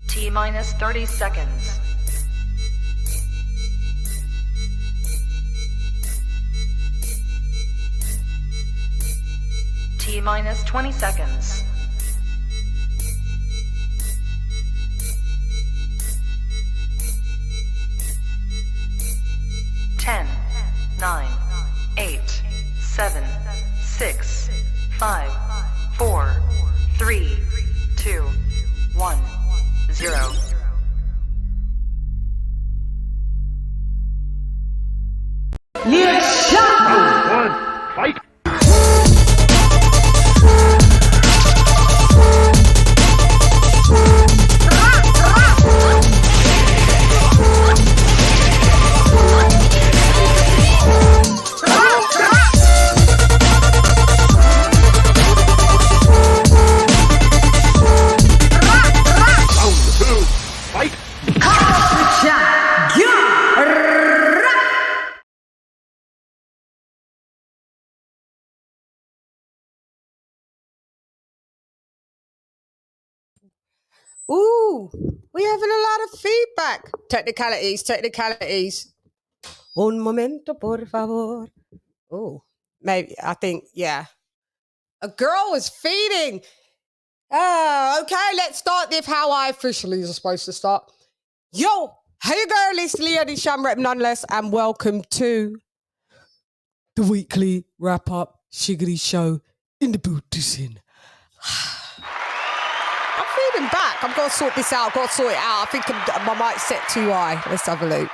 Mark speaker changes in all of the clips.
Speaker 1: T minus 30 seconds. T minus 20 seconds. 10, 9, 8, 7, 6, 5, 4, 3, 2, 1, 0.
Speaker 2: LadyChann! Fight!
Speaker 3: Ooh, we're having a lot of feedback. Technicalities. Un momento, por favor. Oh, maybe, I think, yeah. A girl is feeding. Oh, okay, let's start with how I officially is supposed to start. Yo, hey girl, it's LadyChann rep nonetheless, and welcome to the weekly wrap-up shiggity show in the Buddhism. I'm feeding back. I've got to sort this out. I've got to sort it out. I think my mic's set too high. Let's have a look.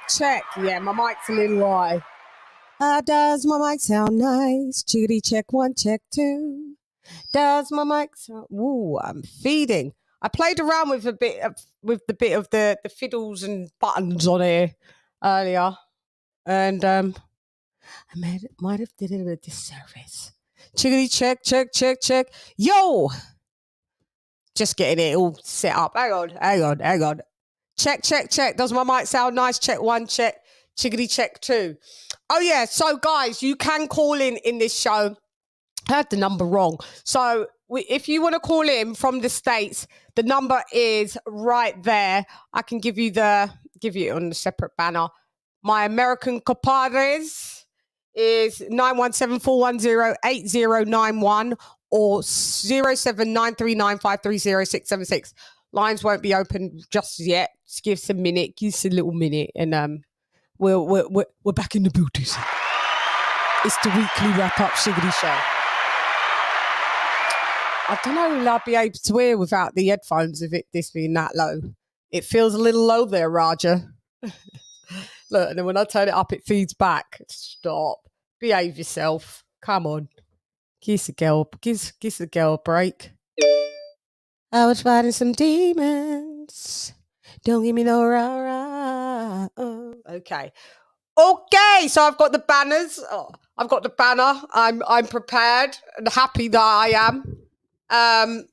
Speaker 3: Check. Yeah, my mic's a little high. Does my mic sound nice? Chickity check 1, check 2. Does my mic sound... Ooh, I'm feeding. I played around with the bit of the fiddles and buttons on here earlier, and I might have did it a disservice. Chickity check. Yo, just getting it all set up. Hang on. Check. Does my mic sound nice? Check 1, check. Chickity check 2. Oh yeah. So guys, you can call in this show. I had the number wrong. So if you want to call in from the States, the number is right there. I can give you it on a separate banner. My American compadres is 917-410-8091 or 079395300676. Lines won't be open just yet. Just give us a minute. Give us a little minute, and we're back in the booties. It's the weekly wrap-up shiggity show. I don't know if I'll be able to hear without the headphones of this being that low. It feels a little low there, Raja. Look, and then when I turn it up, it feeds back. Stop. Behave yourself. Come on. Give the girl a break. I was fighting some demons. Don't give me no rah-rah. Oh. Okay, so I've got the banners. Oh, I've got the banner. I'm prepared and happy that I am.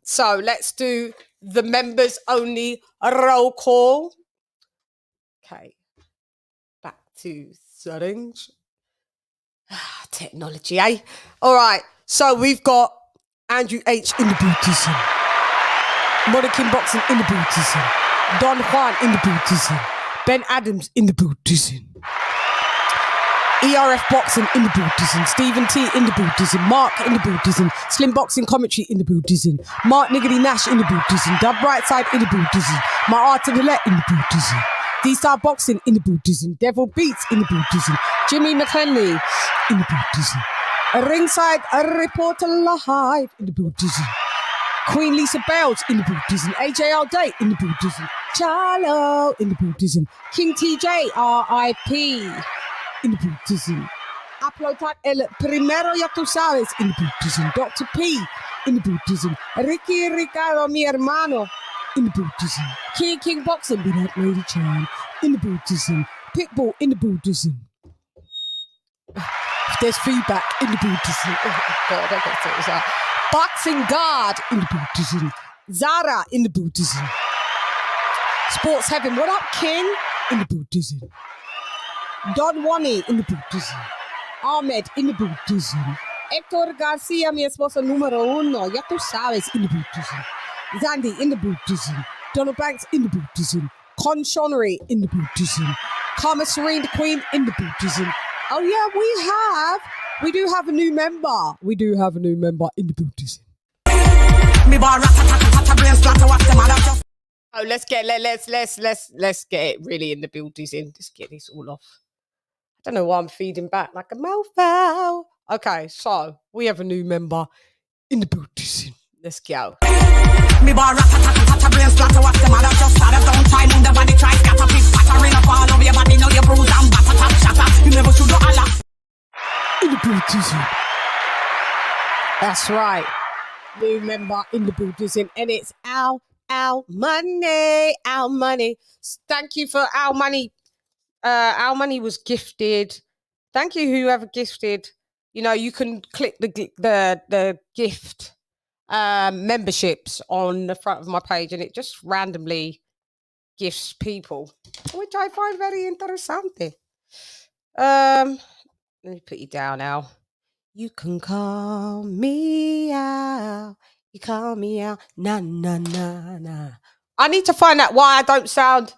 Speaker 3: So let's do the members only roll call. Okay. Back to settings. Technology, eh? All right. So we've got Andrew H in the Buddhism. Monakin Boxing in the Buddhism. Don Juan in the Buddhism. Ben Adams in the Buddhism. ERF Boxing in the Buddhism. Stephen T in the Buddhism. Mark in the Buddhism. Slim Boxing Commentary in the Buddhism. Mark Niggity Nash in the Buddhism. Dub Brightside in the Buddhism. My Art of the Let in the Buddhism. D-Star Boxing in the Buddhism. Devil Beats in the Buddhism. Jimmy McClenley in the Buddhism. A Ringside a Reporter Live in the Buddhism. Queen Lisa Bales in the Buddhism. AJ Alday in the Buddhism. Charlo in the Buddhism. King TJ R.I.P. in the Buddhism. Upload el primero ya tú sabes in the Buddhism. Dr. P in the Buddhism. Ricky Ricardo mi hermano in the Buddhism. King Boxing be that LadyChann in the Buddhism. Pitbull in the Buddhism. There's feedback in the Buddhism. Oh God, I got to say this out. Boxing God in the Buddhism. Zara in the Buddhism. Sports Heaven. What up, King? In the Buddhism. Don Wani in the Buddhism. Ahmed in the Buddhism. Héctor Garcia, mi esposo número uno. Ya tú sabes, in the Buddhism. Zandy in the Buddhism. Donald Banks in the Buddhism. Con Shonery in the Buddhism. Karma Serene, the Queen in the Buddhism. Oh yeah, we do have a new member. We do have a new member in the Buddhism. Oh, let's get it really in the Buddhism. Just get this all off. I don't know why I'm feeding back like a mouthful. Okay, so we have a new member in the Buddhism. Let's go. In the Buddhism. That's right. New member in the Buddhism, and it's our money. Our money. Thank you for our money. Our money was gifted. Thank you, whoever gifted. You know, you can click the gift memberships on the front of my page, and it just randomly gifts people, which I find very interesting. Let me put you down now. You can call me out. You call me out. Na na na na. I need to find out why I don't sound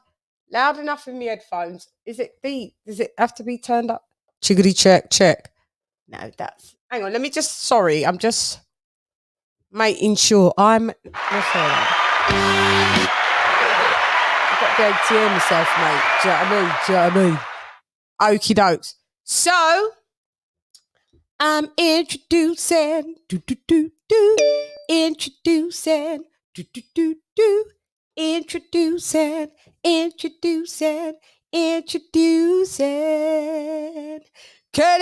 Speaker 3: loud enough in my headphones. Is it deep? Does it have to be turned up? Chickadee check. No, that's... Hang on, let me just... Sorry, I'm just making sure I'm... Let's say that. I've got to be able to hear myself, mate. Do you know what I mean? Okie dokes. So, I'm introducing... Introducing... Introducing Ken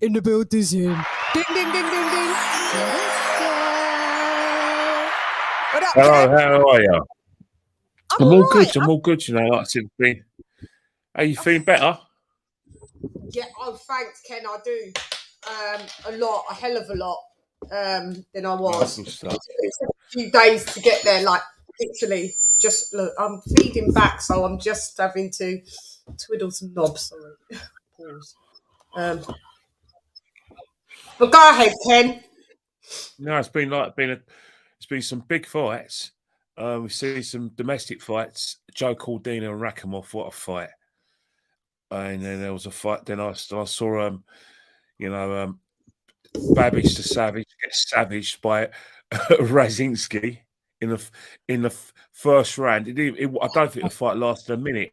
Speaker 3: in the building. Ding ding ding ding ding. What up,
Speaker 4: Hello,
Speaker 3: Ken?
Speaker 4: how are you?
Speaker 3: I'm
Speaker 4: all
Speaker 3: right.
Speaker 4: good. I'm all good. You know, like I said, are you feeling better?
Speaker 3: Yeah. Oh, thanks, Ken. I do. A hell of a lot. Than I was. It's a few days to get there, like literally. Just look, I'm feeding back, so I'm just having to twiddle some knobs. Sorry. Pause. But go ahead, Ken.
Speaker 4: No, it's been some big fights. We see some domestic fights. Joe Cordina and Rakhimov, what a fight! And then there was a fight. Then I saw Babish the Savage get savaged by Razinski in the first round. I don't think the fight lasted a minute.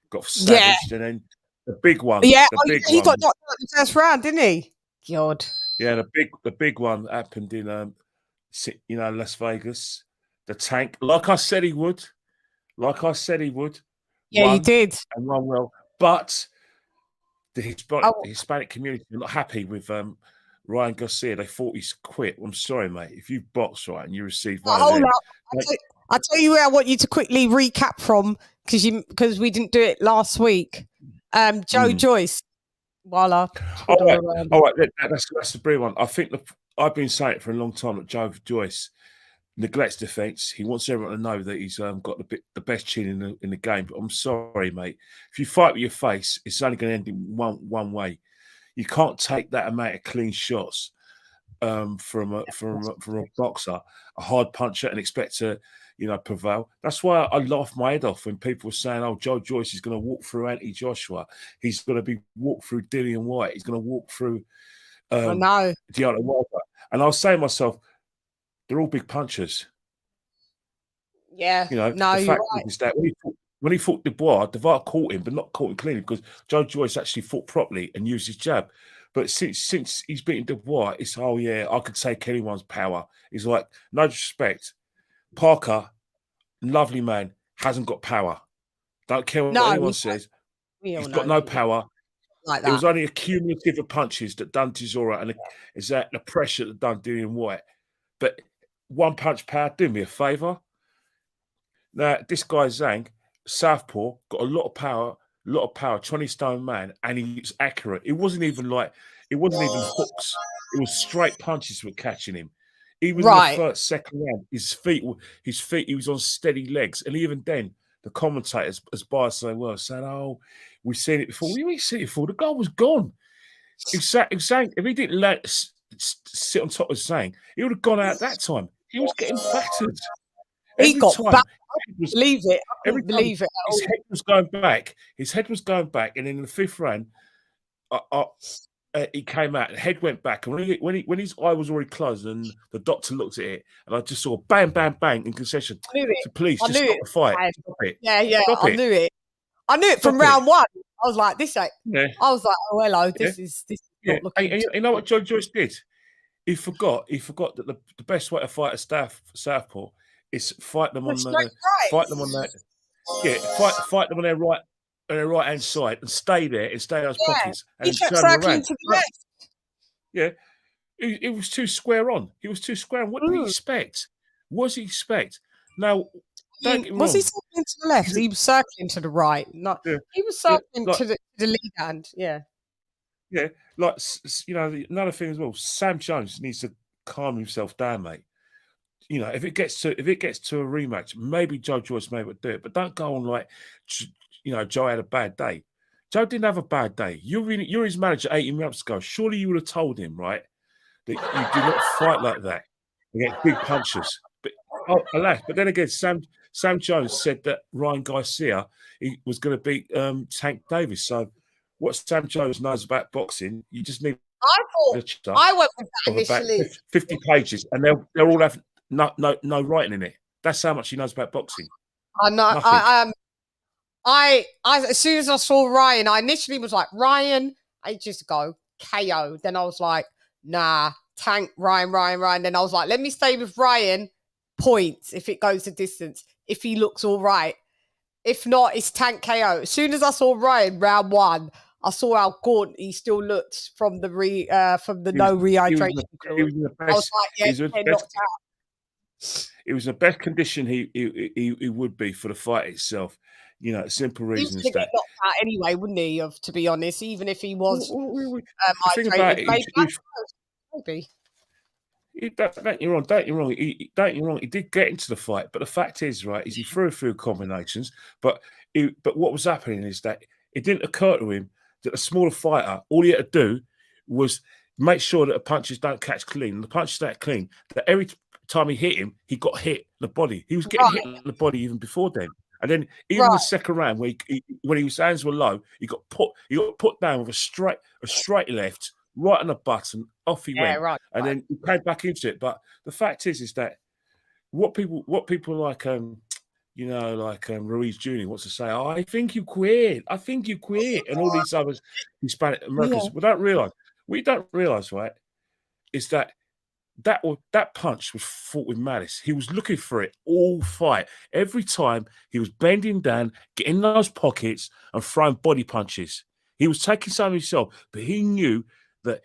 Speaker 4: Got savaged, and then the big one.
Speaker 3: Yeah,
Speaker 4: he
Speaker 3: got knocked out in the first round, didn't he? God.
Speaker 4: Yeah, the big one happened in Las Vegas. The Tank, like I said he would.
Speaker 3: Yeah, he did.
Speaker 4: And won well, but the Hispanic community are not happy with Ryan Garcia. They thought he's quit. I'm sorry, mate. If you box right and you receive
Speaker 3: hold up. I'll tell you where I want you to quickly recap from because we didn't do it last week. Joyce. All right. That's the brilliant one. I think I've been saying it for a long time that Joyce neglects defense. He wants everyone to know that he's got the best chin in the game. But I'm sorry, mate. If you fight with your face, it's only going to end in one way. You can't take that amount of clean shots from a boxer, a hard puncher, and expect to prevail. That's why I laugh my head off when people are saying, "Oh, Joe Joyce is going to walk through Anthony Joshua. He's going to walk through Dillian White. He's going to walk through Deontay Wilder." And I was saying to myself, they're all big punchers. Yeah,
Speaker 4: the fact is that when he fought Dubois caught him, but not caught him cleanly because Joe Joyce actually fought properly and used his jab. But since he's beaten Dubois, it's I could take anyone's power. He's like, no disrespect, Parker, lovely man, hasn't got power. Don't care what anyone says. He's got no power.
Speaker 3: Like that.
Speaker 4: It was only a cumulative of punches that done Tizora, and is that the pressure that done Dillian White. But one punch power, do me a favour. Now, this guy Zhang, southpaw, got a lot of power, 20-stone man, and he's accurate. It wasn't even hooks. It was straight punches were catching him. Even in the first, second round, his feet, he was on steady legs. And even then, the commentators, as biased as they were, said, "Oh, we've seen it before." We've seen it before. The guy was gone. Zhang, if he didn't sit on top of Zhang, he would have gone out that time. He was getting battered.
Speaker 3: He got back. I couldn't believe it. I couldn't believe it.
Speaker 4: His head was going back. And in the fifth round, he came out. The head went back, and when his eye was already closed, and the doctor looked at it, and I just saw bang, bang, bang in concession.
Speaker 3: I knew it.
Speaker 4: So please, just stop the fight. Stop it.
Speaker 3: Yeah. I knew it. I knew it from round one. I was like, this ain't.
Speaker 4: Yeah.
Speaker 3: I was like, oh hello, this is not looking.
Speaker 4: And you know what Joyce did? He forgot that the best way to fight a southpaw is fight them on that. Yeah, fight them on their right hand side and stay there and stay in those pockets and
Speaker 3: he kept
Speaker 4: turn them
Speaker 3: circling
Speaker 4: around.
Speaker 3: to the left.
Speaker 4: Yeah, it was too square on. He was too square on. What did he expect? What does he expect? Now, don't get me wrong.
Speaker 3: Was he circling to the left? He was circling to the right. He was circling to the lead hand. Yeah.
Speaker 4: Yeah, like, you know, another thing as well. Sam Jones needs to calm himself down, mate. You know, if it gets to a rematch, maybe Joe Joyce may would do it, but don't go on like, you know, Joe had a bad day. Joe didn't have a bad day. You're his manager 18 months ago. Surely you would have told him, right, that you do not fight like that against big punches. But alas, but then again, Sam Jones said that Ryan Garcia was going to beat Tank Davis. So what Sam Jones knows about boxing, you just need.
Speaker 3: I went with that initially.
Speaker 4: 50 pages, and they'll all have no writing in it. That's how much he knows about boxing.
Speaker 3: I know. I as soon as I saw Ryan, I initially was like, Ryan, ages ago, KO. Then I was like, nah, Tank, Ryan. Then I was like, let me stay with Ryan, points, if it goes the distance, if he looks all right. If not, it's Tank KO. As soon as I saw Ryan, round one, I saw how gaunt he still looked from the no rehydration. I was like, yeah, knocked out.
Speaker 4: It was the best condition he would be for the fight itself. You know, simple reasons
Speaker 3: that get knocked out anyway, wouldn't he? To be honest, even if he was hydrated, maybe.
Speaker 4: Don't get wrong. He did get into the fight, but the fact is, right, is he threw a few combinations. But what was happening is that it didn't occur to him that a smaller fighter, all he had to do was make sure that the punches don't catch clean. And the punches that clean, that every time he hit him, he got hit in the body. He was getting hit in the body even before then. And then even in the second round, when his hands were low, he got put down with a straight left, right on the button, off he went. And then he came back into it. But the fact is that what people like Ruiz Jr. wants to say, oh, I think you quit, and all these other Hispanic Americans. What we don't realize, right, is that punch was fought with malice. He was looking for it all fight. Every time he was bending down, getting in those pockets and throwing body punches. He was taking some himself, but he knew that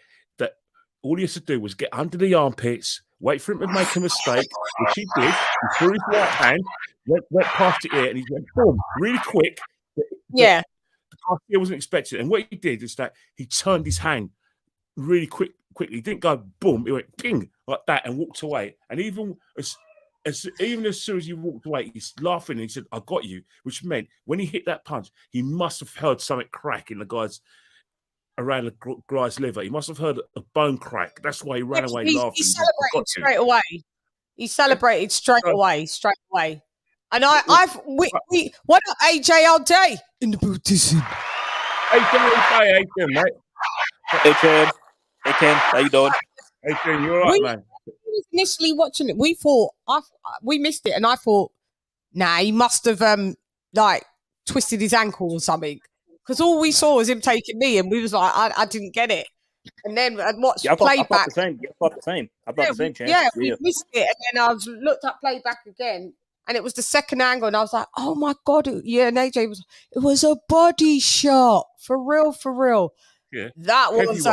Speaker 4: all he has to do was get under the armpits, wait for him to make a mistake, which he did. He threw his right hand, went past the ear, and he went boom, really quick.
Speaker 3: Yeah.
Speaker 4: He wasn't expecting it. And what he did is that he turned his hand really quickly. He didn't go boom, he went ping like that and walked away. And even as soon as he walked away, he's laughing and he said, I got you, which meant when he hit that punch, he must have heard something crack in the guy's around the guy's liver. He must have heard a bone crack. That's why he ran away laughing.
Speaker 3: He celebrated straight away. He celebrated straight away. And what up, AJ all day in the booth?
Speaker 4: Hey, mate.
Speaker 5: Hey, Ken. Hey, Ken. How you doing?
Speaker 4: Hey, Ken, you all right, man?
Speaker 3: Initially watching it, we thought we missed it, and I thought, nah, he must have twisted his ankle or something, because all we saw was him taking knee, and we was like, I didn't get it. And then I watched playback.
Speaker 5: I thought the same.
Speaker 3: Yeah, we missed it, and then I looked at playback again, and it was the second angle, and I was like, oh my god, and AJ it was a body shot for real.
Speaker 4: Yeah,
Speaker 3: that was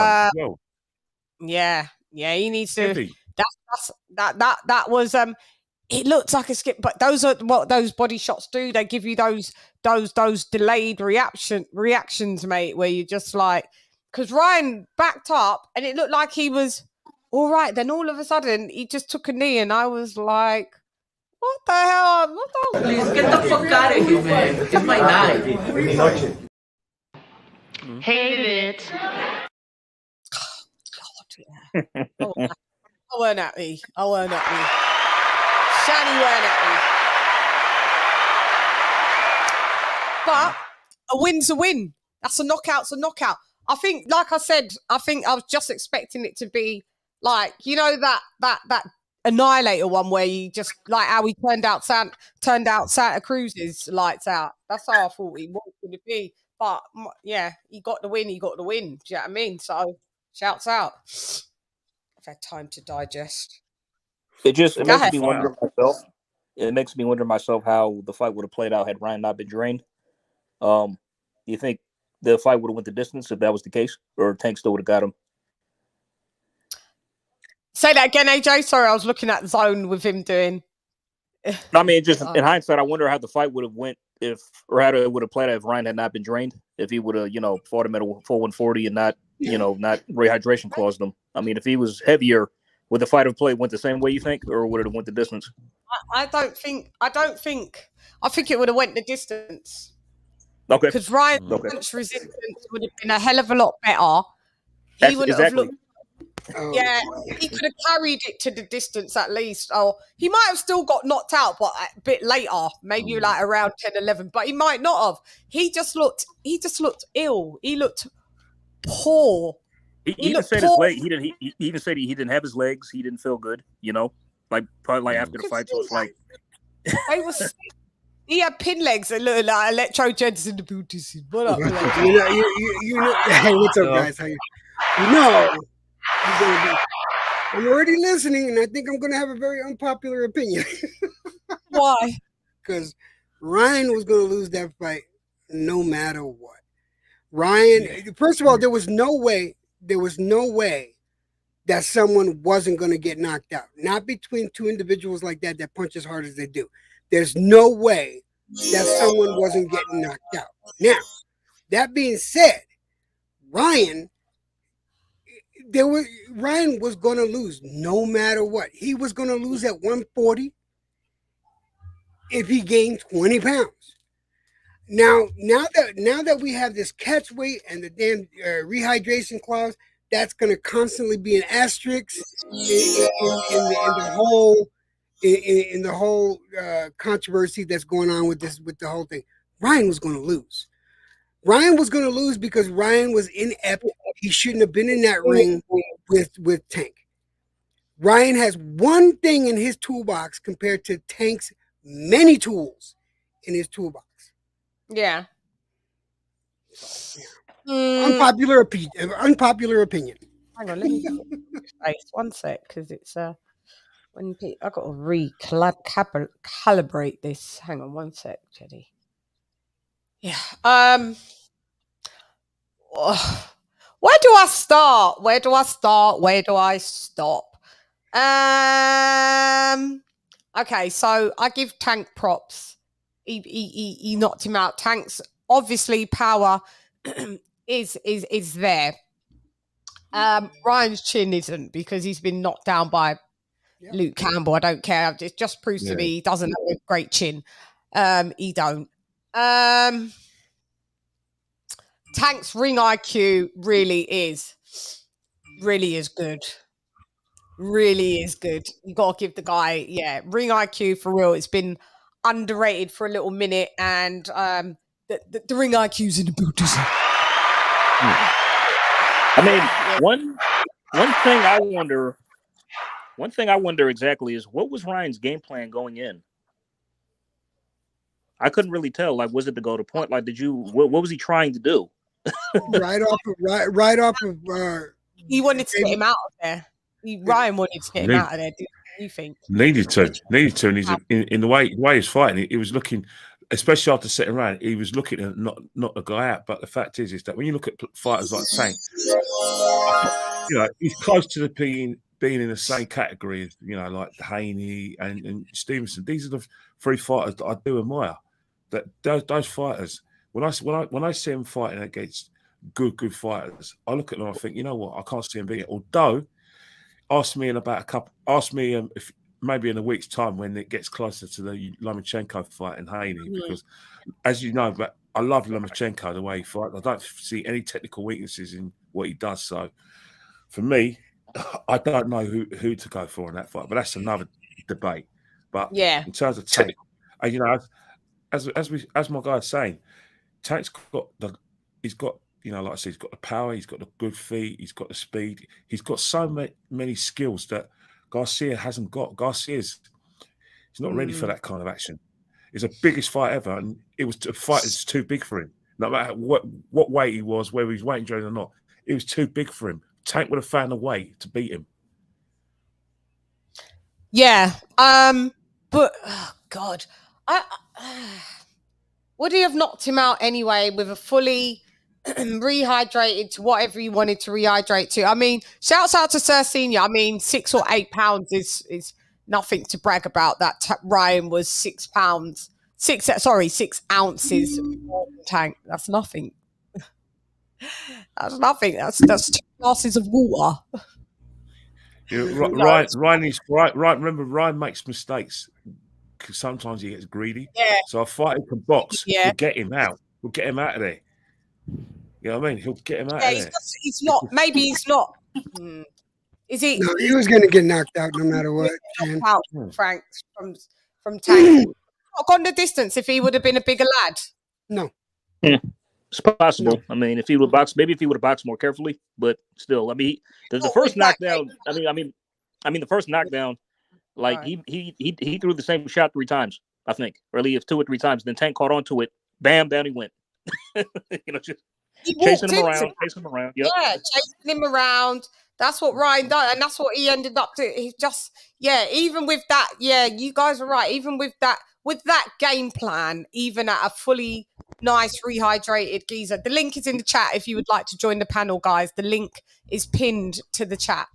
Speaker 3: yeah. He needs to.
Speaker 4: Heavy.
Speaker 3: That was it looked like a skip, but those are what those body shots do. They give you those delayed reactions, mate, where you just like, because Ryan backed up and it looked like he was all right. Then all of a sudden, he just took a knee, and I was like, what the hell? What the
Speaker 6: Please get the fuck out of here, man. It's my night.
Speaker 1: Hated it.
Speaker 3: Oh, I weren't at me. Shani weren't at me. But a win's a win. That's a knockout's a knockout. I think, like I said, I was just expecting it to be like, you know, that Annihilator one where you just like how he turned out Santa Cruz's lights out. That's how I thought he was going to be. But yeah, he got the win. Do you know what I mean? So shouts out. I've had time to digest.
Speaker 5: It makes me wonder myself. It makes me wonder myself how the fight would have played out had Ryan not been drained. Do you think the fight would have went the distance if that was the case, or Tank still would have got him?
Speaker 3: Say that again, AJ. Sorry, I was looking at the zone with him doing.
Speaker 5: I mean, just in hindsight, I wonder how the fight would have went or how it would have played out if Ryan had not been drained. If he would have, fought him at a full 140 and not rehydration claused him. I mean, if he was heavier, would the fight have went the same way, you think, or would it have went the distance?
Speaker 3: I think it would have went the distance.
Speaker 5: Okay.
Speaker 3: Because Ryan's punch resistance would have been a hell of a lot better. He would have looked. Yeah, he could have carried it to the distance at least. Or he might have still got knocked out, but a bit later, maybe like around 10, 11. But he might not have. He just looked ill. He looked poor.
Speaker 5: He even said his leg. He even said he didn't have his legs. He didn't feel good. Probably after the fight. So it's like he had pin legs and looked like Electro Jens in the booties. What up?
Speaker 7: Hey, what's up, guys? How you? I'm already listening, and I think I'm going to have a very unpopular opinion.
Speaker 3: Why?
Speaker 7: Because Ryan was going to lose that fight no matter what. Ryan, first of all, there was no way that someone wasn't going to get knocked out. Not between two individuals like that punch as hard as they do. There's no way that someone wasn't getting knocked out. Now, that being said, Ryan was going to lose no matter what. He was going to lose at 140 if he gained 20 pounds. Now that we have this catch weight and the damn rehydration clause, that's going to constantly be an asterisk in the whole controversy that's going on with the whole thing. Ryan was going to lose. Ryan was going to lose because Ryan was inept. He shouldn't have been in that ring with Tank. Ryan has one thing in his toolbox compared to Tank's many tools in his toolbox.
Speaker 3: Yeah.
Speaker 7: Unpopular opinion.
Speaker 3: Hang on, let me space 1 sec, because it's when I got to recalibrate this. Hang on 1 sec, Jeddy. Yeah. Where do I start? Where do I stop? Okay, so I give Tank props. He knocked him out. Tank's obviously power is there. Ryan's chin isn't, because he's been knocked down by Luke Campbell. I don't care. It just proves to me he doesn't have a great chin. He don't. Tank's ring IQ really is good. Really is good. You got to give the guy, ring IQ for real. It's been underrated for a little minute, and the ring IQ's in the booties.
Speaker 5: I mean, one thing I wonder exactly is, what was Ryan's game plan going in? I couldn't really tell. Like, was it to go to point? Like, what was he trying to do?
Speaker 7: right off of
Speaker 3: he wanted to get him out of there. Ryan wanted to get him out of there. Do you think?
Speaker 4: Needed to. And he's in the way he's fighting. He was looking, especially after setting round, he was looking to knock the guy out. But the fact is that when you look at fighters like Tank, he's close to being in the same category as like Haney and Stevenson. These are the three fighters that I do admire. That those fighters, when I see them fighting against good fighters, I look at them and I think, you know what, I can't see them beating it. Although ask me in about a couple. Ask me if maybe in a week's time when it gets closer to the Lomachenko fight and Haney, because as you know, but I love Lomachenko the way he fights. I don't see any technical weaknesses in what he does. So for me, I don't know who to go for in that fight, but that's another debate. But in terms of Tank, you know, as my guy's saying, Tank's he's got, you know, like I said, he's got the power, he's got the good feet, he's got the speed, he's got so many skills that Garcia hasn't got. He's not ready for that kind of action. It's the biggest fight ever, and it was a fight that's too big for him. No matter what weight he was, whether he's weight enjoying or not, it was too big for him. Tank would have found a way to beat him.
Speaker 3: Yeah. But oh God, would he have knocked him out anyway with a fully rehydrated to whatever he wanted to rehydrate to? I mean, shouts out to Sir Senior. I mean, 6 or 8 pounds is nothing to brag about. That Ryan was 6 pounds, 6 ounces Tank. That's nothing. That's nothing. That's 2 glasses of water.
Speaker 4: Yeah, Ryan is right. Remember, Ryan makes mistakes because sometimes he gets greedy.
Speaker 3: Yeah.
Speaker 4: So a fighter can box. We'll get him out. We'll get him out of there. You know what I mean? He'll get him out of there.
Speaker 3: He's not. Maybe he's not. Is he?
Speaker 7: No, he was going to get knocked out no matter what.
Speaker 3: Out, Frank, from Tank. Not gone the distance if he would have been a bigger lad.
Speaker 7: No.
Speaker 5: Yeah. It's possible. No. I mean, if he would box, maybe if he would have boxed more carefully, but still, I mean, the first knockdown. I mean, the first knockdown, like he threw the same shot 3 times, I think, or at least 2 or 3 times. Then Tank caught onto it, bam, down he went. You know, just chasing him around. Yep.
Speaker 3: Yeah, chasing him around. That's what Ryan done, and that's what he ended up doing. He just, even with that, you guys are right. Even with that game plan, even at a fully nice rehydrated geezer. The link is in the chat if you would like to join the panel, guys. The link is pinned to the chat.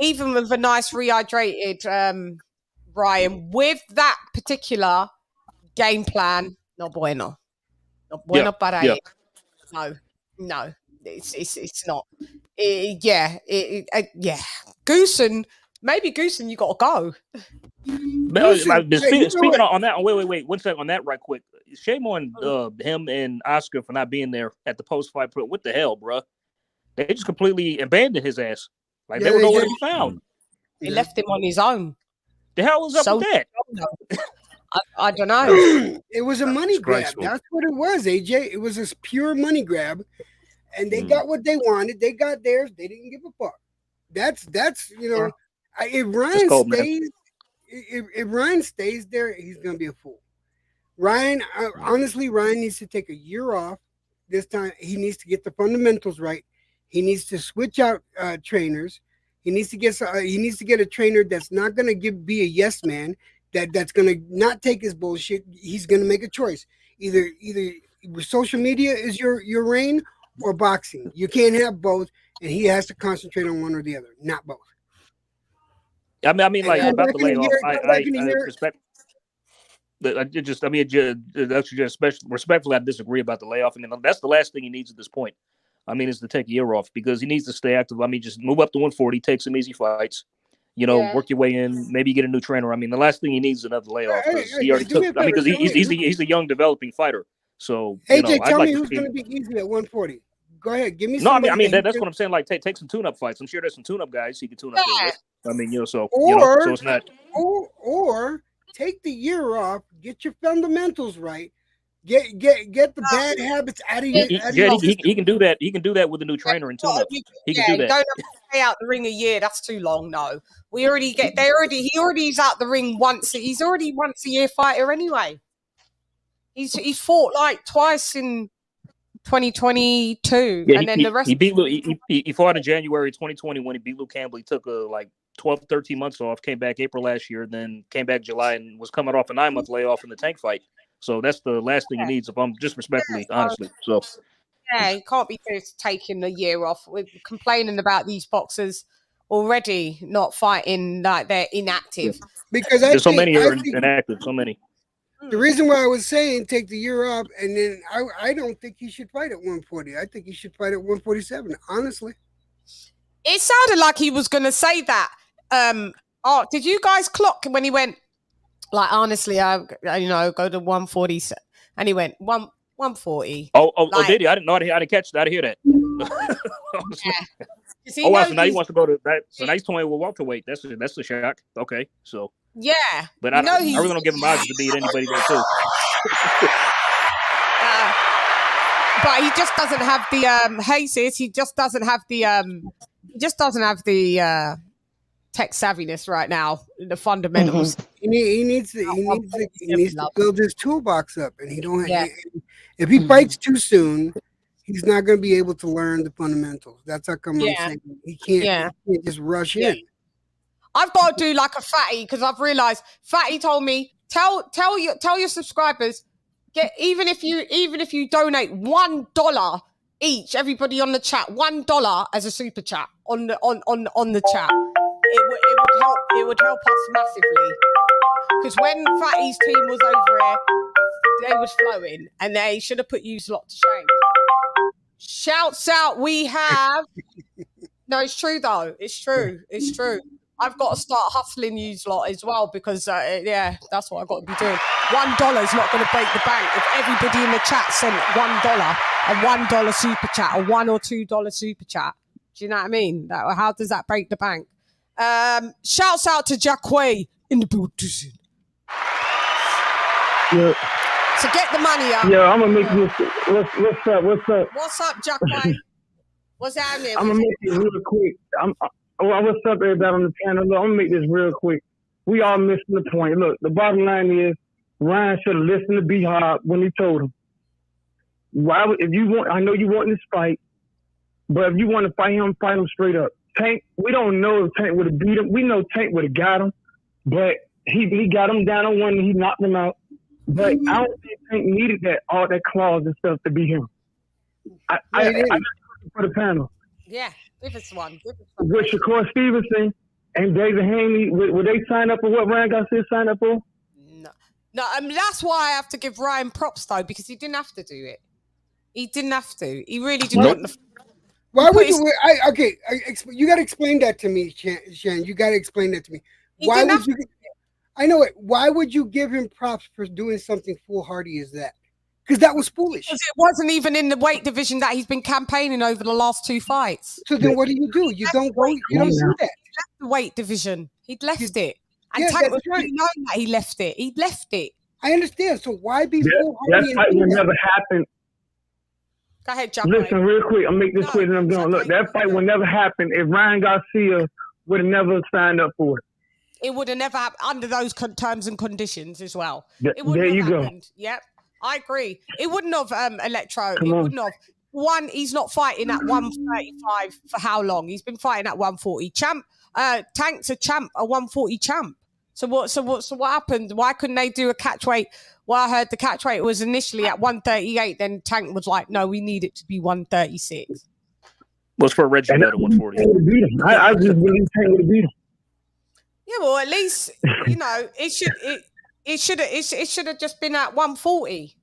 Speaker 3: Even with a nice rehydrated Ryan, with that particular game plan, no bueno. No bueno para él. No. It's not. Goosen, maybe Goosen, you got to go.
Speaker 5: Speaking on that, wait, 1 second on that, right quick. Shame on him and Oscar for not being there at the post-fight. What the hell, bro? They just completely abandoned his ass. Like they were nowhere to be found.
Speaker 3: They left him on his own.
Speaker 5: The hell was up with that?
Speaker 3: I don't know.
Speaker 7: It was a money grab. That's what it was, AJ. It was a pure money grab, and they got what they wanted. They got theirs. They didn't give a fuck. That's you know, if Ryan stays there, he's gonna be a fool. Ryan, honestly, Ryan needs to take a year off. This time, he needs to get the fundamentals right. He needs to switch out trainers. He needs to get a trainer that's not gonna be a yes man. That's gonna not take his bullshit. He's gonna make a choice. Either social media is your reign or boxing. You can't have both, and he has to concentrate on one or the other, not both.
Speaker 5: I mean, like about the layoff, I respect. Respectfully, I disagree about the layoff, and that's the last thing he needs at this point. I mean, is to take a year off because he needs to stay active. I mean, just move up to 140, take some easy fights. You know, work your way in. Maybe get a new trainer. I mean, the last thing he needs is another layoff. He already took. I mean, because he's a young developing fighter. So
Speaker 7: AJ, tell me who's going to be easy at 140. Go ahead, give me.
Speaker 5: No, I mean that's what I'm saying. Like, take some tune-up fights. I'm sure there's some tune-up guys he can tune up with. I mean, so it's not.
Speaker 7: Or take the year off, get your fundamentals right, get the bad habits out of your.
Speaker 5: He can do that. He can do that with a new trainer and tune-up. He can do that.
Speaker 3: Don't have to stay out the ring a year. That's too long. No, he already is out the ring once. He's already once a year fighter anyway. He's fought like twice in 2022, and then the rest.
Speaker 5: He fought in January 2020 when he beat Luke Campbell. He took 12, 13 months off, came back April last year, then came back July and was coming off a 9-month layoff in the Tank fight. So that's the last thing he needs, if I'm just respectfully, honestly. So
Speaker 3: he can't be just taking a year off. We're complaining about these boxers already not fighting, like they're inactive.
Speaker 7: Because
Speaker 5: there's so many are inactive, so many.
Speaker 7: The reason why I was saying take the year off, and then I don't think he should fight at 140. I think he should fight at 147, honestly.
Speaker 3: It sounded like he was going to say that. Oh, did you guys clock when he went? Like honestly, I go to 140, and he went 140.
Speaker 5: Oh, did he? I didn't know. I didn't catch that. I didn't hear that.
Speaker 3: Yeah.
Speaker 5: So now he wants to go to that. So now he's toying with welterweight. That's a shock. Okay, so
Speaker 3: yeah,
Speaker 5: but I really don't give him odds to beat anybody there too.
Speaker 3: But he just doesn't have the hey sis, he just doesn't have the tech savviness right now, the fundamentals.
Speaker 7: He needs to build his toolbox up, and he don't have, if he fights too soon, he's not going to be able to learn the fundamentals. That's how come I'm saying he can't just rush in.
Speaker 3: I've got to do like a Fatty, because I've realized Fatty told me tell your subscribers, even if you donate $1 each, everybody on the chat, $1 as a super chat on the chat, it would help us massively. Because when Fatty's team was over here, they was flowing, and they should have put you lot to shame. Shouts out, we have. No, it's true though. It's true. I've got to start hustling you lot as well, because that's what I've got to be doing. $1 is not going to break the bank. If everybody in the chat sent $1, a $1 super chat, a $1 or $2 super chat, do you know what I mean? How does that break the bank? Shouts out to Jacquay in the building.
Speaker 8: Yeah.
Speaker 3: So get the money up.
Speaker 8: Yeah, I'm gonna make this. What's up?
Speaker 3: What's up, Jacquay? What's happening?
Speaker 8: I'm gonna make this real quick. What's up, everybody on the channel? Look, I'm gonna make this real quick. We all missing the point. Look, the bottom line is Ryan should have listened to B-Hop when he told him. If you want, I know you want this fight, but if you want to fight him straight up. Tank, we don't know if Tank would have beat him. We know Tank would have got him, but he got him down on one and he knocked him out. But I don't think Tank needed all that claws and stuff to beat him. I for the panel.
Speaker 3: Yeah, give us one.
Speaker 8: With Shakur Stevenson and David Haney, would they sign up for what Ryan Garcia signed up for?
Speaker 3: No. That's why I have to give Ryan props though, because he didn't have to do it. He didn't have to. He really didn't want the.
Speaker 7: Why would you? You got to explain that to me, Shan. You got to explain that to me. Why would you? I know it. Why would you give him props for doing something foolhardy as that? Because that was foolish.
Speaker 3: Because it wasn't even in the weight division that he's been campaigning over the last 2 fights.
Speaker 7: So then what do? You don't go. You don't do that.
Speaker 3: He left the weight division. He'd left it. And Tank was right. Knowing that he left it. He'd left it.
Speaker 7: I understand. So why be foolhardy?
Speaker 8: That fight would never happen.
Speaker 3: Go ahead, Jack.
Speaker 8: Listen, real quick. I'll make this quick and I'm done. Look, that fight would never happen if Ryan Garcia would have never signed up for it.
Speaker 3: It would have never happened under those terms and conditions as well. It
Speaker 8: There you
Speaker 3: have
Speaker 8: go.
Speaker 3: Happened. Yep, I agree. It wouldn't have, Electro. Wouldn't have. One, he's not fighting at 135 for how long? He's been fighting at 140. Tank's a 140 champ. So what happened? Why couldn't they do a catch weight? Well, I heard the catch weight was initially at 138. Then Tank was like, no, we need it to be 136.
Speaker 5: Was for Reggie at 140.
Speaker 8: I just believe Tank would have beat him.
Speaker 3: Yeah, well, at least it should have just been at 140.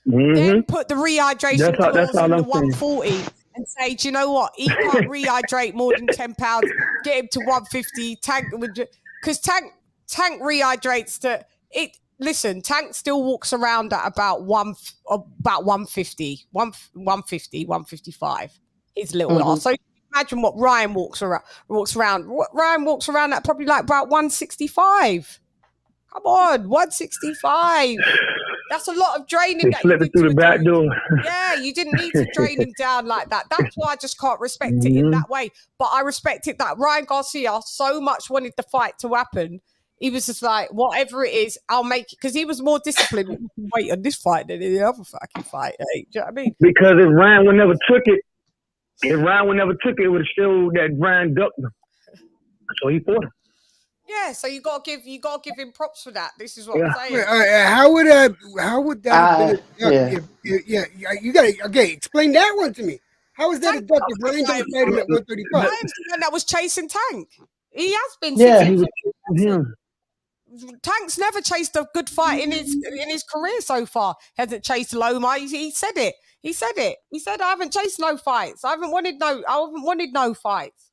Speaker 3: Then put the rehydration clause on the 140 and say, do you know what? He can't rehydrate more than 10 pounds. Get him to 150. Tank would, because Tank rehydrates to it. Listen, Tank still walks around at about 150, 155. His little ass. So imagine what Ryan walks around. Ryan walks around at probably like about 165. Come on, 165. That's a lot of draining.
Speaker 8: He slipped it through the back door.
Speaker 3: Yeah, you didn't need to drain him down like that. That's why I just can't respect it in that way. But I respect it that Ryan Garcia so much wanted the fight to happen. He was just like, whatever it is, I'll make it. Because he was more disciplined. We can wait on this fight than any other fucking fight. Hey, do you know what I mean?
Speaker 8: Because if Ryan would never took it, it would have showed that Ryan ducked him. So he fought him.
Speaker 3: Yeah, so you gotta give him props for that. This is what I'm saying.
Speaker 7: How would that have been you gotta explain that one to me. How is that a duck if Ryan got fight him at 135?
Speaker 3: Ryan's the one that was chasing Tank. He has been. Tank's never chased a good fight in his career so far. Hasn't chased Loma. He said it. He said it. He said, I haven't chased no fights. I haven't wanted no fights.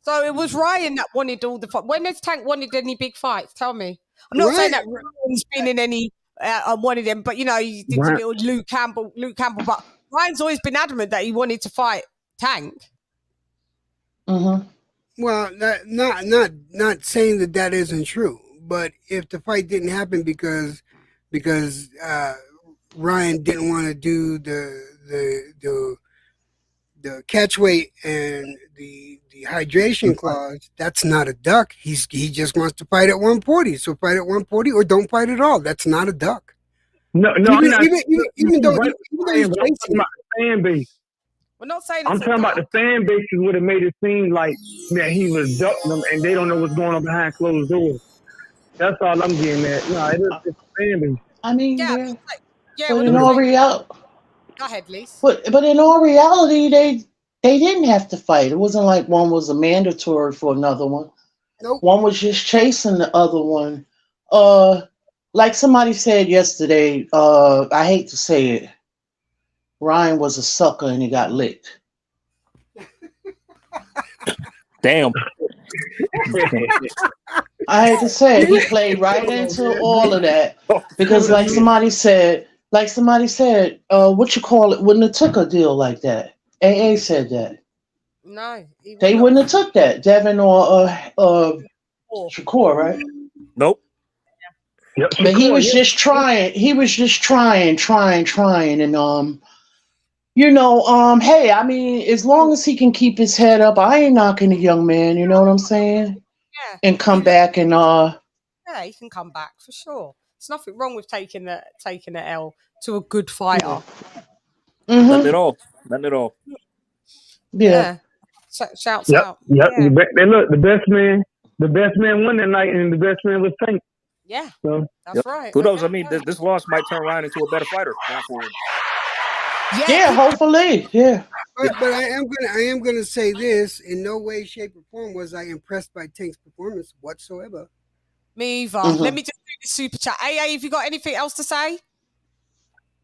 Speaker 3: So it was Ryan that wanted all the fights. When has Tank wanted any big fights? Tell me. I'm not saying that Ryan's been in any wanted them, but you know, he did a little Luke Campbell, but Ryan's always been adamant that he wanted to fight Tank.
Speaker 7: Well, not saying that isn't true, but if the fight didn't happen because Ryan didn't want to do the catch weight and the hydration clause, that's not a duck. He just wants to fight at 140. So fight at 140 or don't fight at all. That's not a duck.
Speaker 8: No,
Speaker 7: even though
Speaker 8: he's talking about the fan base.
Speaker 3: We're not saying
Speaker 8: I'm talking about the fan base would have made it seem like that he was ducking them and they don't know what's going on behind closed doors. That's all I'm getting at. No, it's the fan base.
Speaker 9: I mean,
Speaker 3: but
Speaker 9: in all reality,
Speaker 3: go ahead, Lise.
Speaker 9: But in all reality, they didn't have to fight. It wasn't like one was a mandatory for another one.
Speaker 7: Nope.
Speaker 9: One was just chasing the other one. Like somebody said yesterday, I hate to say it, Ryan was a sucker and he got licked.
Speaker 5: Damn.
Speaker 9: I hate to say it, he played right into all of that because, like somebody said, what you call it, wouldn't have took a deal like that. AA said that.
Speaker 3: No,
Speaker 9: they wouldn't have took that. Devin or Shakur, right?
Speaker 5: Nope.
Speaker 8: Yep,
Speaker 9: but he was just trying. He was just trying, and hey, I mean, as long as he can keep his head up, I ain't knocking the young man. You know what I'm saying?
Speaker 3: Yeah.
Speaker 9: And come back and
Speaker 3: yeah, he can come back for sure. There's nothing wrong with taking the L to a good fighter.
Speaker 5: Nothing at all. Nothing at all.
Speaker 9: Yeah.
Speaker 3: Shouts out.
Speaker 8: Yep. Yeah. Look, the best man won that night, and the best man was Tank.
Speaker 3: Yeah.
Speaker 8: So,
Speaker 3: that's right.
Speaker 5: Who knows? I mean, this loss might turn Ryan into a better fighter going forward.
Speaker 9: Yeah, hopefully. Yeah.
Speaker 7: But I am gonna say this: in no way, shape, or form was I impressed by Tank's performance whatsoever.
Speaker 3: Me either. Let me just do the super chat. AA, have you got anything else to say?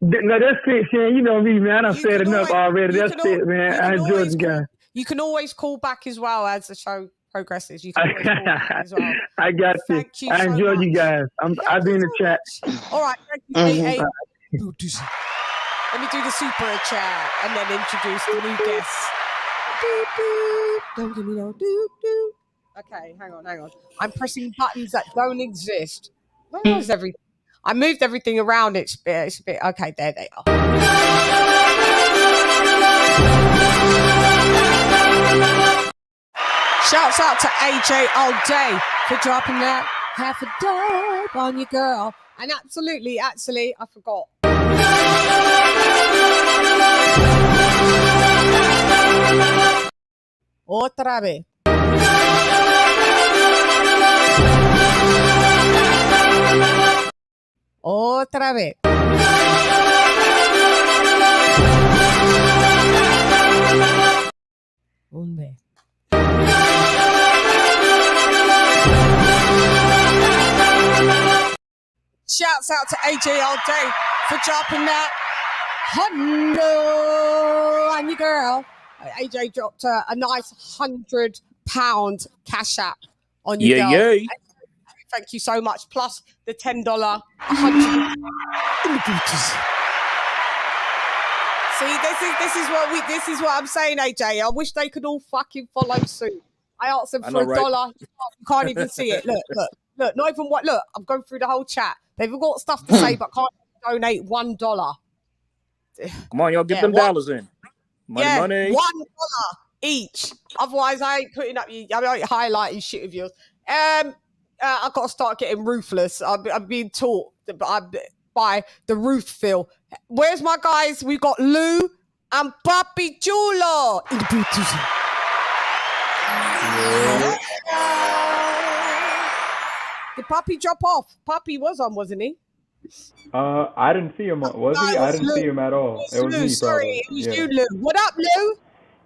Speaker 8: No, that's it, Shan. You know me, man. I've said enough already. That's it, man. I enjoyed you guys.
Speaker 3: You can always call back as well as the show progresses. You can always call back as well.
Speaker 8: I got you. I enjoyed you guys. I'll be in the chat.
Speaker 3: All right. Thank you, AA. Let me do the super chat and then introduce the new guests. Don't give me no doo-doo. Okay, hang on. I'm pressing buttons that don't exist. Where is everything? I moved everything around. It's a bit okay. There they are. Shouts out to AJ all day for dropping that half a dime on your girl. And absolutely, actually, I forgot. Otra vez. Otra vez. Un vez. Shouts out to AJ all day for dropping that hundo on your girl. AJ dropped a nice £100 cash app on your girl.
Speaker 5: Yeah.
Speaker 3: Thank you so much. Plus the $10, 100. See, this is what I'm saying, AJ. I wish they could all fucking follow suit. I asked them for $1. You can't even see it. Look. Not even what. Look, I'm going through the whole chat. They've all got stuff to say, but can't donate $1.
Speaker 5: Come on, y'all, get them dollars in. Money.
Speaker 3: $1 each. Otherwise, I ain't putting up. I ain't highlighting shit of yours. I've got to start getting ruthless. I'm being taught by the Ruth Phil. Where's my guys? We got Lou and Papi Chulo in the booth. Did Papi drop off? Papi was on, wasn't he?
Speaker 10: I didn't see him. Was he? I didn't see him at all. It was me,
Speaker 3: sorry. It was you, Lou. What up, Lou?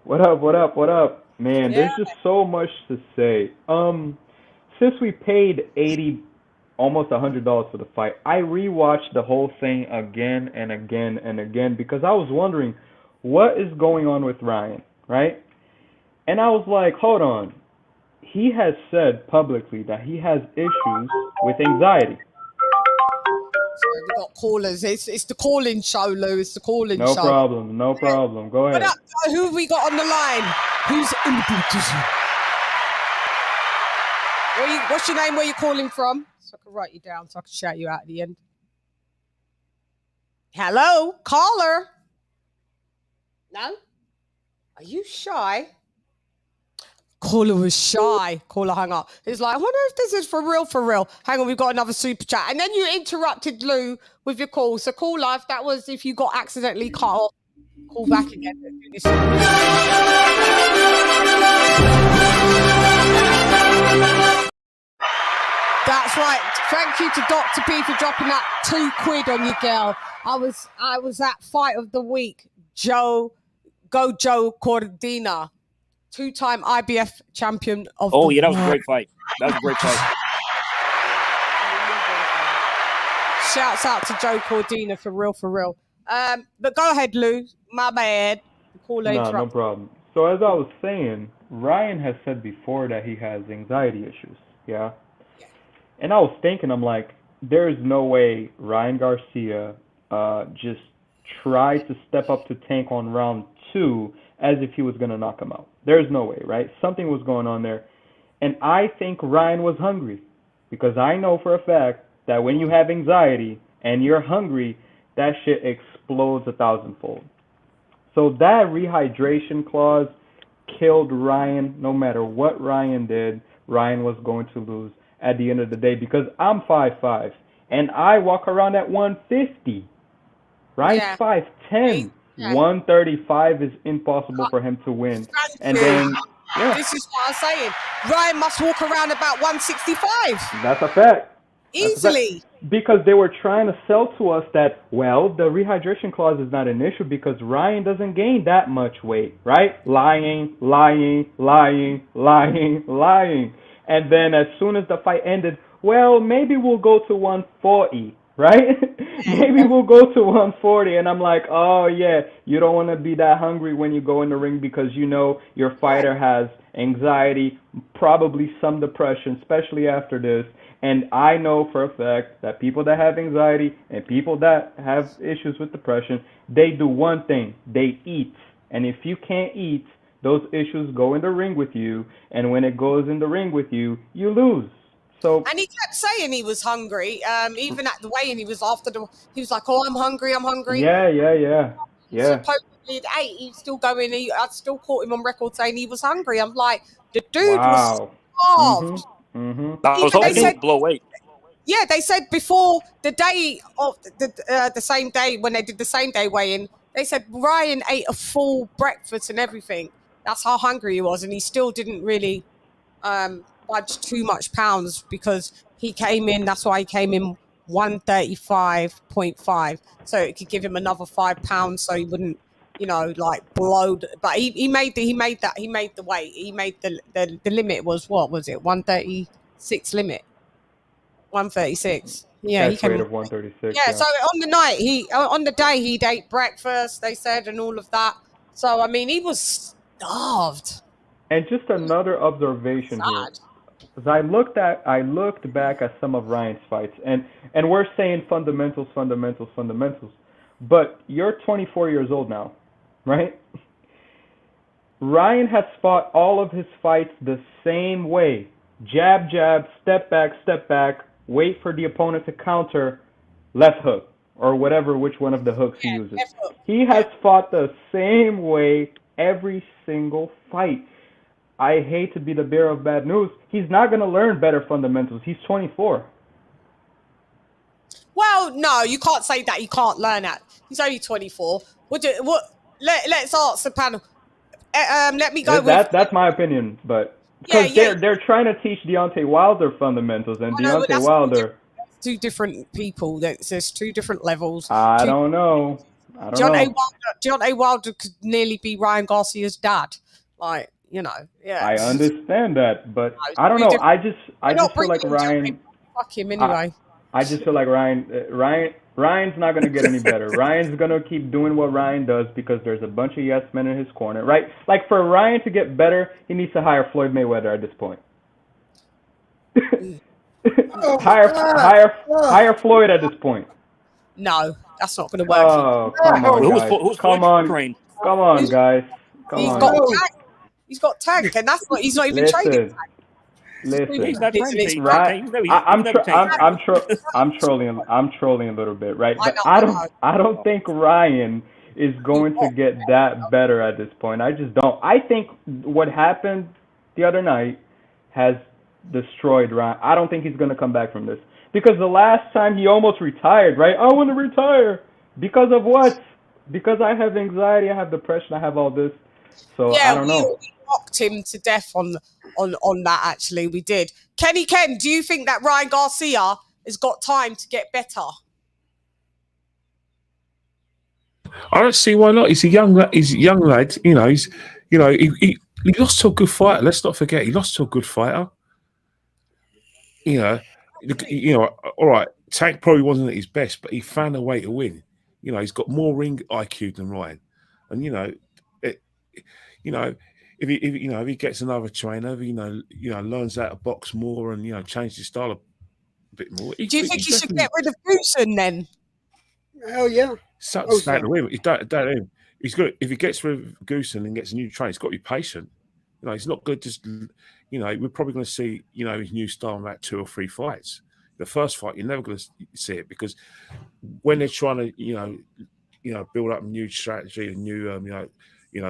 Speaker 10: What up? Man, there's just so much to say. Since we paid almost $100 for the fight. I rewatched the whole thing again and again and again because I was wondering what is going on with Ryan, right? And I was like, hold on. He has said publicly that he has issues with anxiety.
Speaker 3: Sorry, we got callers. It's the call-in show, Lou. It's the call-in
Speaker 10: No
Speaker 3: show.
Speaker 10: problem. No problem. Go ahead.
Speaker 3: Who have we got on the line? Who's in the competition? What's your name? Where you calling from? So I can write you down so I can shout you out at the end. Hello, caller. No? Are you shy? Caller was shy. Caller hung up. He's like, I wonder if this is for real, for real. Hang on, we've got another super chat. And then you interrupted Lou with your call. So call live. That was if you got accidentally cut off. Call back again. That's right. Thank you to Dr. P for dropping that £2 on your girl. I was at Fight of the Week. Joe Cordina. 2-time IBF champion of
Speaker 5: Oh, yeah, that was a great fight. That was a great fight.
Speaker 3: Shouts out to Joe Cordina for real. But go ahead, Lou. My bad.
Speaker 10: No problem. So as I was saying, Ryan has said before that he has anxiety issues. Yeah. And I was thinking, I'm like, there's no way Ryan Garcia just tried to step up to Tank on round 2 as if he was going to knock him out. There's no way, right? Something was going on there. And I think Ryan was hungry because I know for a fact that when you have anxiety and you're hungry, that shit explodes 1,000-fold. So that rehydration clause killed Ryan. No matter what Ryan did, Ryan was going to lose at the end of the day because I'm 5'5", and I walk around at 150. Ryan's 5'10". 135 is impossible for him to win. And then,
Speaker 3: this is what I'm saying. Ryan must walk around about 165.
Speaker 10: That's a fact.
Speaker 3: Easily.
Speaker 10: Because they were trying to sell to us that, well, the rehydration clause is not an issue because Ryan doesn't gain that much weight, right? Lying. And then as soon as the fight ended, well, maybe we'll go to 140. Right? Maybe we'll go to 140. And I'm like, oh, yeah, you don't want to be that hungry when you go in the ring because you know your fighter has anxiety, probably some depression, especially after this. And I know for a fact that people that have anxiety and people that have issues with depression, they do one thing. They eat. And if you can't eat, those issues go in the ring with you. And when it goes in the ring with you, you lose. So,
Speaker 3: and he kept saying he was hungry. Even at the weigh-in, he was like, "Oh, I'm hungry."
Speaker 10: Yeah.
Speaker 3: Supposedly at 8, he's still going. I still caught him on record saying he was hungry. I'm like, the dude was starved.
Speaker 5: I was hoping he would blow weight.
Speaker 3: Yeah, they said before the day of the same day when they did the same day weigh-in, they said Ryan ate a full breakfast and everything. That's how hungry he was, and he still didn't really budge too much pounds because he came in. That's why he came in 135.5, so it could give him another 5 pounds, so he wouldn't, like blow. But he made the weight. He made the limit was what was it? 136 limit. 136. Yeah, he came
Speaker 10: rate of 136.
Speaker 3: Yeah, so on the day he ate breakfast, they said, and all of that. So I mean, he was starved.
Speaker 10: And just another observation here. Because I looked back at some of Ryan's fights, and we're saying fundamentals. But you're 24 years old now, right? Ryan has fought all of his fights the same way. Jab, step back, wait for the opponent to counter, left hook, or which one of the hooks he uses. He has fought the same way every single fight. I hate to be the bearer of bad news. He's not going to learn better fundamentals. He's 24.
Speaker 3: Well, no, you can't say that. You can't learn that. He's only 24. Let's ask the panel. Let me go with...
Speaker 10: That's my opinion, but... Because they're trying to teach Deontay Wilder fundamentals, and Deontay Wilder...
Speaker 3: Two different people. There's two different levels.
Speaker 10: I don't know.
Speaker 3: Deontay Wilder could nearly be Ryan Garcia's dad. Like... I
Speaker 10: understand that, but I don't know. I just feel like Ryan.
Speaker 3: Fuck him anyway.
Speaker 10: I just feel like Ryan's not gonna get any better. Ryan's gonna keep doing what Ryan does because there's a bunch of yes men in his corner, right? Like for Ryan to get better, he needs to hire Floyd Mayweather at this point. hire Floyd at this point.
Speaker 3: No, that's not gonna work.
Speaker 10: Oh, come on, guys. Come on, guys.
Speaker 3: He's got Tank, and that's what he's not even training.
Speaker 10: Listen,
Speaker 5: he's not training.
Speaker 10: Right? I'm trolling a little bit, right? But I don't think Ryan is going to get that better at this point. I just don't. I think what happened the other night has destroyed Ryan. I don't think he's going to come back from this because the last time he almost retired, right? I want to retire because of what? Because I have anxiety, I have depression, I have all this. So I don't know.
Speaker 3: We mocked him to death on that. Actually, we did. Ken, do you think that Ryan Garcia has got time to get better?
Speaker 4: I don't see why not. He's a young lad. You know, he lost to a good fighter. Let's not forget, he lost to a good fighter. You know, all right. Tank probably wasn't at his best, but he found a way to win. You know, he's got more ring IQ than Ryan, and if he gets another trainer, learns how to box more and change his style a bit more.
Speaker 3: Do you think he should get rid of Goosen then?
Speaker 7: Hell yeah.
Speaker 4: He's good. If he gets rid of Goosen and gets a new trainer, he's got to be patient. He's not good. Just we're probably going to see his new style in about 2 or 3 fights. The first fight, you're never going to see it because when they're trying to build up a new strategy, a new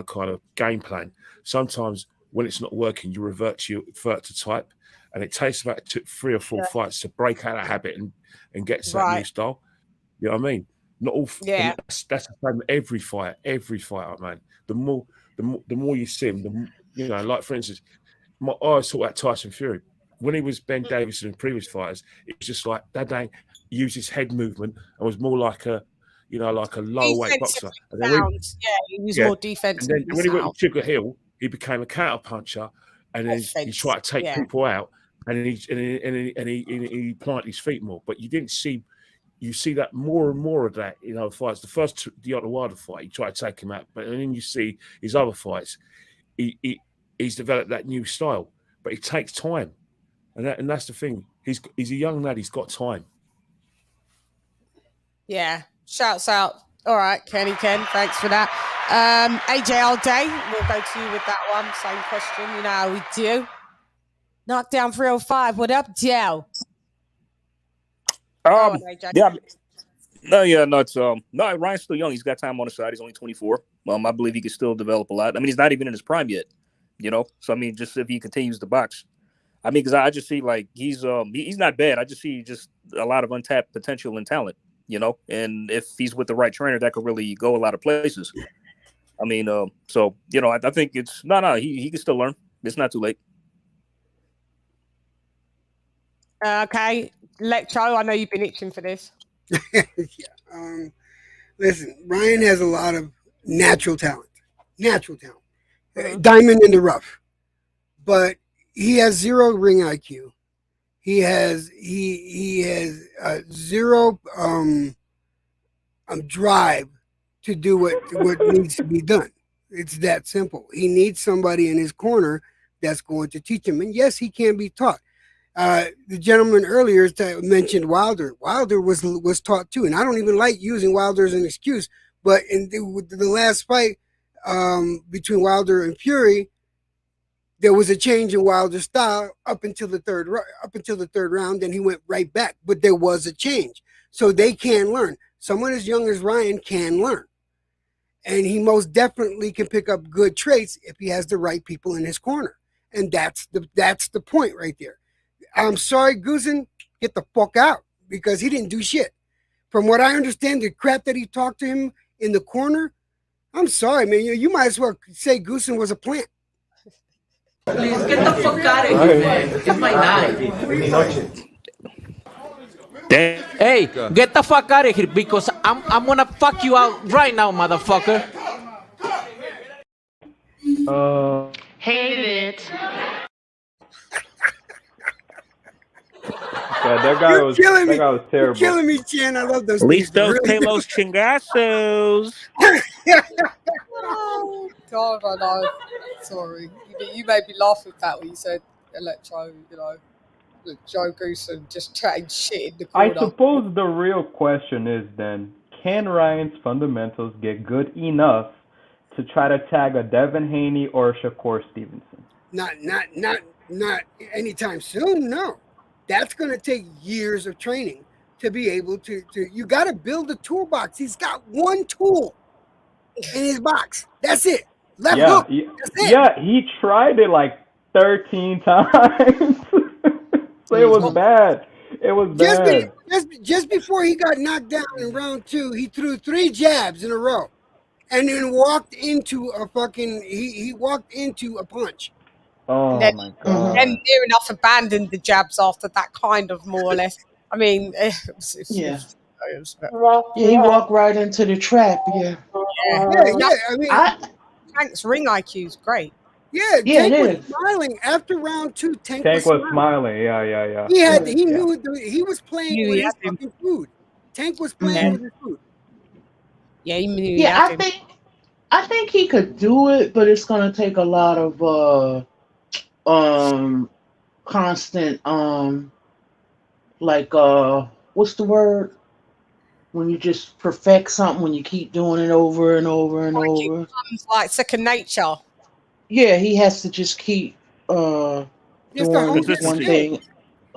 Speaker 4: kind of game plan. Sometimes when it's not working, you revert to type, and it takes about 3 or 4 fights to break out of habit and get to that new style. You know what I mean? Not all. Yeah. That's the same. Every fighter, man. The more you see him, like for instance, I always talk about Tyson Fury. When he was Ben Davison in previous fighters, it was just like that day used his head movement and was more like a low weight boxer. And then
Speaker 3: he was more defensive.
Speaker 4: And then when he went to Sugar Hill, he became a counter puncher, and then he tried to take people out, and he planted his feet more. But you see that more and more of that in other fights. The first Deontay Wilder fight, he tried to take him out, but then you see his other fights, he's developed that new style, but it takes time, and that's the thing. He's a young lad. He's got time. Yeah.
Speaker 3: Shouts out. All right, Ken, thanks for that. AJ All Day, we'll go to you with that one. Same question, you know how we do. Knockdown 305, what up, Joe?
Speaker 5: Ryan's still young. He's got time on his side. He's only 24. I believe he can still develop a lot. I mean, he's not even in his prime yet, So I mean, just if he continues to box, I mean, because I just see like he's not bad. I just see just a lot of untapped potential and talent. And if he's with the right trainer, that could really go a lot of places. I mean, I think it's he can still learn. It's not too late.
Speaker 3: Okay, Electro, I know you've been itching for this.
Speaker 7: Listen, Ryan has a lot of natural talent, diamond in the rough, but he has 0 ring IQ. He has zero drive to do what needs to be done. It's that simple. He needs somebody in his corner that's going to teach him. And yes, he can be taught. The gentleman earlier mentioned Wilder. Wilder was taught too, and I don't even like using Wilder as an excuse. But in the last fight between Wilder and Fury, there was a change in Wilder's style up until the third round. Then he went right back, but there was a change. So they can learn. Someone as young as Ryan can learn, and he most definitely can pick up good traits if he has the right people in his corner. And that's the point right there. I'm sorry, Goosen, get the fuck out, because he didn't do shit. From what I understand, the crap that he talked to him in the corner, I'm sorry, man. You might as well say Goosen was a plant.
Speaker 6: Please get the fuck out of here, man. It's my night. Hey, get the fuck out of here, because I'm gonna fuck you out right now, motherfucker.
Speaker 1: Hate it.
Speaker 10: that guy was
Speaker 7: killing me.
Speaker 10: terrible.
Speaker 7: You're killing me, Chan. I love those.
Speaker 5: At least
Speaker 7: things.
Speaker 5: those
Speaker 7: Really.
Speaker 5: Palos Chingazos.
Speaker 3: Oh God, I know. Sorry, you made me laugh with that when you said Electro. Joe Goosen just chatting shit in the
Speaker 10: I
Speaker 3: corner.
Speaker 10: suppose the real question is then, can Ryan's fundamentals get good enough to try to tag a Devin Haney or a Shakur Stevenson?
Speaker 7: Not anytime soon. No, that's going to take years of training to be able to. You got to build a toolbox. He's got one tool in his box. That's it. Left hook. That's it.
Speaker 10: Yeah, he tried it like 13 times. So it was bad. It was bad.
Speaker 7: Just before he got knocked down in round 2, he threw 3 jabs in a row, and then walked into a fucking. He walked into a punch.
Speaker 10: Oh my God!
Speaker 3: And near enough abandoned the jabs after that, kind of more or less. I mean,
Speaker 9: Yeah, he walked right into the trap. Yeah.
Speaker 7: I mean,
Speaker 3: Tank's ring IQ is great.
Speaker 7: Yeah, Tank was smiling after round 2. Tank was
Speaker 10: smiling. Yeah.
Speaker 7: He knew he was playing with his fucking food. Tank was playing with his food.
Speaker 3: Yeah, he knew.
Speaker 9: Yeah, I think he could do it, but it's gonna take a lot of constant what's the word? When you just perfect something, when you keep doing it over and over and over.
Speaker 3: It becomes like second nature.
Speaker 9: Yeah, he has to just keep doing one thing.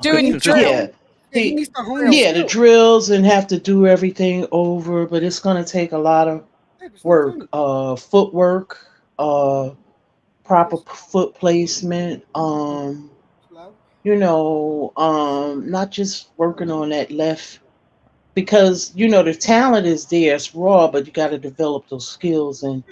Speaker 3: Doing drills.
Speaker 7: He needs to hone
Speaker 9: the drills and have to do everything over, but it's gonna take a lot of work, footwork, proper foot placement, not just working on that left, because the talent is there, it's raw, but you got to develop those skills, and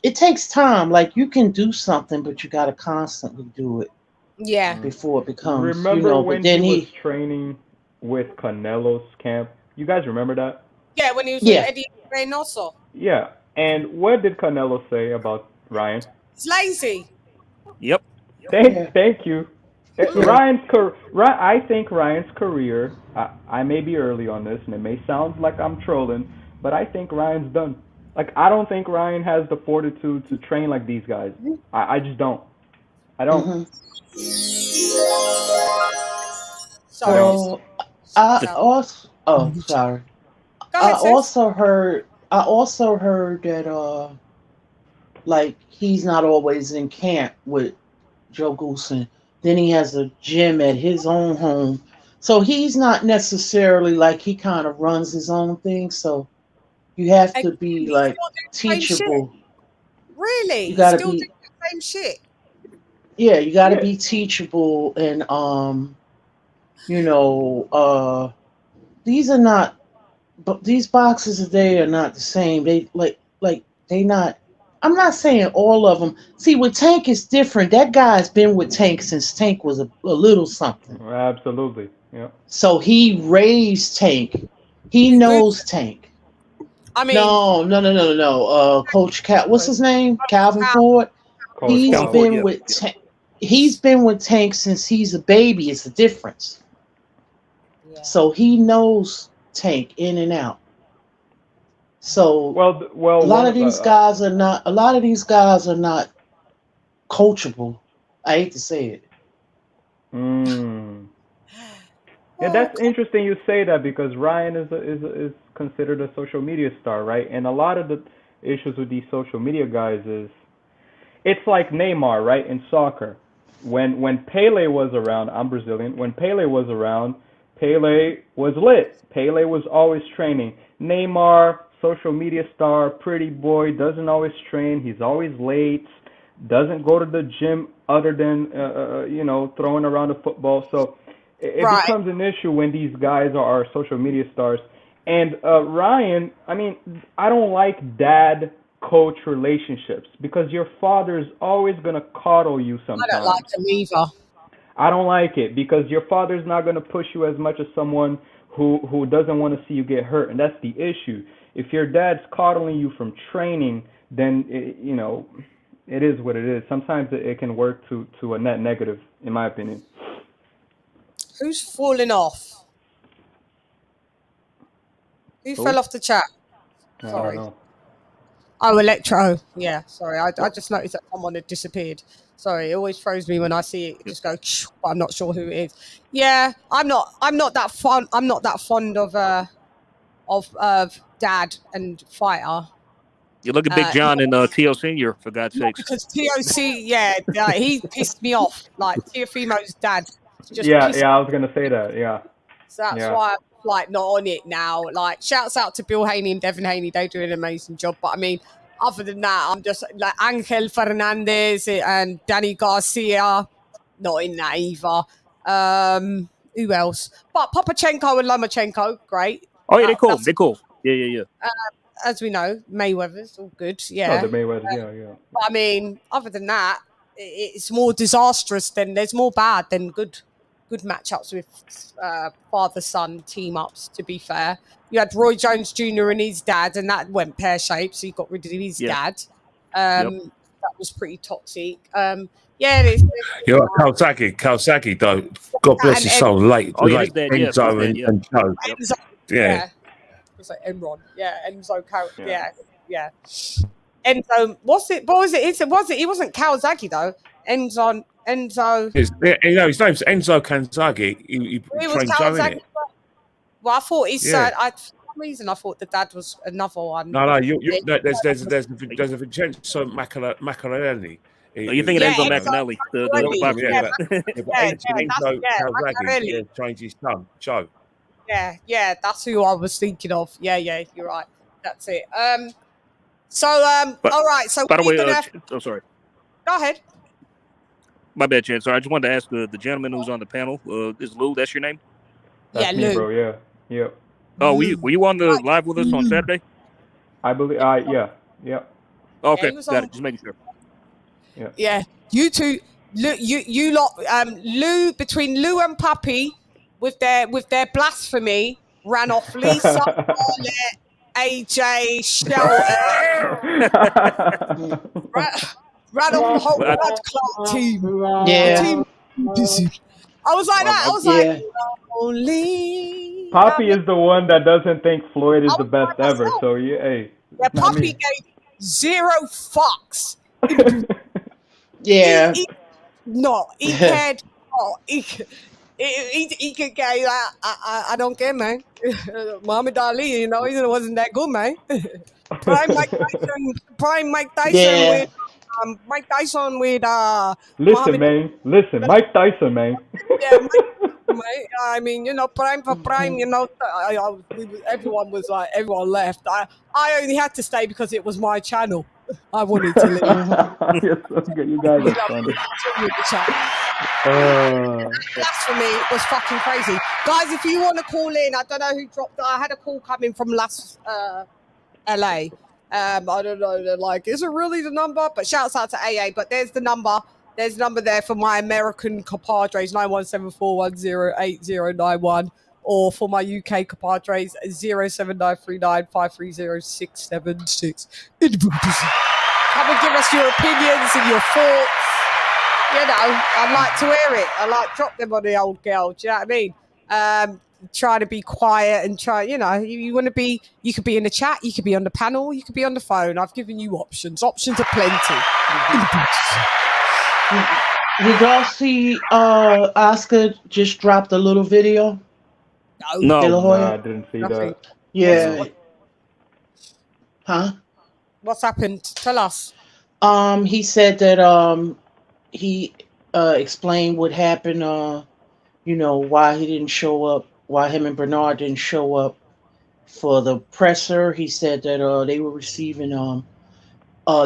Speaker 9: it takes time. Like, you can do something, but you got to constantly do it.
Speaker 3: Yeah.
Speaker 9: Before it becomes.
Speaker 10: Remember when he was training with Canelo's camp? You guys remember that?
Speaker 3: Yeah, when he was with Eddie Reynoso.
Speaker 10: Yeah. And what did Canelo say about Ryan?
Speaker 3: He's lazy.
Speaker 5: Yep.
Speaker 10: Thank you. I think Ryan's career, I may be early on this, and it may sound like I'm trolling, but I think Ryan's done. Like, I don't think Ryan has the fortitude to train like these guys. I just don't. I don't.
Speaker 9: Mm-hmm.
Speaker 3: Sorry.
Speaker 9: Sorry. I also heard that he's not always in camp with Joe Goosen. Then he has a gym at his own home. So he's not necessarily he kind of runs his own thing. So you have to be teachable.
Speaker 3: Really?
Speaker 9: You gotta
Speaker 3: still
Speaker 9: be
Speaker 3: doing the same shit.
Speaker 9: Yeah, you gotta be teachable, and these are not, but these boxes today are not the same. They they not. I'm not saying all of them. See, with Tank, it's different. That guy's been with Tank since Tank was a little something.
Speaker 10: Absolutely, yeah.
Speaker 9: So he raised Tank. He knows Tank.
Speaker 3: I mean,
Speaker 9: no. Coach what's his name? Calvin Ford. He's been with Tank. He's been with Tank since he's a baby. It's a difference. Yeah. So he knows Tank in and out. So a lot of these guys are not coachable. I hate to say it.
Speaker 10: Yeah, that's interesting you say that, because Ryan is considered a social media star, right? And a lot of the issues with these social media guys is, it's like Neymar, right, in soccer. When Pele was around, I'm Brazilian. When Pele was around, Pele was lit. Pele was always training. Neymar, social media star, pretty boy, doesn't always train. He's always late. Doesn't go to the gym other than throwing around a football. So it becomes an issue when these guys are social media stars. And Ryan, I mean, I don't like dad-coach relationships, because your father's always going to coddle you sometimes.
Speaker 3: I don't like them either.
Speaker 10: I don't like it, because your father's not going to push you as much as someone who doesn't want to see you get hurt. And that's the issue. If your dad's coddling you from training, then, it is what it is. Sometimes it can work to a net negative, in my opinion.
Speaker 3: Who's falling off? Who fell off the chat?
Speaker 10: I
Speaker 3: Sorry.
Speaker 10: don't know.
Speaker 3: Oh, Electro. Yeah, sorry. I just noticed that someone had disappeared. Sorry, it always throws me when I see it. Just go, but I'm not sure who it is. Yeah, I'm not that fond. I'm not that fond of Dad and Fighter.
Speaker 5: You look at Big John and T.O. Senior, for God's sakes.
Speaker 3: Because TOC, yeah, he pissed me off. Like Teofimo's dad. Just
Speaker 10: Yeah,
Speaker 3: pissed
Speaker 10: I was gonna say that. Yeah.
Speaker 3: So that's why I'm like not on it now. Like, shouts out to Bill Haney and Devin Haney. They do an amazing job. But I mean, other than that, I'm just like Angel Fernandez and Danny Garcia. Not in that either. Who else? But Popachenko and Lomachenko, great.
Speaker 5: Oh yeah, they're cool. They're cool. Yeah.
Speaker 3: As we know, Mayweather's all good. Yeah.
Speaker 10: Oh, the Mayweather. Yeah.
Speaker 3: But I mean, other than that, it's more disastrous than there's more bad than good matchups with father-son team-ups, to be fair. You had Roy Jones Jr. and his dad, and that went pear-shaped, so you got rid of his dad. That was pretty toxic.
Speaker 4: Kawasaki, though. God bless his soul. Late Enzo and Joe. Yeah.
Speaker 3: It was like Enron. Yeah, Enzo. Yeah. Enzo. What was it? He wasn't Kawasaki though. Enzo.
Speaker 4: His name's Enzo Kanzagi. He trained Joe in it.
Speaker 3: Well, I thought his son. For some reason, I thought the dad was another one.
Speaker 4: No. There's a Vincenzo Macarelli.
Speaker 5: You thinking Enzo McAnally?
Speaker 4: Enzo Kawasaki trained his son, Joe.
Speaker 3: Yeah, that's who I was thinking of. Yeah, you're right. That's it. All right. So,
Speaker 5: by the way, I'm sorry.
Speaker 3: Go ahead.
Speaker 5: My bad, Chad. Sorry, I just wanted to ask the gentleman who's on the panel. Is Lou? That's your name?
Speaker 10: That's me,
Speaker 3: Lou.
Speaker 10: Bro. Yeah.
Speaker 5: Oh, were you on the live with us on Saturday?
Speaker 10: I believe. Yeah.
Speaker 5: Okay, got it. Just making sure.
Speaker 3: Yeah. You two, you lot, Lou, between Lou and Puppy, with their blasphemy, ran off Lisa, Arlette, AJ, Shelton, ran off the whole Blood Clot team.
Speaker 9: Yeah.
Speaker 3: Team. I was like that. I was like, only.
Speaker 10: Poppy is the one that doesn't think Floyd is the best ever. So hey.
Speaker 3: Yeah, Poppy gave 0 fucks.
Speaker 9: Yeah.
Speaker 3: He cared. He could go, I don't care, man. Muhammad Ali, he wasn't that good, man. Prime Mike Tyson with Mike Tyson with
Speaker 10: Listen, Mike Tyson, man.
Speaker 3: Yeah, I mean, prime for prime, everyone was like, everyone left. I only had to stay because it was my channel. I wanted to leave.
Speaker 10: You guys are funny.
Speaker 3: Blasphemy was fucking crazy. Guys, if you want to call in, I don't know who dropped. I had a call coming from LA. I don't know. They're like, is it really the number? But shouts out to AA. But there's the number. There's a number there for my American compadres, 9174108091. Or for my UK compadres, 07939530676. Come and give us your opinions and your thoughts. I'd like to hear it. I like drop them on the old girl. Do you know what I mean? Try to be quiet and try, you want to be, you could be in the chat, you could be on the panel, you could be on the phone. I've given you options. Options are plenty.
Speaker 9: Did y'all see Oscar just dropped a little video?
Speaker 5: No,
Speaker 10: I didn't see that.
Speaker 9: Yeah. Huh?
Speaker 3: What's happened? Tell us.
Speaker 9: He said that he explained what happened, why he didn't show up, why him and Bernard didn't show up for the presser. He said that they were receiving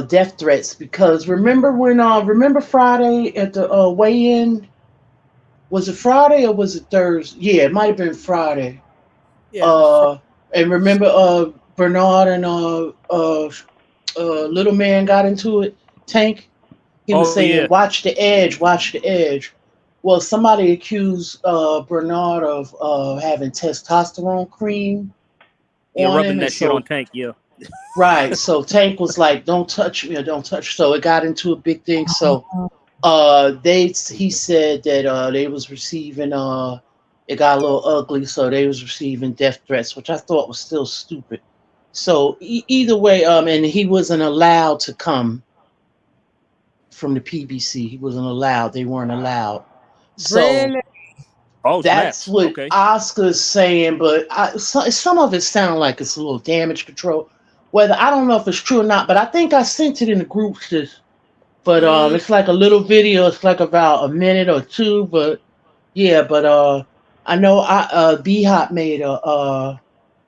Speaker 9: death threats because remember Friday at the weigh-in? Was it Friday or was it Thursday? Yeah, it might have been Friday.
Speaker 3: Yeah.
Speaker 9: And remember Bernard and little man got into it, Tank? He was saying, watch the edge. Well, somebody accused Bernard of having testosterone cream on
Speaker 5: rubbing
Speaker 9: him.
Speaker 5: That shit on Tank,
Speaker 9: Right. So Tank was like, don't touch me or don't touch. So it got into a big thing. So he said that they was receiving it got a little ugly, so they was receiving death threats, which I thought was still stupid. So either way, and he wasn't allowed to come from the PBC. He wasn't allowed. They weren't allowed. So
Speaker 3: Really?
Speaker 9: that's what Oscar's saying, but some of it sounds like it's a little damage control. Whether I don't know if it's true or not, but I think I sent it in the group. But it's like a little video. It's like about a minute or two. But yeah, but I know B-Hop made a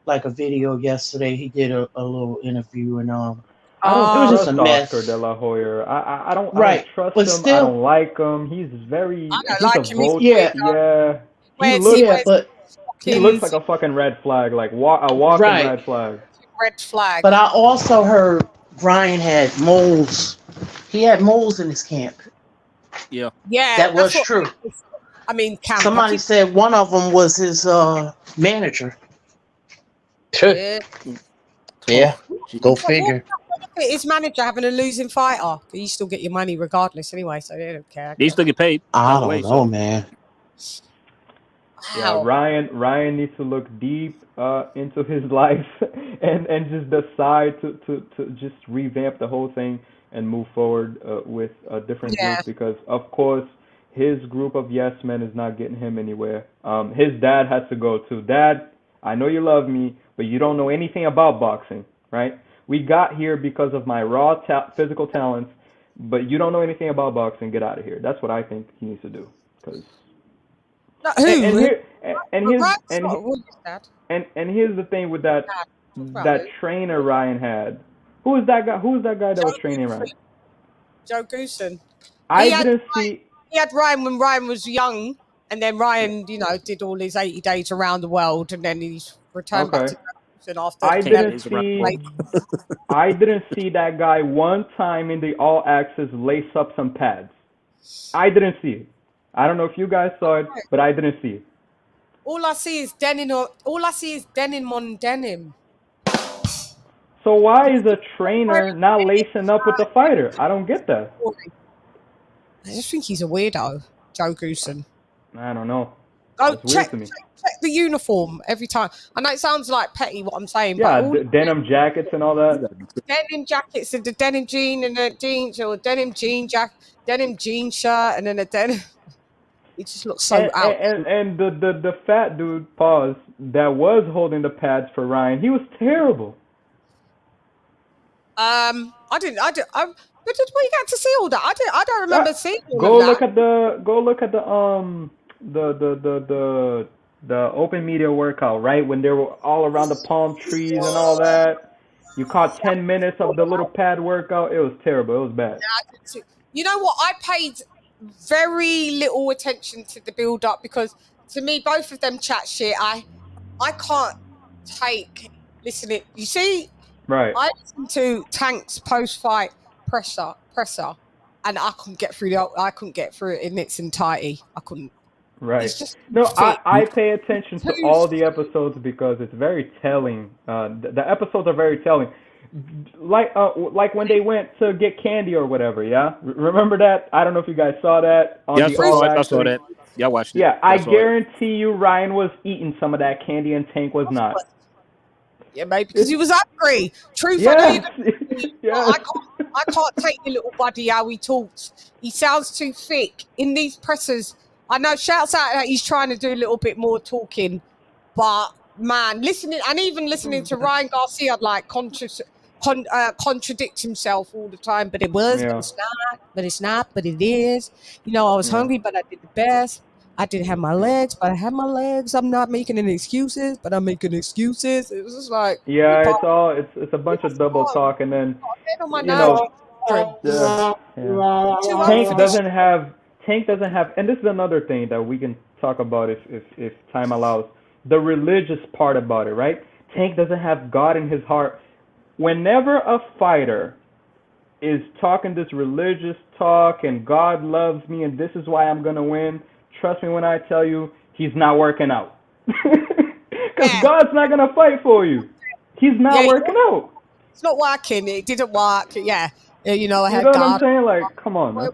Speaker 9: video yesterday. He did a little interview and
Speaker 10: I don't
Speaker 9: it was just a mess.
Speaker 10: Oscar De La Hoya. I don't trust
Speaker 9: but
Speaker 10: him.
Speaker 9: still,
Speaker 10: I don't like him. He's very
Speaker 9: yeah.
Speaker 10: He looks like a fucking red flag, like a walking red flag.
Speaker 3: Red flag.
Speaker 9: But I also heard Ryan had moles. He had moles in his camp.
Speaker 5: Yeah.
Speaker 3: Yeah.
Speaker 9: That was true.
Speaker 3: I mean,
Speaker 9: somebody said one of them was his manager.
Speaker 3: Yeah.
Speaker 9: Go figure.
Speaker 3: His manager having a losing fighter. You still get your money regardless anyway, so they don't care.
Speaker 5: They still get paid.
Speaker 9: I don't know, man.
Speaker 10: Yeah, Ryan needs to look deep into his life and just decide to just revamp the whole thing and move forward with a different group, because of course his group of yes men is not getting him anywhere. His dad has to go too. Dad, I know you love me, but you don't know anything about boxing, right? We got here because of my raw physical talents, but you don't know anything about boxing. Get out of here. That's what I think he needs to do. Because and here's the thing with that trainer Ryan had. Who is that guy? Who was that guy that was training Ryan?
Speaker 3: Joe Goosen.
Speaker 10: I didn't see.
Speaker 3: He had Ryan when Ryan was young, and then Ryan, did all his 80 days around the world, and then he's returned back to Goosen after.
Speaker 10: I didn't see that guy one time in the All Access lace up some pads. I didn't see it. I don't know if you guys saw it, but I didn't see it.
Speaker 3: All I see is denim on denim.
Speaker 10: So why is a trainer not lacing up with the fighter? I don't get that.
Speaker 3: I just think he's a weirdo, Joe Goosen.
Speaker 10: I don't know.
Speaker 3: Go check the uniform every time. I know it sounds like petty what I'm saying, but
Speaker 10: denim jackets and all that.
Speaker 3: Denim jackets and the denim jean and the jeans, or denim jean jacket, denim jean shirt, and then a denim. It just looks so out.
Speaker 10: And the fat dude, that was holding the pads for Ryan, he was terrible.
Speaker 3: I didn't. But we got to see all that. I don't remember seeing all
Speaker 10: Go
Speaker 3: of that.
Speaker 10: Go look at the open media workout, right? When they were all around the palm trees and all that. You caught 10 minutes of the little pad workout. It was terrible. It was bad.
Speaker 3: You know what? I paid very little attention to the build up, because to me both of them chat shit. I can't take listening. You see,
Speaker 10: right?
Speaker 3: I listened to Tank's post fight presser, and I couldn't get through it in its entirety. I couldn't.
Speaker 10: Right. I pay attention to all the episodes because it's very telling. The episodes are very telling. Like when they went to get candy or whatever, yeah? Remember that? I don't know if you guys saw that.
Speaker 5: I saw that. Yeah, I watched it.
Speaker 10: Yeah, I guarantee you Ryan was eating some of that candy and Tank was not.
Speaker 3: Yeah, maybe because he was hungry. Truth,
Speaker 10: yes.
Speaker 3: I can't take the little buddy how he talks. He sounds too thick. In these pressers, I know, shouts out that he's trying to do a little bit more talking, but man, listening to Ryan Garcia contradict himself all the time, but it was, but it's not, but it is. I was hungry, but I did the best. I didn't have my legs, but I had my legs. I'm not making any excuses, but I'm making excuses. It was just like,
Speaker 10: it's a bunch of double talk, and then Tank doesn't have, and this is another thing that we can talk about if time allows. The religious part about it, right? Tank doesn't have God in his heart. Whenever a fighter is talking this religious talk and God loves me and this is why I'm going to win, trust me when I tell you he's not working out. Because God's not going to fight for you. He's not working out.
Speaker 3: It's not working. It didn't work. Yeah. I had God.
Speaker 10: You know what I'm saying? Like, come on, man.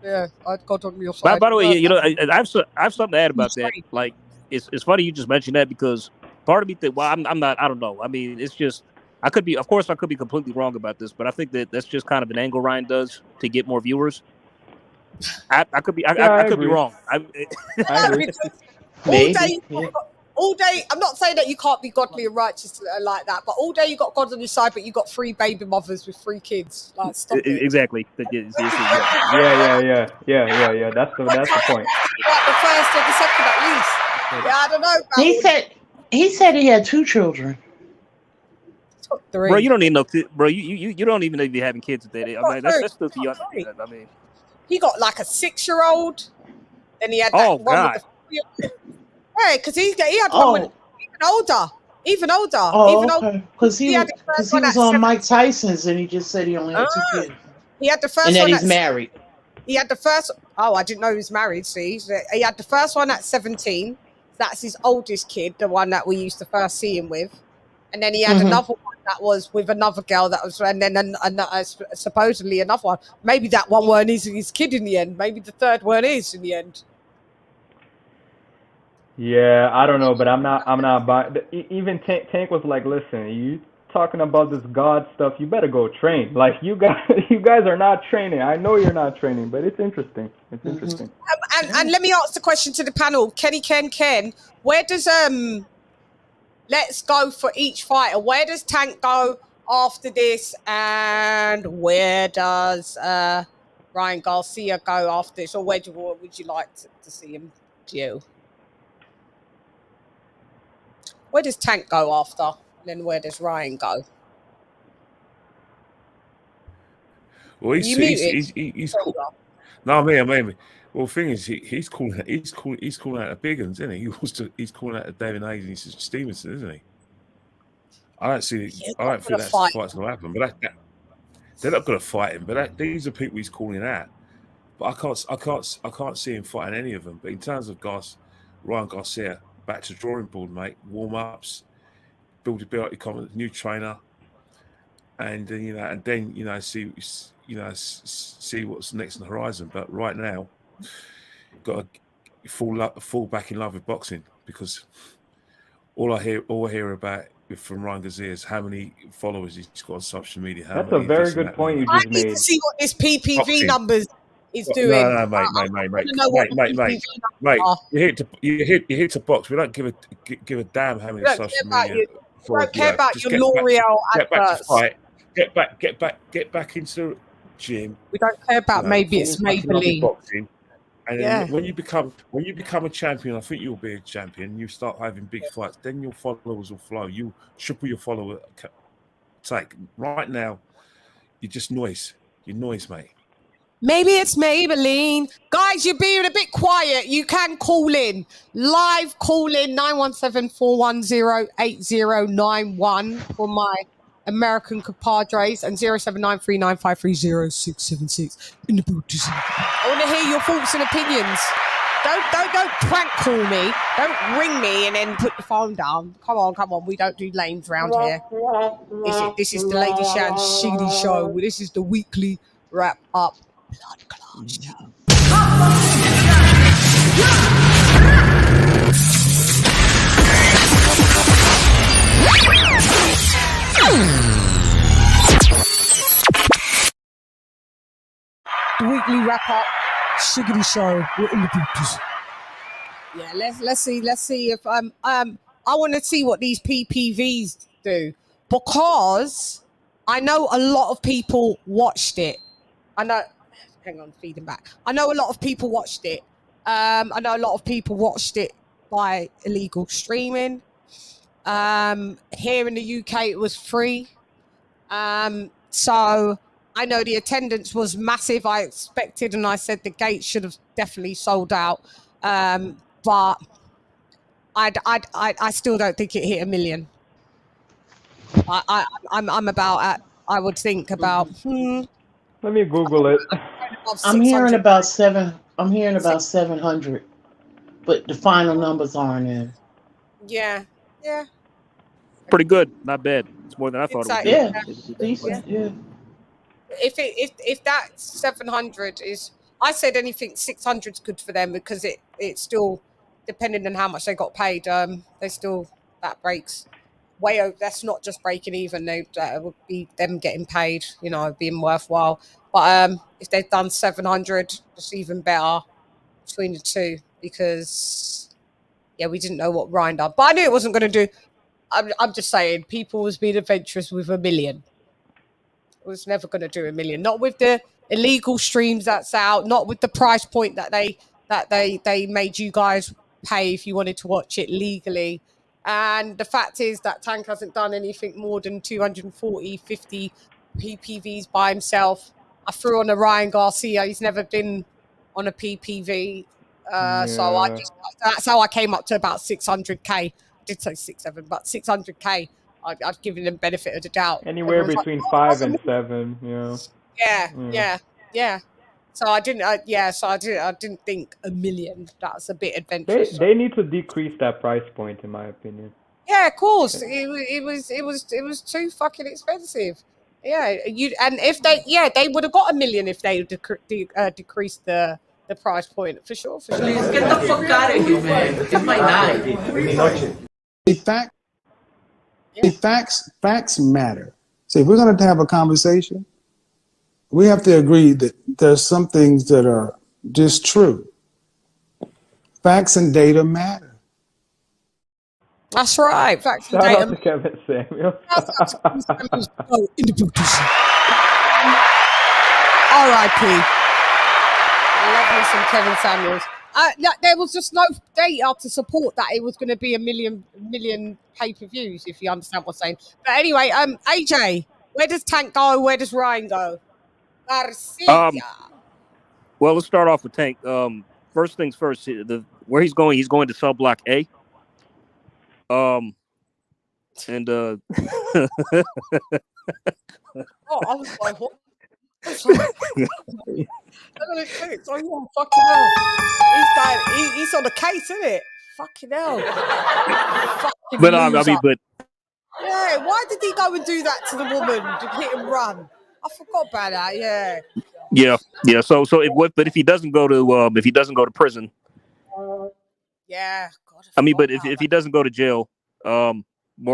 Speaker 3: Yeah, I had God on your side.
Speaker 5: By the way, I have something to add about that. Like, it's funny you just mentioned that because part of me think, well, I'm not. I don't know. I mean, it's just I could be. Of course, I could be completely wrong about this, but I think that's just kind of an angle Ryan does to get more viewers. I could be. I could be wrong. I
Speaker 10: agree.
Speaker 3: All day, I'm not saying that you can't be godly and righteous like that, but all day you got God on your side, but you got 3 baby mothers with 3 kids. Like, stop it.
Speaker 5: Exactly.
Speaker 10: Yeah. That's the point.
Speaker 3: Like the first or the second at least. Yeah, I don't know.
Speaker 9: He said he had 2 children.
Speaker 3: 3.
Speaker 5: Bro, you don't need no kid. Bro, you don't even need to be having kids at that age. I mean, that's still too young. I mean,
Speaker 3: he got like a 6-year-old. Then he had that one
Speaker 5: God.
Speaker 3: with the... Hey, because he had one with even older.
Speaker 9: Okay. Because he was on Mike Tyson's and he just said he only had 2 kids.
Speaker 3: He had the first
Speaker 9: and
Speaker 3: one.
Speaker 9: And that he's married.
Speaker 3: He had the first... Oh, I didn't know he was married, see. He had the first one at 17. That's his oldest kid, the one that we used to first see him with. And then he had another one that was with another girl that was... And then supposedly another one. Maybe that one weren't his kid in the end. Maybe the third weren't his in the end.
Speaker 10: Yeah, I don't know, but I'm not buying. Even Tank was like, "Listen, you talking about this God stuff? You better go train. Like you guys are not training. I know you're not training, but it's interesting. It's interesting."
Speaker 3: And let me ask the question to the panel, Ken. Where does let's go for each fighter? Where does Tank go after this, and where does Ryan Garcia go after this, or where would you like to see him do? Where does Tank go after? And then where does Ryan go?
Speaker 4: Well, he's cool. No, me. Well, the thing is, he's calling out the big ones, isn't he? He's calling out the David Hayes and Stevenson, isn't he? I don't think that's the fight's going to happen. But they're not going to fight him. But these are people he's calling out. But I can't see him fighting any of them. But in terms of Ryan Garcia, back to drawing board, mate. Warm ups, build up your new trainer, and then see what's next on the horizon. But right now, got to fall back in love with boxing, because all I hear about from Ryan Garcia is how many followers he's got on social media.
Speaker 10: That's a very good point you just made.
Speaker 3: I need to see what this PPV numbers is doing.
Speaker 4: No, mate. You hit the box. We don't give a damn how many social media.
Speaker 3: We don't care about your L'Oreal adverts.
Speaker 4: Get back into the gym.
Speaker 3: We don't care about maybe it's Maybelline.
Speaker 4: Boxing. And then when you become a champion, I think you'll be a champion. You start having big fights, then your followers will flow. You triple your follower take. Right now, you're just noise. You're noise, mate.
Speaker 3: Maybe it's Maybelline. Guys, you're being a bit quiet. You can call in. Live call in 917-410-8091 for my American compadres, and 0793953066 in the building. I want to hear your thoughts and opinions. Don't prank call me. Don't ring me and then put the phone down. Come on. We don't do lames around here. This is the LadyChann Shiggy Show. This is the weekly wrap up blood clot show. The weekly wrap up Shiggity Show. We're in the booties. Yeah, let's see if I want to see what these PPVs do, because I know a lot of people watched it. Hang on, feeding back. I know a lot of people watched it. I know a lot of people watched it by illegal streaming. Here in the UK, it was free. So I know the attendance was massive. I expected, and I said the gate should have definitely sold out. But I still don't think it hit 1 million. I'm about at, I would think about.
Speaker 10: Let me Google it.
Speaker 9: I'm hearing about 700, but the final numbers aren't in.
Speaker 3: Yeah.
Speaker 5: Pretty good, not bad. It's more than I thought it would be.
Speaker 9: Decent. Yeah.
Speaker 3: If that 700 is, I said anything 600 is good for them, because it's still depending on how much they got paid, they still that breaks way over. That's not just breaking even. That would be them getting paid, you know, being worthwhile. But if they've done 700, it's even better between the two because yeah, we didn't know what Ryan done, but I knew it wasn't going to do. I'm just saying, people was being adventurous with $1 million. It was never going to do $1 million. Not with the illegal streams that's out. Not with the price point that they made you guys pay if you wanted to watch it legally. And the fact is that Tank hasn't done anything more than 240, 50 PPVs by himself. I threw on a Ryan Garcia. He's never been on a PPV. So that's how I came up to about 600K. I did say 6-7, but 600K. I've given them benefit of the doubt.
Speaker 10: Anywhere
Speaker 3: Everyone's
Speaker 10: between
Speaker 3: like,
Speaker 10: 5 and 7,
Speaker 3: Yeah. So I didn't. I didn't think $1 million. That's a bit adventurous.
Speaker 10: They need to decrease that price point, in my opinion.
Speaker 3: Yeah, of course. It was too fucking expensive. Yeah, they would have got $1 million if they decreased the price point for sure.
Speaker 6: Please get the fuck out of here, man. It's my night.
Speaker 11: Facts matter. So if we're going to have a conversation, we have to agree that there's some things that are just true. Facts and data matter.
Speaker 3: That's right. Facts and
Speaker 10: Shout
Speaker 3: data.
Speaker 10: out to Kevin Samuels.
Speaker 3: R.I.P. Love me some Kevin Samuels. There was just no data to support that it was going to be a million pay-per-views, if you understand what I'm saying. But anyway, AJ, where does Tank go? Where does Ryan go? Garcia.
Speaker 5: Well, let's start off with Tank. First things first, where he's going to cell block A. And
Speaker 3: oh, I was like, what? So yeah, fucking hell. He's on the case, isn't it? Fucking hell.
Speaker 5: But I mean, but
Speaker 3: yeah, why did he go and do that to the woman to hit and run? I forgot about that. Yeah.
Speaker 5: So if he doesn't go to prison,
Speaker 3: yeah. God,
Speaker 5: I mean, but if he doesn't go to jail, more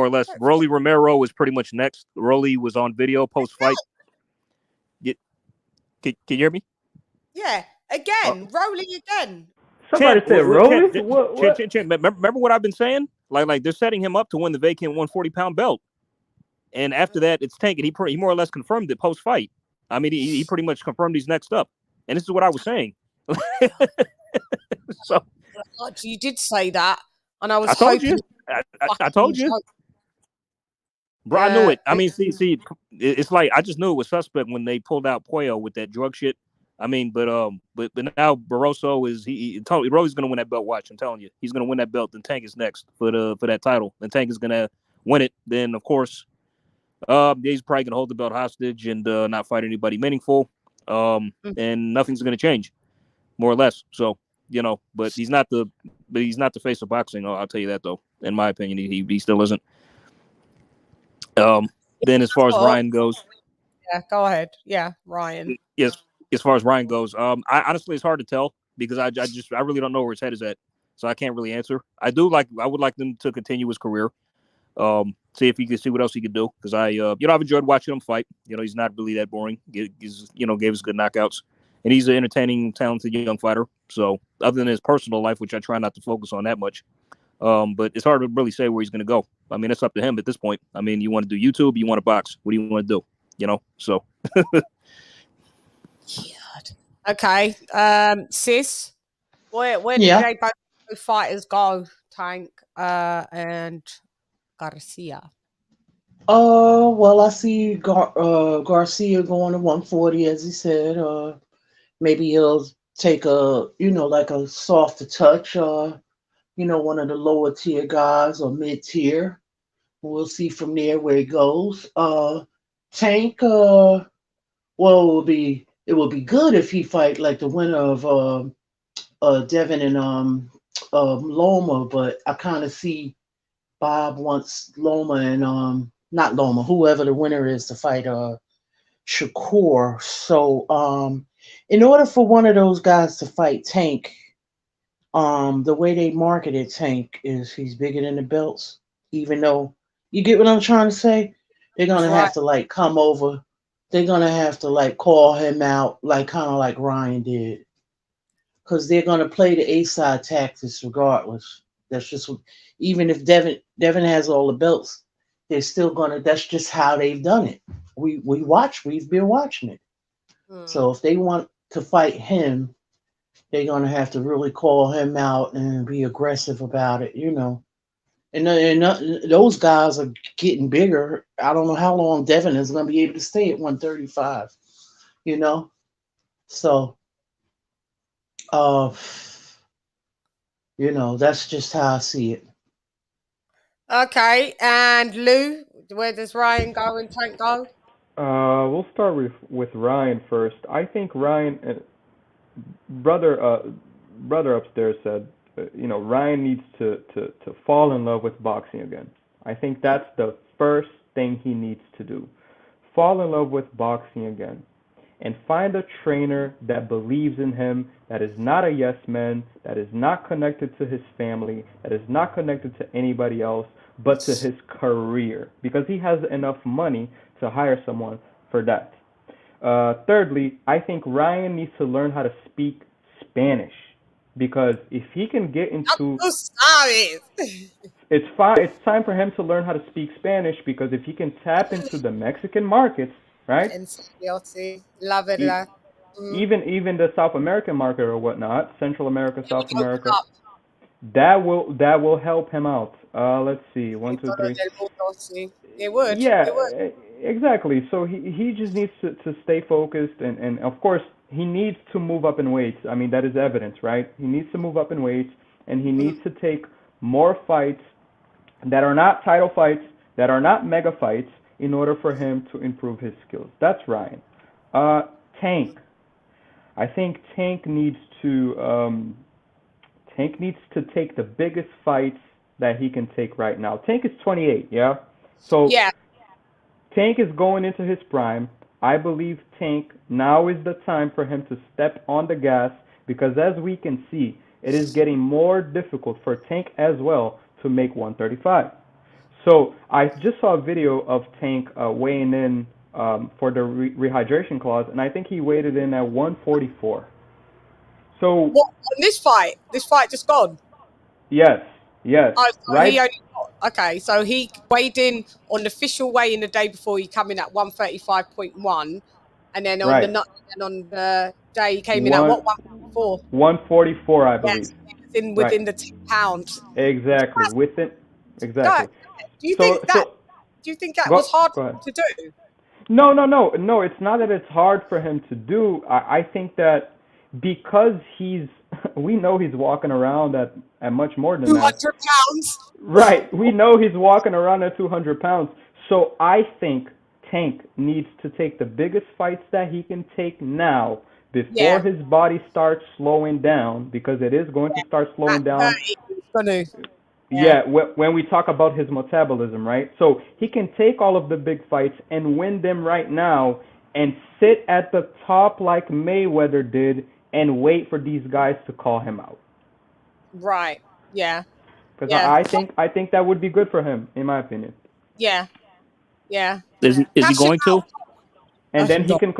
Speaker 5: or less, Rolly Romero was pretty much next. Rolly was on video post fight. Can you hear me?
Speaker 3: Yeah, again, Rolly again.
Speaker 10: Somebody said Rolly? What?
Speaker 5: Remember what I've been saying? Like they're setting him up to win the vacant 140-pound belt. And after that, it's Tank. And he more or less confirmed it post-fight. I mean, he pretty much confirmed he's next up. And this is what I was saying. So
Speaker 3: you did say that. And I
Speaker 5: told you. I told you. Bro, I knew it. I mean, see, it's like I just knew it was suspect when they pulled out Puello with that drug shit. I mean, but now Barroso is Rolly's gonna win that belt. Watch, I'm telling you, he's gonna win that belt. Then Tank is next for that title. Then Tank is gonna win it. Then of course, he's probably gonna hold the belt hostage and not fight anybody meaningful. And nothing's gonna change, more or less. So but he's not the face of boxing. I'll tell you that though. In my opinion, he still isn't. Then as far as Ryan goes,
Speaker 3: yeah, go ahead. Yeah, Ryan.
Speaker 5: Yes, as far as Ryan goes, I honestly it's hard to tell because I really don't know where his head is at, so I can't really answer. I would like them to continue his career, see if he can see what else he could do because I've enjoyed watching him fight. He's not really that boring. Gave us good knockouts, and he's an entertaining, talented young fighter. So other than his personal life, which I try not to focus on that much. But it's hard to really say where he's going to go. I mean, it's up to him at this point. I mean, you want to do YouTube, you want to box. What do you want to do? So.
Speaker 3: Okay. Sis, where do they both fighters go? Tank and Garcia.
Speaker 9: Well, I see Garcia going to 140, as he said. Maybe he'll take like a softer touch. One of the lower tier guys or mid tier. We'll see from there where it goes. Tank, well, it would be good if he fight like the winner of Devin and Loma, but I kind of see Bob wants Loma and not Loma, whoever the winner is to fight Shakur. So in order for one of those guys to fight Tank, The way they marketed Tank is he's bigger than the belts, even though you get what I'm trying to say. They're gonna have to like come over. They're gonna have to like call him out, like kind of like Ryan did, because they're gonna play the A side tactics regardless. That's just even if Devin has all the belts, they're still gonna. That's just how they've done it. We've been watching it. So if they want to fight him, they're gonna have to really call him out and be aggressive about it, you know. And those guys are getting bigger. I don't know how long Devin is gonna be able to stay at 135, you know. So, you know, that's just how I see it.
Speaker 3: Okay, and Lou, where does Ryan go and Tank go?
Speaker 10: We'll start with Ryan first. I think Ryan, brother upstairs said, you know, Ryan needs to fall in love with boxing again. I think that's the first thing he needs to do. Fall in love with boxing again. And find a trainer that believes in him, that is not a yes man, that is not connected to his family, that is not connected to anybody else, but to his career. Because he has enough money to hire someone for that. Thirdly, I think Ryan needs to learn how to speak Spanish. Because if he can get into...
Speaker 3: I'm so sorry.
Speaker 10: It's fine. It's time for him to learn how to speak Spanish, because if he can tap into the Mexican markets, right?
Speaker 3: Love it.
Speaker 10: Even the South American market or whatnot, Central America, South America, that will help him out. Let's see, 1, 2, 3.
Speaker 3: It would.
Speaker 10: Yeah,
Speaker 3: it would.
Speaker 10: Exactly. So he just needs to stay focused, and of course he needs to move up in weights. I mean, that is evidence, right? He needs to move up in weights, and he needs to take more fights that are not title fights, that are not mega fights, in order for him to improve his skills. That's Ryan. Tank. I think Tank needs to take the biggest fights that he can take right now. Tank is 28, yeah? So
Speaker 3: yeah.
Speaker 10: Tank is going into his prime. I believe Tank, now is the time for him to step on the gas, because as we can see, it is getting more difficult for Tank as well to make 135. So I just saw a video of Tank weighing in for the rehydration clause, and I think he weighed in at 144. So
Speaker 3: what, on this fight just gone?
Speaker 10: Yes.
Speaker 3: Oh, so
Speaker 10: right.
Speaker 3: Okay, so he weighed in on the official weigh in the day before. He came in at 135.1, and then on the day he came in at what, 144?
Speaker 10: 144, I believe.
Speaker 3: Yes, within the 10 pounds.
Speaker 10: Exactly. Exactly.
Speaker 3: Do you think that was hard to do?
Speaker 10: No. It's not that it's hard for him to do. I think that because we know he's walking around at much more than
Speaker 3: 200
Speaker 10: that.
Speaker 3: pounds.
Speaker 10: Right. We know he's walking around at 200 pounds. So I think Tank needs to take the biggest fights that he can take now before his body starts slowing down, because it is going to start slowing down. Yeah, when we talk about his metabolism, right? So he can take all of the big fights and win them right now and sit at the top like Mayweather did and wait for these guys to call him out.
Speaker 3: Right. Yeah.
Speaker 10: Because I think that would be good for him, in my opinion.
Speaker 3: Yeah.
Speaker 5: Is he going to?
Speaker 10: And then he can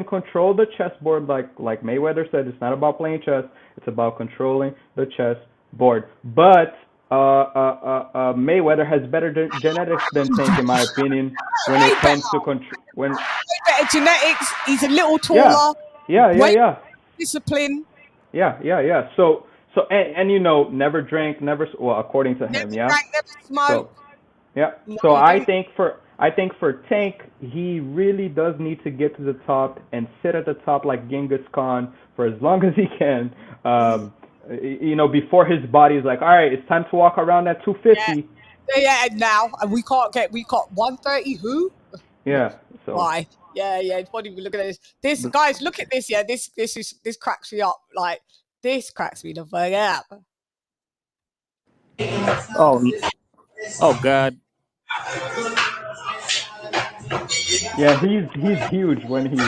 Speaker 10: control the chessboard like Mayweather said. It's not about playing chess. It's about controlling the chessboard. But Mayweather has better genetics than Tank, in my opinion, when it comes to better
Speaker 3: genetics. He's a little taller.
Speaker 10: Yeah.
Speaker 3: Discipline.
Speaker 10: Yeah. So and you know, never drank, according to him,
Speaker 3: never smoked.
Speaker 10: So I think for Tank, he really does need to get to the top and sit at the top like Genghis Khan for as long as he can. You know, before his body is like, all right, it's time to walk around at 250.
Speaker 3: Yeah. Now we got 130. Who?
Speaker 10: Yeah. So
Speaker 3: why? Yeah. It's funny. Look at this. Guys, look at this. Yeah. This cracks me up. Like, this cracks me the fuck up.
Speaker 5: Oh God.
Speaker 10: Yeah, he's huge when he's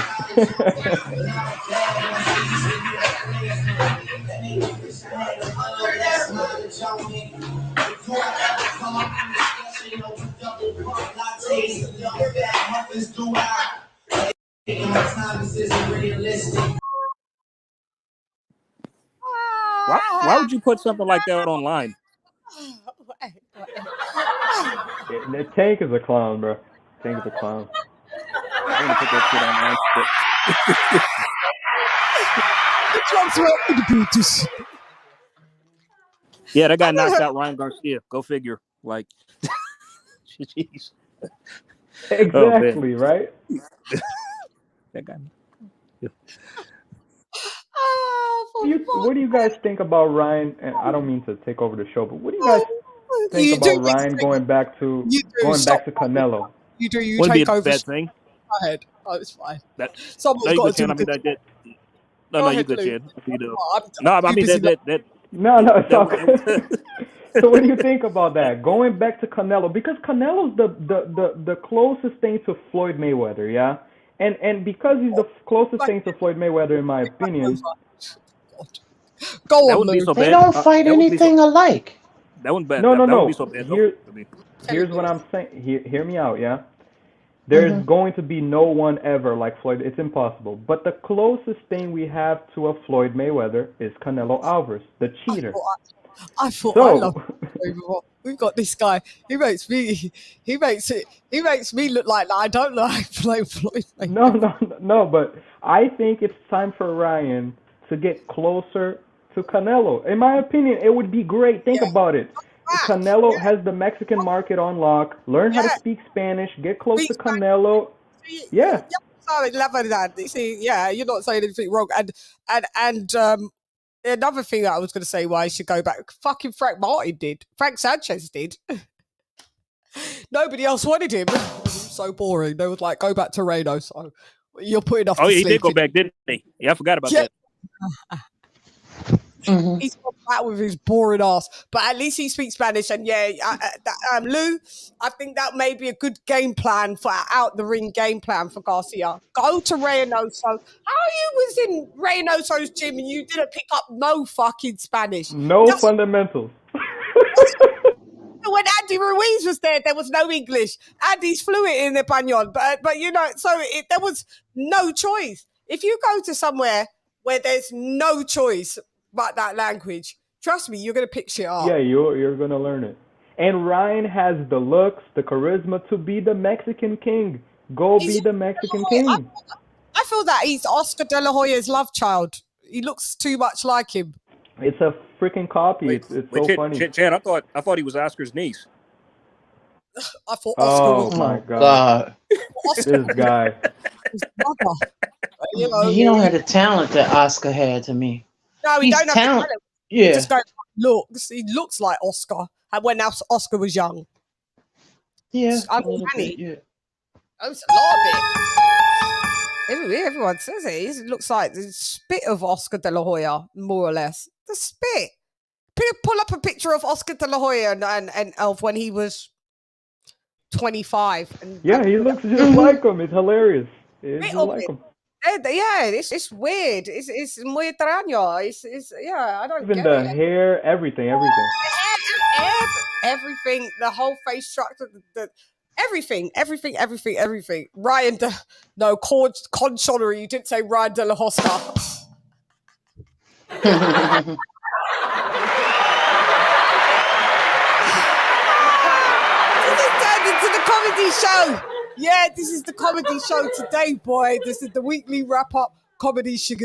Speaker 5: Why would you put something like that online?
Speaker 10: The Tank is a clown, bro. Tank is a clown.
Speaker 5: I want to put that shit online. Yeah, that guy knocked out Ryan Garcia. Go figure. Like, jeez.
Speaker 10: Exactly, right?
Speaker 5: That guy.
Speaker 10: What do you guys think about Ryan? And I don't mean to take over the show, but what do you guys think about Ryan going back to Canelo?
Speaker 3: You do. You
Speaker 5: Wouldn't
Speaker 3: take
Speaker 5: be a
Speaker 3: over.
Speaker 5: bad thing.
Speaker 3: Go ahead. Oh, it's fine.
Speaker 5: Someone's got to do it. No, you good, Chad. No, I mean that.
Speaker 10: No, it's all good. So what do you think about that? Going back to Canelo, because Canelo's the closest thing to Floyd Mayweather, yeah? And because he's the closest thing to Floyd Mayweather, in my opinion.
Speaker 3: Go on, Lou.
Speaker 9: They don't fight anything alike.
Speaker 5: That wouldn't be bad.
Speaker 10: No.
Speaker 5: That would be so bad.
Speaker 10: Here's what I'm saying. Hear me out, yeah? There's going to be no one ever like Floyd. It's impossible. But the closest thing we have to a Floyd Mayweather is Canelo Alvarez, the cheater.
Speaker 3: I love we've got this guy. He makes me look like I don't like Floyd.
Speaker 10: No. But I think it's time for Ryan to get closer to Canelo. In my opinion, it would be great. Think about it. Canelo has the Mexican market on lock. Learn how to speak Spanish. Get close to Canelo. Yeah.
Speaker 3: See, yeah, you're not saying anything wrong. And another thing that I was going to say why he should go back. Fucking Frank Martin did. Frank Sanchez did. Nobody else wanted him. It was so boring. They was like, go back to Reno. So you're putting off.
Speaker 5: Oh, he did go back, didn't he? Yeah, I forgot about that.
Speaker 3: He's gone back with his boring ass, but at least he speaks Spanish. And Lou, I think that may be a good game plan for out the ring game plan for Garcia. Go to Reynoso. How you was in Reynoso's gym and you didn't pick up no fucking Spanish?
Speaker 10: No fundamentals.
Speaker 3: When Andy Ruiz was there was no English. Andy's fluent in Espanol, but you know, so there was no choice. If you go to somewhere where there's no choice but that language, trust me, you're going to pick shit up.
Speaker 10: Yeah, you're going to learn it. And Ryan has the looks, the charisma to be the Mexican king. Be the Mexican king.
Speaker 3: I feel that he's Oscar De La Hoya's love child. He looks too much like him.
Speaker 10: It's a freaking copy. It's so funny.
Speaker 5: Chad, I thought he was Oscar's niece.
Speaker 3: I thought Oscar was.
Speaker 10: My God. This guy.
Speaker 3: His mother.
Speaker 9: He don't have the talent that Oscar had to me.
Speaker 3: No, he don't have talent.
Speaker 9: Yeah.
Speaker 3: He just looks. He looks like Oscar when Oscar was young.
Speaker 9: Yeah.
Speaker 3: Uncanny.
Speaker 9: Yeah.
Speaker 3: Oh, it's a lot of it. Everyone says it. He looks like the spit of Oscar De La Hoya, more or less. The spit. Pull up a picture of Oscar De La Hoya and of when he was 25.
Speaker 10: He looks just like him. It's hilarious. It's just like him.
Speaker 3: Yeah, it's weird. It's muy extraño. It's I don't
Speaker 10: even
Speaker 3: get
Speaker 10: the
Speaker 3: it.
Speaker 10: hair, everything.
Speaker 3: Everything, the whole face structure, everything. Ryan, Consolery. You didn't say Ryan De La Hosta. This has turned into the comedy show. Yeah, this is the comedy show today, boy. This is the weekly wrap-up comedy sugar.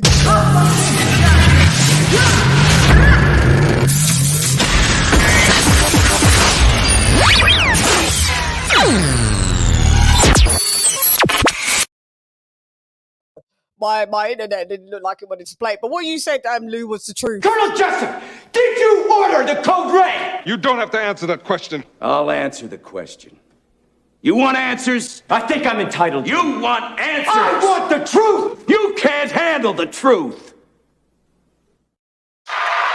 Speaker 3: My internet didn't look like it wanted to play. But what you said, Lou, was the truth.
Speaker 12: Colonel Jessup, did you order the code red?
Speaker 2: You don't have to answer that question.
Speaker 12: I'll answer the question. You want answers? I think I'm entitled. You want answers? I want the truth! You can't handle the truth!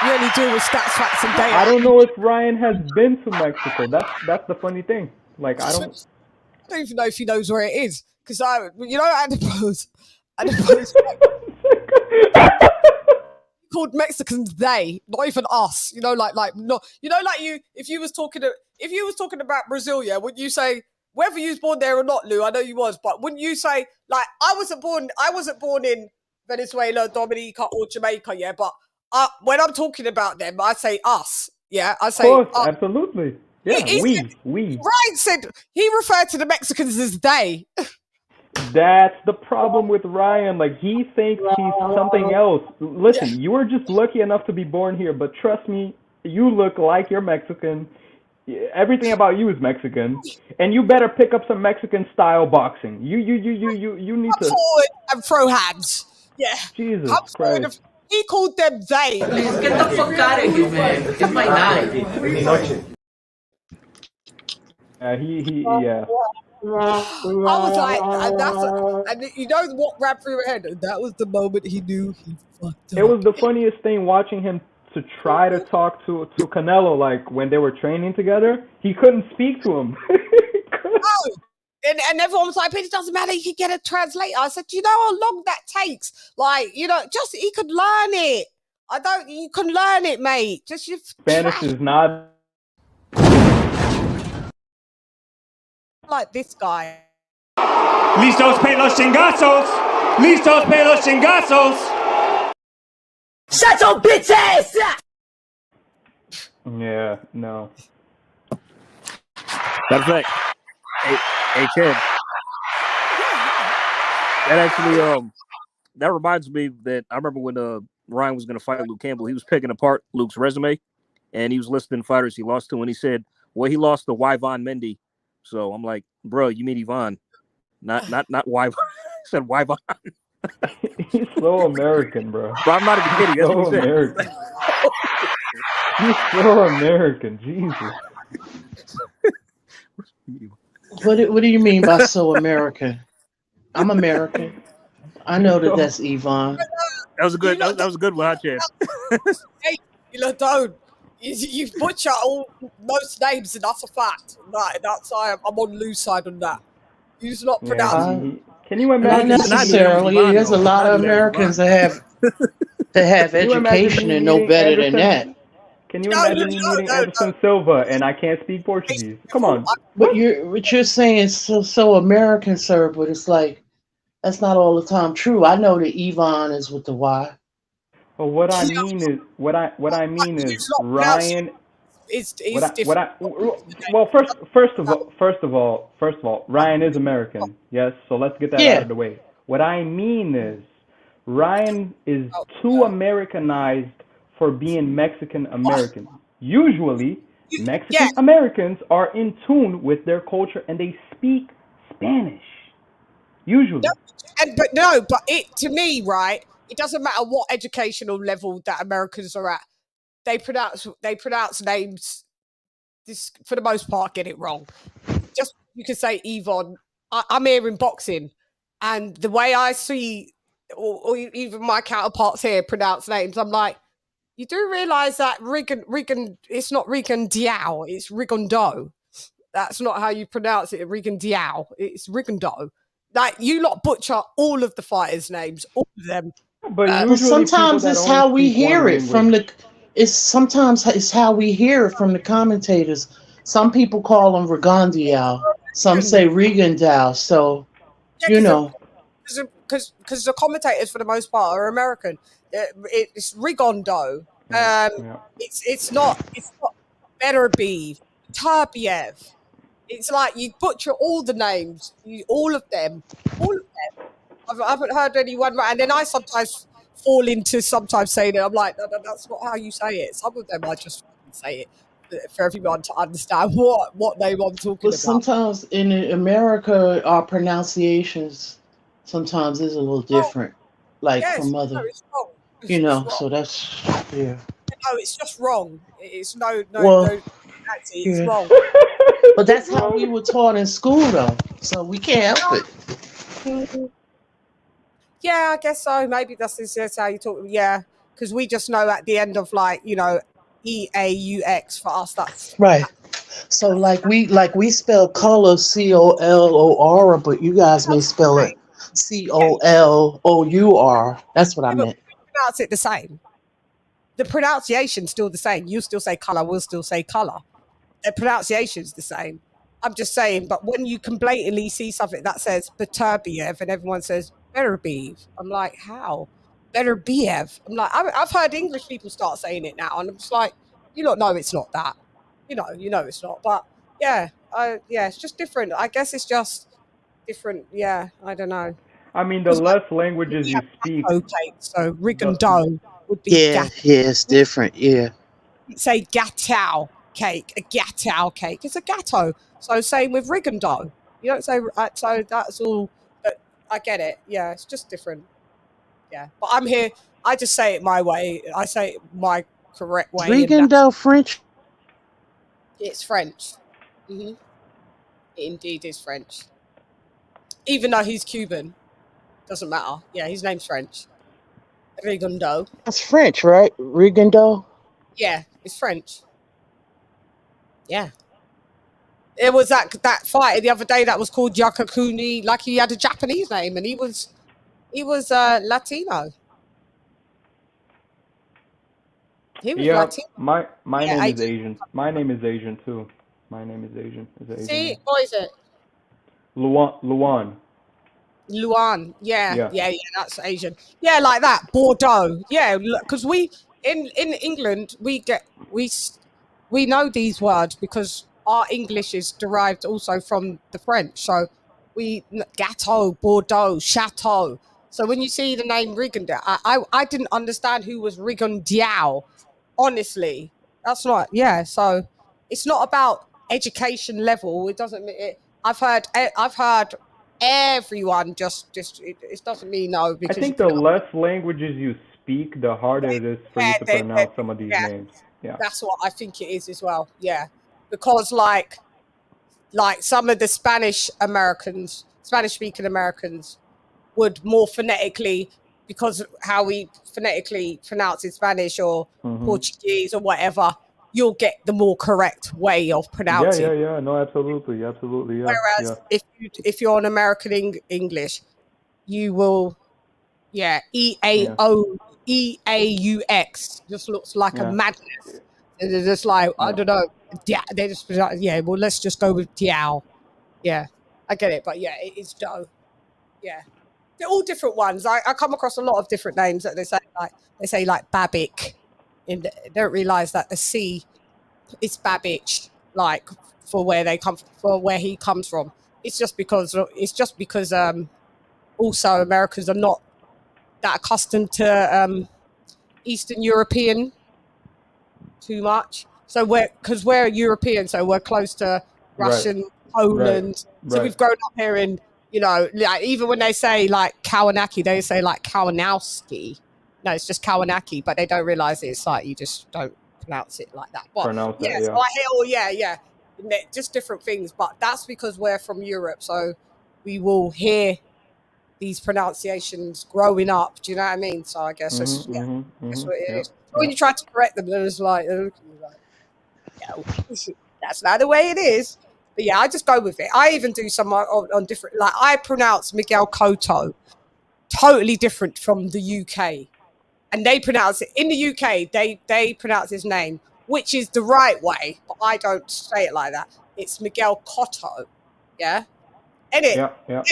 Speaker 3: You only deal with stats, facts, and data.
Speaker 10: I don't know if Ryan has been to Mexico. That's the funny thing. Like, I don't
Speaker 3: even know if he knows where it is. Because called Mexicans they, not even us. You know, like not. You know, like you. If you was talking about Brazil, yeah, wouldn't you say whether you was born there or not, Lou? I know you was, but wouldn't you say like I wasn't born in Venezuela, Dominica, or Jamaica, yeah, but when I'm talking about them, I say us. Yeah, I say
Speaker 10: Of course, absolutely. Yeah, we.
Speaker 3: Ryan said he referred to the Mexicans as they.
Speaker 10: That's the problem with Ryan. Like, he thinks he's something else. Listen, you were just lucky enough to be born here, but trust me, you look like you're Mexican. Everything about you is Mexican, and you better pick up some Mexican style boxing. You need to
Speaker 3: forward and throw hands. Yeah,
Speaker 10: Jesus Christ.
Speaker 3: He called them they.
Speaker 6: Please get the fuck out of here, man. It's my night.
Speaker 10: Yeah.
Speaker 3: I was like, and you know what ran through my head? That was the moment he knew he fucked up.
Speaker 10: It was the funniest thing watching him to try to talk to Canelo, like when they were training together. He couldn't speak to him.
Speaker 3: And everyone was like, but it doesn't matter, you can get a translator. I said, do you know how long that takes? Like, you know, just he could learn it. You can learn it, mate. Just your
Speaker 10: Spanish is not
Speaker 3: like this guy.
Speaker 12: Listos pe los chingazos! Listos pe los chingazos!
Speaker 1: Shut your bitch ass up!
Speaker 10: Yeah, no.
Speaker 5: Matter of fact, hey, Ken. That actually, that reminds me that I remember when Ryan was going to fight Luke Campbell, he was picking apart Luke's resume, and he was listing fighters he lost to, and he said, well, he lost to Yvonne Mendy. So I'm like, bro, you mean Yvonne, not Yvonne. I said Yvonne.
Speaker 10: He's so American, bro.
Speaker 5: But I'm not even kidding. That's
Speaker 10: so
Speaker 5: what he said.
Speaker 10: American. He's so American. Jesus.
Speaker 9: What do you mean by so American? I'm American. I know that's Yvonne.
Speaker 5: That was a good. That was a good one, huh, Chad?
Speaker 3: Hey, you know, don't. You butcher most names, and that's a fact. That's I'm on Lou's side on that. He's not pronouncing.
Speaker 10: Can you imagine?
Speaker 9: Not necessarily. There's a lot of Americans that have education and know better than that.
Speaker 10: Can you imagine me meeting Anderson Silva and I can't speak Portuguese? Come on.
Speaker 9: What you're saying is so American, sir, but it's like that's not all the time true. I know that Yvonne is with the Y.
Speaker 10: Well, what I mean is Ryan.
Speaker 3: It's different.
Speaker 10: Well, first of all, Ryan is American. Yes, so let's get that out of the way. What I mean is Ryan is too Americanized for being Mexican American. Usually, Mexican Americans are in tune with their culture and they speak Spanish. Usually.
Speaker 3: But to me, right, it doesn't matter what educational level that Americans are at. They pronounce names, for the most part, get it wrong. Just you can say Yvonne. I'm here in boxing, and the way I see, or even my counterparts here pronounce names, I'm like, you do realize that Rigon, it's not Rigon Diao, it's Rigondo. That's not how you pronounce it, Rigon Diao. It's Rigondo. Like, you lot butcher all of the fighters' names, all of them.
Speaker 9: But sometimes it's how we hear it from the. Sometimes it's how we hear it from the commentators. Some people call them Rigondiao. Some say Rigondao. So, you know.
Speaker 3: Because the commentators, for the most part, are American. It's Rigondo. It's not Beterbiev, Turbiev. It's like you butcher all the names, all of them. I haven't heard anyone, and then I sometimes fall into saying it. I'm like, no, that's not how you say it. Some of them I just say it for everyone to understand what name I'm talking about.
Speaker 9: Sometimes in America, our pronunciations sometimes is a little different, from other. You know, so that's
Speaker 3: No, it's just wrong. It's it's wrong.
Speaker 9: But that's how we were taught in school, though. So we can't help it.
Speaker 3: Yeah, I guess so. Maybe that's how you talk. Yeah, because we just know at the end of EAUX for us. That's
Speaker 9: right. So like we spell color COLOR, but you guys may spell it COLOUR. That's what I meant.
Speaker 3: We pronounce it the same. the pronunciation's still the same. You still say color, we'll still say color. The pronunciation's the same. I'm just saying, but when you can blatantly see something that says Beterbiev and everyone says Beterbiev, I'm like, how? Beterbiev. I'm like, I've heard English people start saying it now, and I'm just like, you don't know it's not that. You know it's not. But yeah, it's just different. I guess it's just different. Yeah, I don't know.
Speaker 10: I mean, the less languages you speak.
Speaker 3: Okay, so rig and dough would be
Speaker 9: Yeah, it's different. Yeah.
Speaker 3: say gatao cake, a gatao cake. It's a gatto. So same with rig and dough. You don't say so. That's all. But I get it. Yeah, it's just different. Yeah, but I'm here. I just say it my way. I say it my correct way.
Speaker 9: Rig and dough French.
Speaker 3: It's French. It indeed is French. Even though he's Cuban, doesn't matter. Yeah, his name's French. Rig and dough.
Speaker 9: That's French, right? Rig and dough.
Speaker 3: Yeah, it's French. Yeah. It was that fighter the other day that was called Yakakuni, like he had a Japanese name, and he was Latino. He was Latino.
Speaker 10: My name is Asian. My name is Asian too. My name is Asian.
Speaker 3: See, what is it?
Speaker 10: Luan.
Speaker 3: Yeah, that's Asian. Yeah, like that. Bordeaux. Yeah, because we in England we know these words because our English is derived also from the French. So gâteau, Bordeaux, chateau. So when you see the name Rigondeaux, I didn't understand who was Rigondeaux. Honestly, that's not. Yeah, so it's not about education level. It doesn't. I've heard everyone just it doesn't mean no. Because
Speaker 10: I think the less languages you speak, the harder it is for you to pronounce some of these names. Yeah,
Speaker 3: that's what I think it is as well. Yeah, because like some of the Spanish-speaking Americans would more phonetically, because of how we phonetically pronounce in Spanish or Portuguese or whatever, you'll get the more correct way of pronouncing.
Speaker 10: Yeah. No, absolutely. Yeah.
Speaker 3: Whereas if you're on American English, you will, EAUX just looks like a madness. And they're just like, I don't know. They just, well, let's just go with Diao. Yeah, I get it. But yeah, it is dough. Yeah. They're all different ones. I come across a lot of different names that they say like Babic. And they don't realize that the C is Babbage, like for where he comes from. It's just because also Americans are not that accustomed to Eastern European too much. So we're European, so we're close to Russian, Poland. So we've grown up here in, like even when they say like Kawanaki, they say like Kawanowski. No, it's just Kawanaki, but they don't realize it's like you just don't pronounce it like that. But so I hear, just different things. But that's because we're from Europe, so we will hear these pronunciations growing up. Do you know what I mean? So I guess that's what it is. When you try to correct them, they're just like, that's not the way it is. But yeah, I just go with it. I even do some on different, like I pronounce Miguel Cotto totally different from the UK. And they pronounce it in the UK. They pronounce his name, which is the right way, but I don't say it like that. It's Miguel Cotto, yeah. Innit?
Speaker 10: Yeah.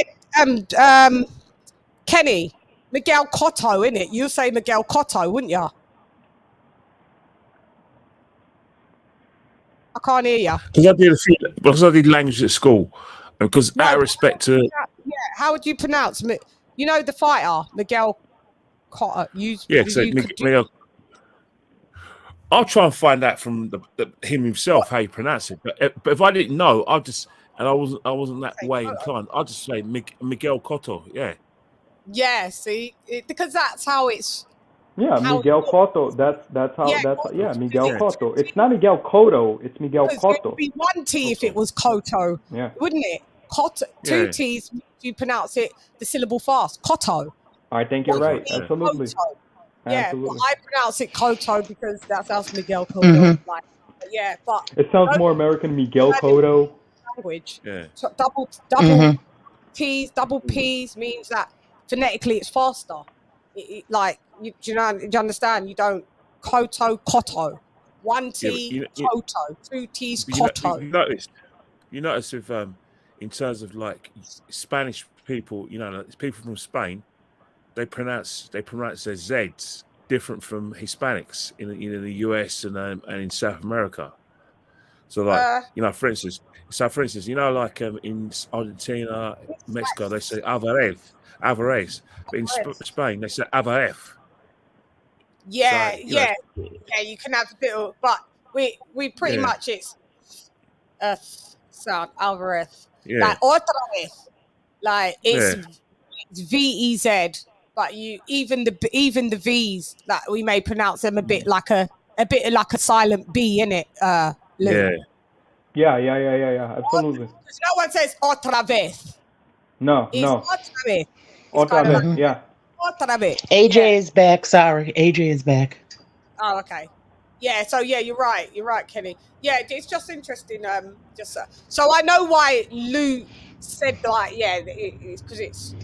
Speaker 3: Kenny, Miguel Cotto, innit? You say Miguel Cotto, wouldn't you? I can't hear you.
Speaker 4: Because I did language at school, because out of respect to
Speaker 3: how would you pronounce it? You know the fighter Miguel.
Speaker 4: Miguel. I'll try and find out from him himself how you pronounce it. But if I didn't know, I wasn't that way inclined. I'll just say Miguel Cotto. Yeah.
Speaker 3: Yeah. See, because that's how it's.
Speaker 10: Yeah, Miguel Cotto. That's how. Miguel Cotto. It's not Miguel Cotto. It's Miguel Cotto. It would be
Speaker 3: one T if it was Cotto.
Speaker 10: Yeah.
Speaker 3: Wouldn't it? Cotto. Two T's. You pronounce it the syllable fast. Cotto.
Speaker 10: I think you're right. Absolutely.
Speaker 3: Yeah, but I pronounce it Cotto because that sounds Miguel Cotto. Like, but
Speaker 10: it sounds more American. Miguel Cotto.
Speaker 3: Language. Yeah. So double T's, double P's means that phonetically it's faster. Do you understand? You don't koto, koto. One
Speaker 4: Yeah, but
Speaker 3: T, koto. Two T's,
Speaker 4: but
Speaker 3: koto.
Speaker 4: you notice with in terms of like Spanish people, like people from Spain, they pronounce their Z's different from Hispanics in the US and in South America. So like for instance, like in Argentina, Mexico, they say Alvarez, but in Spain they say Alvarez.
Speaker 3: Yeah,
Speaker 4: So,
Speaker 3: yeah. You can have a bit of, but we pretty much it's sound Alvarez, like otra vez, like it's VEZ, but even the V's, like we may pronounce them a bit like a silent B in it. Lou.
Speaker 10: Yeah, absolutely.
Speaker 3: Because no one says otra vez.
Speaker 10: No.
Speaker 3: Otra vez.
Speaker 10: Otra vez, yeah.
Speaker 3: Otra vez.
Speaker 9: AJ is back. Sorry, AJ is back.
Speaker 3: Oh, okay. Yeah, so you're right. You're right, Kenny. Yeah, it's just interesting. So I know why Lou said like, it's because it's.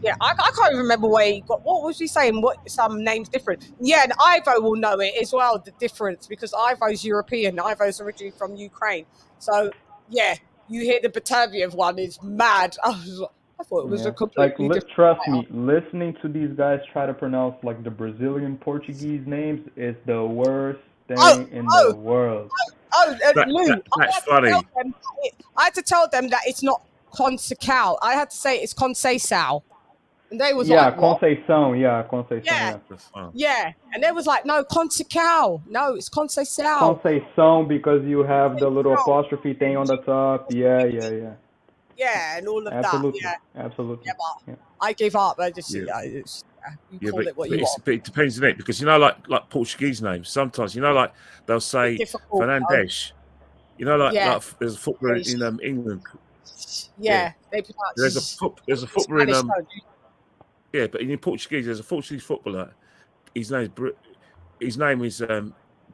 Speaker 3: Yeah, I can't even remember where he got. What was he saying? What some names different? Yeah, and Ivo will know it as well. The difference because Ivo's European. Ivo's originally from Ukraine. So yeah, you hear the Batavia one is mad. I thought it was a completely different.
Speaker 10: Trust me, listening to these guys try to pronounce like the Brazilian Portuguese names is the worst thing in the world.
Speaker 3: Lou,
Speaker 4: that's funny.
Speaker 3: I had to tell them that it's not Conceição. I had to say it's Conceição. And they was like,
Speaker 10: Conceição,
Speaker 3: Conceição. Yeah, and they was like, no, Conceição. No, it's Conceição.
Speaker 10: Conceição because you have the little apostrophe thing on the top. Yeah.
Speaker 3: Yeah, and all of
Speaker 10: absolutely.
Speaker 3: that. Yeah,
Speaker 10: absolutely.
Speaker 3: Yeah, but I give up. I just you call it what you want.
Speaker 4: But it depends on it because like Portuguese names. Sometimes like they'll say Fernandes. Like there's a footballer in England.
Speaker 3: Yeah, they pronounce.
Speaker 4: There's a footballer in Yeah, but in Portuguese, there's a Portuguese footballer. His name is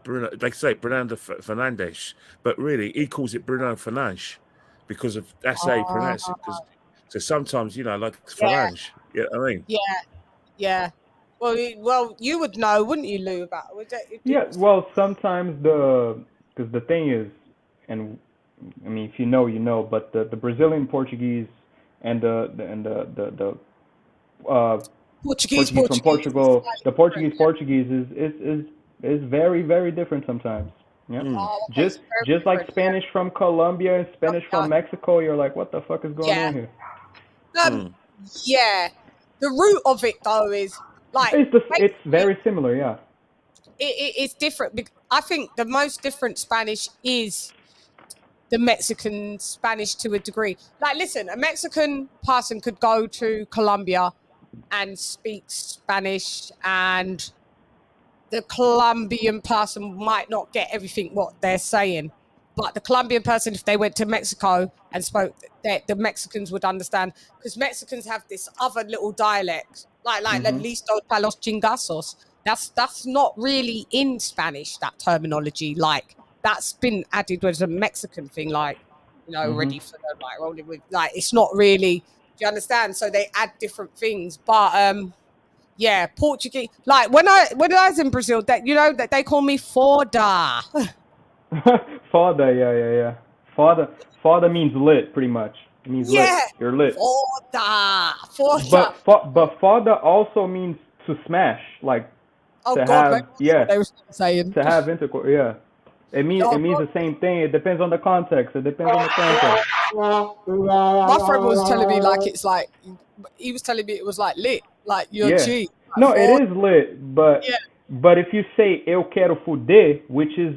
Speaker 4: Bruno. They say Bruno Fernandes, but really he calls it Bruno Fernandes because of that's how he pronounces it. So sometimes like Fernandes. Yeah, I mean.
Speaker 3: Yeah. Well, you would know, wouldn't you, Lou? About
Speaker 10: yeah. Well, sometimes because the thing is, and I mean, if you know, you know, but the Brazilian Portuguese and the
Speaker 3: Portuguese
Speaker 10: from Portugal, the Portuguese is very, very different sometimes. Yeah, just like Spanish from Colombia and Spanish from Mexico, you're like, what the fuck is going on here?
Speaker 3: Yeah, the root of it though is like
Speaker 10: it's very similar. Yeah,
Speaker 3: it's different. I think the most different Spanish is the Mexican Spanish to a degree. Like, listen, a Mexican person could go to Colombia and speak Spanish, and the Colombian person might not get everything what they're saying, but the Colombian person, if they went to Mexico and spoke, the Mexicans would understand, because Mexicans have this other little dialect, like listos para los chingazos. That's not really in Spanish, that terminology. Like, that's been added as a Mexican thing, like, ready for the like rolling with, like, it's not really. Do you understand? So they add different things, but yeah, Portuguese. Like when I was in Brazil, that they call me Foda.
Speaker 10: Foda, yeah. Foda means lit, pretty much. It means lit. You're lit.
Speaker 3: Foda.
Speaker 10: But Foda also means to smash, like to have. Yeah.
Speaker 3: They were saying
Speaker 10: to have intercourse. Yeah. It means the same thing. It depends on the context. My
Speaker 3: friend was telling me he was telling me it was like lit, like you're G.
Speaker 10: No, it is lit, but if you say eu quero fuder, which is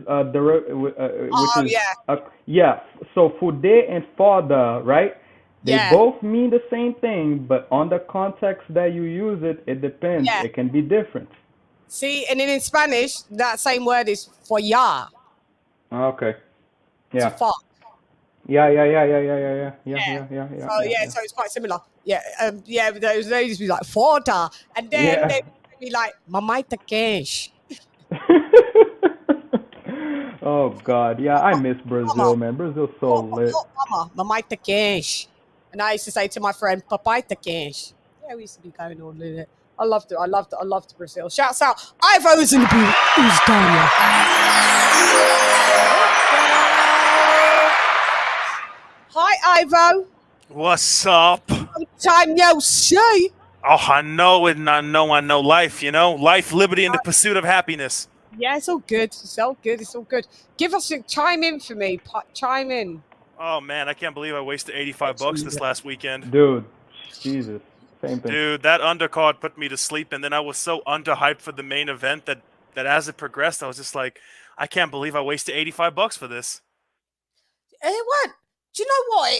Speaker 10: so fuder and foda, right? They both mean the same thing, but on the context that you use it, it depends. Yeah. It can be different.
Speaker 3: See, and then in Spanish, that same word is follar.
Speaker 10: Okay. Yeah.
Speaker 3: To fuck.
Speaker 10: Yeah.
Speaker 3: So it's quite similar. Yeah. But those used to be like Foda, and then they would be like Mamaita Cash.
Speaker 10: Oh God, yeah, I miss Brazil, man. Brazil's so lit.
Speaker 3: Mamaita Cash, and I used to say to my friend, Papaita Cash. Yeah, we used to be going on with it. I loved it. I loved Brazil. Shouts out. Ivo's in the booth. Who's down here? Hi, Ivo.
Speaker 13: What's up?
Speaker 3: Time no see.
Speaker 13: Oh, I know it, and I know life, you know? Life, liberty, and the pursuit of happiness.
Speaker 3: Yeah, it's all good. It's all good. It's all good. Give us a chime in for me. Chime in.
Speaker 13: Oh, man, I can't believe I wasted $85 this last weekend.
Speaker 10: Dude, Jesus. Same thing.
Speaker 13: Dude, that undercard put me to sleep, and then I was so underhyped for the main event that as it progressed, I was just like, I can't believe I wasted $85 for this.
Speaker 3: What? Do you know what?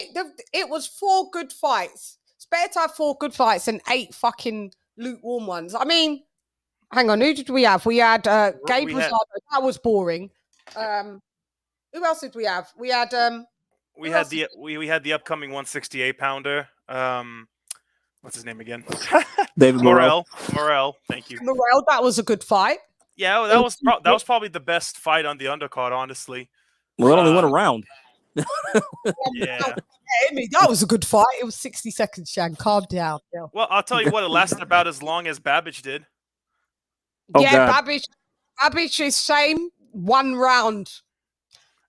Speaker 3: It was 4 good fights. It's better to have 4 good fights than 8 fucking lukewarm ones. I mean, hang on. Who did we have? We had Gabe Rosado. That was boring. Who else did we have? We had
Speaker 13: we had the upcoming 168 pounder. What's his name again?
Speaker 5: David
Speaker 13: Morrell. Morrell. Thank you.
Speaker 3: Morrell. That was a good fight.
Speaker 13: Yeah, that was probably the best fight on the undercard, honestly.
Speaker 5: Morrell only went around.
Speaker 13: Yeah.
Speaker 3: That was a good fight. It was 60 seconds, Zhang. Calm down. Yeah.
Speaker 13: Well, I'll tell you what, it lasted about as long as Babbage did.
Speaker 3: Babbage is same 1 round.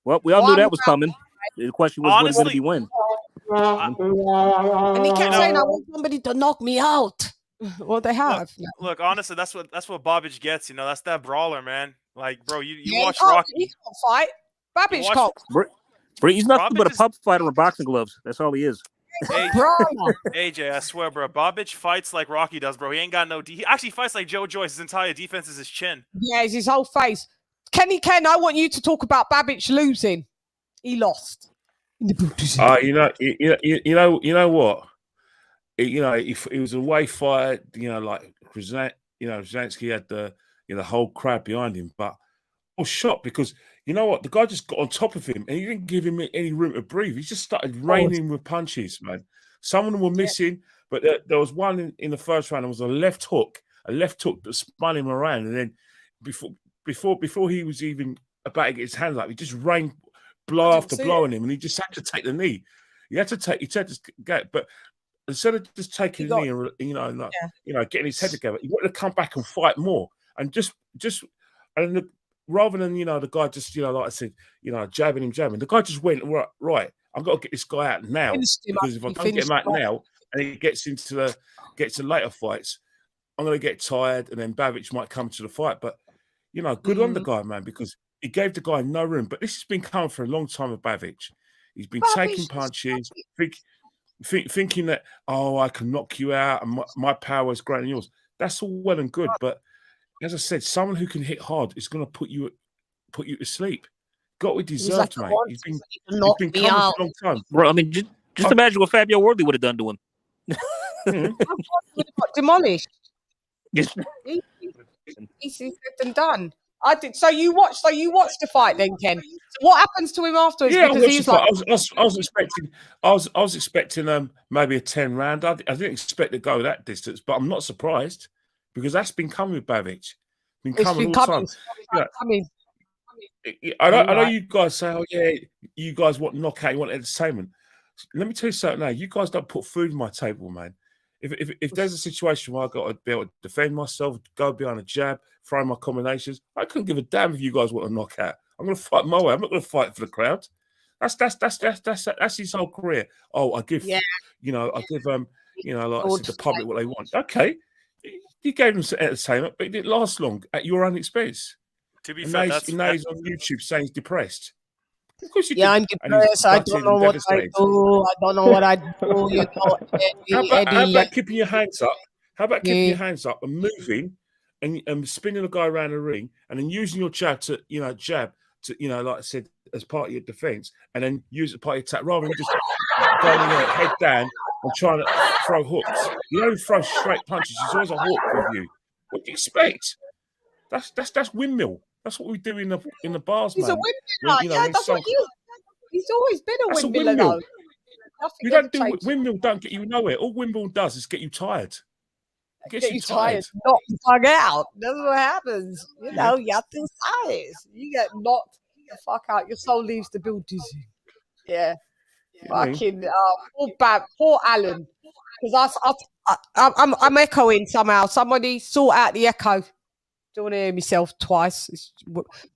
Speaker 5: Well, we all knew that was coming. The question was, honestly, when did he win?
Speaker 3: And he kept saying, I want somebody to knock me out. Well, they have.
Speaker 13: Look, honestly, that's what Babbage gets. You know, that's that brawler, man. Like, bro, you watch
Speaker 3: Rocky.
Speaker 13: Rocky.
Speaker 3: He can't fight. Babbage can't.
Speaker 5: He's nothing but a pub fighter with boxing gloves. That's all he is.
Speaker 13: AJ, I swear, bro. Babbage fights like Rocky does, bro. He ain't got no. He actually fights like Joe Joyce. His entire defense is his chin.
Speaker 3: Yeah, it's his whole face. Kenny Ken, I want you to talk about Babbage losing. He lost.
Speaker 4: You know what? If it was a way fight, like Krasinski had the whole crowd behind him, but I was shocked because you know what? The guy just got on top of him and he didn't give him any room to breathe. He just started raining with punches, man. Some of them were missing, but there was one in the first round. It was a left hook that spun him around, and then before he was even about to get his hands up, he just rained blow after blow on him, and he just had to take the knee. He had to get, but instead of just taking the knee and getting his head together, he wanted to come back and fight more, and rather than the guy just like I said, jabbing him, the guy just went right. I've got to get this guy out now, because if I don't get him out now and he gets to later fights, I'm going to get tired, and then Babbage might come to the fight. But good on the guy, man, because he gave the guy no room. But this has been coming for a long time with Babbage. He's been taking punches, thinking that, I can knock you out and my power is greater than yours. That's all well and good, but as I said, someone who can hit hard is going to put you to sleep. Got what he deserved, mate. He's been coming for a long time.
Speaker 5: Bro, I mean, just imagine what Fabio Worthy would have done to him.
Speaker 3: Would have got demolished. He's said and done. I did. So you watched the fight then, Ken. So what happens to him afterwards?
Speaker 4: Yeah,
Speaker 3: because
Speaker 4: I was expecting maybe a 10 round. I didn't expect to go that distance, but I'm not surprised because that's been coming with Babbage. Been coming all the time. I know you guys say, oh yeah, you guys want knockout, you want entertainment. Let me tell you something now. You guys don't put food on my table, man. If there's a situation where I got to be able to defend myself, go behind a jab, throw my combinations, I couldn't give a damn if you guys want a knockout. I'm going to fight my way. I'm not going to fight for the crowd. That's his whole career. Oh, I give like I said, the public what they want. Okay, you gave them some entertainment, but it didn't last long at your own expense.
Speaker 13: To be
Speaker 4: fair,
Speaker 13: now
Speaker 4: he's on YouTube saying he's depressed. Of course
Speaker 3: I'm depressed. I don't know what I do. I don't know what I do.
Speaker 4: How about keeping your hands up? How about keeping your hands up and moving and spinning a guy around the ring and then using your jab to like I said, as part of your defense, and then use it as part of your attack rather than just going head down and trying to throw hooks. You don't throw straight punches. There's always a hook with you. What do you expect? That's windmill. That's what we do in the bars,
Speaker 3: He's
Speaker 4: man.
Speaker 3: He's a windmiller. That's what he's always been a windmiller, though.
Speaker 4: You don't do windmill. Don't get you nowhere. All windmill does is get you tired.
Speaker 3: Get you tired, knock the fuck out. That's what happens. You have to size. You get knocked the fuck out. Your soul leaves the building. Yeah. Fucking poor Alan. Because I'm echoing somehow. Somebody sort out the echo. Don't want to hear myself twice. It's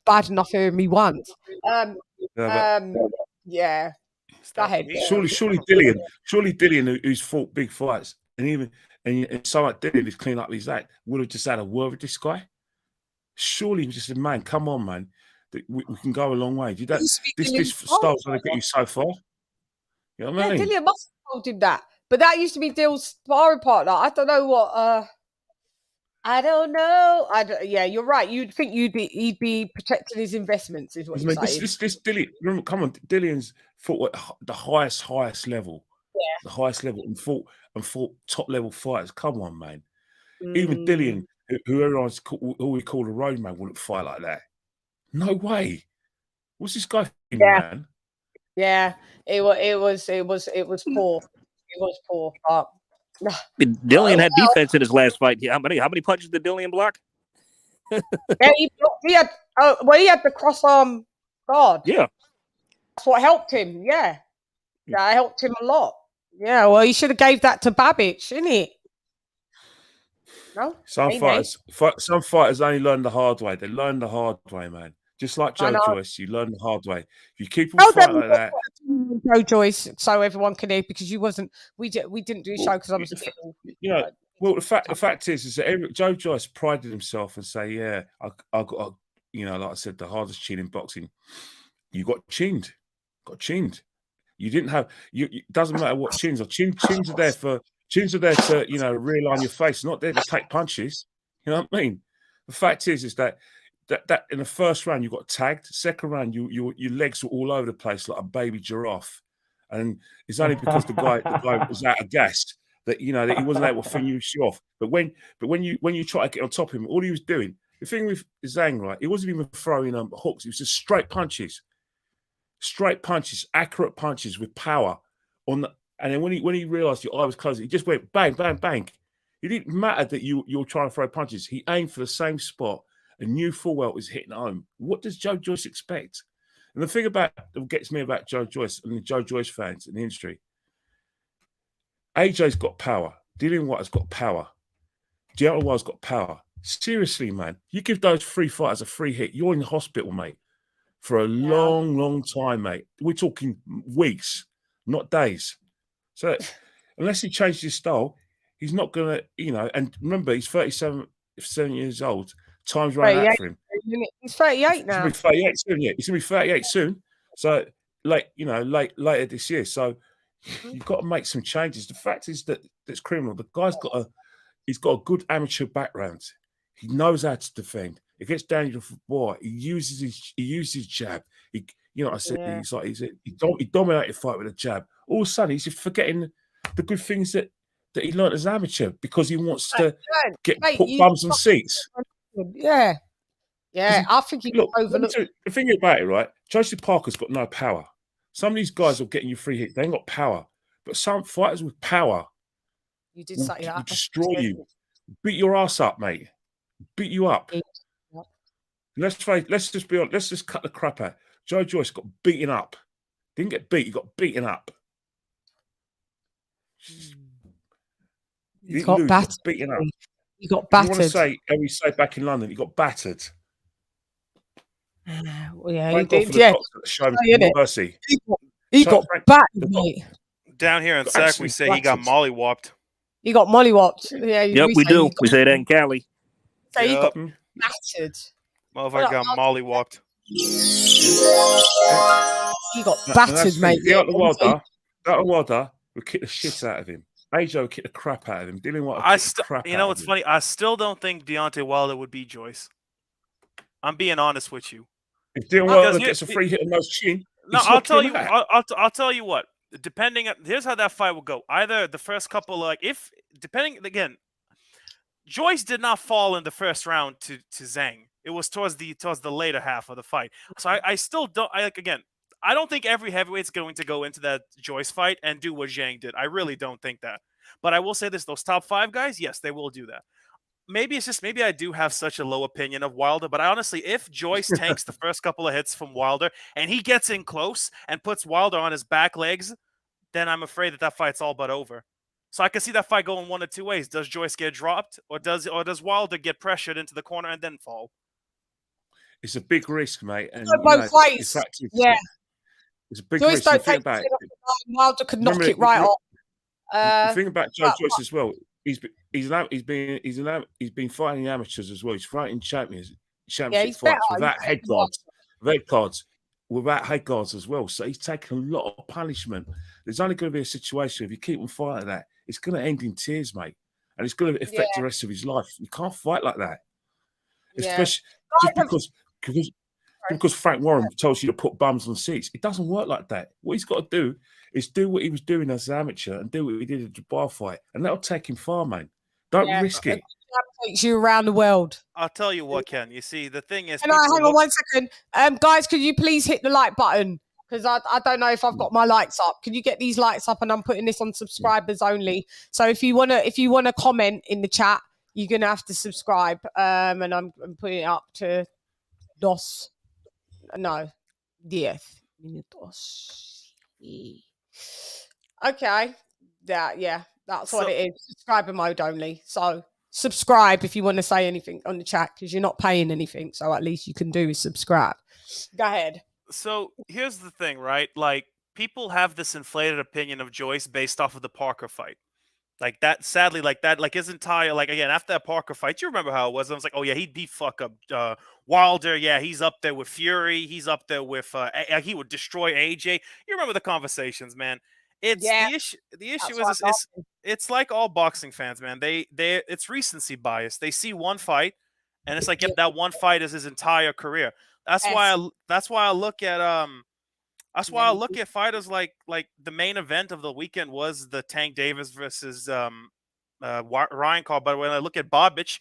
Speaker 3: bad enough hearing me once. Yeah. Go ahead.
Speaker 4: Surely Dillian, who's fought big fights, and someone like Dillian who's cleaned up his act, would have just had a word with this guy. Surely he was just a man. Come on, man. We can go a long way. This style's going to get you so far. You know what I mean?
Speaker 3: Dillian must have told him that. But that used to be Dill's sparring partner. I don't know what. I don't know. Yeah, you're right. You'd think he'd be protecting his investments, is what you're saying.
Speaker 4: This Dillian, remember, come on, Dillian's fought at the highest level.
Speaker 3: Yeah.
Speaker 4: The highest level and fought top level fighters. Come on, man. Even Dillian, who we call a road man, wouldn't fight like that. No way. What's this guy thinking, man?
Speaker 3: Yeah, it was poor. It was poor.
Speaker 5: Dillian had defense in his last fight. How many punches did Dillian block?
Speaker 3: Yeah, he had the cross arm guard.
Speaker 5: Yeah,
Speaker 3: that's what helped him. Yeah, that helped him a lot. Yeah, well, he should have gave that to Babbage, shouldn't he? No,
Speaker 4: some fighters only learn the hard way. They learn the hard way, man. Just like Joe Joyce, you learn the hard way. If you keep on fighting like that.
Speaker 3: Joe Joyce, so everyone can hear, because you wasn't. We didn't do a show because I was.
Speaker 4: Well, the fact is that Joe Joyce prided himself and say, "Yeah, I got, like I said, the hardest chin in boxing. You got chinned. You didn't have. It doesn't matter what chins are. Chins are there to realign your face, not there to take punches. You know what I mean? The fact is that in the first round you got tagged. Second round your legs were all over the place like a baby giraffe, and it's only because the guy was out of gas that that he wasn't able to finish you off. But when you try to get on top of him, all he was doing, the thing with Zhang, right? He wasn't even throwing hooks. It was just straight punches, accurate punches with power on the. And then when he realized your eye was closing, he just went bang, bang, bang. It didn't matter that you're trying to throw punches. He aimed for the same spot and knew full well it was hitting home. What does Joe Joyce expect? And the thing that gets me about Joe Joyce and the Joe Joyce fans in the industry, AJ's got power. Dillian White has got power. Deontay Wilder's got power. Seriously, man, you give those three fighters a free hit, you're in the hospital, mate, for a long, long time, mate. We're talking weeks, not days. So unless he changes his style, he's not going to, and remember, he's 7 years old. Time's running out for him.
Speaker 3: He's 38 now.
Speaker 4: He's going to be 38 soon, yeah. He's going to be 38 soon. So, later this year. So you've got to make some changes. The fact is that it's criminal. The guy's he's got a good amateur background. He knows how to defend. It gets down to the boy. He uses his jab. He dominated fight with a jab. All of a sudden, he's just forgetting the good things that he learned as amateur because he wants to put bums on seats.
Speaker 3: Yeah. I think he got overlooked.
Speaker 4: The thing about it, right? Joseph Parker's got no power. Some of these guys are getting you free hit. They ain't got power. But some fighters with power
Speaker 3: will
Speaker 4: destroy you. Beat your ass up, mate. Beat you up. Let's just be honest. Let's just cut the crap out. Joe Joyce got beaten up. Didn't get beat. He got beaten up.
Speaker 3: He got battered.
Speaker 4: Beaten up.
Speaker 3: He got battered.
Speaker 4: You want to say, how we say back in London, he got battered.
Speaker 3: He did. Yeah.
Speaker 4: Mercy.
Speaker 3: He got battered, mate.
Speaker 13: Down here in Sac, we say he got mollywopped.
Speaker 3: He got mollywopped. Yeah.
Speaker 5: Yep, we do. We say that in Cali.
Speaker 3: So he got battered.
Speaker 13: Motherfucker got mollywopped.
Speaker 3: He got battered, mate.
Speaker 4: Deontay Wilder would kick the shit out of him. AJ would kick the crap out of him. Dealing with
Speaker 13: what's funny? I still don't think Deontay Wilder would beat Joyce. I'm being honest with you.
Speaker 4: If Deontay Wilder gets a free hit on those chin,
Speaker 13: I'll tell you what. Here's how that fight will go. Either the first couple, again, Joyce did not fall in the first round to Zhang. It was towards the later half of the fight. So I still don't. I don't think every heavyweight's going to go into that Joyce fight and do what Zhang did. I really don't think that. But I will say this: those top 5 guys, yes, they will do that. Maybe I do have such a low opinion of Wilder, but honestly, if Joyce tanks the first couple of hits from Wilder and he gets in close and puts Wilder on his back legs, then I'm afraid that fight's all but over. So I can see that fight going one of two ways. Does Joyce get dropped, or does Wilder get pressured into the corner and then fall?
Speaker 4: It's a big risk, mate. And
Speaker 3: both ways.
Speaker 4: in fact, it's a big
Speaker 3: Joyce
Speaker 4: risk.
Speaker 3: don't
Speaker 4: Think
Speaker 3: take
Speaker 4: about it.
Speaker 3: Wilder could knock it right off.
Speaker 4: The thing about Joyce as well, he's been fighting amateurs as well. He's fighting championship fights without head guards, without head guards as well. So he's taken a lot of punishment. There's only going to be a situation if you keep him fighting that, it's going to end in tears, mate, and it's going to affect the rest of his life. You can't fight like that, especially just because Frank Warren tells you to put bums on seats. It doesn't work like that. What he's got to do is do what he was doing as an amateur and do what he did at the bar fight, and that'll take him far, man. Don't risk it.
Speaker 3: Takes you around the world.
Speaker 13: I'll tell you what, Ken. You see, the thing is,
Speaker 3: hang on 1 second. Guys, could you please hit the like button? Because I don't know if I've got my likes up. Can you get these likes up? And I'm putting this on subscribers only. So if you wanna comment in the chat, you're gonna have to subscribe. And I'm putting it up to 10 minutos. Okay. That's what it is. Subscriber mode only. So subscribe if you want to say anything on the chat, because you're not paying anything. So at least you can do is subscribe. Go ahead.
Speaker 13: So here's the thing, right? Like, people have this inflated opinion of Joyce based off of the Parker fight. Like that, sadly, like his entire, like, again, after that Parker fight, you remember how it was. I was like, oh yeah, he beat fuck up Wilder. Yeah, he's up there with Fury. He's up there with he would destroy AJ. You remember the conversations, man. The issue is it's like all boxing fans, man. It's recency bias. They see one fight and it's like, yep, that one fight is his entire career. That's why I look at fighters like the main event of the weekend was the Tank Davis versus Ryan call. But when I look at Bobic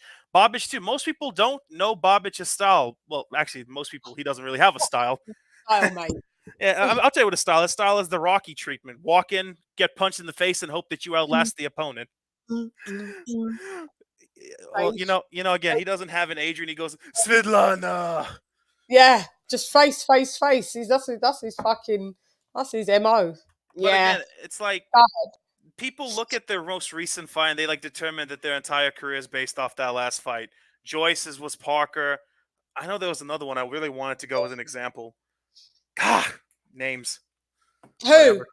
Speaker 13: too, most people don't know Bobic's style. Well, actually, most people, he doesn't really have a style.
Speaker 3: Mate.
Speaker 13: Yeah, I'll tell you what his style. His style is the Rocky treatment. Walk in, get punched in the face, and hope that you outlast the opponent. Well, you know, again, he doesn't have an Adrian. He goes, Svetlana.
Speaker 3: Yeah, just face. That's his MO.
Speaker 13: But again, it's like people look at their most recent fight and they like determine that their entire career is based off that last fight. Joyce's was Parker. I know there was another one I really wanted to go as an example. Names.
Speaker 3: Who?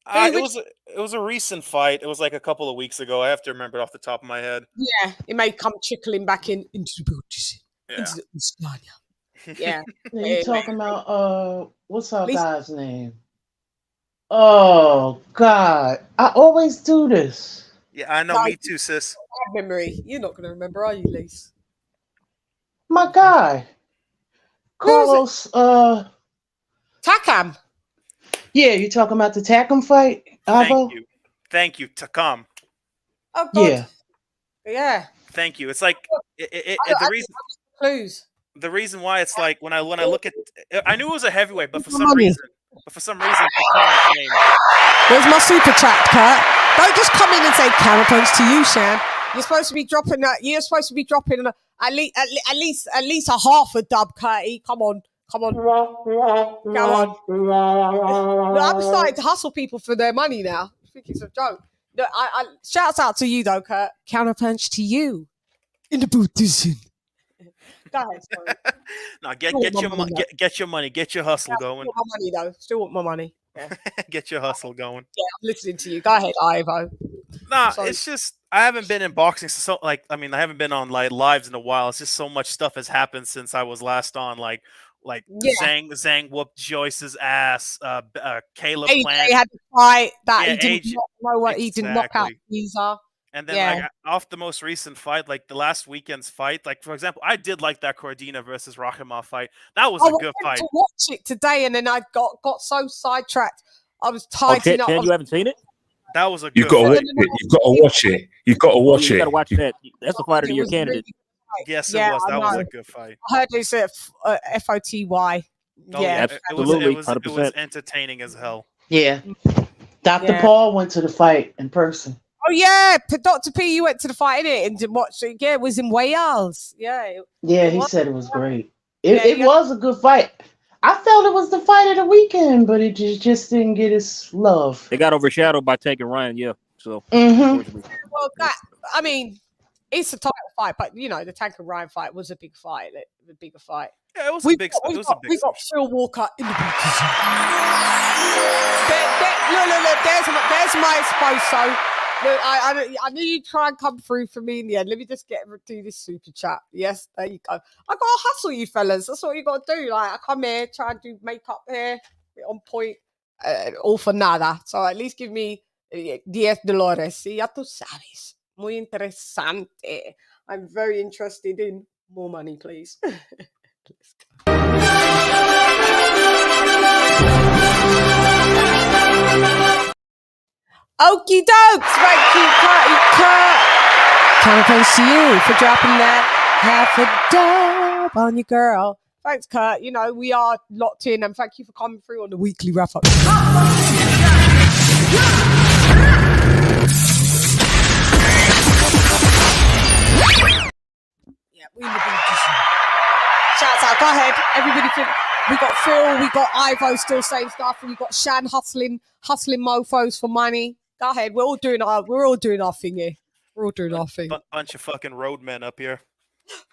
Speaker 13: It was a recent fight. It was like a couple of weeks ago. I have to remember it off the top of my head.
Speaker 3: Yeah, it may come trickling back into the boot. Yeah.
Speaker 9: You talking about what's our guy's name? Oh God, I always do this.
Speaker 13: Yeah, I know. Me too, sis.
Speaker 3: Bad memory. You're not going to remember, are you, Lise?
Speaker 9: My guy, Carlos.
Speaker 3: Takam.
Speaker 9: Yeah, you talking about the Takam fight?
Speaker 13: Thank you, Takam.
Speaker 3: Oh God.
Speaker 9: Yeah.
Speaker 3: Yeah.
Speaker 13: Thank you. It's like the reason.
Speaker 3: Clues.
Speaker 13: The reason why it's like when I look at, I knew it was a heavyweight, but for some reason, Takam's name.
Speaker 3: Where's my super chat, Kurt? Don't just come in and say counterpunch to you, Shan. You're supposed to be dropping that. You're supposed to be dropping at least a half a dub, Curty. Come on. Look, I'm starting to hustle people for their money now. I think it's a joke. No, I shouts out to you though, Kurt. Counterpunch to you in the booth. Go ahead, sorry.
Speaker 13: No, get your money, get your hustle going.
Speaker 3: Still want my money though. Still want my money. Yeah.
Speaker 13: Get your hustle going.
Speaker 3: Yeah, I'm listening to you. Go ahead, Ivo.
Speaker 13: Nah, it's just I haven't been in boxing I haven't been on like lives in a while. It's just so much stuff has happened since I was last on. Like Zhang whooped Joyce's ass. Caleb Plant
Speaker 3: had to fight that he didn't know what he didn't knock out Caesar.
Speaker 13: And then like off the most recent fight, like the last weekend's fight, like for example, I did like that Cordina versus Rakhimov fight. That was a good fight.
Speaker 3: To watch it today, and then I got so sidetracked. I was tidying up.
Speaker 5: You haven't seen it?
Speaker 13: That was a good
Speaker 4: You've got to watch it. You've got to watch it.
Speaker 5: You got to watch that. That's the fighter to your candidate.
Speaker 13: Yes, it was. That was a good fight.
Speaker 3: I heard it's FOTY.
Speaker 13: Yeah, absolutely. It was entertaining as hell.
Speaker 9: Yeah. Dr. Paul went to the fight in person.
Speaker 3: Oh yeah, Dr. P, you went to the fight, innit? And watched it. Yeah, it was in Wales. Yeah.
Speaker 9: He said it was great. It was a good fight. I felt it was the fight of the weekend, but it just didn't get its love.
Speaker 5: They got overshadowed by Tank and Ryan, So,
Speaker 9: Mm-hmm.
Speaker 3: Well, I mean, it's a title fight, but you know, the Tank and Ryan fight was a big fight, the bigger fight.
Speaker 13: Yeah, it was a big. It was a big.
Speaker 3: We got Phil Walker in the boxes. Look, there's my esposo. Look, I knew you'd try and come through for me in the end. Let me just do this super chat. Yes, there you go. I got to hustle you fellas. That's what you got to do. Like, I come here, try and do makeup here, on point, all for nada. So at least give me 10 Dolores. Sí, ya tú sabes. Muy interesante. I'm very interested in more money, please. Let's go. Okie dokes, thank you, Kurt. Counterpoints to you for dropping that half a dub on your girl. Thanks, Kurt. You know, we are locked in, and thank you for coming through on the weekly wrap up. Yeah, we in the beaches. Shouts out, go ahead. Everybody, we got Phil, we got Ivo still saying stuff, and we got Shan hustling mofos for money. Go ahead. We're all doing our thing here. We're all doing our thing.
Speaker 13: Bunch of fucking roadmen up here.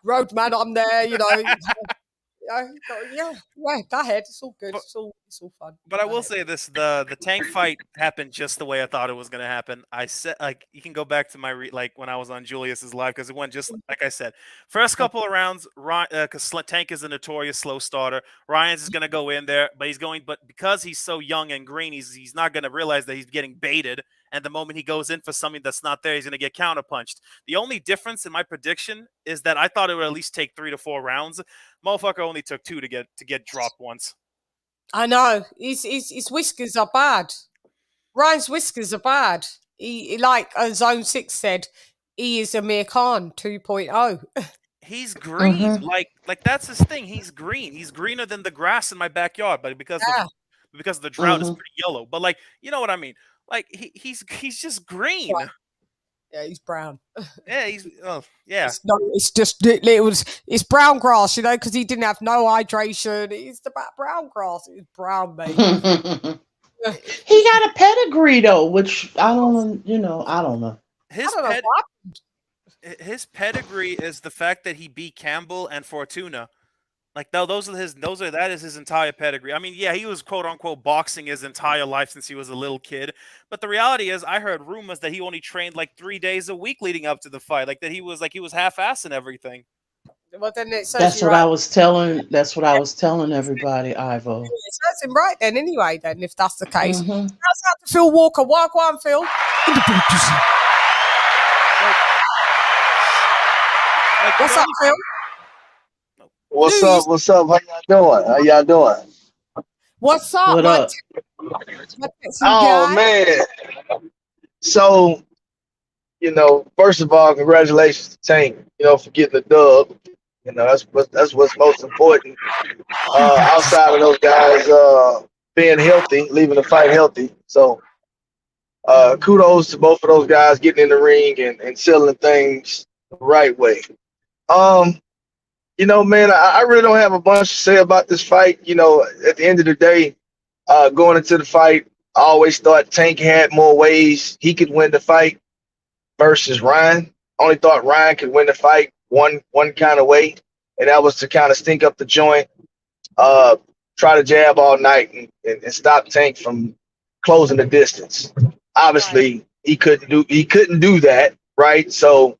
Speaker 3: Roadman, I'm there. You know. Yeah. Go ahead. It's all good. It's all fun.
Speaker 13: But I will say this: the Tank fight happened just the way I thought it was going to happen. I said, like, you can go back to my when I was on Julius's live, because it went just like I said. First couple of rounds, because Tank is a notorious slow starter. Ryan's is going to go in there, but because he's so young and green, he's not going to realize that he's getting baited. And the moment he goes in for something that's not there, he's going to get counterpunched. The only difference in my prediction is that I thought it would at least take 3 to 4 rounds. Motherfucker only took 2 to get dropped once.
Speaker 3: I know. His whiskers are bad. Ryan's whiskers are bad. He like Zone 6 said, he is Amir Khan 2.0.
Speaker 13: He's green. Like that's his thing. He's green. He's greener than the grass in my backyard, but because the drought is pretty yellow. But like, you know what I mean? Like he's just green.
Speaker 3: Yeah, he's brown.
Speaker 13: Yeah,
Speaker 3: It's brown grass, you know, because he didn't have no hydration. It's about brown grass. It's brown, baby.
Speaker 9: He got a pedigree though, which I don't know.
Speaker 13: His pedigree is the fact that he beat Campbell and Fortuna. Like, no, that is his entire pedigree. I mean, yeah, he was quote unquote boxing his entire life since he was a little kid. But the reality is, I heard rumors that he only trained like 3 days a week leading up to the fight. Like that he was half-assing everything.
Speaker 3: Well, then
Speaker 9: that's what I was telling. That's what I was telling everybody, Ivo.
Speaker 3: It serves him right then, anyway. Then, if that's the case, how's that to Phil Walker? Walk on, Phil. What's up, Phil?
Speaker 14: What's up? How y'all doing?
Speaker 3: What's up?
Speaker 9: What up?
Speaker 14: Oh man. So, first of all, congratulations to Tank, for getting the dub. That's what's most important. Outside of those guys being healthy, leaving the fight healthy. So kudos to both of those guys getting in the ring and selling things the right way. Man, I really don't have a bunch to say about this fight. At the end of the day, going into the fight, I always thought Tank had more ways he could win the fight versus Ryan. Only thought Ryan could win the fight one kind of way, and that was to kind of stink up the joint, try to jab all night and stop Tank from closing the distance. Obviously, he couldn't do that, right? So,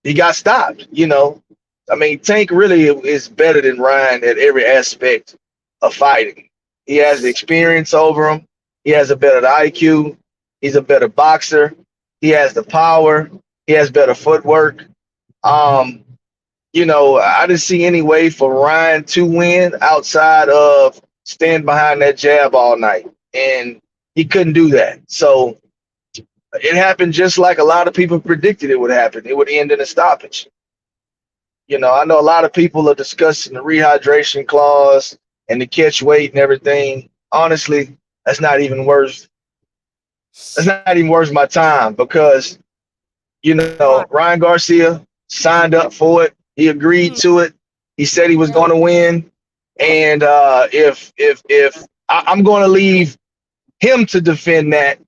Speaker 14: he got stopped, I mean, Tank really is better than Ryan at every aspect of fighting. He has the experience over him. He has a better IQ. He's a better boxer. He has the power. He has better footwork. I didn't see any way for Ryan to win outside of staying behind that jab all night. And he couldn't do that. So it happened just like a lot of people predicted it would happen. It would end in a stoppage. I know a lot of people are discussing the rehydration clause and the catch weight and everything. Honestly, that's not even worth my time because, Ryan Garcia signed up for it. He agreed to it. He said he was going to win. And if I'm going to leave him to defend that,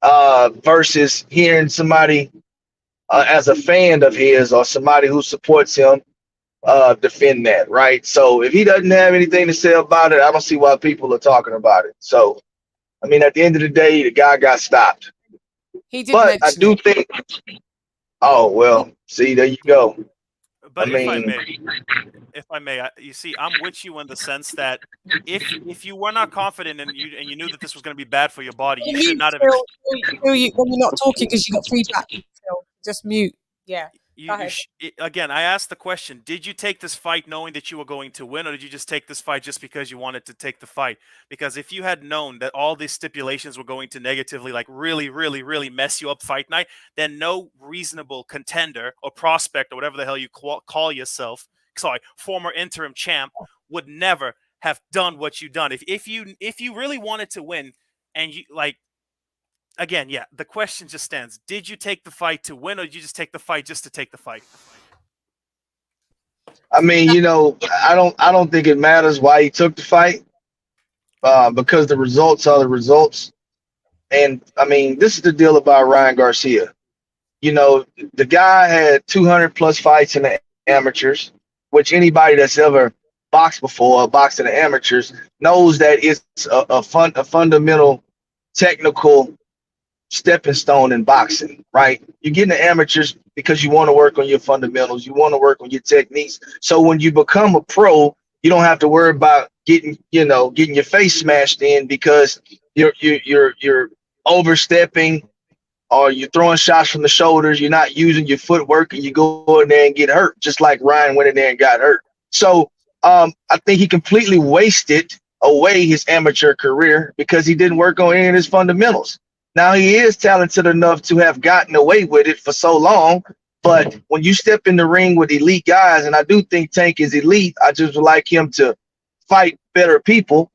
Speaker 14: versus hearing somebody as a fan of his or somebody who supports him defend that, right? So if he doesn't have anything to say about it, I don't see why people are talking about it. So, I mean, at the end of the day, the guy got stopped.
Speaker 3: He did
Speaker 14: But I do think, oh, well, see, there you go.
Speaker 13: But
Speaker 14: I mean,
Speaker 13: if I may, you see, I'm with you in the sense that if you were not confident and you knew that this was going to be bad for your body, you should not have.
Speaker 3: When you're not talking because you got feedback, just mute. Yeah.
Speaker 13: Again, I asked the question, did you take this fight knowing that you were going to win, or did you just take this fight just because you wanted to take the fight? Because if you had known that all these stipulations were going to negatively, like really, really, really mess you up fight night, then no reasonable contender or prospect or whatever the hell you call yourself, former interim champ, would never have done what you done. If you really wanted to win, and you again, yeah, the question just stands. Did you take the fight to win, or did you just take the fight just to take the fight?
Speaker 14: I mean, I don't think it matters why he took the fight, because the results are the results. And I mean, this is the deal about Ryan Garcia. The guy had 200 plus fights in the amateurs, which anybody that's ever boxed before or boxed in the amateurs knows that it's a fundamental technical stepping stone in boxing, right? You get in the amateurs because you want to work on your fundamentals, you want to work on your techniques. So when you become a pro, you don't have to worry about getting your face smashed in because you're overstepping or you're throwing shots from the shoulders, you're not using your footwork, and you go in there and get hurt, just like Ryan went in there and got hurt. So I think he completely wasted away his amateur career because he didn't work on any of his fundamentals. Now, he is talented enough to have gotten away with it for so long, but when you step in the ring with elite guys, and I do think Tank is elite, I just would like him to fight better people.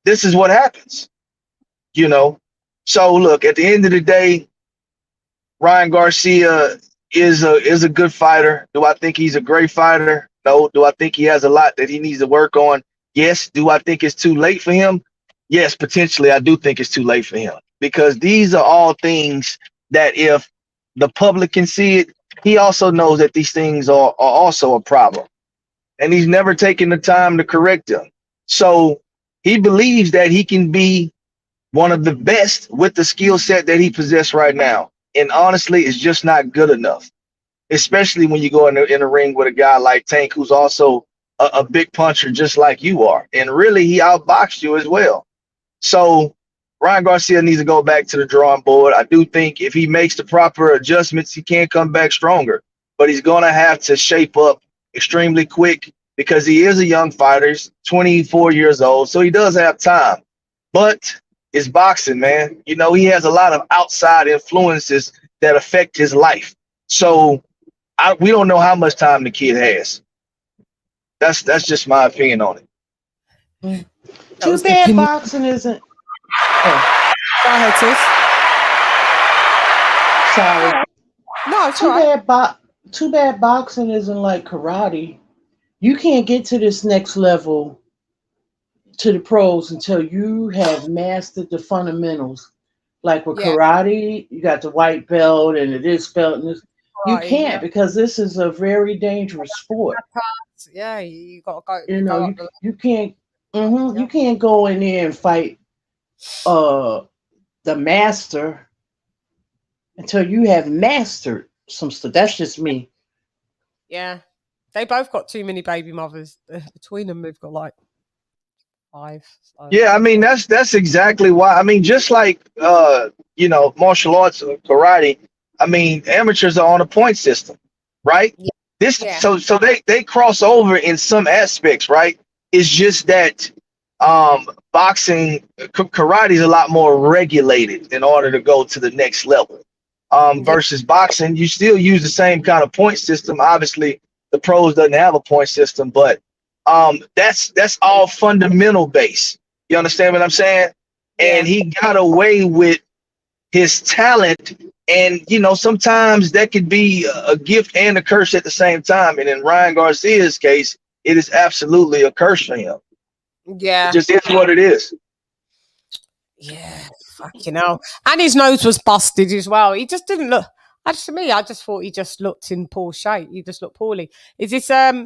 Speaker 14: This is what happens, So, look, at the end of the day, Ryan Garcia is a good fighter. Do I think he's a great fighter? No. Do I think he has a lot that he needs to work on? Yes. Do I think it's too late for him? Yes, potentially, I do think it's too late for him, because these are all things that if the public can see it, he also knows that these things are also a problem, and he's never taken the time to correct them. So he believes that he can be one of the best with the skill set that he possesses right now. And honestly, it's just not good enough, especially when you go in a ring with a guy like Tank, who's also a big puncher just like you are. And really, he outboxed you as well. So Ryan Garcia needs to go back to the drawing board. I do think if he makes the proper adjustments, he can come back stronger. But he's going to have to shape up extremely quick because he is a young fighter. He's 24 years old, so he does have time. But it's boxing, man. He has a lot of outside influences that affect his life. So we don't know how much time the kid has. That's just my opinion on it.
Speaker 9: Too bad boxing isn't. Oh.
Speaker 3: Go ahead, sis.
Speaker 9: Sorry.
Speaker 3: No, it's all right.
Speaker 9: Too bad boxing isn't like karate. You can't get to this next level to the pros until you have mastered the fundamentals. Like with karate, you got the white belt and this belt and this. You can't because this is a very dangerous sport.
Speaker 3: Yeah, you got to go.
Speaker 9: You can't. You can't go in there and fight the master until you have mastered some stuff. That's just me.
Speaker 3: Yeah, they both got too many baby mothers. Between them, they've got like 5. So.
Speaker 14: Yeah, I mean that's exactly why. I mean, just like martial arts or karate. I mean, amateurs are on a point system, right? Yeah. So they cross over in some aspects, right? It's just that boxing, karate is a lot more regulated in order to go to the next level. Versus boxing, you still use the same kind of point system. Obviously, the pros doesn't have a point system, but that's all fundamental base. You understand what I'm saying? And he got away with his talent, and sometimes that could be a gift and a curse at the same time. And in Ryan Garcia's case, it is absolutely a curse for him.
Speaker 3: Yeah,
Speaker 14: It just is what it is.
Speaker 3: Yeah, Fucking hell. And his nose was busted as well. He just didn't look. To me, I just thought he just looked in poor shape. He just looked poorly. Is this all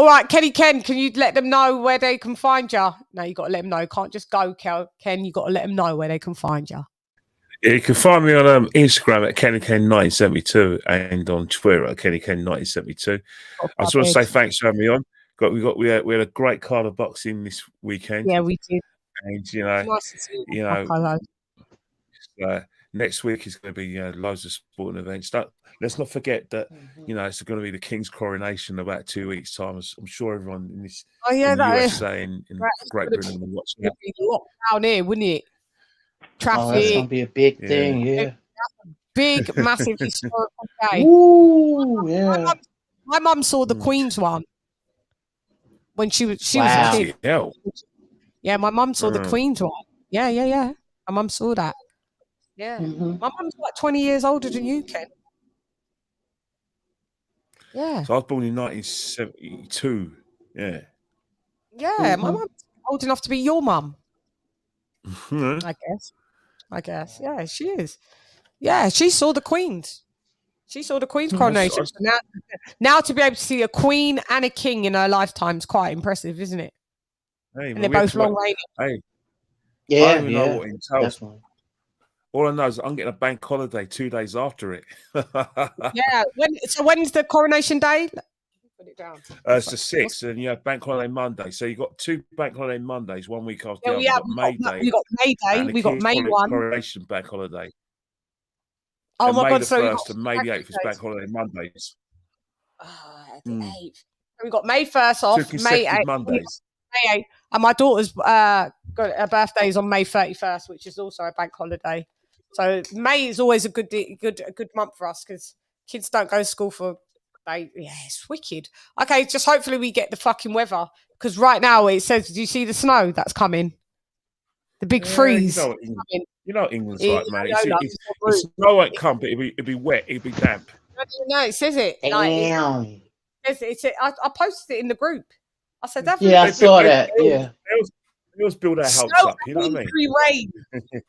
Speaker 3: right, Kenny Ken? Can you let them know where they can find you? No, you got to let them know. You can't just go, Ken. You got to let them know where they can find you.
Speaker 4: Yeah, you can find me on Instagram at KennyKen1972 and on Twitter at KennyKen1972. I just want to say thanks for having me on. We had a great card of boxing this weekend.
Speaker 3: Yeah, we did.
Speaker 4: And next week is going to be loads of sporting events. Let's not forget that it's going to be the King's coronation in about 2 weeks' time. I'm sure everyone in this in the USA and in Great Britain will watch that.
Speaker 3: It'd be locked down here, wouldn't it? Traffic.
Speaker 9: Oh, that's gonna be a big thing, yeah.
Speaker 3: Big, massive historical day.
Speaker 9: Ooh, yeah.
Speaker 3: My mum saw the Queen's one when she was a kid. Yeah, my mum saw the Queen's one. Yeah. My mum saw that. Yeah. My mum's like 20 years older than you, Ken. Yeah.
Speaker 4: So I was born in 1972. Yeah.
Speaker 3: Yeah, my mum's old enough to be your mum. I guess. Yeah, she is. Yeah, she saw the Queen's. She saw the Queen's coronation. So now to be able to see a queen and a king in her lifetime is quite impressive, isn't it?
Speaker 4: Hey,
Speaker 3: and they're both long reigning.
Speaker 4: Hey,
Speaker 9: yeah,
Speaker 4: I don't even know what entails. All I know is I'm getting a bank holiday 2 days after it.
Speaker 3: Yeah. When's the coronation day? Put it down.
Speaker 4: It's the 6th, and you have bank holiday Monday. So you've got 2 bank holiday Mondays, 1 week after the other.
Speaker 3: We got May Day. We got May 1.
Speaker 4: Coronation bank holiday.
Speaker 3: Oh my God!
Speaker 4: The
Speaker 3: So
Speaker 4: 1st and May the 8th is bank holiday Mondays.
Speaker 3: The 8th. So we got May 1st off. May 8th.
Speaker 4: Mondays.
Speaker 3: May 8th. And my daughter's got her birthday is on May 31st, which is also a bank holiday. So May is always a good month for us because kids don't go to school for. It's wicked. Okay, just hopefully we get the fucking weather because right now it says, do you see the snow that's coming? The big freeze.
Speaker 4: You know England's like, man. The snow won't come, but it'll be wet. It'll be damp.
Speaker 3: No, it says it.
Speaker 9: Damn.
Speaker 3: I posted it in the group. I said,
Speaker 9: I saw that. Yeah.
Speaker 4: They always build our hopes up. You know what I mean?
Speaker 3: Rain.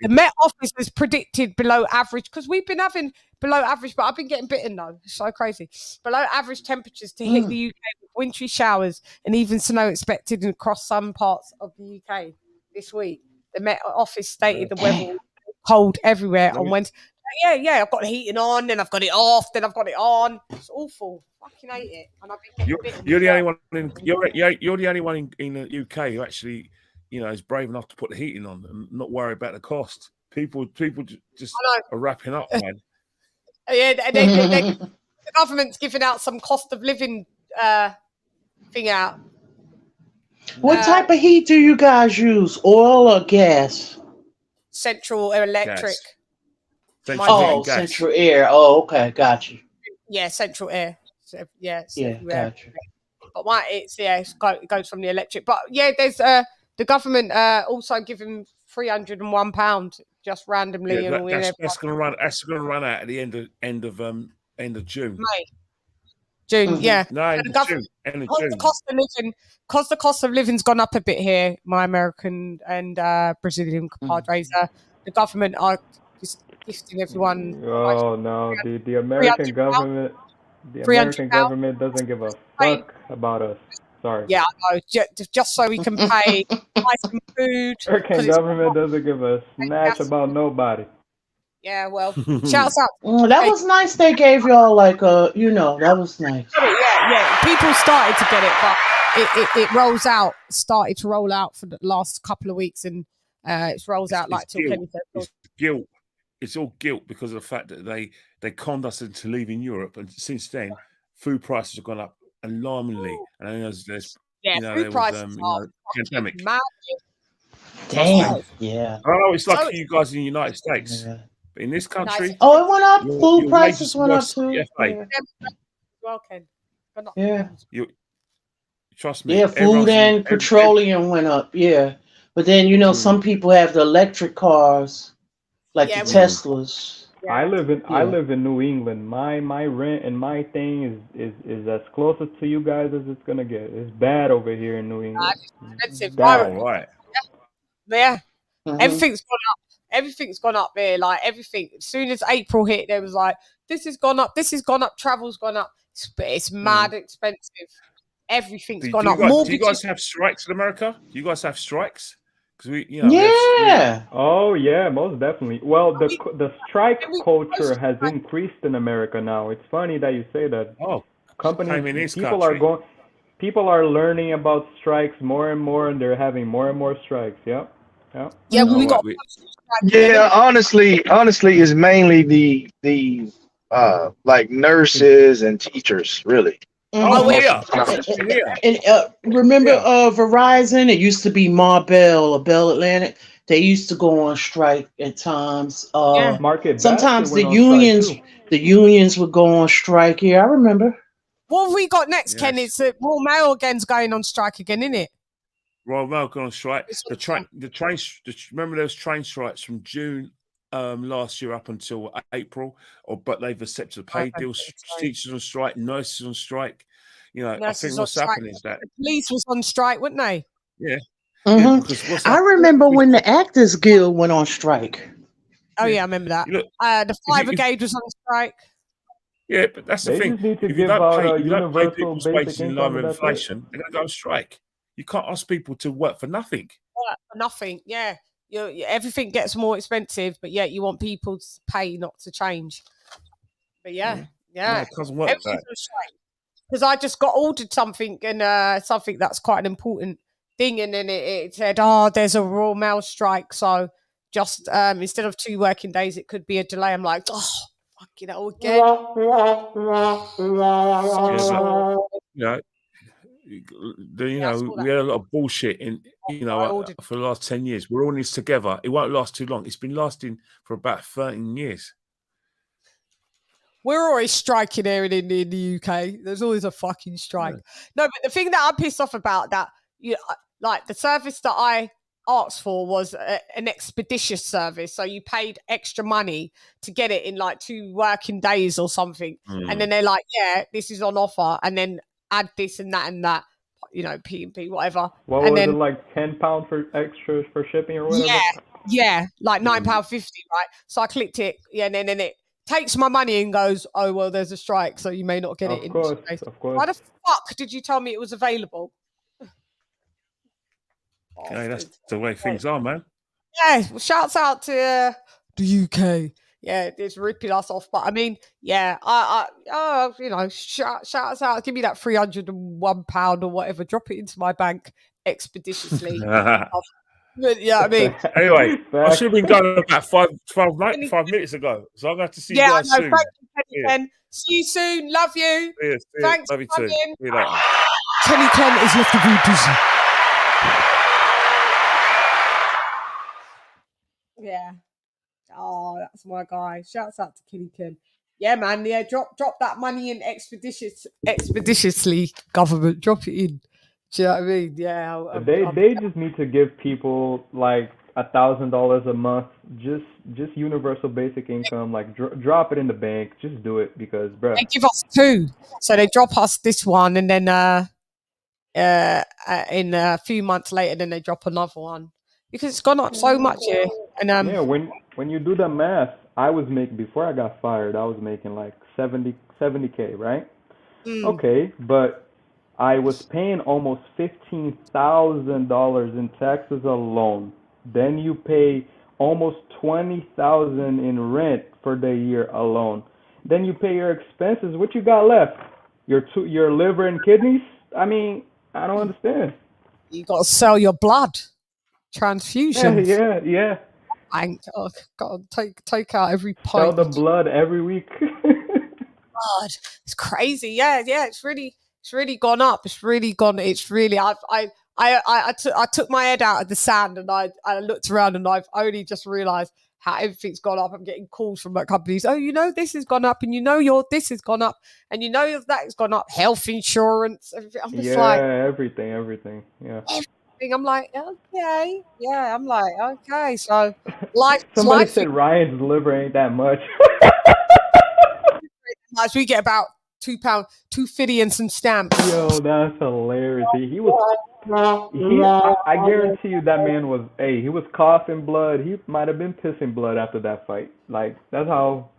Speaker 3: The Met Office has predicted below average because we've been having below average, but I've been getting bitten though. It's so crazy. Below average temperatures to hit the UK with wintry showers and even snow expected across some parts of the UK this week. The Met Office stated the weather will be cold everywhere on Wednesday. Yeah, I've got the heating on, then I've got it off, then I've got it on. It's awful. Fucking hate it. And I've been getting bitten.
Speaker 4: You're the only one you're the only one in the UK who actually, is brave enough to put the heating on and not worry about the cost. People just are wrapping up, man.
Speaker 3: Yeah, the government's giving out some cost of living thing out.
Speaker 9: What type of heat do you guys use? Oil or gas?
Speaker 3: Central electric.
Speaker 9: Central air. Oh, okay, got you.
Speaker 3: Yeah, central air. So,
Speaker 9: got you.
Speaker 3: But it goes from the electric. But yeah, there's the government also giving £301 just randomly.
Speaker 4: Yeah, that's going to run. That's going to run out at the end of June.
Speaker 3: May. June, yeah.
Speaker 4: No, end of June.
Speaker 3: Because the cost of living's gone up a bit here, my American and Brazilian compadres, the government are just gifting everyone.
Speaker 10: Oh no, the American government, government doesn't give a fuck about us. Sorry.
Speaker 3: Yeah, I know. Just so we can buy some food.
Speaker 10: American government doesn't give a snatch about nobody.
Speaker 3: Yeah, well, shouts out.
Speaker 9: That was nice. They gave y'all that was nice.
Speaker 3: Yeah. People started to get it, but it rolls out. Started to roll out for the last couple of weeks, and it rolls out like till Kenny said.
Speaker 4: It's guilt. It's all guilt because of the fact that they conned us into leaving Europe, and since then, food prices have gone up alarmingly. And then there's
Speaker 3: food prices are
Speaker 4: pandemic.
Speaker 9: Damn. Yeah.
Speaker 4: I know it's like you guys in the United States. Yeah. But in this country,
Speaker 9: it went up. Food prices went up too. Yeah.
Speaker 4: Trust me.
Speaker 9: Yeah, food and petroleum went up. Yeah, but then some people have the electric cars, like the Teslas.
Speaker 10: Yeah. I live in New England. My rent and my thing is as close to you guys as it's gonna get. It's bad over here in New England.
Speaker 3: Expensive.
Speaker 4: Right.
Speaker 3: Yeah. Everything's gone up. Everything's gone up there. Like everything. As soon as April hit, there was like, this has gone up. This has gone up. Travel's gone up. It's mad expensive. Everything's gone up.
Speaker 4: Do you guys have strikes in America? Do you guys have strikes? Because
Speaker 10: Oh yeah, most definitely. Well, the strike culture has increased in America now. It's funny that you say that.
Speaker 4: Oh,
Speaker 10: companies, people are learning about strikes more and more, and they're having more and more strikes. Yeah.
Speaker 3: Yeah, we got.
Speaker 14: Yeah, honestly, it's mainly the like nurses and teachers, really.
Speaker 9: Oh,
Speaker 14: yeah.
Speaker 9: And remember Verizon? It used to be Bell or Bell Atlantic. They used to go on strike at times. Sometimes the unions would go on strike here. I remember.
Speaker 3: What have we got next, Ken? It's Royal Mail again's going on strike again, isn't it?
Speaker 4: Royal Mail going on strike. Remember those train strikes from June last year up until April, but they've accepted the pay deals. Teachers on strike, nurses on strike. You know, I think what's happening is that
Speaker 3: the police was on strike, weren't they?
Speaker 4: Yeah.
Speaker 9: I remember when the Actors Guild went on strike.
Speaker 3: Oh yeah, I remember that. The fire brigade was on strike.
Speaker 4: Yeah, but that's the thing.
Speaker 10: Just need to
Speaker 4: If you
Speaker 10: give
Speaker 4: don't
Speaker 10: out
Speaker 4: pay,
Speaker 10: a
Speaker 4: you don't pay
Speaker 10: universal
Speaker 4: people's
Speaker 10: basic
Speaker 4: wages in line
Speaker 10: income.
Speaker 4: with
Speaker 10: That's it.
Speaker 4: inflation, they're going to go on strike. You can't ask people to work for nothing.
Speaker 3: For nothing, yeah. Everything gets more expensive, but yet you want people's pay not to change. But yeah.
Speaker 4: No, it doesn't work like that.
Speaker 3: Because I just got ordered something, and something that's quite an important thing, and then it said, there's a Royal Mail strike, so just instead of 2 working days, it could be a delay. I'm like, fucking hell again.
Speaker 4: We had a lot of bullshit in, for the last 10 years. We're all in this together. It won't last too long. It's been lasting for about 13 years.
Speaker 3: We're always striking here in the UK. There's always a fucking strike. No, but the thing that I'm pissed off about that, like the service that I asked for was an expeditious service. So you paid extra money to get it in like 2 working days or something. And then they're like, yeah, this is on offer. And then add this and that, P&P, whatever.
Speaker 10: What
Speaker 3: and
Speaker 10: was
Speaker 3: then,
Speaker 10: it, like £10 for extra for shipping or whatever?
Speaker 3: Yeah, like £9.50, right? So I clicked it, and then it takes my money and goes, oh, well, there's a strike, so you may not get it in.
Speaker 10: Of course.
Speaker 3: Why the fuck did you tell me it was available?
Speaker 4: That's the way things are, man.
Speaker 3: Yeah, well, shouts out to the UK. Yeah, it's ripping us off. But I mean, yeah, shouts out. Give me that £301 or whatever. Drop it into my bank expeditiously. Yeah, I mean.
Speaker 4: Anyway, I should have been going about 5 minutes ago. So I'm going to have to see you guys soon.
Speaker 3: Thank you, Kenny Ken. See you soon. Love you. Thanks.
Speaker 4: Love you too. See you later.
Speaker 3: Kenny Ken is left to be busy. Yeah. Oh, that's my guy. Shouts out to Kenny Ken. Yeah, man. Yeah, drop that money in expeditiously, government. Drop it in. Do you know what I mean? Yeah.
Speaker 10: They just need to give people like $1,000 a month, just universal basic income. Like drop it in the bank. Just do it because, bro.
Speaker 3: They give us 2, so they drop us this one, and then in a few months later, then they drop another one because it's gone up so much here. And
Speaker 10: yeah, when you do the math, I was making before I got fired. I was making like 70K, right? Okay, but I was paying almost $15,000 in taxes alone. Then you pay almost $20,000 in rent for the year alone. Then you pay your expenses. What you got left? Your liver and kidneys? I mean, I don't understand.
Speaker 3: You got to sell your blood. Transfusions.
Speaker 10: Yeah.
Speaker 3: God, take out every pint.
Speaker 10: Sell the blood every week.
Speaker 3: God, it's crazy. Yeah. It's really gone up. It's really. I took my head out of the sand and I looked around and I've only just realised how everything's gone up. I'm getting calls from companies. Oh, this has gone up, and this has gone up, and that has gone up. Health insurance. Everything. I'm just
Speaker 10: everything. Yeah.
Speaker 3: Everything. I'm like, okay. Yeah. I'm like, okay. So, life.
Speaker 10: Somebody said Ryan's liver ain't that much.
Speaker 3: We get about £2, 250 and some stamps.
Speaker 10: Yo, that's hilarious. He was. I guarantee you that man was. Hey, he was coughing blood. He might have been pissing blood after that fight. Like that's how.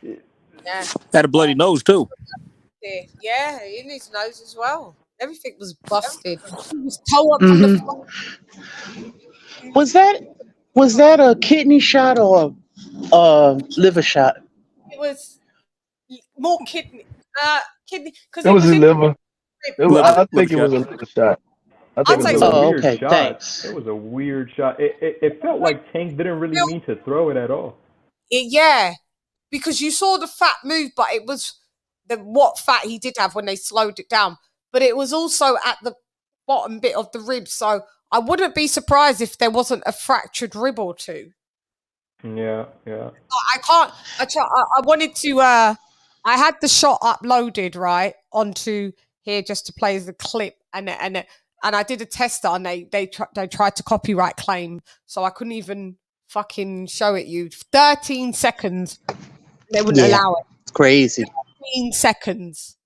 Speaker 3: Yeah.
Speaker 5: Had a bloody nose too.
Speaker 3: Yeah, in his nose as well. Everything was busted. He was toe up from the floor.
Speaker 9: Was that a kidney shot or a liver shot?
Speaker 3: It was more kidney. Because
Speaker 14: It was a liver. I think it was a liver shot. I think
Speaker 3: I'd
Speaker 14: it was
Speaker 3: say
Speaker 14: a
Speaker 3: so.
Speaker 14: liver
Speaker 10: Weird shot.
Speaker 9: Thanks.
Speaker 10: It was a weird shot. It felt like Tank didn't really mean to throw it at all.
Speaker 3: Yeah, because you saw the fat move, but it was what fat he did have when they slowed it down. But it was also at the bottom bit of the rib, so I wouldn't be surprised if there wasn't a fractured rib or two.
Speaker 10: Yeah.
Speaker 3: I can't. I wanted to. I had the shot uploaded right onto here just to play as a clip, and I did a tester, and they tried to copyright claim, so I couldn't even fucking show it you. 13 seconds. They wouldn't allow it.
Speaker 9: It's crazy.
Speaker 3: 13 seconds.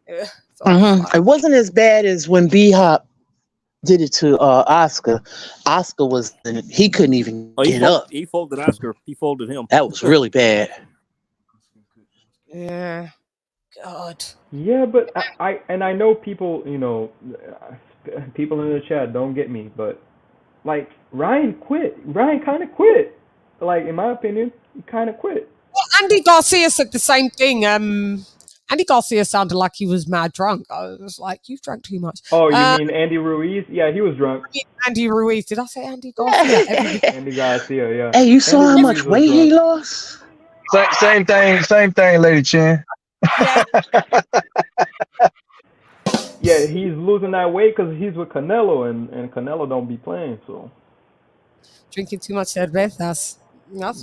Speaker 9: It wasn't as bad as when B-Hop did it to Oscar. Oscar he couldn't even get up.
Speaker 5: He folded Oscar. He folded him.
Speaker 9: That was really bad.
Speaker 3: Yeah. God.
Speaker 10: Yeah, but I know people, people in the chat don't get me, but like Ryan quit. Ryan kind of quit. Like in my opinion, he kind of quit.
Speaker 3: Well, Andy Garcia said the same thing. Andy Garcia sounded like he was mad drunk. I was like, you've drank too much.
Speaker 10: Oh, you mean Andy Ruiz? Yeah, he was drunk.
Speaker 3: Andy Ruiz. Did I say Andy Garcia?
Speaker 10: Andy Garcia, yeah.
Speaker 9: Hey, you saw how much weight he lost?
Speaker 14: Same thing, LadyChann.
Speaker 10: Yeah, he's losing that weight because he's with Canelo, and Canelo don't be playing, so.
Speaker 3: Drinking too much cervezas.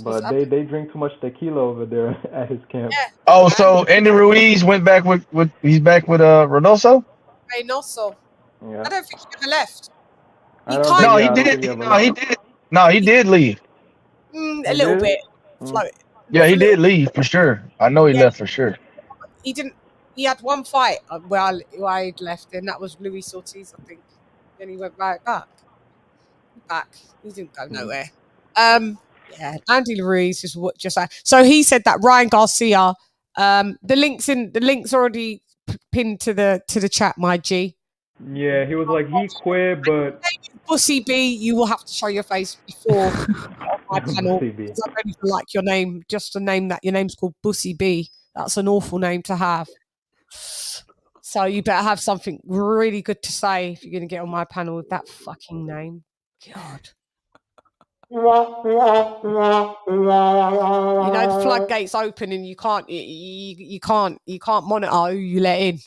Speaker 10: But they drink too much tequila over there at his camp.
Speaker 3: Yeah.
Speaker 14: Oh, so Andy Ruiz went back with he's back with Reynoso?
Speaker 3: Reynoso.
Speaker 10: Yeah.
Speaker 3: I don't think he ever left.
Speaker 14: He did leave.
Speaker 3: A little bit. Float.
Speaker 14: Yeah, he did leave for sure. I know he left for sure.
Speaker 3: He didn't. He had one fight where I left, and that was Luis Ortiz, I think. Then he went back. He didn't go nowhere. Yeah, Andy Ruiz is so he said that Ryan Garcia. The links already pinned to the chat, my G.
Speaker 10: Yeah, he was like he quit, but
Speaker 3: Bussy B, you will have to show your face before my panel. I don't even like your name, just a name that your name's called Bussy B. That's an awful name to have. So you better have something really good to say if you're going to get on my panel with that fucking name. God. You know the floodgates open and you can't monitor who you let in.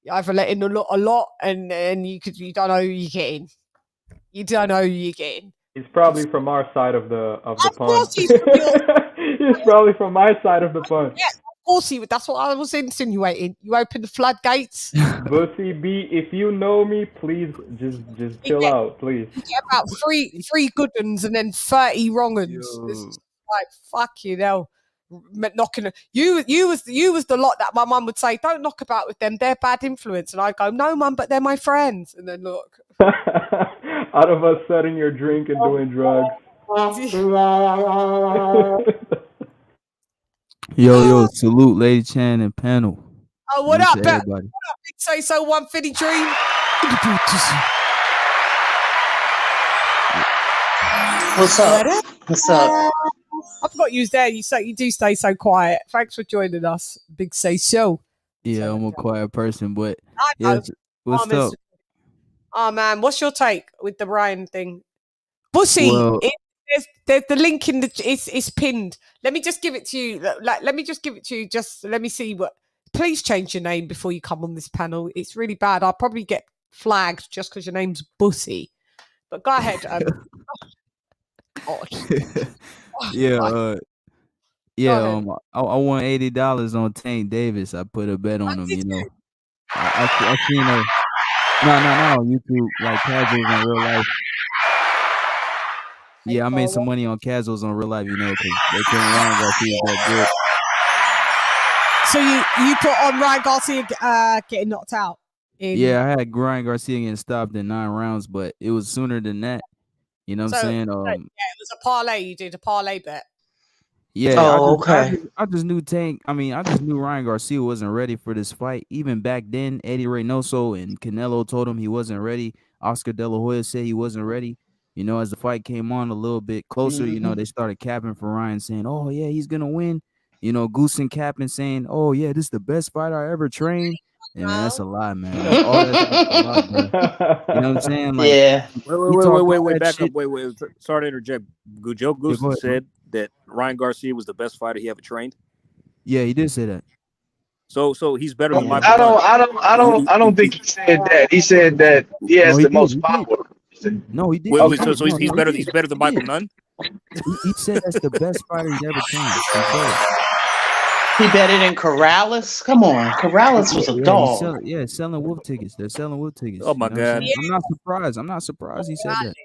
Speaker 3: You either let in a lot and you don't know who you get in. You don't know who you get in.
Speaker 10: He's probably from our side of the pond. He's probably from my side of the pond.
Speaker 3: Yeah, of course he would. That's what I was insinuating. You open the floodgates.
Speaker 10: Bussy B, if you know me, please just chill out, please.
Speaker 3: You get about three good ones and then 30 wrong ones. This is like fucking hell. Knocking you was the lot that my mum would say, don't knock about with them, they're bad influence, and I'd go, no mum, but they're my friends. And then look.
Speaker 10: Out of us setting your drink and doing drugs.
Speaker 15: Yo, salute LadyChann and panel.
Speaker 3: Oh, what up,
Speaker 15: everybody?
Speaker 3: What up, Big Say So 150 Dream?
Speaker 9: What's up? What's up?
Speaker 3: I forgot you was there. You do stay so quiet. Thanks for joining us, Big Say So.
Speaker 15: Yeah, I'm a quiet person, but
Speaker 3: I know.
Speaker 15: what's up?
Speaker 3: Oh man, what's your take with the Ryan thing? Bussy,
Speaker 15: Well,
Speaker 3: there's the link in it's pinned. Let me just give it to you. Let me just give it to you. Just let me see what. Please change your name before you come on this panel. It's really bad. I'll probably get flagged just because your name's Bussy. But go ahead.
Speaker 15: Yeah, I won $80 on Tank Davis. I put a bet on him. You know, I seen her. No, on YouTube, like casuals in real life. Yeah, I made some money on casuals on real life, you know, because they couldn't run Garcia that good.
Speaker 3: So you put on Ryan Garcia getting knocked out.
Speaker 15: Yeah, I had Ryan Garcia getting stopped in 9 rounds, but it was sooner than that. You know what I'm saying?
Speaker 3: Yeah, it was a parlay. You did a parlay bet.
Speaker 15: Yeah,
Speaker 9: Oh, okay.
Speaker 15: I just knew I just knew Ryan Garcia wasn't ready for this fight. Even back then, Eddie Reynoso and Canelo told him he wasn't ready. Oscar De La Hoya said he wasn't ready. You know, as the fight came on a little bit closer, you know, they started capping for Ryan, saying, "Oh yeah, he's gonna win." You know, Goose and capping saying, "Oh yeah, this is the best fighter I ever trained." And man, that's a lie, man. That's all that's a lie, bro. You know what I'm saying? Like,
Speaker 9: Yeah.
Speaker 5: Wait, back up. Wait. Sorry to interject. Joe Goose
Speaker 15: go ahead,
Speaker 5: said that Ryan Garcia was the best fighter he ever trained.
Speaker 15: Yeah, he did say that.
Speaker 5: So he's better than Michael.
Speaker 14: I don't think he said that. He said that he has the most power.
Speaker 15: No, he did.
Speaker 5: So he's better. He's better than Michael Nunn.
Speaker 15: He said that's the best fighter he's ever trained. He said it.
Speaker 9: He better than Corrales? Come on. Corrales was a dog.
Speaker 15: Selling wolf tickets. They're selling wolf tickets.
Speaker 5: Oh my God.
Speaker 15: I'm not surprised. I'm not surprised he said that.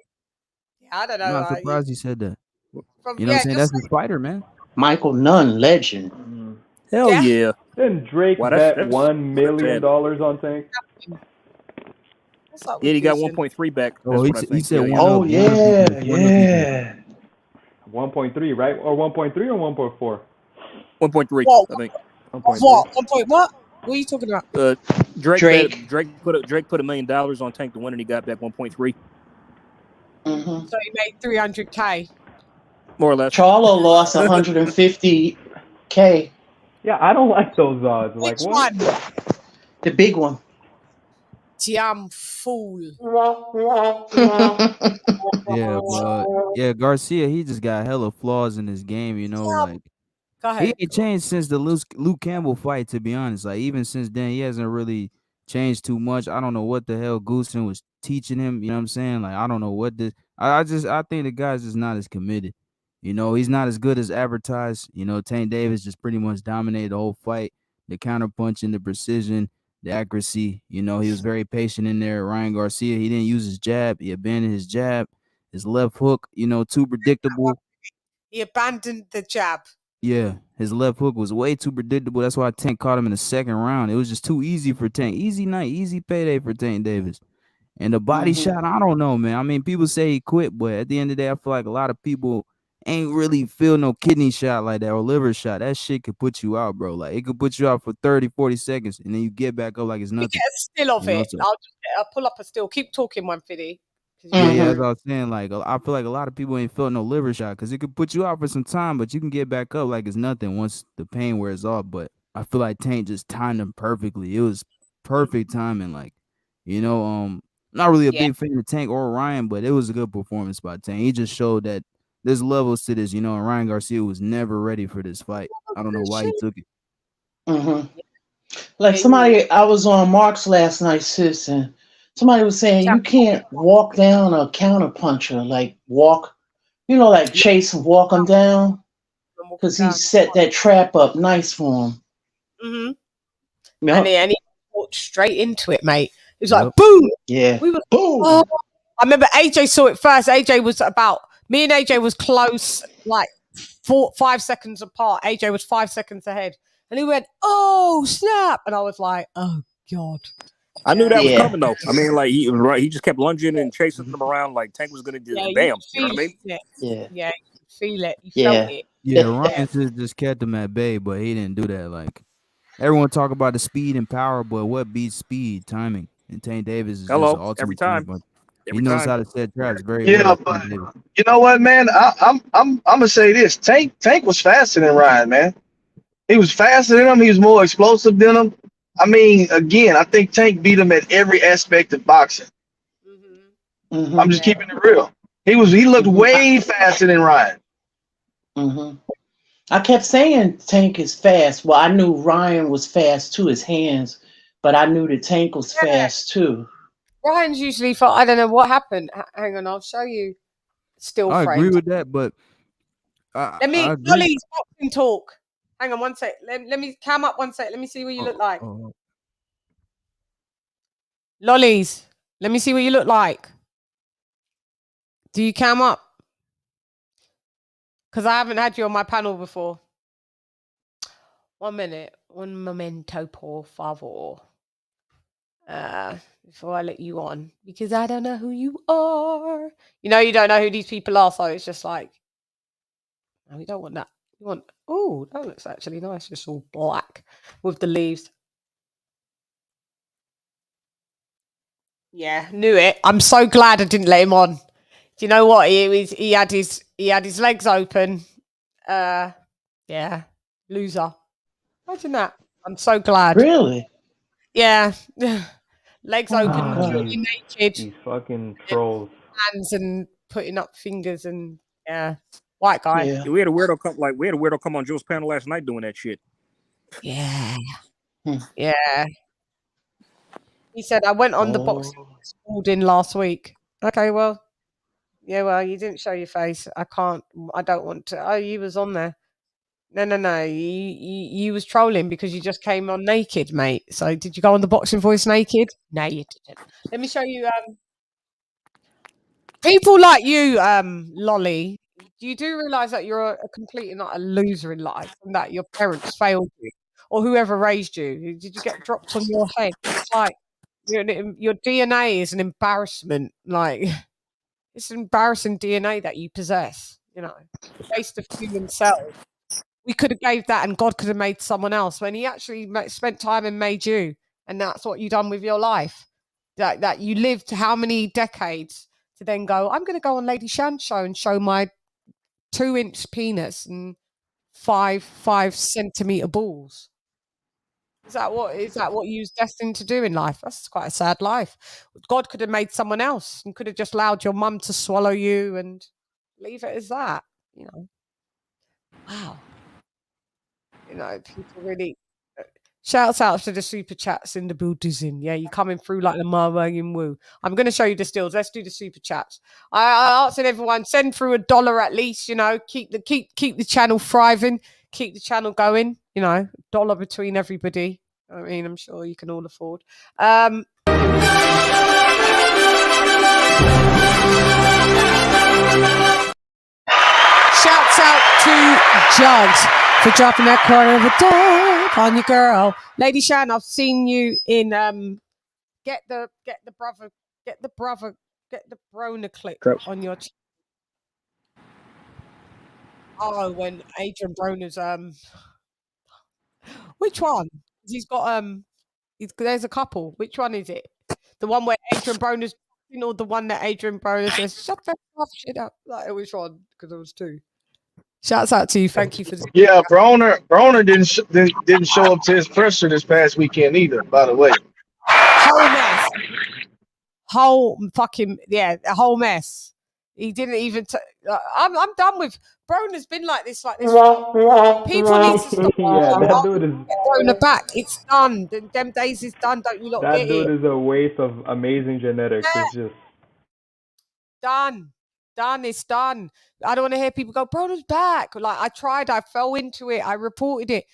Speaker 3: I don't know.
Speaker 15: I'm not surprised he said that. You know what I'm saying?
Speaker 3: just
Speaker 15: That's his fighter, man.
Speaker 9: Michael Nunn, legend.
Speaker 5: Hell yeah.
Speaker 10: Didn't Drake bet $1 million on Tank?
Speaker 5: Yeah, he got 1.3 back.
Speaker 15: Oh, he said one.
Speaker 9: Oh, yeah.
Speaker 10: 1.3, right? Or 1.3 or 1.4?
Speaker 5: 1.3,
Speaker 3: What?
Speaker 5: I think.
Speaker 3: What? 1 point what? What are you talking about?
Speaker 5: Drake put $1 million on Tank to win, and he got back 1.3.
Speaker 9: Mm-hmm.
Speaker 3: So he made 300K.
Speaker 5: More or less.
Speaker 9: Charlo lost 150K.
Speaker 10: Yeah, I don't like those odds.
Speaker 3: Which
Speaker 10: what?
Speaker 3: one?
Speaker 9: The big one.
Speaker 3: Damn fool.
Speaker 15: Yeah, Garcia, he just got hella flaws in his game, you know, like
Speaker 3: Go ahead.
Speaker 15: he ain't changed since the Luke Campbell fight, to be honest. Like, even since then, he hasn't really changed too much. I don't know what the hell Goosen was teaching him, you know what I'm saying? Like, I don't know what this I think the guy's just not as committed. You know, he's not as good as advertised. You know, Tank Davis just pretty much dominated the whole fight. The counterpunching, the precision, the accuracy. You know, he was very patient in there. Ryan Garcia, he didn't use his jab. He abandoned his jab. His left hook, you know, too predictable.
Speaker 3: He abandoned the jab.
Speaker 15: Yeah, his left hook was way too predictable. That's why Tank caught him in the second round. It was just too easy for Tank. Easy night, easy payday for Tank Davis. And the body shot, I don't know, man. I mean, people say he quit, but at the end of the day, I feel like a lot of people ain't really feel no kidney shot like that or liver shot. That shit could put you out, bro. Like, it could put you out for 30, 40 seconds, and then you get back up like it's nothing.
Speaker 3: Get a still of it.
Speaker 15: So,
Speaker 3: I'll pull up a still. Keep talking, one fiddy.
Speaker 15: yeah, that's what I was saying. Like, I feel like a lot of people ain't felt no liver shot because it could put you out for some time, but you can get back up like it's nothing once the pain wears off. But I feel like Tank just timed him perfectly. It was perfect timing. Like, you know, not really a big fan of Tank or Ryan, but it was a good performance by Tank. He just showed that there's levels to this, you know, and Ryan Garcia was never ready for this fight. I don't know why he took it.
Speaker 9: Like somebody, I was on Mark's last night, sis, and somebody was saying you can't walk down a counter puncher, like walk, you know, like chase and walk him down, because he set that trap up nice for him.
Speaker 3: And he walked straight into it, mate. It was like boom.
Speaker 9: Yeah.
Speaker 3: We were
Speaker 9: boom.
Speaker 3: Oh, I remember AJ saw it first. AJ was me and AJ was close, like 5 seconds apart. AJ was 5 seconds ahead, and he went, "Oh snap!" And I was like, "Oh god."
Speaker 5: I knew that was coming though. I mean, like he just kept lunging and chasing them around like Tank was gonna do. Bam, you know what I mean?
Speaker 3: Yeah, you feel it. You felt it.
Speaker 15: Yeah, Ryan just kept him at bay, but he didn't do that. Like, everyone talk about the speed and power, but what beats speed? Timing. And Tank Davis is just the ultimate
Speaker 5: every time.
Speaker 15: He knows how to set traps very
Speaker 14: well.
Speaker 15: But
Speaker 14: you know what, man? I'm gonna say this. Tank was faster than Ryan, man. He was faster than him. He was more explosive than him. I mean, again, I think Tank beat him at every aspect of boxing. I'm just keeping it real. He looked way faster than Ryan.
Speaker 9: I kept saying Tank is fast. Well, I knew Ryan was fast too, his hands, but I knew that Tank was fast too.
Speaker 3: Ryan's usually I don't know what happened. Hang on, I'll show you. Still
Speaker 15: I
Speaker 3: framed.
Speaker 15: agree with that, but
Speaker 3: let me Lolly's boxing talk. Hang on one sec. Let me cam up one sec. Let me see what you look like. Lollies, let me see what you look like. Do you cam up? Because I haven't had you on my panel before. 1 minute. Un momento, por favor. Before I let you on, because I don't know who you are. You know, you don't know who these people are, so it's just like, no, we don't want that. We want, oh, that looks actually nice. Just all black with the leaves. Yeah, knew it. I'm so glad I didn't let him on. Do you know what? He had his legs open. Yeah, loser. Imagine that. I'm so glad.
Speaker 9: Really?
Speaker 3: Yeah. Legs
Speaker 10: Oh,
Speaker 3: open,
Speaker 10: God,
Speaker 3: fully naked.
Speaker 10: these fucking trolls.
Speaker 3: Hands and putting up fingers and yeah. White guy.
Speaker 9: Yeah.
Speaker 5: We had a weirdo come on Joe's panel last night doing that shit.
Speaker 3: Yeah. Yeah. He said, I went on the boxing called in last week. Okay, well, yeah, well, you didn't show your face. I don't want to. Oh, you was on there. No. You was trolling because you just came on naked, mate. So did you go on the boxing voice naked? No, you didn't. Let me show you people like you, Lolly. You do realise that you're a complete and utter loser in life and that your parents failed you or whoever raised you. Did you get dropped on your head? It's like your DNA is an embarrassment. Like it's embarrassing DNA that you possess. You know, waste of human cells. We could have gave that, and God could have made someone else. When He actually spent time and made you, and that's what you done with your life. That you lived how many decades to then go? I'm going to go on LadyChann show and show my 2-inch penis and 5 centimeter balls. Is that what you was destined to do in life? That's quite a sad life. God could have made someone else and could have just allowed your mum to swallow you and leave it as that. You know, wow. You know, people really. Shouts out to the super chats in the Buddhism. Yeah, you're coming through like the Marwayan Woo. I'm going to show you the stills. Let's do the super chats. I asked everyone, send through $1 at least. You know, keep the channel thriving, keep the channel going. You know, dollar between everybody. I mean, I'm sure you can all afford. Shouts out to Jugs for dropping that quarter of a dog on your girl. LadyChann, I've seen you in get the Broner clip on your when Adrian Broner's which one? He's got there's a couple. Which one is it? The one where Adrian Broner's or the one that Adrian Broner says, shut the fuck shit up. Like which one? Because there was two. Shouts out to you. Thank you for this.
Speaker 14: Yeah, Broner didn't show up to his presser this past weekend either. By the way,
Speaker 3: Whole mess. Whole fucking a whole mess. He didn't even. I'm done with Broner's been like this. People need to stop.
Speaker 10: Yeah, that dude is.
Speaker 3: Broner back. It's done. Them days is done. Don't you lot
Speaker 10: That
Speaker 3: get
Speaker 10: dude
Speaker 3: it?
Speaker 10: is a waste of amazing genetics.
Speaker 3: Yeah.
Speaker 10: It's just
Speaker 3: Done. It's done. I don't want to hear people go, Broner's back. Like I tried. I fell into it. I reported it.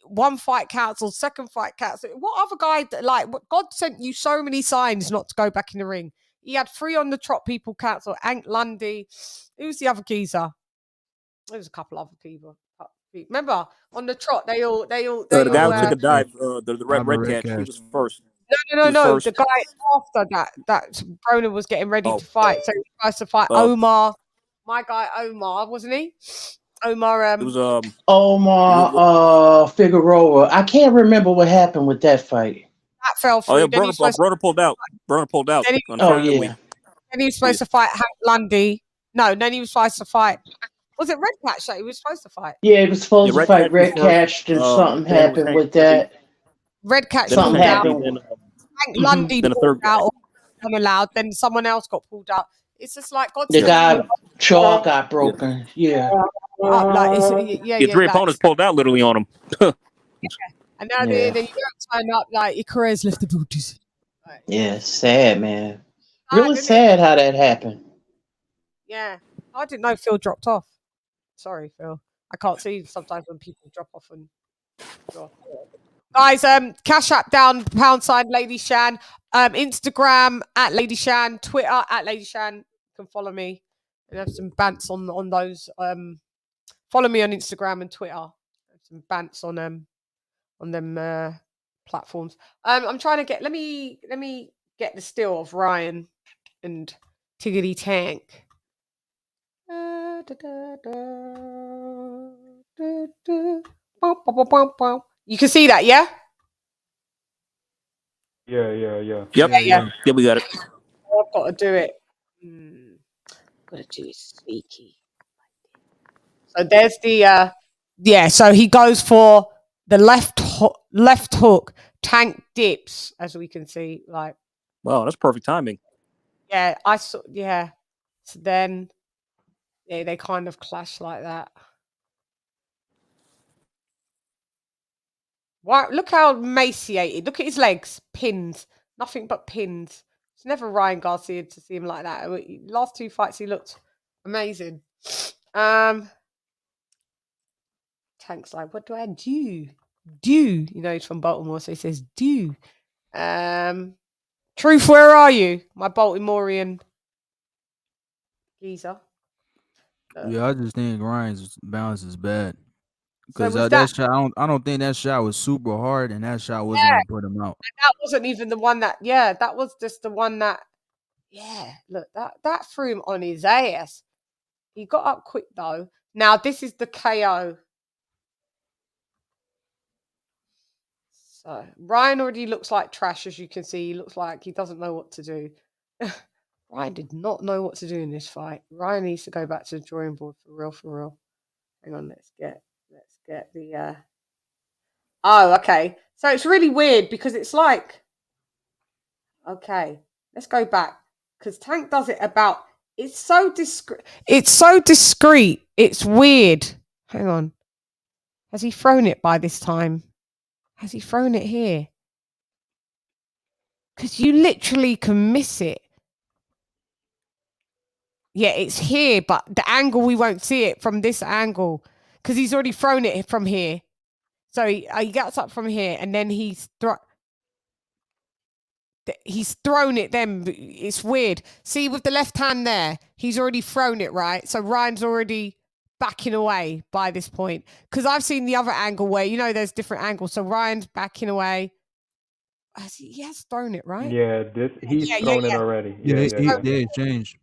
Speaker 3: One fight cancelled, second fight cancelled. What other guy, God sent you so many signs not to go back in the ring. He had 3 on the trot people cancelled. Hank Lundy. Who's the other geezer? There was a couple other people. Remember, on the trot, they all
Speaker 5: the guy who took a dive, the red catch, he was first.
Speaker 3: No. The guy after that Broner was getting ready to fight. So he was supposed to fight Omar. My guy Omar, wasn't he? Omar.
Speaker 5: It was
Speaker 9: Omar Figueroa. I can't remember what happened with that fight.
Speaker 3: That fell through.
Speaker 5: Oh yeah, Broner pulled out. Broner pulled out.
Speaker 3: Then he was supposed to fight Hank Lundy. No, then he was supposed to fight. Was it Red Catch that he was supposed to fight?
Speaker 9: Yeah, he was supposed to fight Red Catch, and something happened with that.
Speaker 3: Red Catch
Speaker 9: something happened.
Speaker 3: Hank Lundy pulled out, unallowed. Then someone else got pulled out. It's just like God.
Speaker 9: The guy jaw got broken. Yeah.
Speaker 5: Three opponents pulled out literally on him.
Speaker 3: And now then you don't turn up like your career's left the booties.
Speaker 9: Yeah, sad, man. Really sad how that happened.
Speaker 3: Yeah, I didn't know Phil dropped off. Sorry, Phil. I can't see sometimes when people drop off and. Guys, Cash App down, # LadyChann, Instagram at LadyChann, Twitter at LadyChann. You can follow me and have some bants on those. Follow me on Instagram and Twitter. Have some bants on on them platforms. I'm trying to get. Let me get the still of Ryan and Tiggity Tank. You can see that, yeah?
Speaker 10: Yeah.
Speaker 5: Yep.
Speaker 3: Yeah.
Speaker 5: Yeah, we got it.
Speaker 3: I've got to do it. Got to do it sneaky. So there's the so he goes for the left hook. Tank dips, as we can see. Like,
Speaker 5: wow, that's perfect timing.
Speaker 3: Yeah, I saw. Yeah, so then they kind of clash like that. Wow, look how emaciated. Look at his legs, pins, nothing but pins. It's never Ryan Garcia to see him like that. Last 2 fights, he looked amazing. Tank's like, what do I do? You know, he's from Baltimore, so he says do. Truth, where are you? My Baltimorean geezer.
Speaker 15: Yeah, I just think Ryan's balance is bad. Because
Speaker 3: was
Speaker 15: that shot, I don't think that shot was super hard, and that shot wasn't gonna put him out.
Speaker 3: And that wasn't even the one that. Yeah, that was just the one that. Yeah, look, that threw him on his ass. He got up quick though. Now this is the KO. So Ryan already looks like trash, as you can see. He looks like he doesn't know what to do. Ryan did not know what to do in this fight. Ryan needs to go back to the drawing board for real. Hang on, let's get the Oh, okay. So it's really weird because it's like, okay, let's go back. Because Tank does it about, it's so discreet. It's weird. Hang on. Has he thrown it by this time? Has he thrown it here? Because you literally can miss it. Yeah, it's here, but the angle, we won't see it from this angle. Because he's already thrown it from here. So he gets up from here and then he's thrown it then. It's weird. See, with the left hand there, he's already thrown it, right? So Ryan's already backing away by this point. Because I've seen the other angle where, you know, there's different angles. So Ryan's backing away. He has thrown it, right?
Speaker 10: Yeah, he's thrown it already.
Speaker 15: They changed.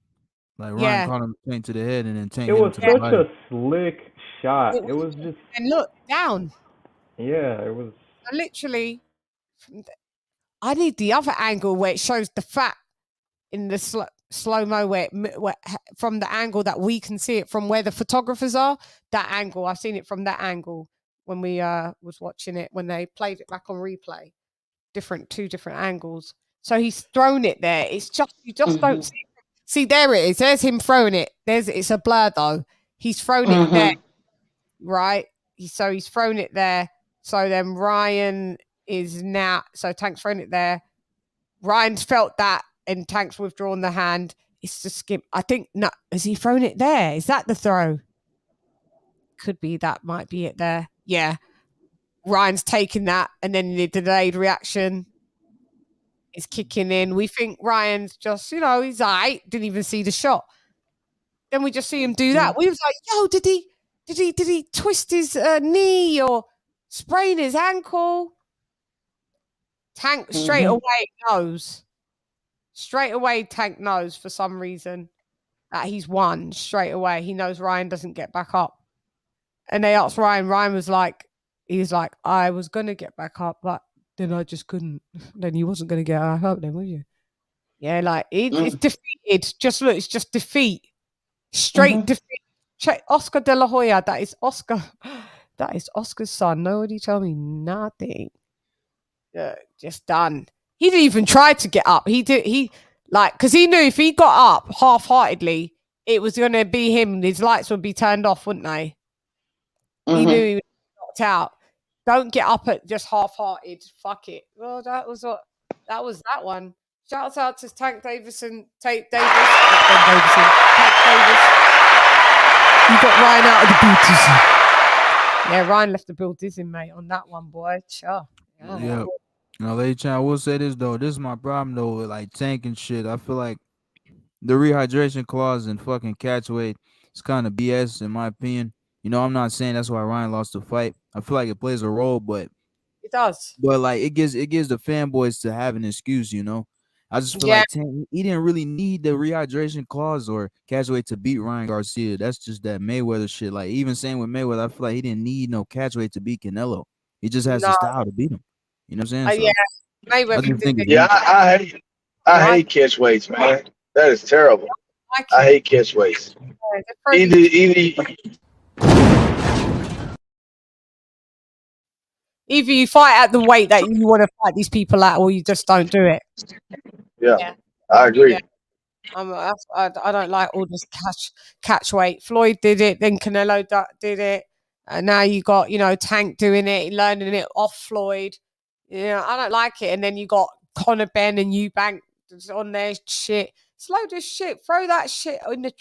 Speaker 15: Like Ryan caught him Tank to the head and then Tank.
Speaker 10: It was such a slick shot. It was just.
Speaker 3: And look down.
Speaker 10: Yeah, it was.
Speaker 3: Literally. I need the other angle where it shows the fat in the slow-mo where from the angle that we can see it from where the photographers are. That angle, I've seen it from that angle when we was watching it, when they played it back on replay. Two different angles. So he's thrown it there. It's just, you just don't see it. See, there it is. There's him throwing it. It's a blur though. He's thrown it there, right? So he's thrown it there. So then Ryan is now, so Tank's thrown it there. Ryan's felt that and Tank's withdrawn the hand. It's just skip. I think, no, has he thrown it there? Is that the throw? Could be, that might be it there. Yeah. Ryan's taking that and then the delayed reaction is kicking in. We think Ryan's just, you know, he's all right. Didn't even see the shot. Then we just see him do that. We was like, yo, did he twist his knee or sprain his ankle? Tank straight away knows. Straight away, Tank knows for some reason that he's won straight away. He knows Ryan doesn't get back up. And they asked Ryan. Ryan was like, I was going to get back up, but then I just couldn't. Then you wasn't going to get back up then, were you? Yeah, like, it's defeated. Just look, it's just defeat. Straight defeat. Check Oscar De La Hoya. That is Oscar. That is Oscar's son. Nobody tell me nothing. Just done. He didn't even try to get up. Because he knew if he got up half-heartedly, it was going to be him. His lights would be turned off, wouldn't they? He knew he was knocked out. Don't get up at just half-hearted. Fuck it. Well, that was that one. Shouts out to Tank Davison. Tank Davis. You got Ryan out of the build dizzy. Yeah, Ryan left the build dizzy, mate, on that one, boy. Sure.
Speaker 15: Yeah. Now, LadyChann, I will say this though. This is my problem though with like Tank and shit. I feel like the rehydration clause and fucking catch weight is kind of BS in my opinion. You know, I'm not saying that's why Ryan lost the fight. I feel like it plays a role, but
Speaker 3: It does.
Speaker 15: But like it gives the fanboys to have an excuse, you know. I just feel
Speaker 3: Yeah.
Speaker 15: like Tank, he didn't really need the rehydration clause or catchweight to beat Ryan Garcia. That's just that Mayweather shit. Like even same with Mayweather, I feel like he didn't need no catchweight to beat Canelo. He just has the
Speaker 3: No.
Speaker 15: style to beat him. You know what I'm saying? So,
Speaker 3: Yeah.
Speaker 15: I
Speaker 3: Mayweather
Speaker 15: just think
Speaker 3: did
Speaker 15: it's
Speaker 14: Yeah, I hate catch weights, man. That is terrible. I hate catch weights.
Speaker 3: Either you fight at the weight that you want to fight these people at, or you just don't do it.
Speaker 14: Yeah, I agree.
Speaker 3: Yeah. I don't like all this catch weight. Floyd did it, then Canelo did it, and now you got Tank doing it, learning it off Floyd. I don't like it. And then you got Conor Ben and Eubank on their shit. It's load of shit. Throw that shit in the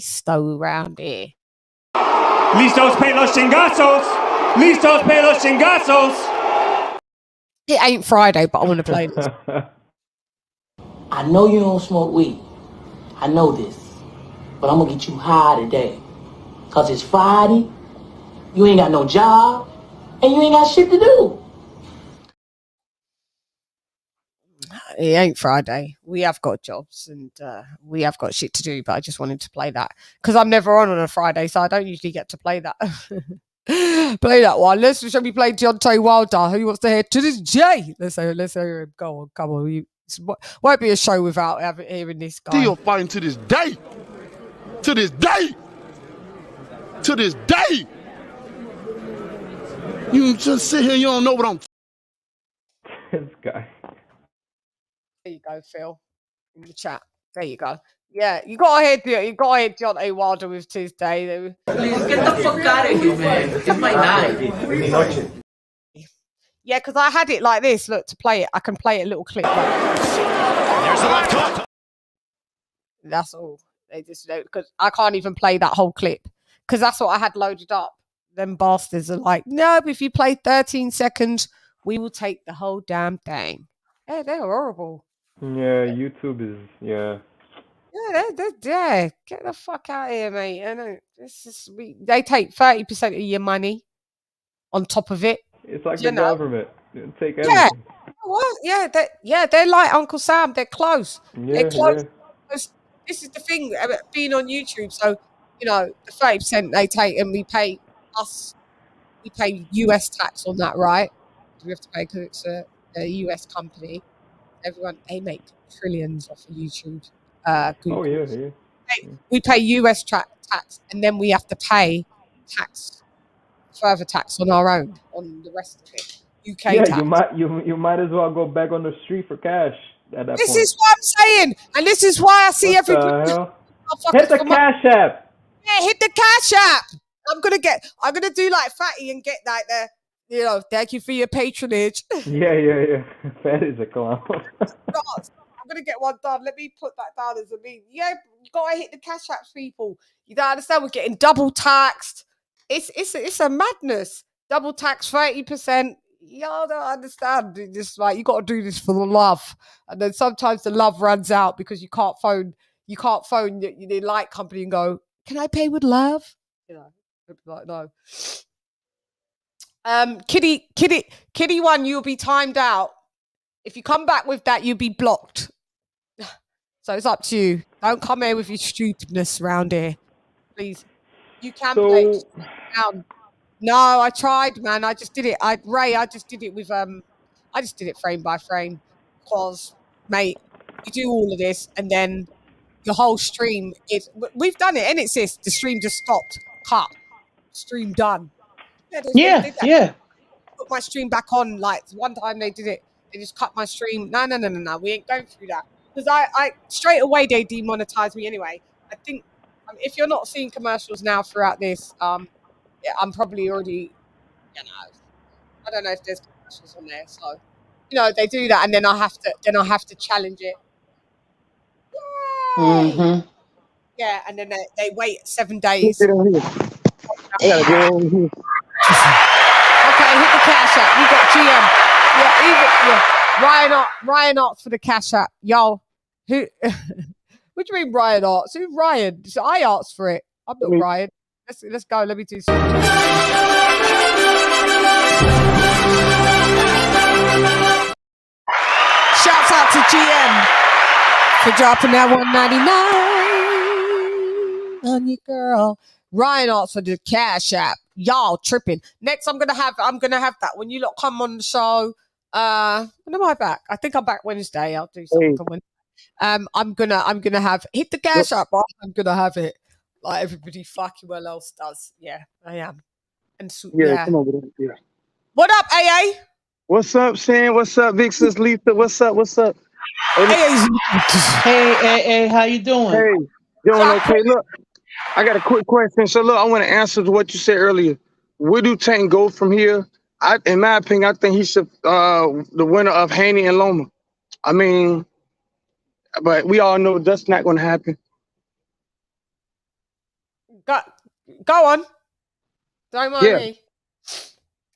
Speaker 3: stove around here.
Speaker 16: Listos pe los chingazos. Listos pe los chingazos.
Speaker 3: It ain't Friday, but I want to play this.
Speaker 1: I know you don't smoke weed. I know this. But I'm gonna get you high today. Cause it's Friday, you ain't got no job, and you ain't got shit to do.
Speaker 3: It ain't Friday. We have got jobs and we have got shit to do, but I just wanted to play that because I'm never on a Friday, so I don't usually get to play that. Play that one. Shall we play Deontay Wilder? Who wants to hear to this J? Let's hear him. Go on, come on. Won't be a show without hearing this guy.
Speaker 17: Still fighting to this day. To this day. To this day. You just sit here, you don't know what I'm.
Speaker 10: This guy.
Speaker 3: There you go, Phil. In the chat. There you go. Yeah, you got to hear Deontay Wilder with Tuesday.
Speaker 1: Please get the fuck out of here, man. It's my night.
Speaker 3: Yeah, because I had it like this. Look, to play it, I can play a little clip.
Speaker 16: There's the left hook.
Speaker 3: That's all. They just because I can't even play that whole clip because that's what I had loaded up. Them bastards are like, no, if you play 13 seconds, we will take the whole damn thing. Yeah, they're horrible.
Speaker 10: Yeah, YouTube is
Speaker 3: Yeah, they're get the fuck out of here, mate. I know they take 30% of your money on top of it.
Speaker 10: It's like the government. They take everything.
Speaker 3: Yeah, what? Yeah, they're like Uncle Sam. They're close.
Speaker 10: Yeah,
Speaker 3: They're close.
Speaker 10: yeah.
Speaker 3: This is the thing about being on YouTube. So the 30% they take, and we pay US tax on that, right? We have to pay because it's a US company. They make trillions off of YouTube. Google.
Speaker 10: Oh yeah.
Speaker 3: We pay US tax, and then we have to pay further tax on our own, on the rest of it. UK
Speaker 10: Yeah,
Speaker 3: tax.
Speaker 10: you might as well go back on the street for cash at that
Speaker 3: This
Speaker 10: point.
Speaker 3: is what I'm saying, and this is why I see everybody.
Speaker 10: Hit the cash app.
Speaker 3: Yeah, hit the cash app. I'm gonna do like Fatty and get like thank you for your patronage.
Speaker 10: Yeah. That is a clown.
Speaker 3: I'm gonna get one done. Let me put that down as a meme. Yeah, you gotta hit the cash apps, people. You don't understand. We're getting double taxed. It's a madness. Double tax 30%. Y'all don't understand. It's just like you gotta do this for the love, and then sometimes the love runs out because you can't phone the light company and go, "Can I pay with love?" Like no. Kitty one, you'll be timed out. If you come back with that, you'll be blocked. So it's up to you. Don't come here with your stupidness around here, please. You can play down. No, I tried, man. I just did it. I just did it with I just did it frame by frame because, mate, you do all of this and then your whole stream is. We've done it, and it's this. The stream just stopped. Cut. Stream done.
Speaker 9: Yeah.
Speaker 3: Put my stream back on. Like one time they did it. They just cut my stream. No. We ain't going through that because I straight away they demonetized me anyway. I think if you're not seeing commercials now throughout this, yeah, I'm probably already. I don't know if there's commercials on there. So they do that, and then I have to challenge it.
Speaker 9: Mm-hmm.
Speaker 3: Yeah, and then they wait 7 days.
Speaker 8: I gotta go over here.
Speaker 3: Okay, hit the cash app. You got GM. Ryan Arts for the cash app. Yo, who? What do you mean Ryan Arts? Who's Ryan? So I asked for it. I'm not Ryan. Let's go. Let me do some. Shouts out to GM for dropping that $1.99 on your girl. Ryan asked for the Cash App. Y'all tripping. Next, I'm gonna have that when you lot come on the show. When am I back? I think I'm back Wednesday. I'll do something for Wednesday. I'm gonna have hit the Cash App. Right? I'm gonna have it like everybody fucking well else does. Yeah, I am. And so, yeah.
Speaker 8: Come over there. Yeah.
Speaker 3: What up, AA?
Speaker 8: What's up, Shan? What's up, Big Sis Lisa? What's up? What's up?
Speaker 9: Hey, how you doing?
Speaker 8: Hey, doing okay. Look, I got a quick question. So look, I want to answer to what you said earlier. Where do Tank go from here? In my opinion, I think he should the winner of Haney and Loma. I mean, but we all know that's not going to happen.
Speaker 3: Go on. Don't mind me.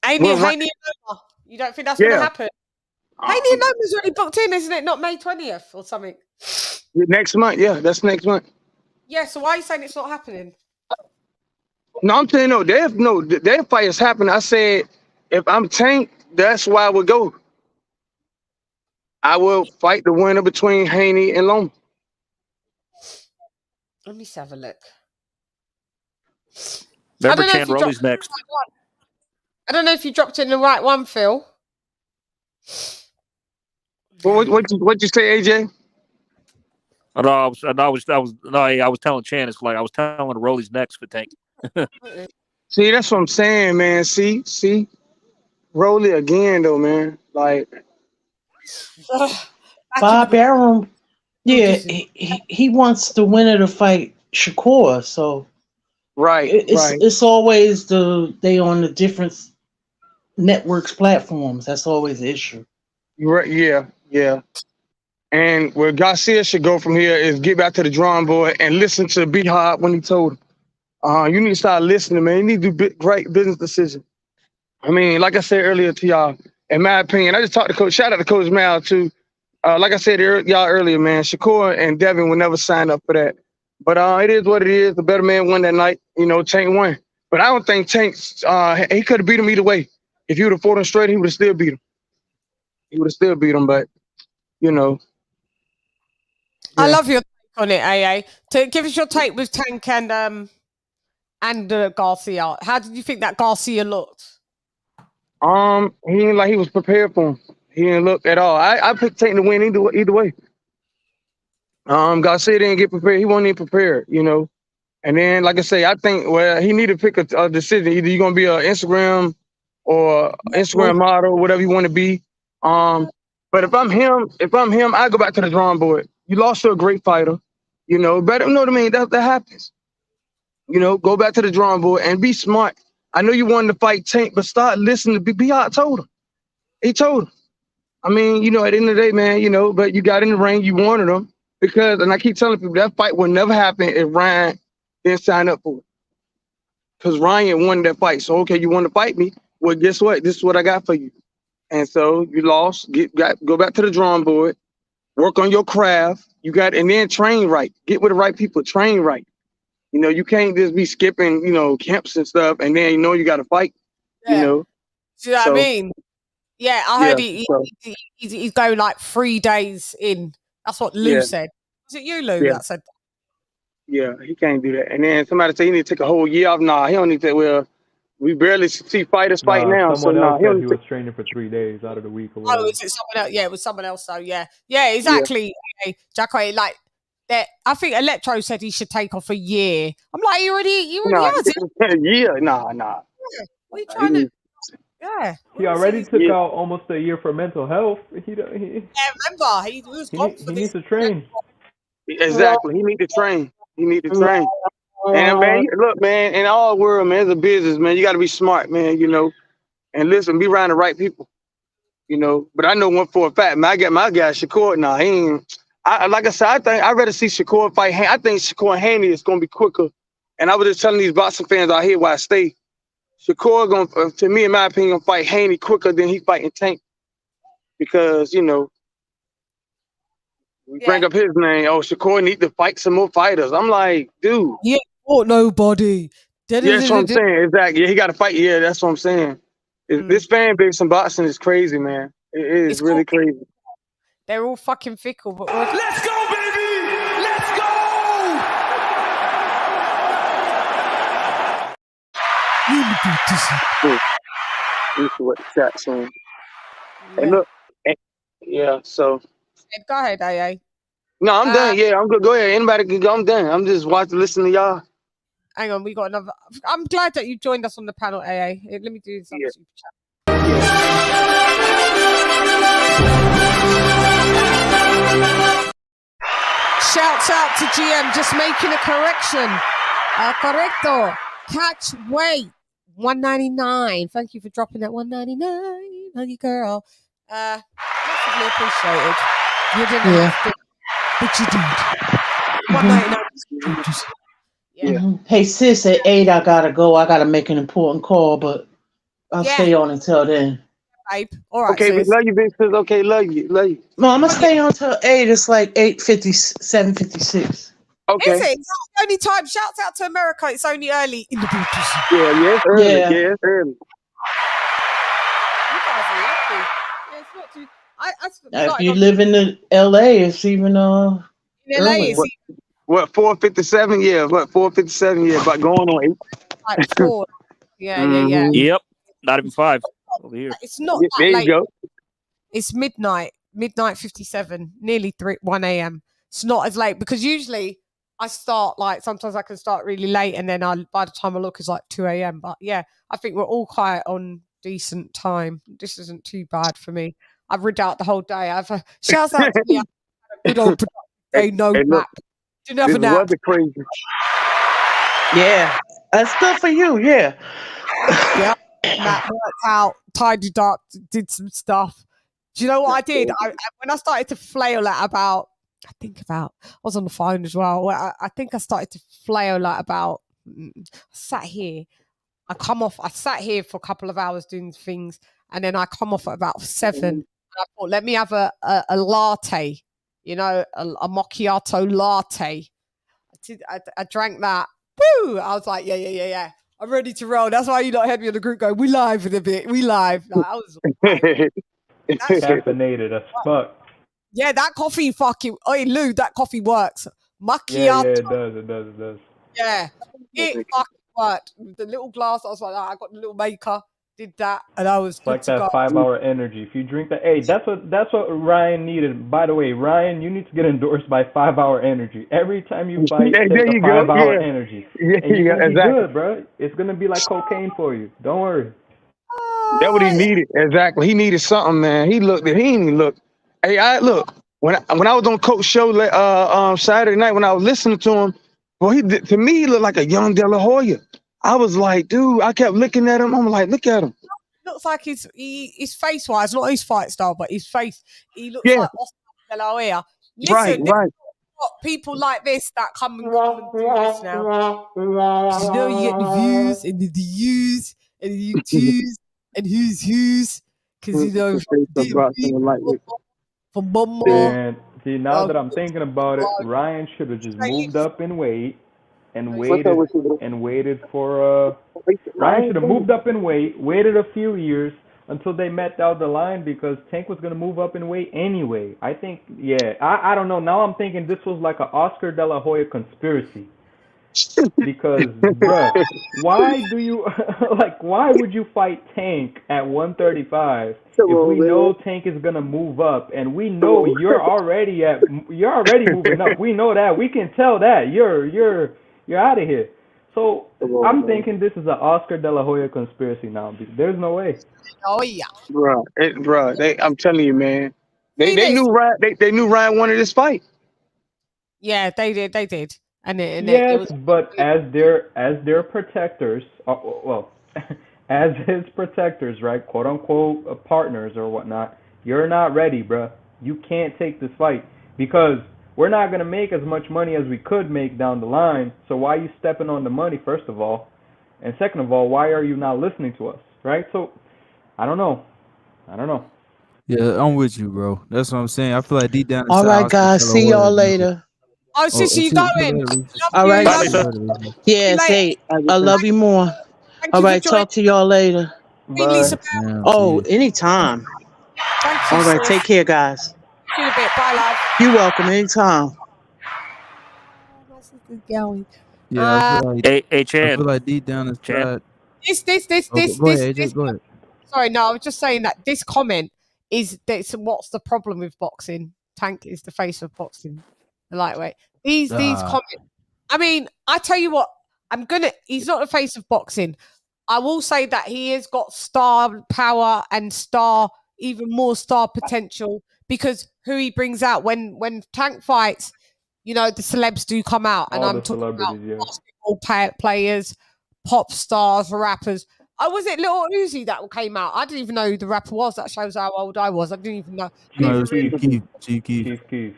Speaker 3: Haney and Loma. You don't think that's going to happen? Haney and Loma's already booked in, isn't it? Not May 20th or something.
Speaker 8: Next month, yeah, that's next month.
Speaker 3: Yeah, so why are you saying it's not happening?
Speaker 8: No, I'm saying their fight is happening. I said if I'm Tank, that's why I would go. I will fight the winner between Haney and Loma.
Speaker 3: Let me have a look.
Speaker 5: Remember, Chan Rolly's next.
Speaker 3: I don't know if you dropped it in the right one, Phil.
Speaker 8: Well, what you say, AJ?
Speaker 5: I was telling Chan, it's like I was telling Rolly's next for Tank.
Speaker 8: See, that's what I'm saying, man. See, Rolly again, though, man. Like,
Speaker 9: Bob Arum, yeah, he wants the winner to fight Shakur, so it's always they on the different networks platforms. That's always the issue.
Speaker 8: Right? Yeah. And where Garcia should go from here is get back to the drawing board and listen to B-Hop when he told him. You need to start listening, man. You need to do great business decisions. I mean, like I said earlier to y'all, in my opinion, I just talked to Coach. Shout out to Coach Mal too. Like I said y'all earlier, man, Shakur and Devin will never sign up for that. But it is what it is. The better man won that night. You know, Tank won. But I don't think Tank. He could have beat him either way. If he would have fought him straight, he would have still beat him. But you know.
Speaker 3: I love your take on it, AA. To give us your take with Tank and Garcia. How did you think that Garcia looked?
Speaker 8: He didn't like he was prepared for him. He didn't look at all. I picked Tank to win either way. Garcia didn't get prepared. He wasn't even prepared, you know. And then, like I say, I think he need to pick a decision. Either you're gonna be an Instagram or Instagram model, whatever you want to be. But if I'm him, I go back to the drawing board. You lost to a great fighter, you know. Better, you know what I mean? That happens. You know, go back to the drawing board and be smart. I know you wanted to fight Tank, but start listening to B-Hop told him. He told him. I mean, you know, at the end of the day, man, you know, but you got in the ring, you wanted him because, and I keep telling people that fight would never happen if Ryan didn't sign up for it. Because Ryan won that fight. So, okay, you want to fight me? Well, guess what? This is what I got for you. And so you lost. Go back to the drawing board. Work on your craft. And then train right. Get with the right people. Train right. You know, you can't just be skipping, you know, camps and stuff, and then you got to fight.
Speaker 3: Yeah.
Speaker 8: You know.
Speaker 3: See what I mean? Yeah, I heard he's going like 3 days in. That's what Lou said. Was it you, Lou, that said that?
Speaker 8: Yeah, he can't do that. And then somebody say he need to take a whole year off. Nah, he don't need that. Well, we barely see fighters fight now.
Speaker 10: Someone else said he was training for 3 days out of the week. Or whatever.
Speaker 3: Oh, is it someone else? Yeah, it was someone else. So yeah, exactly. Yeah. Jacko, like that. I think Electro said he should take off a year. I'm like, you already has it.
Speaker 8: A year? Nah.
Speaker 3: Yeah. What are you trying to? Yeah.
Speaker 10: He already took out almost a year for mental health.
Speaker 3: Remember, he was gone for
Speaker 10: he needs to train.
Speaker 8: Exactly. He need to train. And man, look, man, in all world, man, it's a business, man. You got to be smart, man, you know. And listen, be around the right people, you know. But I know one for a fact, man, I got my guy, Shakur. Nah, he ain't. Like I said, I think I'd rather see Shakur fight. I think Shakur and Haney is going to be quicker. And I was just telling these boxing fans out here where I stay, Shakur going to me, in my opinion, fight Haney quicker than he fighting Tank. Because, you know, we bring up his name. Oh, Shakur need to fight some more fighters. I'm like, dude.
Speaker 3: Yeah, fought nobody.
Speaker 18: Yeah, that's what I'm saying. Exactly. Yeah, he got to fight. Yeah, that's what I'm saying. This fan base in boxing is crazy, man. It is really crazy.
Speaker 3: They're all fucking fickle, but
Speaker 12: let's go, baby! Let's go!
Speaker 18: This is what the chat's saying. Hey, look. Yeah, so.
Speaker 3: Go ahead, AA.
Speaker 18: No, I'm done. Yeah, I'm good. Go ahead. Anybody can go. I'm done. I'm just watching, listening to y'all.
Speaker 3: Hang on, we got another. I'm glad that you joined us on the panel, AA. Let me do this on the super chat. Shouts out to GM, just making a correction. Correcto. Catch weight 199. Thank you for dropping that 199, honey girl. Massively appreciated. You didn't have to, but you did. 199.
Speaker 9: Hey sis, at 8 I gotta go. I gotta make an important call, but I'll stay on until then.
Speaker 3: Babe. All right.
Speaker 18: Okay, we love you, big sis. Okay, love you.
Speaker 9: No, I'm gonna stay on until 8. It's like 8:50, 7:56.
Speaker 18: Okay.
Speaker 3: Is it? It's the only time. Shouts out to America. It's only early in the booties.
Speaker 18: Yeah, it's early. Yeah, it's early.
Speaker 3: You guys are lucky. Yeah, it's not too.
Speaker 9: If you live in the LA, it's even
Speaker 3: in LA,
Speaker 9: early.
Speaker 18: What 4:57? Yeah, what 4:57? Yeah, but going on 8.
Speaker 3: Like 4. Yeah.
Speaker 5: Yep, not even 5 over here.
Speaker 3: It's not
Speaker 18: Yeah,
Speaker 3: that
Speaker 18: there you
Speaker 3: late.
Speaker 18: go.
Speaker 3: It's midnight 57, nearly 1 a.m. It's not as late because usually I start sometimes I can start really late and then by the time I look it's like 2 a.m. But yeah, I think we're all quite on decent time. This isn't too bad for me. I've rid out the whole day. Shouts out to me. I had a good old productive day, no nap. Didn't have a nap.
Speaker 18: Crazy.
Speaker 9: Yeah, that's good for you. Yeah.
Speaker 3: Yeah. Nap worked out, tidied up, did some stuff. Do you know what I did? When I started to flail at about, I was on the phone as well. I think I started to flail at about, I sat here for a couple of hours doing things, and then I come off at about 7. And I thought, let me have a latte, a macchiato latte. I drank that. Woo! I was like, yeah. I'm ready to roll. That's why you not heard me on the group going, we live in a bit. We live. Like, I was
Speaker 10: caffeinated as fuck.
Speaker 3: Yeah, that coffee fucking. Hey, Lou, that coffee works. Macchiato.
Speaker 10: Yeah, it does.
Speaker 3: Yeah, it fucking worked. The little glass, I was like, I got the little maker, did that, and I was
Speaker 10: It's like that 5-hour energy. If you drink that, hey, that's what Ryan needed. By the way, Ryan, you need to get endorsed by 5-hour energy. Every time you fight, take a 5-hour energy.
Speaker 18: Yeah,
Speaker 10: and you're gonna be
Speaker 18: exactly.
Speaker 10: good, bro. It's gonna be like cocaine for you. Don't worry.
Speaker 18: That's what he needed. Exactly. He needed something, man. He didn't even look. Hey, when I was on Coach show Saturday night when I was listening to him, well, to me he looked like a young De La Hoya. I was like, dude, I kept looking at him. I'm like, look at him.
Speaker 3: Looks like his face wise, not his fight style, but his face. He looks like Oscar De La Hoya. Listen,
Speaker 18: right.
Speaker 3: People like this that come and do this now. You get the views and the U's and the twos and who's because
Speaker 10: And see, now that I'm thinking about it, Ryan should have just moved up in weight and waited for Ryan should have moved up in weight, waited a few years until they met down the line because Tank was gonna move up in weight anyway. I think, I don't know. Now I'm thinking this was like an Oscar De La Hoya conspiracy. Because, bruh, why would you fight Tank at 135 if we know Tank is gonna move up and we know you're already moving up? We know that. We can tell that you're out of here. So I'm thinking this is an Oscar De La Hoya conspiracy now. There's no way.
Speaker 3: Oh yeah,
Speaker 18: bro. I'm telling you, man. They knew Ryan. They knew Ryan wanted this fight.
Speaker 3: Yeah, they did. And
Speaker 10: yes, but as their protectors, as his protectors, right, quote unquote partners or whatnot, you're not ready, bro. You can't take this fight because we're not gonna make as much money as we could make down the line. So why are you stepping on the money, first of all, and second of all, why are you not listening to us, right? So I don't know.
Speaker 15: Yeah, I'm with you, bro. That's what I'm saying. I feel like deep down.
Speaker 9: All right, guys. See y'all later.
Speaker 3: Oh, sis, you going?
Speaker 9: All right.
Speaker 3: Love you.
Speaker 9: Yeah, say I love you more.
Speaker 3: Thank
Speaker 9: All
Speaker 3: you for
Speaker 9: right,
Speaker 3: joining.
Speaker 9: talk to y'all later.
Speaker 3: Hey, Lisa
Speaker 9: Oh, anytime.
Speaker 3: Thank you,
Speaker 9: All right,
Speaker 3: sis.
Speaker 9: take care, guys.
Speaker 3: See you in a bit. Bye, love.
Speaker 9: You're welcome anytime.
Speaker 3: Going.
Speaker 15: Yeah, I feel like
Speaker 5: Hey, Chan.
Speaker 15: I feel like deep down inside. Go ahead, AJ. Go ahead.
Speaker 3: Sorry, no, I was just saying that this comment is that's what's the problem with boxing? Tank is the face of boxing, the lightweight. These comments. I mean, I tell you what, he's not the face of boxing. I will say that he has got star power and even more star potential because who he brings out when Tank fights, the celebs do come out, and
Speaker 10: All
Speaker 3: I'm
Speaker 10: the
Speaker 3: talking about
Speaker 10: celebrities,
Speaker 3: basketball players, pop stars, rappers. Was it Little Uzi that came out? I didn't even know who the rapper was. That shows how old I was. I didn't even know.
Speaker 15: No, it was Chief Keef.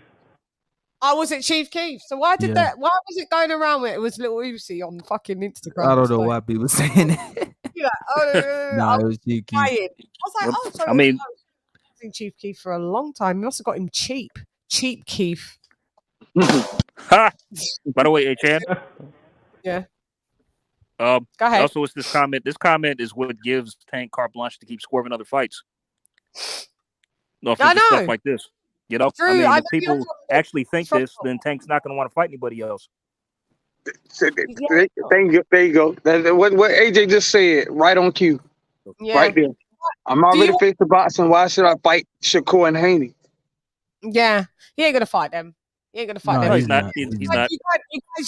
Speaker 3: Was it Chief Keef? So why
Speaker 15: Yeah.
Speaker 3: why was it going around with it was Little Uzi on fucking Instagram?
Speaker 15: I don't know why people saying it.
Speaker 3: Nah,
Speaker 15: it was Chief Keef.
Speaker 3: I was like, sorry.
Speaker 5: I mean,
Speaker 3: I've seen Chief Keef for a long time. You must have got him cheap. Cheap Keef.
Speaker 5: Ha! By the way, Chan.
Speaker 3: Yeah.
Speaker 5: Go
Speaker 3: ahead.
Speaker 5: Also, it's this comment. This comment is what gives Tank carte blanche to keep swerving other fights.
Speaker 3: I know.
Speaker 5: Stuff like this.
Speaker 3: True,
Speaker 5: if people actually think this, then Tank's not going to want to fight anybody else.
Speaker 18: There you go. That's what AJ just said, right on cue.
Speaker 3: Yeah.
Speaker 18: Right there. I'm already faced the boxing. Why should I fight Shakur and Haney?
Speaker 3: Yeah. He ain't going to fight them. He ain't going to fight them.
Speaker 5: No, he's not. He's not.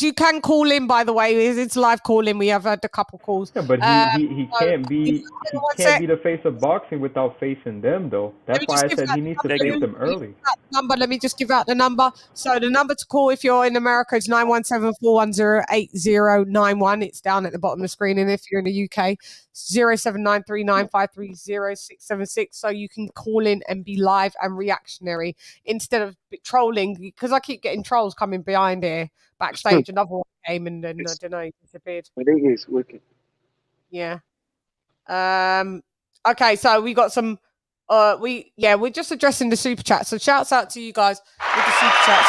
Speaker 3: You can call in, by the way. It's live calling. We have had a couple calls.
Speaker 10: Yeah, but he can't be the face of boxing without facing them, though. That's why I said he needs to face them early.
Speaker 3: Let me just give out the number. So the number to call if you're in America is 917-410-8091. It's down at the bottom of the screen. And if you're in the UK, 079395306676. So you can call in and be live and reactionary instead of trolling, because I keep getting trolls coming behind here. Backstage, another one came and then I don't know, he disappeared.
Speaker 18: But it is wicked.
Speaker 3: Yeah. Okay, so we got some. We're just addressing the super chat. So shouts out to you guys with the super chats.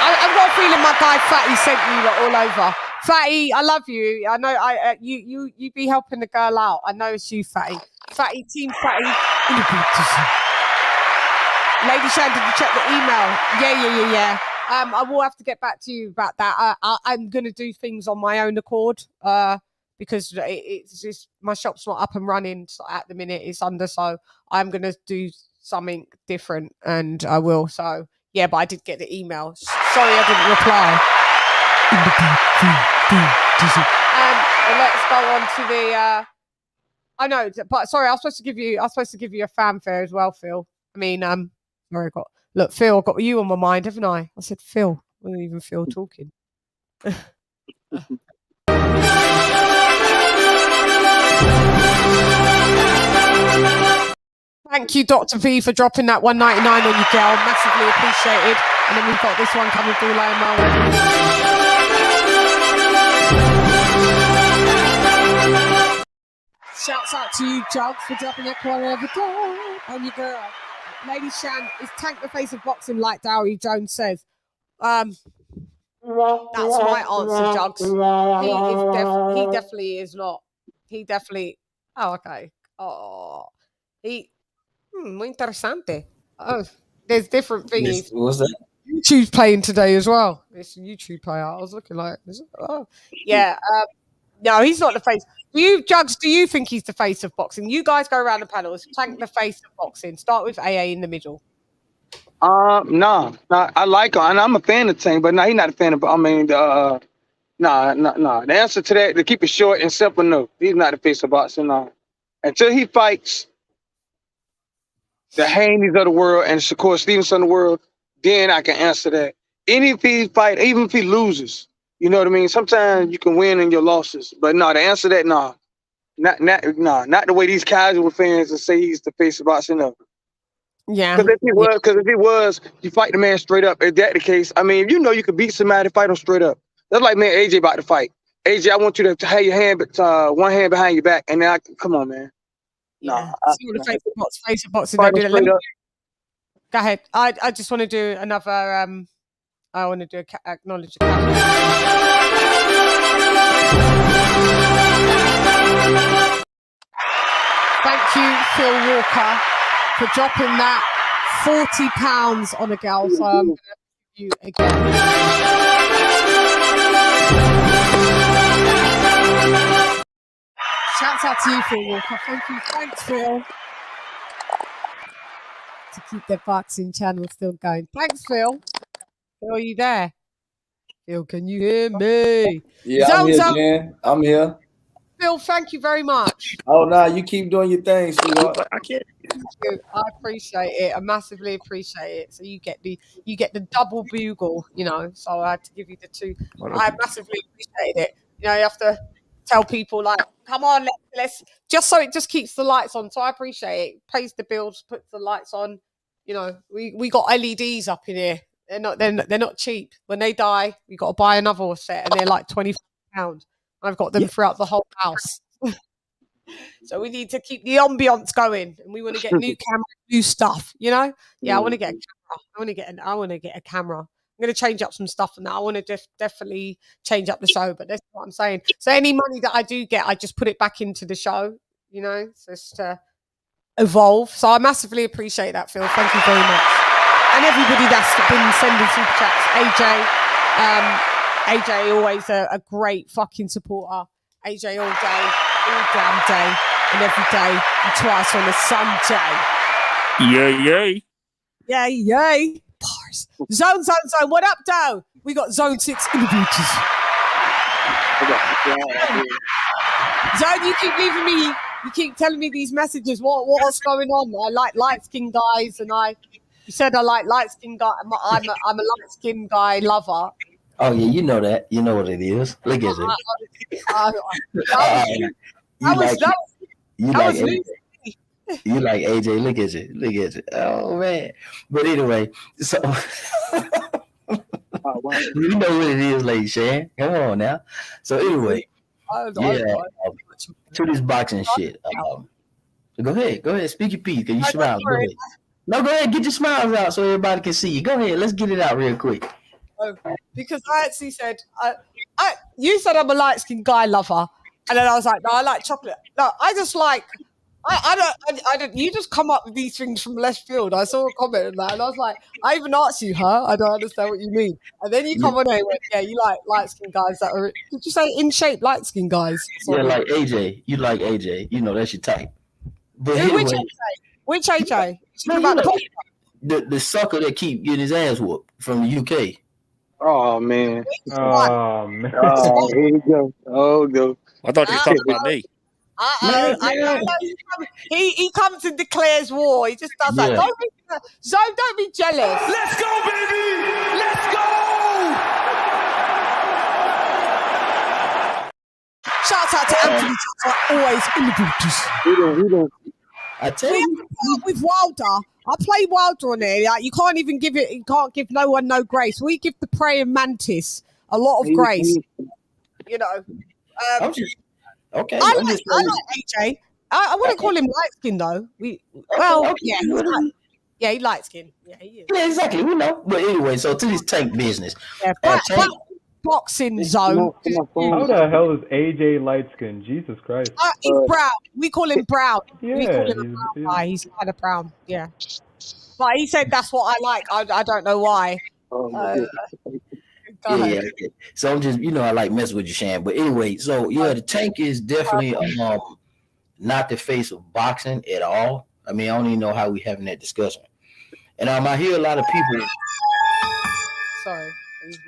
Speaker 3: I've got a feeling my guy Fatty sent you all over. Fatty, I love you. I know you be helping the girl out. I know it's you, Fatty. Fatty, team Fatty. LadyChann, did you check the email? Yeah. I will have to get back to you about that. I'm going to do things on my own accord because it's just my shop's not up and running at the minute. It's under, so I'm going to do something different, and I will. So yeah, but I did get the email. Sorry, I didn't reply. Let's go on to the. I know, but sorry, I was supposed to give you a fanfare as well, Phil. I mean, sorry, Phil, I've got you on my mind, haven't I? I said, Phil. I wasn't even Phil talking. Thank you, Dr. V, for dropping that $1.99 on you, girl. Massively appreciated. And then we've got this one coming through like Shouts out to you, Jugs, for dropping that corner of the door on your girl. LadyChann is Tank the face of boxing, like Dowie Jones says. That's my answer, Jugs. He definitely is not. He definitely. Oh, okay. Oh, muy interesante. Oh, there's different thingies.
Speaker 19: What was that?
Speaker 3: YouTube's playing today as well. It's a YouTube player. I was looking like, oh, yeah. No, he's not the face. Jugs, do you think he's the face of boxing? You guys go around the panels. Tank the face of boxing. Start with AA in the middle.
Speaker 18: No, I like him, and I'm a fan of Tank, but no, he's not a fan of. I mean, no. The answer to that, to keep it short and simple, no, he's not the face of boxing. No, until he fights the Haneys of the world and Shakur Stevenson of the world, then I can answer that. Even if he loses, you know what I mean? Sometimes you can win in your losses, but no, the answer to that, no. Not the way these casual fans will say he's the face of boxing. No.
Speaker 3: Yeah.
Speaker 18: Because if he was, you fight the man straight up. If that the case, I mean, you can beat somebody, fight him straight up. That's like man, AJ about to fight. AJ, I want you to have your hand, one hand behind your back, and then come on, man.
Speaker 3: Yeah.
Speaker 18: Face of boxing.
Speaker 3: Go ahead. I just want to do another. I want to do acknowledge. Thank you, Phil Walker, for dropping that £40 on a girl. So I'm going to give you again. Shouts out to you, Phil Walker. Thank you. Thanks, Phil. To keep the boxing channel still going. Thanks, Phil. Phil, are you there? Phil, can you hear me?
Speaker 19: Yeah, I'm here, Jan. I'm here.
Speaker 3: Phil, thank you very much.
Speaker 19: Oh, nah, you keep doing your thing, sweetheart.
Speaker 5: I can't.
Speaker 3: I appreciate it. I massively appreciate it. So you get the double bugle, you know. So I had to give you the two. I massively appreciate it. You know, you have to tell people like, come on, let's just so it just keeps the lights on. So I appreciate it. Pays the bills, puts the lights on. You know, we got LEDs up in here. They're not cheap. When they die, we got to buy another set, and they're like £25. I've got them throughout the whole house. So we need to keep the ambiance going, and we want to get new cameras, new stuff. You know, yeah. I want to get a camera. I want to get a camera. I'm going to change up some stuff and that. I want to definitely change up the show. But that's what I'm saying. So any money that I do get, I just put it back into the show. You know, just to evolve. So I massively appreciate that, Phil. Thank you very much. And everybody that's been sending super chats. AJ, always a great fucking supporter. AJ all day, all damn day, and every day, and twice on a Sunday.
Speaker 5: Yay.
Speaker 3: Yay. Bars. Zone. What up, Doe? We got Zone 6 individuals. Zone, you keep leaving me. You keep telling me these messages. What's going on? I like light-skinned guys, and you said I like light-skinned guy. I'm a light-skinned guy lover.
Speaker 20: Oh yeah, you know that. You know what it is. Look at it. You like AJ. Look at you. Look at you. Oh man. But anyway, so you know what it is, LadyChann. Come on now. So anyway, to this boxing shit. Go ahead. Speak your piece. Can you smile? Go ahead. No, go ahead. Get your smiles out so everybody can see you. Go ahead. Let's get it out real quick.
Speaker 3: Because I actually said, you said I'm a light-skinned guy lover, and then I was like, no, I like chocolate. No, I just like, I don't. You just come up with these things from left field. I saw a comment on that, and I was like, I even asked you, I don't understand what you mean. And then you come on here and went, yeah, you like light-skinned guys that are. Did you say in shape light-skinned guys?
Speaker 20: Sorry. Yeah, like AJ. You like AJ. You know that's your type. But
Speaker 3: dude, anyway, which AJ?
Speaker 20: The sucker that keep getting his ass whooped from the UK.
Speaker 18: Oh man!
Speaker 10: Oh man!
Speaker 18: Oh, here you go. Oh go!
Speaker 5: I thought you were talking about me.
Speaker 3: He comes and declares war. He just does that. Don't be jealous.
Speaker 12: Let's go, baby! Let's go!
Speaker 3: Shout out to Anthony always in the booties.
Speaker 18: We don't.
Speaker 20: I tell you,
Speaker 3: with Wilder. I play Wilder on there. Like, you can't give no one no grace. We give the praying mantis a lot of grace. You know.
Speaker 20: Okay.
Speaker 3: I like AJ. I wouldn't call him light skin though. He light skin. Yeah, he is.
Speaker 20: Yeah, exactly. We know. But anyway, so to this Tank business.
Speaker 3: Yeah, boxing zone.
Speaker 10: How the hell is AJ light skin? Jesus Christ.
Speaker 3: He's brown. We call him brown.
Speaker 10: Yeah,
Speaker 3: we call him a brown guy. He's kind of brown. Yeah. But he said that's what I like. I don't know why.
Speaker 20: Yeah. So I'm just, I like messing with you, Shan. But anyway, so the Tank is definitely not the face of boxing at all. I mean, I don't even know how we having that discussion. And I hear a lot of people.
Speaker 3: Sorry.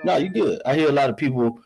Speaker 20: No, you good. I hear a lot of people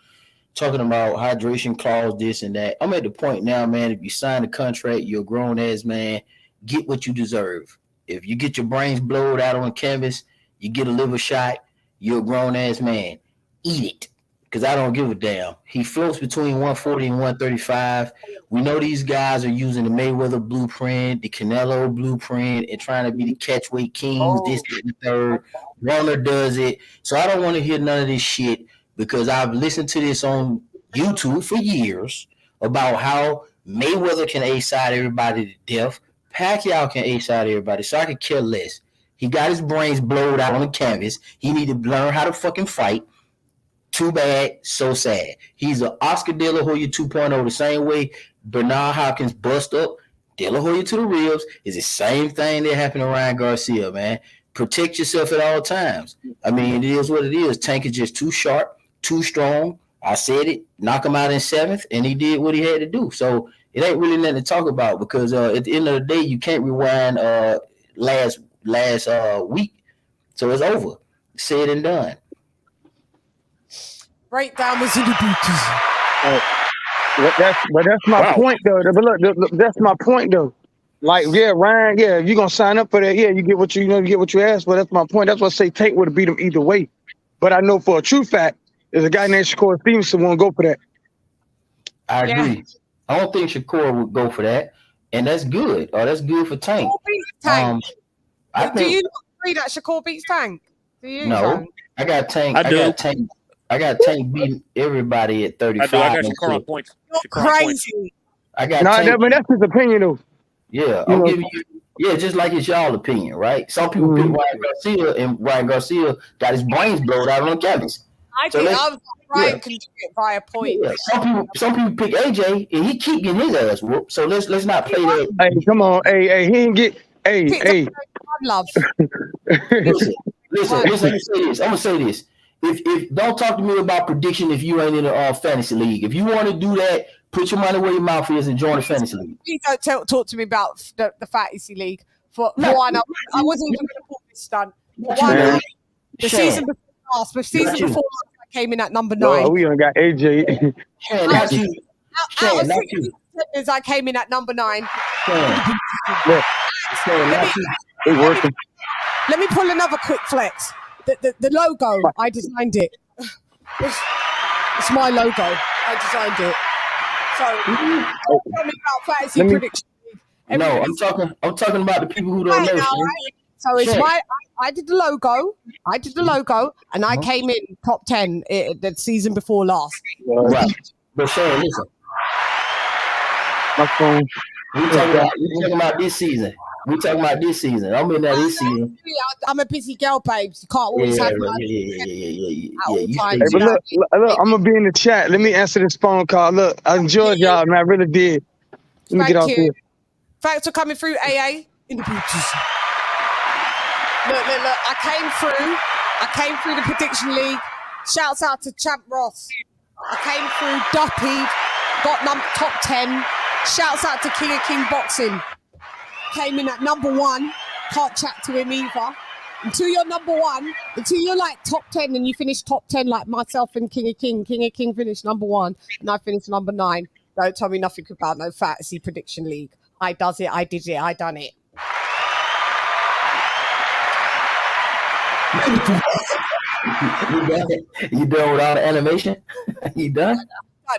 Speaker 20: talking about hydration clause, this and that. I'm at the point now, man. If you sign a contract, you're a grown ass man. Get what you deserve. If you get your brains blowed out on canvas, you get a liver shot. You're a grown ass man. Eat it, because I don't give a damn. He floats between 140 and 135. We know these guys are using the Mayweather blueprint, the Canelo blueprint, and trying to be the catchweight kings, this, that, and the third. Runner does it. So I don't want to hear none of this shit, because I've listened to this on YouTube for years about how Mayweather can A-side everybody to death. Pacquiao can A-side everybody, so I could care less. He got his brains blowed out on the canvas. He need to learn how to fucking fight. Too bad, so sad. He's an Oscar De La Hoya 2.0 the same way Bernard Hopkins bust up De La Hoya to the ribs is the same thing that happened to Ryan Garcia, man. Protect yourself at all times. I mean, it is what it is. Tank is just too sharp, too strong. I said it, knock him out in 7th, and he did what he had to do. So it ain't really nothing to talk about because at the end of the day, you can't rewind last week. So it's over. Said and done.
Speaker 3: Breakdown was in the booties.
Speaker 18: But that's my point though. But look, that's my point though. Like, yeah, Ryan, yeah, if you're gonna sign up for that, yeah, you get what you get what you asked for. That's my point. That's why I say Tank would have beat him either way. But I know for a true fact, there's a guy named Shakur Stevenson won't go for that.
Speaker 20: I agree. I don't think Shakur would go for that, and that's good. Oh, that's good for Tank.
Speaker 3: Tank.
Speaker 20: I
Speaker 3: Do
Speaker 20: think
Speaker 3: you not agree that Shakur beats Tank? Do you?
Speaker 20: no.
Speaker 3: Zhang?
Speaker 20: I got Tank. I got Tank beating everybody at 35.
Speaker 5: I got Shakur on points.
Speaker 3: You're crazy.
Speaker 20: I got
Speaker 18: Tank. But that's his opinion though.
Speaker 20: Yeah, I'm giving you. Yeah, just like it's y'all opinion, right? Some people pick Ryan Garcia, and Ryan Garcia got his brains blown out on the canvas.
Speaker 3: I think Ryan can do it by a point.
Speaker 20: Yeah, some people pick AJ, and he keep getting his ass whooped. So let's not play that.
Speaker 18: Hey, come on, hey, he didn't get. Hey.
Speaker 3: Love.
Speaker 20: Listen. I'm gonna say this. If don't talk to me about prediction if you ain't in a fantasy league. If you want to do that, put your money where your mouth is and join the fantasy league.
Speaker 3: Please don't talk to me about the fantasy league. For one, I wasn't even going to put this stunt. One, the season before last, I came in at number 9.
Speaker 18: No, we only got AJ.
Speaker 20: Not you.
Speaker 3: Out of 60 contenders, I came in at number 9.
Speaker 18: It's working.
Speaker 3: Let me pull another quick flex. The logo, I designed it. It's my logo. I designed it. So, tell me about fantasy prediction.
Speaker 20: No, I'm talking about the people who don't know.
Speaker 3: Right? So it's I did the logo, and I came in top 10 the season before last.
Speaker 20: Right. But Shane, listen.
Speaker 18: My phone.
Speaker 20: We talking about this season. I'm in that this season.
Speaker 3: I'm a busy girl, babes. You can't always have my
Speaker 18: Hey, but look, I'm gonna be in the chat. Let me answer this phone call. Look, I enjoyed y'all, man. I really did. Let me get off here.
Speaker 3: Thanks for coming through, AA. In the booties. Look. I came through the prediction league. Shouts out to Champ Ross. I came through Duppy. Got top 10. Shouts out to King of King Boxing. Came in at number 1. Can't chat to him either. Until you're number 1, until you're like top 10 and you finish top 10 like myself and King of King. King of King finished number 1 and I finished number 9. Don't tell me nothing about no fantasy prediction league. I does it, I did it, I done it.
Speaker 20: You done with all the animation? You done?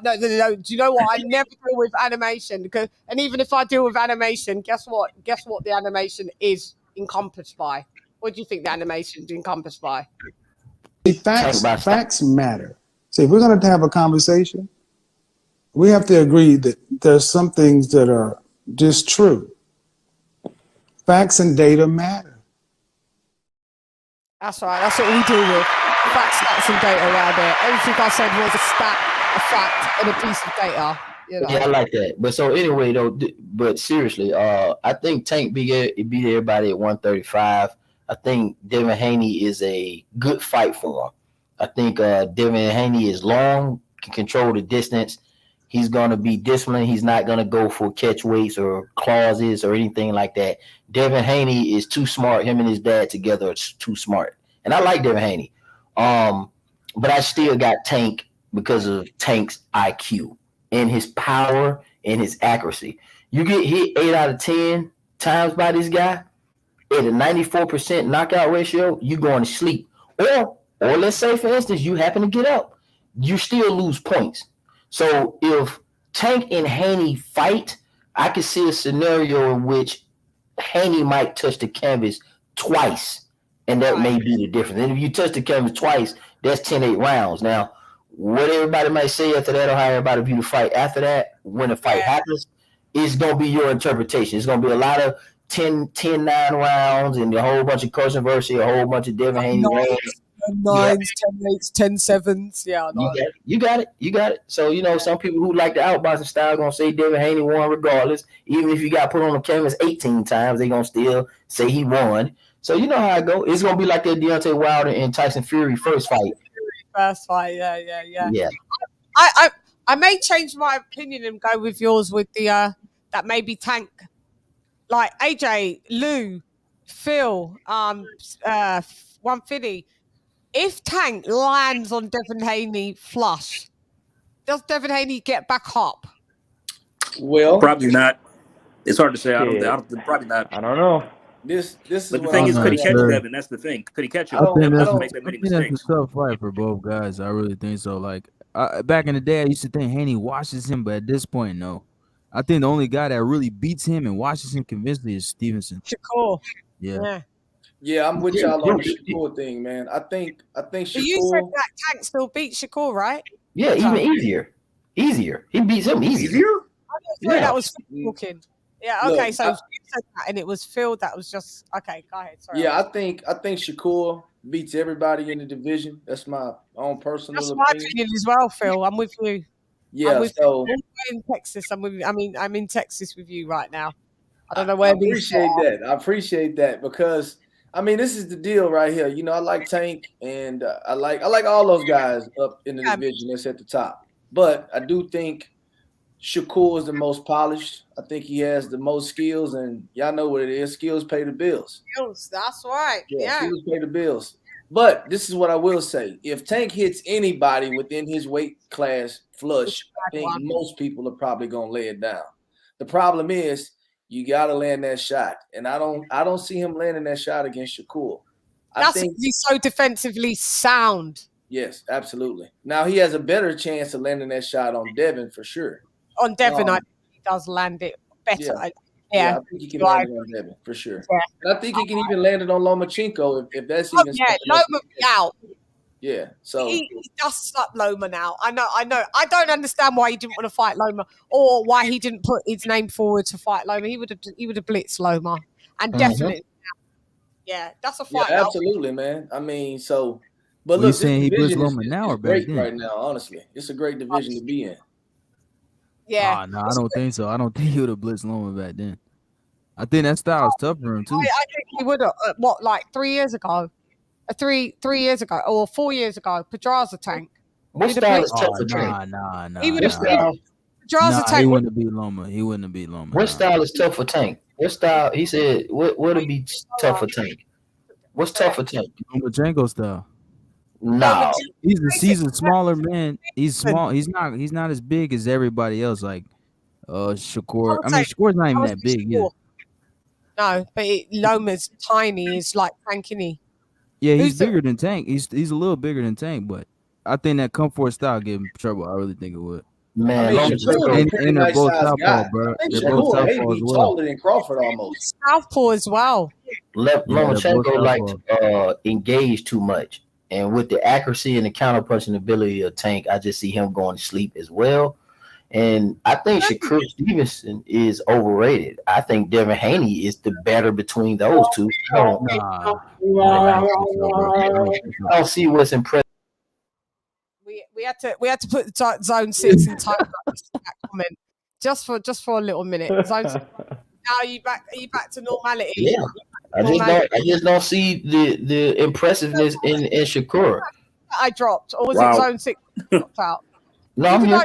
Speaker 3: No. Do you know what? I never deal with animation and even if I deal with animation, guess what? Guess what the animation is encompassed by? What do you think the animation is encompassed by?
Speaker 11: Facts matter. See, if we're going to have a conversation, we have to agree that there's some things that are just true. Facts and data matter.
Speaker 3: That's right. That's what we deal with. Facts, stats, and data around there. Everything I said was a stat, a fact, and a piece of data. You know?
Speaker 20: Yeah, I like that. But so anyway, though, but seriously, I think Tank beat everybody at 135. I think Devin Haney is a good fight for him. I think Devin Haney is long, can control the distance. He's going to be disciplined. He's not going to go for catch weights or clauses or anything like that. Devin Haney is too smart. Him and his dad together are too smart. And I like Devin Haney. But I still got Tank because of Tank's IQ and his power and his accuracy. You get hit 8 out of 10 times by this guy at a 94% knockout ratio, you going to sleep. Or let's say, for instance, you happen to get up. You still lose points. So if Tank and Haney fight, I can see a scenario in which Haney might touch the canvas twice, and that may be the difference. And if you touch the canvas twice, that's 10-8 rounds. Now, what everybody might say after that or how everybody view the fight after that, when the fight happens, it's going to be your interpretation. It's going to be a lot of 10-9 rounds and a whole bunch of controversy, a whole bunch of Devin Haney runs.
Speaker 3: 9s, 10-8s, 10-7s. Yeah, I know.
Speaker 20: You got it. So, some people who like the outboxing style going to say Devin Haney won regardless. Even if you got put on the canvas 18 times, they going to still say he won. So, you know how it go. It's going to be like that Deontay Wilder and Tyson Fury first fight.
Speaker 3: Yeah. I may change my opinion and go with yours with the that maybe Tank, like AJ, Lou, Phil, 150. If Tank lands on Devin Haney flush, does Devin Haney get back up?
Speaker 19: Well,
Speaker 5: probably not. It's hard to say. I don't probably not.
Speaker 10: I don't know.
Speaker 19: This is.
Speaker 5: But the thing is, could he catch Devin? That's the thing. Could he catch him?
Speaker 15: I think
Speaker 5: Doesn't make that many mistakes.
Speaker 15: that's a tough fight for both guys. I really think so. Like back in the day, I used to think Haney washes him, but at this point, no. I think the only guy that really beats him and washes him convincingly is Stevenson.
Speaker 3: Shakur.
Speaker 19: Yeah, I'm with y'all on the Shakur thing, man. I think Shakur.
Speaker 3: But you said that Tank still beats Shakur, right?
Speaker 20: Yeah, even easier. He beats him easier.
Speaker 3: That was Phil talking. Yeah, okay, so you said that, and it was Phil that was just okay. Go ahead. Sorry.
Speaker 19: Yeah, I think Shakur beats everybody in the division. That's my own personal opinion.
Speaker 3: That's my opinion as well, Phil. I'm with you.
Speaker 19: Yeah,
Speaker 3: I'm with
Speaker 19: so
Speaker 3: you. In Texas, I'm with you. I'm in Texas with you right now. I don't know where.
Speaker 19: I appreciate that because this is the deal right here. I like Tank and I like all those guys up in the division that's at the top. But I do think Shakur is the most polished. I think he has the most skills, and y'all know what it is. Skills pay the bills.
Speaker 3: Skills, that's right. Yeah.
Speaker 19: Skills pay the bills. But this is what I will say. If Tank hits anybody within his weight class flush, I think most people are probably going to lay it down. The problem is you got to land that shot. And I don't see him landing that shot against Shakur. I think
Speaker 3: he's so defensively sound.
Speaker 19: Yes, absolutely. Now he has a better chance of landing that shot on Devin for sure.
Speaker 3: On Devin, I think he does land it better.
Speaker 19: Yeah, I think he can land it on Devin for sure. Yeah. And I think he can even land it on Lomachenko if that's even.
Speaker 3: Loma be out.
Speaker 19: Yeah, so
Speaker 3: he does slap Loma now. I know. I don't understand why he didn't want to fight Loma, or why he didn't put his name forward to fight Loma. He would have blitzed Loma, and definitely. Yeah, that's a fight.
Speaker 19: Yeah, absolutely, man. But
Speaker 15: look, saying he blitzed Loma now or back
Speaker 19: then? Right now, honestly, it's a great division to be in.
Speaker 3: Yeah.
Speaker 15: No, I don't think so. I don't think he would have blitzed Loma back then. I think that style is tough for him too.
Speaker 3: I think he would have. Like 3 years ago? 3 years ago or 4 years ago? Pedraza Tank.
Speaker 20: What style is tough for Tank?
Speaker 15: Nah.
Speaker 3: He would have. Pedraza Tank.
Speaker 15: He wouldn't have beat Loma. He wouldn't have beat Loma.
Speaker 20: What style is tough for Tank? What style? He said. What would be tough for Tank? What's tough for Tank?
Speaker 15: Lomachenko style.
Speaker 20: No,
Speaker 15: he's a smaller man. He's small. He's not as big as everybody else. Like Shakur. Shakur's not even that big. Yeah.
Speaker 3: No, but Loma's tiny. He's like Tankini.
Speaker 15: Yeah, he's bigger than Tank. He's a little bigger than Tank, but I think that comfort style give him trouble. I really think it would.
Speaker 20: Man,
Speaker 15: and they're both southpaw, bro. They're both southpaw as well.
Speaker 19: Taller than Crawford almost.
Speaker 3: Southpaw as well.
Speaker 20: Lomachenko engaged too much. And with the accuracy and the counter-punching ability of Tank, I just see him going to sleep as well. And I think Shakur Stevenson is overrated. I think Devin Haney is the better between those two. I don't see what's impressive.
Speaker 3: We had to put Zone 6 in time that comment just for a little minute. Zone 6. Now are you back to normality?
Speaker 20: Yeah. I just don't see the impressiveness in Shakur.
Speaker 3: I dropped, or was it Zone 6 dropped out?
Speaker 20: No, I'm here.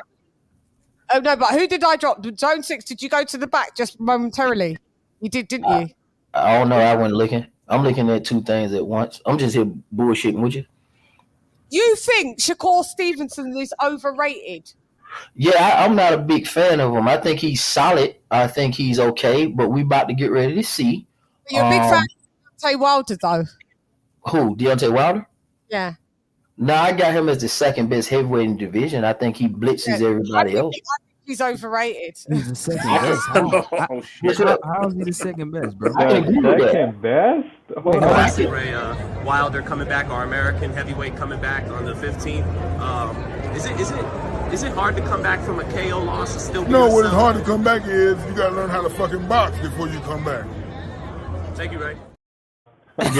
Speaker 3: Oh no, but who did I drop? Zone 6. Did you go to the back just momentarily? You did, didn't you?
Speaker 20: I don't know. I wasn't looking. I'm looking at two things at once. I'm just here bullshitting with you.
Speaker 3: You think Shakur Stevenson is overrated?
Speaker 20: Yeah, I'm not a big fan of him. I think he's solid. I think he's okay, but we about to get ready to see.
Speaker 3: You're a big fan of Deontay Wilder, though.
Speaker 20: Who? Deontay Wilder?
Speaker 3: Yeah.
Speaker 20: No, I got him as the second best heavyweight in the division. I think he blitzes everybody else.
Speaker 3: I think he's overrated.
Speaker 15: He's the second best. How is he the second best, bro?
Speaker 10: Second best?
Speaker 21: Wilder coming back, our American heavyweight coming back on the 15th. Is it hard to come back from a KO loss and still be
Speaker 17: what is hard to come back is you gotta learn how to fucking box before you come back.
Speaker 21: Thank you, Ray.
Speaker 3: You will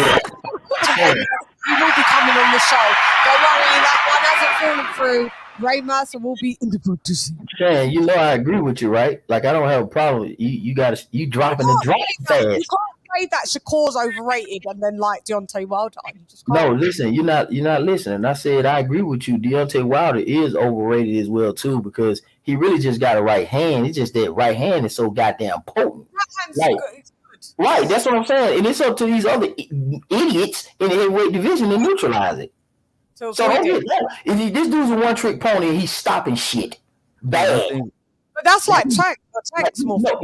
Speaker 3: be coming on the show. Don't worry, that one hasn't fallen through. Ray Mercer will be in the producer.
Speaker 20: Shan, you know I agree with you, right? Like I don't have a problem. You dropping the drop fast.
Speaker 3: You can't say that Shakur's overrated and then like Deontay Wilder. You just can't.
Speaker 20: No, listen, you're not listening. I said I agree with you. Deontay Wilder is overrated as well too because he really just got a right hand. It's just that right hand is so goddamn potent. Right. Right, that's what I'm saying. And it's up to these other idiots in the heavyweight division to neutralize it. So don't get that. This dude's a one-trick pony and he's stopping shit. Bad.
Speaker 3: But that's like Tank. Tank's more.
Speaker 15: But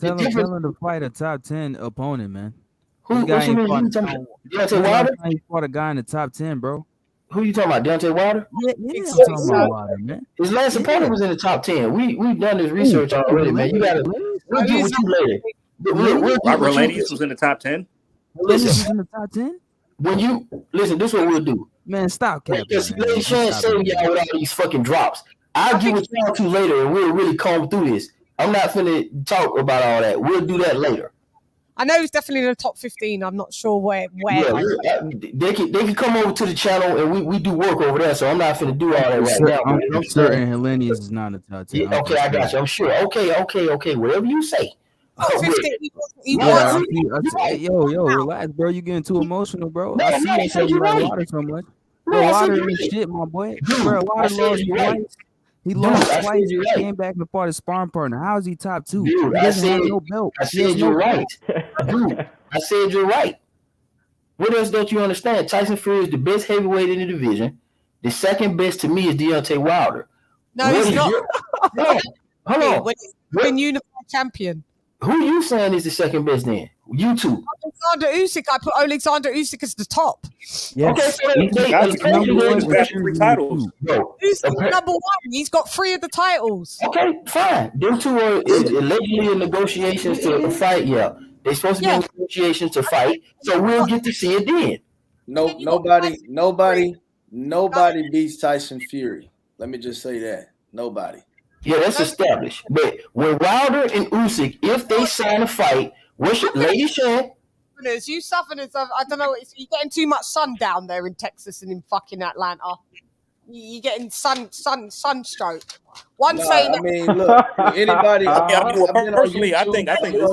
Speaker 15: tell him to fight a top 10 opponent, man.
Speaker 20: Who Deontay Wilder?
Speaker 15: He fought a guy in the top 10, bro.
Speaker 20: Who you talking about? Deontay Wilder?
Speaker 15: Yeah, I'm talking about Wilder, man.
Speaker 20: His last opponent was in the top 10. We've done this research already, man. You gotta we'll get with you later.
Speaker 5: Robert Ladies was in the top 10.
Speaker 20: Listen,
Speaker 15: in the top 10.
Speaker 20: When you listen, this is what we'll do.
Speaker 15: Man, stop capping.
Speaker 20: LadyChann saving y'all with all these fucking drops. I'll get with y'all two later, and we'll really comb through this. I'm not finna talk about all that. We'll do that later.
Speaker 3: I know he's definitely in the top 15. I'm not sure where.
Speaker 20: Yeah, they can come over to the channel and we do work over there. So I'm not finna do all that right now.
Speaker 15: I'm certain Hellenius is not in the top 10.
Speaker 20: Yeah, okay, I got you. I'm sure. Okay. Whatever you say.
Speaker 15: Yo, relax, bro. You getting too emotional, bro. I see you like Water so much. Bro, Water ain't shit, my boy. Bro, Water lost twice. He lost twice. He came back and fought his sparring partner. How is he top 2?
Speaker 20: Dude,
Speaker 15: He doesn't have no belt.
Speaker 20: I said you're right. Dude, I said you're right. What else don't you understand? Tyson Fury is the best heavyweight in the division. The second best to me is Deontay Wilder.
Speaker 3: No, he's not.
Speaker 20: Hold on.
Speaker 3: He's been unified champion.
Speaker 20: Who you saying is the second best then? You two.
Speaker 3: Alexander Usyk. I put Alexander Usyk as the top.
Speaker 15: Yes.
Speaker 20: Okay, so
Speaker 5: three titles.
Speaker 3: Usyk's number 1. He's got 3 of the titles.
Speaker 20: Okay, fine. Them two are allegedly in negotiations to fight. Yeah, they're supposed to be in negotiations to fight. So we'll get to see it then.
Speaker 19: Nobody beats Tyson Fury. Let me just say that. Nobody.
Speaker 20: Yeah, that's established. But when Wilder and Usyk, if they sign a fight, what's LadyChann?
Speaker 3: You Southerners, I don't know. You're getting too much sun down there in Texas and in fucking Atlanta. You're getting sunstroke. Saying,
Speaker 19: I mean, look, anybody.
Speaker 5: Personally, I think
Speaker 19: I've been on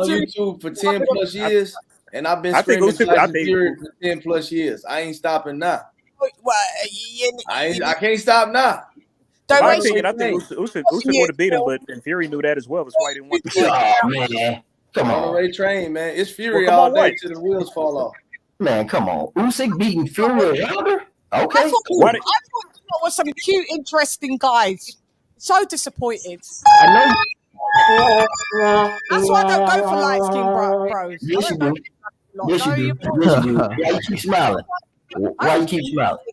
Speaker 19: YouTube for 10 plus years, and I've been screaming Tyson Fury for 10 plus years. I ain't stopping now. I can't stop now.
Speaker 5: I think Usyk would have beat him, but Fury knew that as well. That's why he didn't want to fight.
Speaker 20: Oh, man. Come on.
Speaker 19: Ray Train, man. It's Fury all day till the wheels fall off.
Speaker 20: Man, come on. Usyk beating Fury and Wilder? Okay.
Speaker 3: I thought there were some cute, interesting guys. So disappointed.
Speaker 20: I know.
Speaker 3: That's why I don't go for light skin bros.
Speaker 20: Yes, you do. Yes, you do. Why you keep smiling? Why you keep smiling?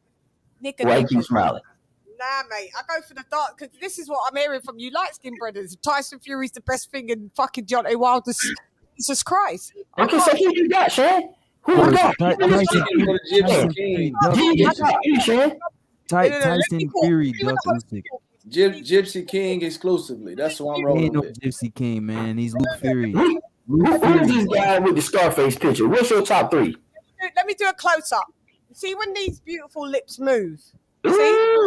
Speaker 20: Why you keep smiling?
Speaker 3: Nah, mate. I go for the dark because this is what I'm hearing from you light skin brothers. Tyson Fury's the best thing in fucking Deontay Wilder's. Jesus Christ.
Speaker 20: Okay, so who you got, Shan? Who you got?
Speaker 15: Tyson Fury ducked Usyk.
Speaker 19: Gypsy King exclusively. That's who I'm rolling
Speaker 15: He ain't no
Speaker 19: with.
Speaker 15: Gypsy King, man. He's Luke Fury.
Speaker 20: Who's this guy with the Scarface picture? What's your top 3?
Speaker 3: Let me do a close-up. See when these beautiful lips move? See?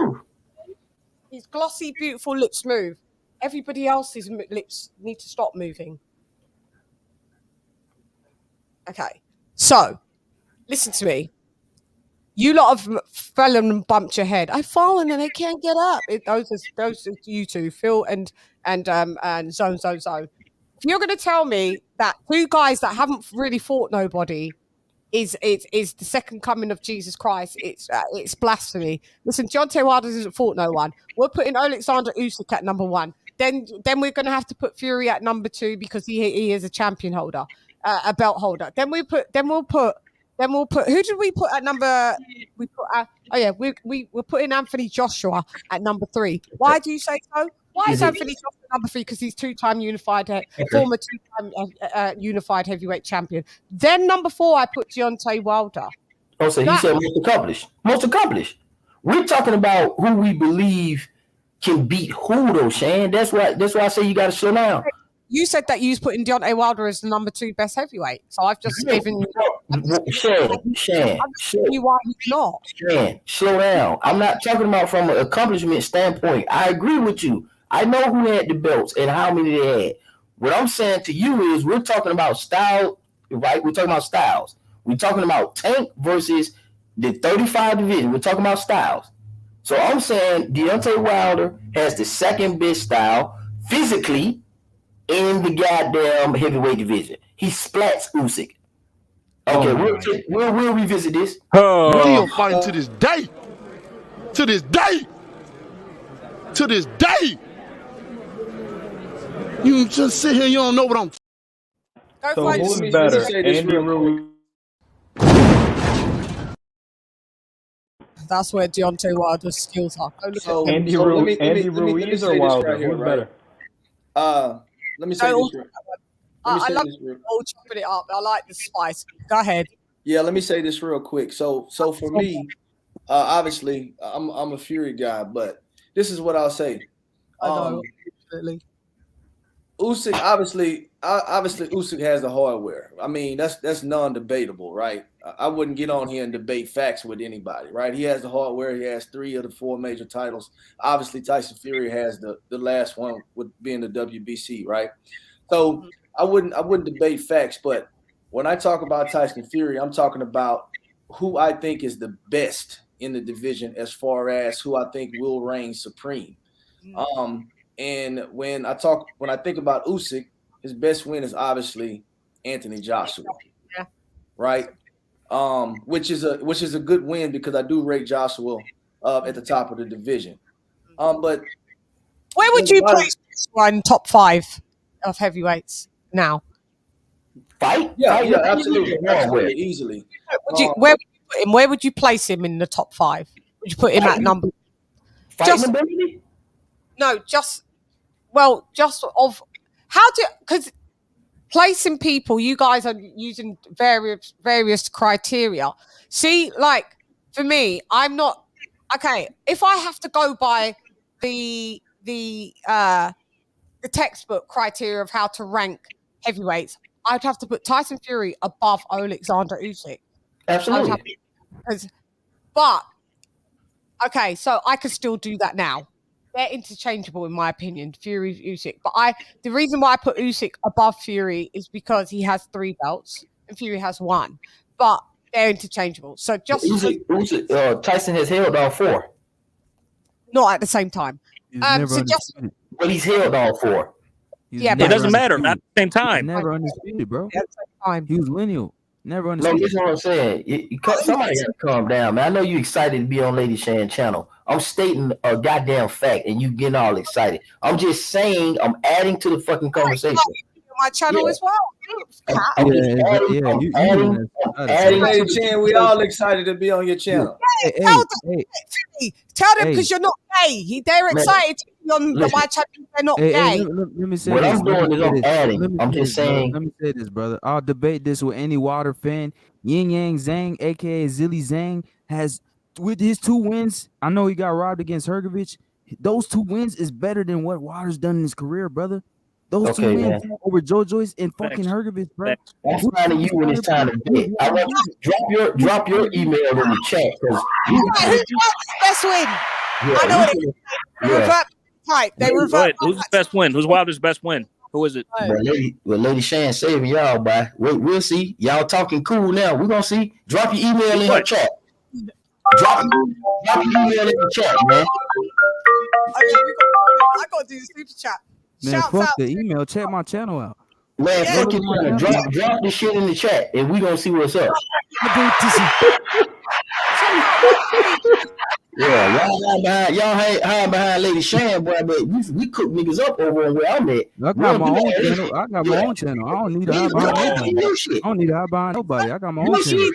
Speaker 3: These glossy, beautiful lips move. Everybody else's lips need to stop moving. Okay. So, listen to me. You lot have fallen and bumped your head. I've fallen and I can't get up. Those are you two, Phil and Zone. If you're going to tell me that 2 guys that haven't really fought nobody is the second coming of Jesus Christ, it's blasphemy. Listen, Deontay Wilder hasn't fought no one. We're putting Alexander Usyk at number 1. Then we're going to have to put Fury at number 2 because he is a champion holder, a belt holder. Then we'll put. Who did we put at number? We put. We're putting Anthony Joshua at number 3. Why do you say so? Why is Anthony Joshua number 3? Because he's former 2-time unified heavyweight champion. Then number 4, I put Deontay Wilder.
Speaker 20: Oh, so he said most accomplished. Most accomplished. We're talking about who we believe can beat who, though, Shan. That's why I say you got to slow down.
Speaker 3: You said that you was putting Deontay Wilder as the number 2 best heavyweight. So I've just given you.
Speaker 20: Shan,
Speaker 3: you why he's not.
Speaker 20: Shan, slow down. I'm not talking about from an accomplishment standpoint. I agree with you. I know who had the belts and how many they had. What I'm saying to you is we're talking about style, right? We're talking about styles. We're talking about Tank versus the 35 division. We're talking about styles. So I'm saying Deontay Wilder has the second best style physically in the goddamn heavyweight division. He splats Usyk. Okay, we'll revisit this.
Speaker 17: Still fighting to this day. To this day. To this day. You just sit here, you don't know what I'm.
Speaker 10: So who's better, Andy Ruiz?
Speaker 3: That's where Deontay Wilder's skills are.
Speaker 10: Andy Ruiz or Wilder? Who's better?
Speaker 19: Let me say this.
Speaker 3: I love all chopping it up. I like the spice. Go ahead.
Speaker 19: Yeah, let me say this real quick. So for me, obviously, I'm a Fury guy, but this is what I'll say.
Speaker 3: I know. Absolutely.
Speaker 19: Usyk, obviously, Usyk has the hardware. I mean, that's non-debatable, right? I wouldn't get on here and debate facts with anybody, right? He has the hardware. He has 3 of the 4 major titles. Obviously, Tyson Fury has the last one with being the WBC, right? So I wouldn't debate facts, but when I talk about Tyson Fury, I'm talking about who I think is the best in the division as far as who I think will reign supreme. And when I think about Usyk, his best win is obviously Anthony Joshua, right? Which is a good win because I do rate Joshua at the top of the division. But
Speaker 3: where would you place this one top 5 of heavyweights now?
Speaker 20: Fight?
Speaker 19: Yeah, absolutely, easily.
Speaker 3: Where would you put him? Where would you place him in the top 5? Would you put him at number? No, just of how do, because placing people, you guys are using various criteria. See, like for me, I'm not okay. If I have to go by the textbook criteria of how to rank heavyweights, I'd have to put Tyson Fury above Alexander Usyk.
Speaker 20: Absolutely.
Speaker 3: But okay, so I could still do that now. They're interchangeable in my opinion, Fury, Usyk. But the reason why I put Usyk above Fury is because he has 3 belts and Fury has 1. But they're interchangeable. So just
Speaker 20: Tyson has held all 4.
Speaker 3: Not at the same time.
Speaker 20: But he's held all 4.
Speaker 5: It doesn't matter. Not at the same time.
Speaker 15: Never undisputed, bro.
Speaker 3: At the same time.
Speaker 15: He was lineal. Never
Speaker 20: No,
Speaker 15: undisputed.
Speaker 20: this is what I'm saying. Somebody got to calm down, man. I know you excited to be on LadyChann channel. I'm stating a goddamn fact, and you getting all excited. I'm just saying, I'm adding to the fucking conversation.
Speaker 3: My channel as well.
Speaker 19: LadyChann, we all excited to be on your channel.
Speaker 3: Tell them because you're not gay. They're excited to be on my channel. They're not gay.
Speaker 15: Let me say
Speaker 20: What
Speaker 15: this.
Speaker 20: I'm doing is I'm adding. I'm just saying.
Speaker 15: Let me say this, brother. I'll debate this with any Water fan. Yin Yang Zhang, aka Zilly Zhang, has with his 2 wins. I know he got robbed against Hergovich. Those 2 wins is better than what Water's done in his career, brother. Those 2 wins over Joyce and fucking Hergovich, bro.
Speaker 20: I'm finding you when it's time to bet. I want you to drop your email in the chat.
Speaker 3: Who's best win? I know it is. Revert type. They revert.
Speaker 5: Who's his best win? Who's Wilder's best win? Who is it?
Speaker 20: LadyChann saving y'all, boy. We'll see. Y'all talking cool now. We're gonna see. Drop your email in the chat. Drop your email in the chat, man.
Speaker 3: I gotta do the super chat.
Speaker 15: Man,
Speaker 3: Shouts
Speaker 15: fuck
Speaker 3: out.
Speaker 15: the email. Check my channel out.
Speaker 20: Man, fuck it, man. Drop this shit in the chat, and we gonna see what's up. Yeah, y'all hide behind LadyChann, boy, but we cook niggas up over where I'm at.
Speaker 15: I got my own channel. I don't need to hide behind nobody. I don't need to hide behind nobody. I got my own channel.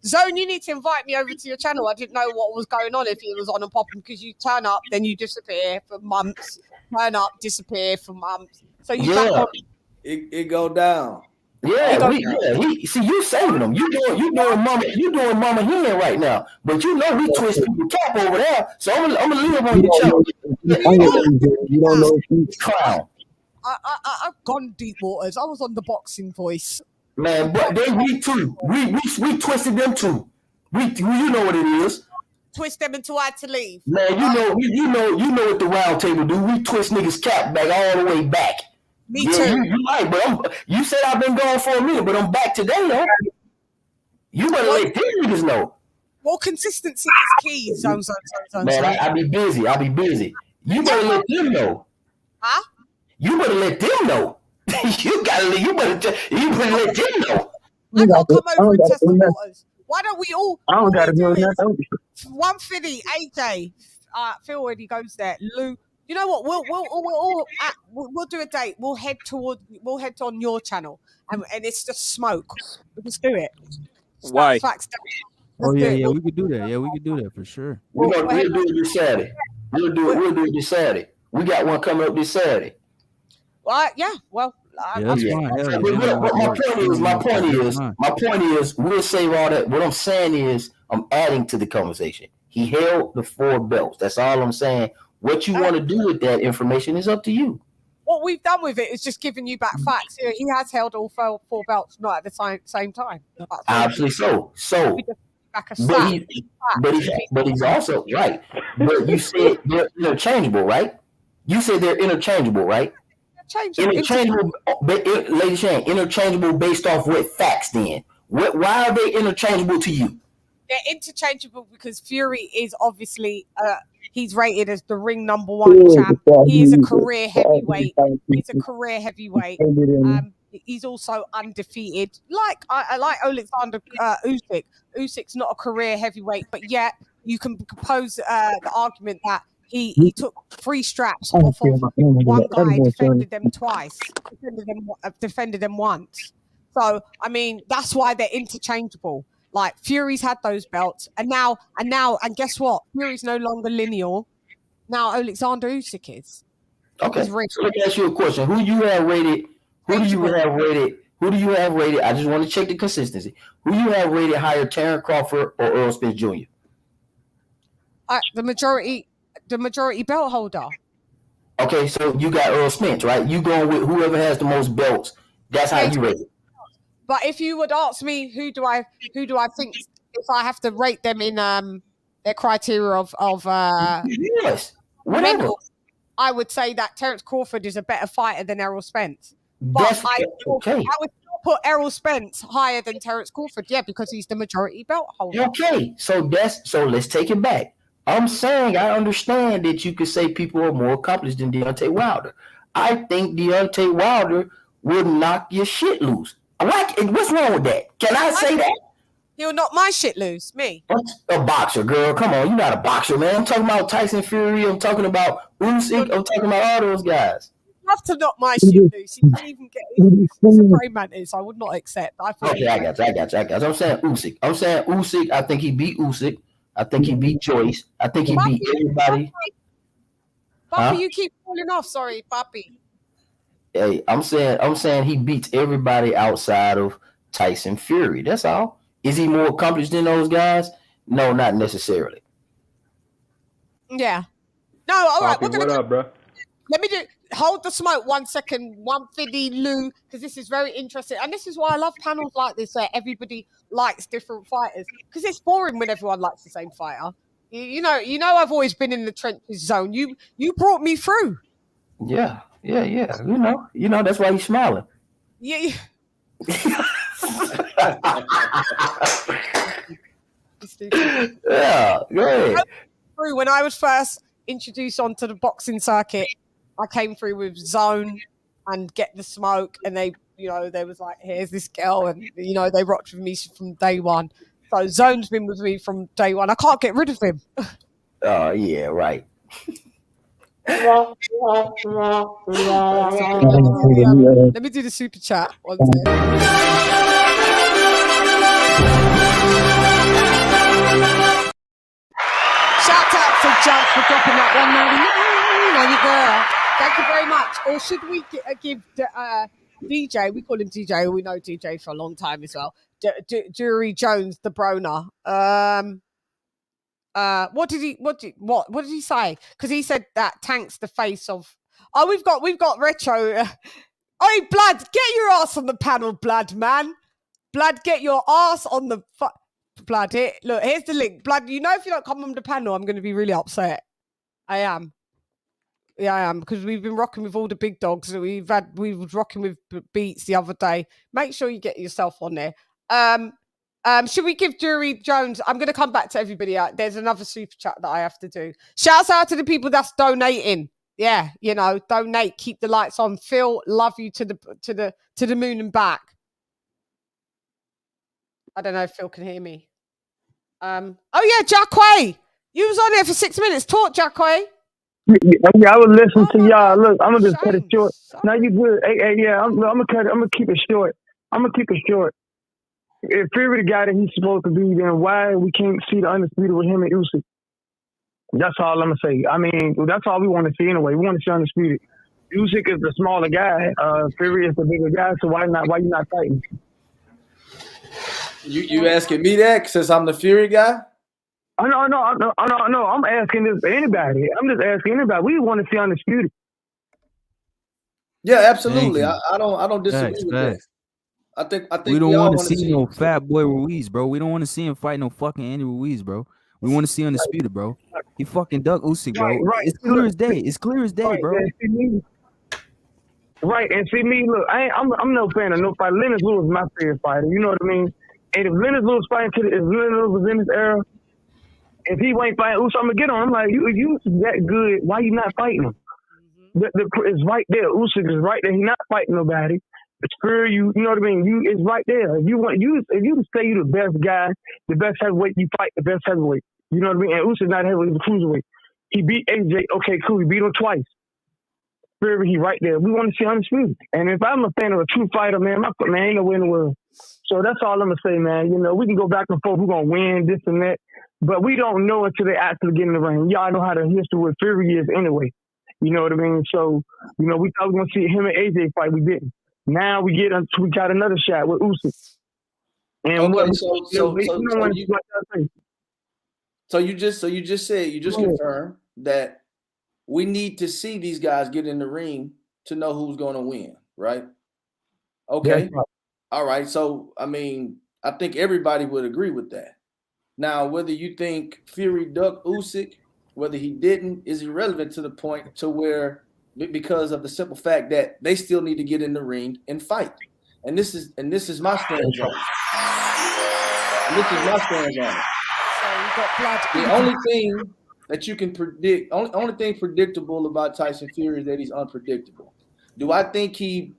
Speaker 3: Zone, you need to invite me over to your channel. I didn't know what was going on if it was on and popping because you turn up, then you disappear for months. Turn up, disappear for months. So you back on.
Speaker 19: It go down.
Speaker 20: Yeah, see, you saving them. You doing mama here right now. But you know we twist people cap over there. So I'm gonna leave on your channel.
Speaker 17: You don't know if he's
Speaker 20: clown.
Speaker 3: I've gone deep waters. I was on the Boxing Voice.
Speaker 20: Man, but we too. We twisted them too. You know what it is.
Speaker 3: Twist them until I had to leave.
Speaker 20: Man, you know what the round table do. We twist niggas cap back all the way back.
Speaker 3: Me too.
Speaker 20: You right, but you said I've been gone for a minute, but I'm back today, though. You better let them niggas know.
Speaker 3: Well, consistency is key. Zone.
Speaker 20: Man, I be busy. You better let them know.
Speaker 3: Huh?
Speaker 20: You better let them know. you better let them know.
Speaker 3: I gotta come over and test the waters. Why don't we all?
Speaker 18: I don't gotta do
Speaker 3: nothing. One Finny, AJ, Phil already goes there. Lou, you know what? We'll do a date. We'll head on your channel, and it's just smoke. We'll just do it.
Speaker 5: Why?
Speaker 15: Oh yeah, we could do that. Yeah, we could do that for sure.
Speaker 20: We'll do it this Saturday. We'll do it this Saturday. We got one coming up this Saturday.
Speaker 3: Well, yeah. Well,
Speaker 15: that's fine.
Speaker 20: My point is, we'll save all that. What I'm saying is, I'm adding to the conversation. He held the 4 belts. That's all I'm saying. What you want to do with that information is up to you.
Speaker 3: What we've done with it is just giving you back facts. He has held all 4 belts, not at the same time.
Speaker 20: Absolutely so. But he's also right. But you said they're interchangeable, right? You said they're interchangeable, right? Interchangeable, LadyChann, interchangeable based off what facts then? Why are they interchangeable to you?
Speaker 3: They're interchangeable because Fury is obviously he's rated as the ring #1 champ. He is a career heavyweight. He's also undefeated. I like Alexander Usyk. Usyk's not a career heavyweight, but yet you can pose the argument that he took 3 straps off of one guy, defended them twice, defended them once. So I mean that's why they're interchangeable. Like Fury's had those belts, and guess what? Fury's no longer lineal. Now Alexander Usyk is.
Speaker 20: Okay. So let me ask you a question. Who do you have rated? I just want to check the consistency. Who do you have rated higher, Terrence Crawford or Earl Spence Jr.?
Speaker 3: The majority belt holder.
Speaker 20: Okay, so you got Earl Spence, right? You going with whoever has the most belts. That's how you rate it.
Speaker 3: But if you would ask me, who do I think if I have to rate them in their criteria of
Speaker 20: yes, whatever,
Speaker 3: mental, I would say that Terrence Crawford is a better fighter than Errol Spence. But I would still put Errol Spence higher than Terrence Crawford, yeah, because he's the majority belt holder.
Speaker 20: Okay, so let's take it back. I'm saying I understand that you could say people are more accomplished than Deontay Wilder. I think Deontay Wilder would knock your shit loose. What's wrong with that? Can I say that?
Speaker 3: He'll knock my shit loose. Me.
Speaker 20: What's a boxer, girl? Come on, you're not a boxer, man. I'm talking about Tyson Fury. I'm talking about Usyk. I'm talking about all those guys.
Speaker 3: Have to knock my shit loose. He can't even get he's a praying mantis. I would not accept. I got you.
Speaker 20: I'm saying Usyk. I think he beat Usyk. I think he beat Joyce. I think he beat everybody.
Speaker 3: Papi, you keep falling off. Sorry, Papi.
Speaker 20: Hey, I'm saying he beats everybody outside of Tyson Fury. That's all. Is he more accomplished than those guys? No, not necessarily.
Speaker 3: Yeah. No, all right.
Speaker 10: Papi, what up, bro?
Speaker 3: Let me hold the smoke 1 second. 150 Lou, because this is very interesting. And this is why I love panels like this where everybody likes different fighters. Because it's boring when everyone likes the same fighter. You know, I've always been in the trenches zone. You brought me through.
Speaker 20: Yeah. You know, that's why he's smiling.
Speaker 3: Yeah.
Speaker 20: Yeah, great.
Speaker 3: When I was first introduced onto the boxing circuit, I came through with Zone and Get the Smoke, and they was like, here's this girl, and they rocked with me from day one. So Zone's been with me from day one. I can't get rid of him.
Speaker 20: Oh yeah, right.
Speaker 3: Let me do the super chat. One second. Shout out to Zhang for dropping that 199, girl. Thank you very much. Or should we give DJ? We call him DJ. We know DJ for a long time as well. Jury Jones, the Broner. What did he say? Because he said that Tank's the face of Oh, we've got retro. Oi, Blood, get your ass on the panel, Blood, man. Blood, get your ass on the Blood. Here, look, here's the link. Blood, you know if you don't come on the panel, I'm going to be really upset. I am. Yeah, I am, because we've been rocking with all the big dogs. We was rocking with Beats the other day. Make sure you get yourself on there. Should we give Jury Jones? I'm going to come back to everybody. There's another super chat that I have to do. Shouts out to the people that's donating. Yeah, you know, donate, keep the lights on. Phil, love you to the moon and back. I don't know if Phil can hear me. Oh yeah, Jackway, you was on there for 6 minutes. Talk, Jackway.
Speaker 8: Yeah, I would listen to y'all. Look, I'm gonna just cut it short. Now you good? Hey, yeah, I'm gonna cut it. I'm gonna keep it short. If Fury the guy that he's supposed to be, then why we can't see the undisputed with him and Usyk? That's all I'm gonna say. I mean, that's all we want to see anyway. We want to see undisputed. Usyk is the smaller guy. Fury is the bigger guy. So why you not fighting?
Speaker 19: You asking me that since I'm the Fury guy?
Speaker 8: Oh, no. I'm asking this to anybody. I'm just asking anybody. We want to see undisputed.
Speaker 19: Yeah, absolutely. I don't disagree with that. I think
Speaker 15: we don't want to see no Fat Boy Ruiz, bro. We don't want to see him fight no fucking Andy Ruiz, bro. We want to see undisputed, bro. He fucking ducked Usyk, bro. Right. It's clear as day. It's clear as day, bro.
Speaker 8: Right, and see me, look, I'm no fan of no fight. Lennox Lewis is my favorite fighter. You know what I mean? And if Lennox Lewis fighting if Lennox Lewis was in this era, if he ain't fighting Usyk, I'm gonna get on. I'm like, you that good. Why you not fighting him? It's right there. Usyk is right there. He's not fighting nobody. It's for you. You know what I mean? It's right there. If you say you the best guy, the best heavyweight, you fight the best heavyweight. You know what I mean? And Usyk's not heavyweight, he's a cruiserweight. He beat AJ. Okay, cool. He beat him twice. He right there. We want to see undisputed. And if I'm a fan of a true fighter, man, ain't no way in the world. So that's all I'm gonna say, man. You know, we can go back and forth. We're gonna win this and that, but we don't know until they actually get in the ring. Y'all know how the history with Fury is anyway. You know what I mean? So, you know, we thought we were gonna see him and AJ fight. We didn't. Now we got another shot with Usyk. And
Speaker 19: okay, so you just confirmed that we need to see these guys get in the ring to know who's going to win, right? Okay. Right. All right. So, I mean, I think everybody would agree with that. Now, whether you think Fury ducked Usyk, whether he didn't, is irrelevant to the point to where, because of the simple fact that they still need to get in the ring and fight. And this is my stance on it. The only thing that you can predict, only thing predictable about Tyson Fury is that he's unpredictable. Do I think he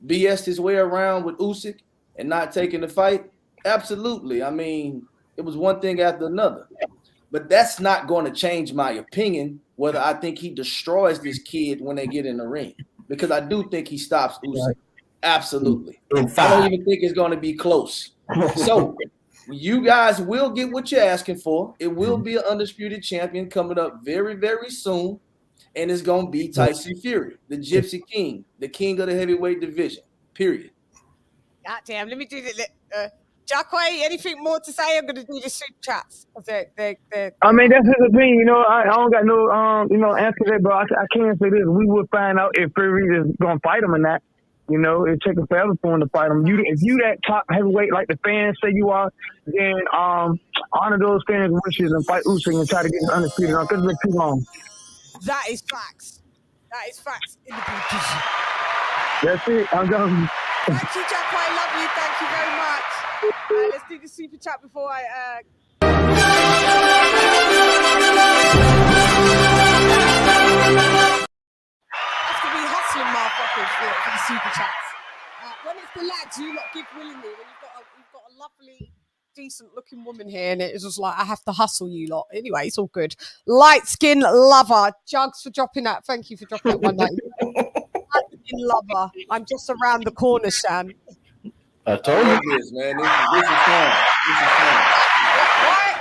Speaker 19: BS'd his way around with Usyk and not taking the fight? Absolutely. I mean, it was one thing after another. But that's not going to change my opinion whether I think he destroys this kid when they get in the ring. Because I do think he stops Usyk. Absolutely. I don't even think it's going to be close. So you guys will get what you're asking for. It will be an undisputed champion coming up very, very soon. And it's going to be Tyson Fury, the Gypsy King, the king of the heavyweight division, period.
Speaker 3: God damn, let me do the Jackway, anything more to say? I'm going to do the super chats.
Speaker 8: I mean, that's his opinion. You know, I don't got no, answer to that, but I can say this. We will find out if Fury is going to fight him or not. You know, it's taking forever for him to fight him. If you that top heavyweight like the fans say you are, then honor those fans' wishes and fight Usyk and try to get undisputed. Because it's been too long.
Speaker 3: That is facts. In the
Speaker 8: That's it. I'm done.
Speaker 3: Thank you, Jackway. I love you. Thank you very much. Let's do the super chat before I. Have to be hustling, motherfuckers, for the super chats. When it's the lads, you lot give willingly. When you've got a lovely, decent-looking woman here, and it's just like I have to hustle you lot. Anyway, it's all good. Light skin lover, Jugs for dropping that. Thank you for dropping that 190. Light skin lover. I'm just around the corner, Shan.
Speaker 20: I told you
Speaker 19: this, man. This is fun.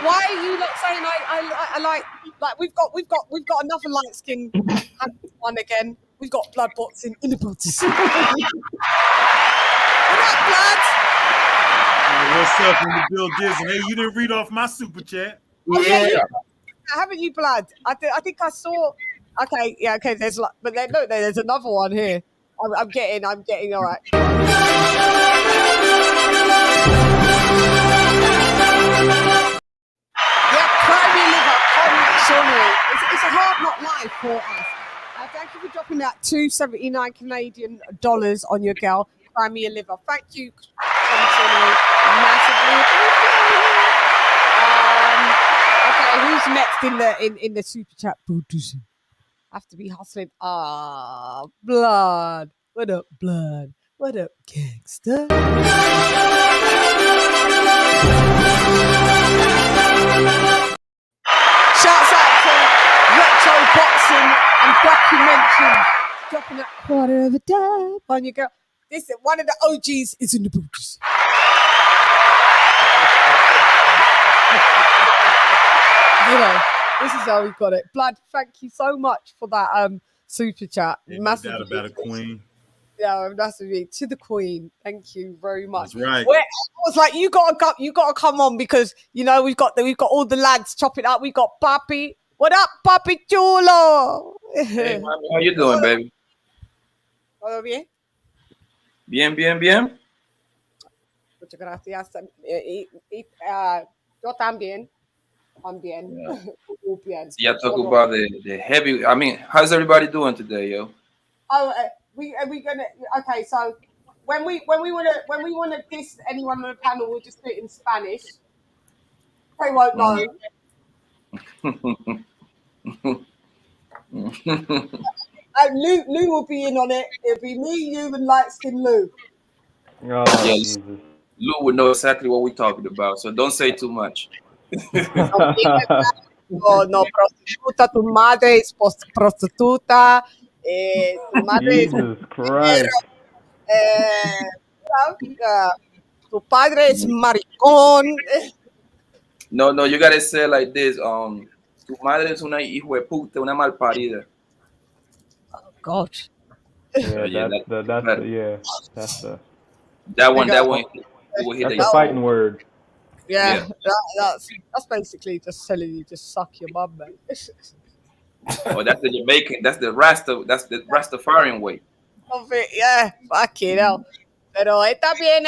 Speaker 3: Why are you not saying I like we've got another light skin one again. We've got blood boxing in the boots. What up, blood?
Speaker 7: What's up in the Bill Disney? Hey, you didn't read off my super chat.
Speaker 3: Yeah. Haven't you, blood? I think I saw Okay, yeah, okay. There's like, but then look, there's another one here. I'm getting. All right. Yeah, primary liver. Sorry, it's a hard knock life for us. Thank you for dropping that $279 Canadian dollars on your girl, primary liver. Thank you, massively. Okay, who's next in the super chat? Have to be hustling. Blood. What up, blood? What up, gangster? Shouts out to retro boxing and documentary. Dropping that quarter of a dime on your girl. This is one of the OGs is in the boots. You know, this is how we got it. Blood, thank you so much for that super chat. Massive.
Speaker 7: No doubt about it, Queen.
Speaker 3: Yeah, massively to the Queen. Thank you very much.
Speaker 7: That's right.
Speaker 3: I was like, you gotta come on because you know we've got all the lads chopping up. We got Papi. What up, Papi Chulo?
Speaker 2: Hey, mami, how you doing, baby?
Speaker 3: ¿Todo bien?
Speaker 2: Bien, bien, bien.
Speaker 3: Muchas gracias. Yo también. I'm bien.
Speaker 2: Yeah.
Speaker 3: Bien.
Speaker 2: Yeah, talk about the heavy. I mean, how's everybody doing today, yo?
Speaker 3: Oh, we gonna okay. So when we wanna diss anyone on the panel, we'll just do it in Spanish. They won't know. Lou will be in on it. It'll be me, you, and light skin Lou.
Speaker 10: Oh,
Speaker 2: yes. Lou would know exactly what we're talking about, so don't say too much.
Speaker 3: Oh no, prostituta, tu madre es prostituta. Tu madre
Speaker 10: Jesus Christ.
Speaker 3: Tu padre es maricón.
Speaker 2: No, you gotta say it like this. Tu madre es una hijo de puta, una malparida.
Speaker 3: Oh God.
Speaker 10: Yeah, that's the
Speaker 2: that one.
Speaker 10: That's the fighting word.
Speaker 3: Yeah. That's basically just telling you just suck your mum, man.
Speaker 2: Oh, that's the Jamaican. That's the Rastafarian way.
Speaker 3: Of it, yeah. Fucking hell. Pero está bien.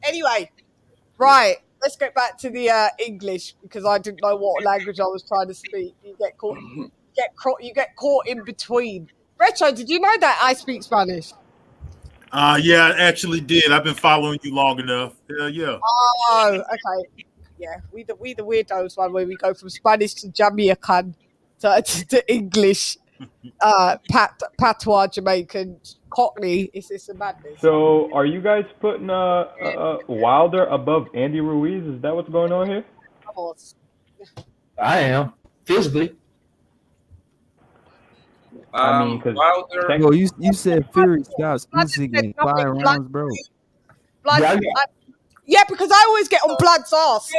Speaker 3: Anyway, right. Let's get back to the English because I didn't know what language I was trying to speak. You get caught in between. Retro, did you know that I speak Spanish?
Speaker 7: Yeah, I actually did. I've been following you long enough. Hell yeah.
Speaker 3: Oh, okay. Yeah, we the weirdos one where we go from Spanish to Jamaican to English, patois, Jamaican, Cockney. It's a madness.
Speaker 10: So, are you guys putting Wilder above Andy Ruiz? Is that what's going on here?
Speaker 3: Of course.
Speaker 20: I am physically.
Speaker 10: I mean, because
Speaker 15: Bro, you said Fury stops Usyk in 5 rounds, bro.
Speaker 3: Yeah, because I always get on Blood's ass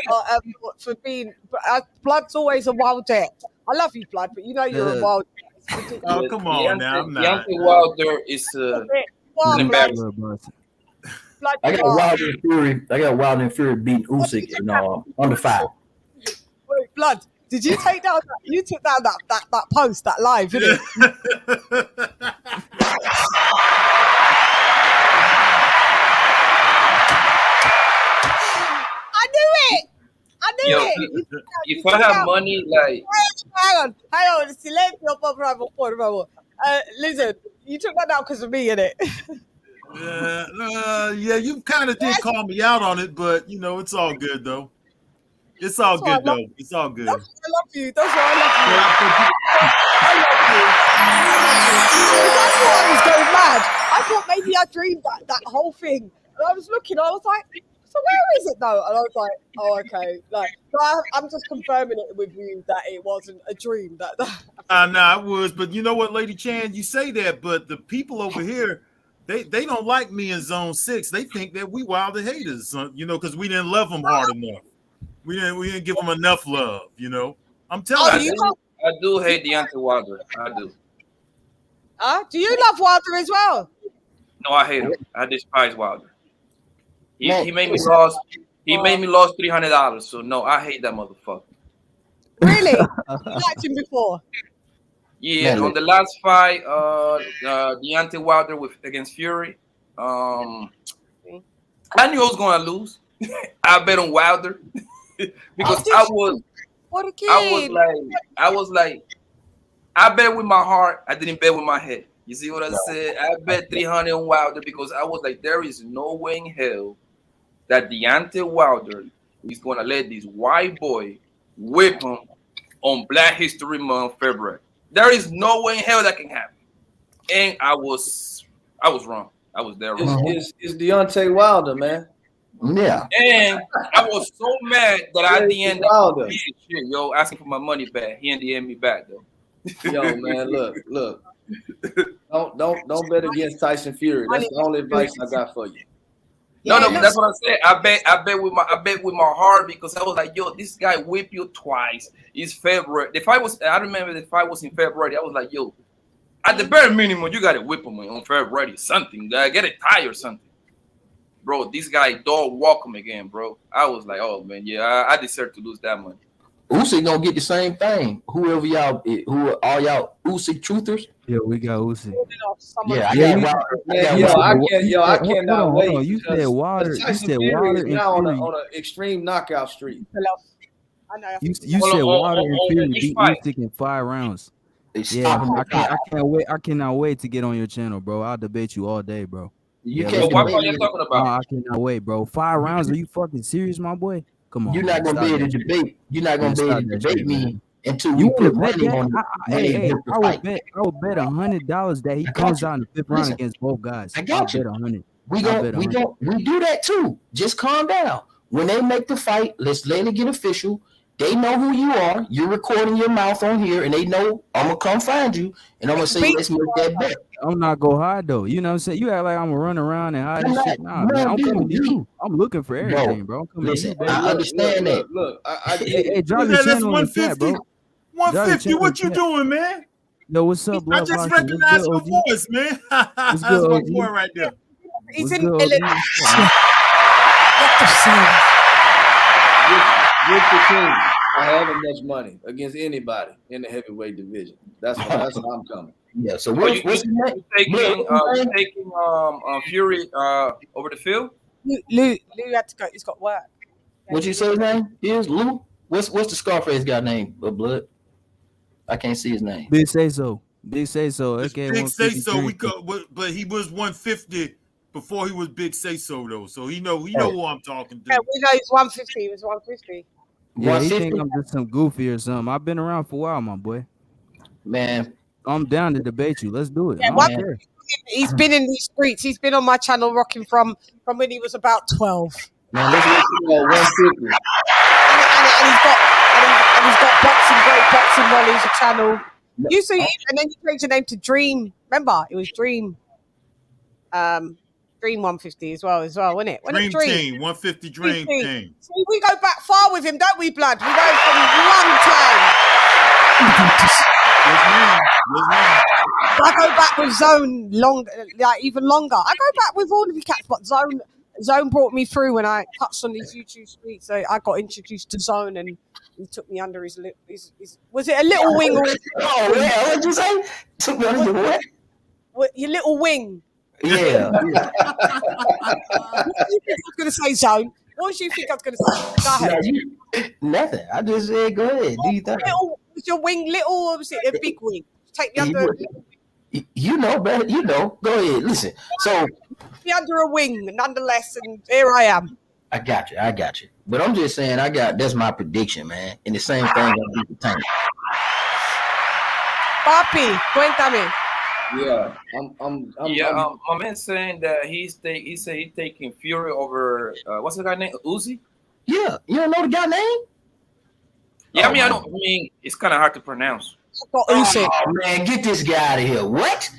Speaker 3: for being. Blood's always a wild jet. I love you, Blood, but you know you're a wild jet.
Speaker 7: Oh, come on now. I'm not.
Speaker 2: Deontay Wilder is an embarrassment.
Speaker 20: I got Wilder and Fury. I got Wilder and Fury beating Usyk in under 5.
Speaker 3: Wait, Blood. Did you take down that? You took down that post, that live, didn't it? I knew it.
Speaker 2: If I have money, like
Speaker 3: hang on, silencio, por favor. Listen, you took that down because of me, innit?
Speaker 7: Yeah, you kind of did call me out on it, but you know it's all good though. It's all good though. It's all good.
Speaker 3: I love you. That's why I love you. That's why I was going mad. I thought maybe I dreamed that whole thing. And I was looking, I was like, so where is it though? And I was like, oh, okay. Like, so I'm just confirming it with you that it wasn't a dream.
Speaker 7: Nah, it was. But you know what, LadyChann, you say that, but the people over here, they don't like me in Zone 6. They think that we Wilder haters, you know, because we didn't love them hard enough. We didn't give them enough love, you know. I'm telling you.
Speaker 2: I do hate Deontay Wilder. I do.
Speaker 3: Do you love Wilder as well?
Speaker 2: No, I hate him. I despise Wilder. He made me lost. He made me lost $300. So no, I hate that motherfucker.
Speaker 3: Really? You liked him before?
Speaker 2: Yeah,
Speaker 20: Man,
Speaker 2: on the last fight, Deontay Wilder against Fury. I knew I was gonna lose. I bet on Wilder because I was like, I bet with my heart. I didn't bet with my head. You see what I said? I bet 300 on Wilder because I was like, there is no way in hell that Deontay Wilder is gonna let this white boy whip him on Black History Month, February. There is no way in hell that can happen. And I was wrong. I was there wrong.
Speaker 19: It's Deontay Wilder, man.
Speaker 20: Yeah.
Speaker 2: And I was so mad that I didn't
Speaker 19: Wilder.
Speaker 2: shit, yo, asking for my money back. He didn't me back though.
Speaker 19: Yo, man, look. Don't bet against Tyson Fury. That's the only advice I got for you.
Speaker 2: No, that's what I said. I bet with my heart because I was like, yo, this guy whipped you twice. It's February. I remember the fight was in February. I was like, yo, at the bare minimum, you gotta whip him on February. Something. Get a tie or something. Bro, this guy don't walk him again, bro. I was like, oh man, yeah, I deserve to lose that money.
Speaker 20: Usyk gonna get the same thing. Whoever y'all, who are all y'all Usyk truthers?
Speaker 15: Yeah, we got Usyk.
Speaker 20: Yeah,
Speaker 19: I cannot wait.
Speaker 15: On. You said Wilder. You said Wilder and
Speaker 19: now
Speaker 15: Fury.
Speaker 19: on an extreme knockout streak.
Speaker 15: You said Wilder and Fury beat Usyk in 5 rounds. Yeah, I can't wait. I cannot wait to get on your channel, bro. I'll debate you all day, bro.
Speaker 2: What are you talking about?
Speaker 15: I cannot wait, bro. 5 rounds? Are you fucking serious, my boy? Come on.
Speaker 20: You're not gonna be able to debate. You're not gonna be able to debate me until
Speaker 15: you
Speaker 20: put
Speaker 15: bet
Speaker 20: money
Speaker 15: that?
Speaker 20: on.
Speaker 15: I would bet $100 that he comes out in the 5th round against both guys.
Speaker 20: I got you.
Speaker 15: Bet 100.
Speaker 20: We do that too. Just calm down. When they make the fight, let's let it get official. They know who you are. You're recording your mouth on here, and they know I'm gonna come find you, and I'm gonna say, let's make that bet.
Speaker 15: I'm not gonna hide though. You know what I'm saying? You act like I'm gonna run around and hide and shit. Nah, man, I'm coming to you. I'm looking for everything, bro. I'm coming to you, bro.
Speaker 20: I understand that.
Speaker 19: Look,
Speaker 15: hey, drop your channel in the chat, bro.
Speaker 7: 150. What you doing, man?
Speaker 15: Yo, what's up, bro?
Speaker 7: I just recognized my voice, man. That's my boy right there.
Speaker 3: He's in
Speaker 19: With the king, I haven't much money against anybody in the heavyweight division. That's why I'm coming.
Speaker 20: Yeah. So
Speaker 2: you taking Fury over the field?
Speaker 3: Lou had to go. He's got work.
Speaker 20: What you say his name is? Lou? What's the Scarface guy name? Blood? I can't see his name.
Speaker 15: Big Say So. Big Say So. Okay.
Speaker 7: Big Say So. But he was 150 before he was Big Say So though. So he know who I'm talking to.
Speaker 3: Yeah, we know he's 150. He was 150.
Speaker 15: Yeah, he think I'm just some goofy or something. I've been around for a while, my boy.
Speaker 20: Man,
Speaker 15: I'm down to debate you. Let's do it.
Speaker 3: Yeah, he's been in these streets. He's been on my channel rocking from when he was about 12.
Speaker 20: Man, let's get 150.
Speaker 3: And he's got great boxing knowledge, a channel. You see, and then you changed your name to Dream. Remember, it was Dream. Dream 150 as well, wasn't it?
Speaker 7: Dream Team, 150 Dream Team.
Speaker 3: So we go back far with him, don't we, Blood? We go from a long time.
Speaker 7: Yes, ma'am.
Speaker 3: I go back with Zone even longer. I go back with all of you cats, but Zone brought me through when I touched on these YouTube streets. So I got introduced to Zone, and he took me under his was it a little wing? Or
Speaker 20: what did you say? Took me under your what?
Speaker 3: Your little wing.
Speaker 20: Yeah.
Speaker 3: What did you think I was going to say, Zone? What did you think I was going to say? Go ahead.
Speaker 20: Nothing. I just said, go ahead. Do you think?
Speaker 3: Was your wing little or was it a big wing? Take me under.
Speaker 20: You know, man. You know. Go ahead. Listen. So.
Speaker 3: Be under a wing, nonetheless, and here I am.
Speaker 20: I got you. But I'm just saying, that's my prediction, man. And the same thing gonna be the Tank.
Speaker 3: Papi, cuéntame.
Speaker 19: Yeah,
Speaker 2: my man saying that he said he's taking Fury over what's the guy name? Uzi?
Speaker 20: Yeah, you don't know the guy name?
Speaker 2: Yeah, I mean it's kind of hard to pronounce.
Speaker 20: Oh, man, get this guy out of here. What?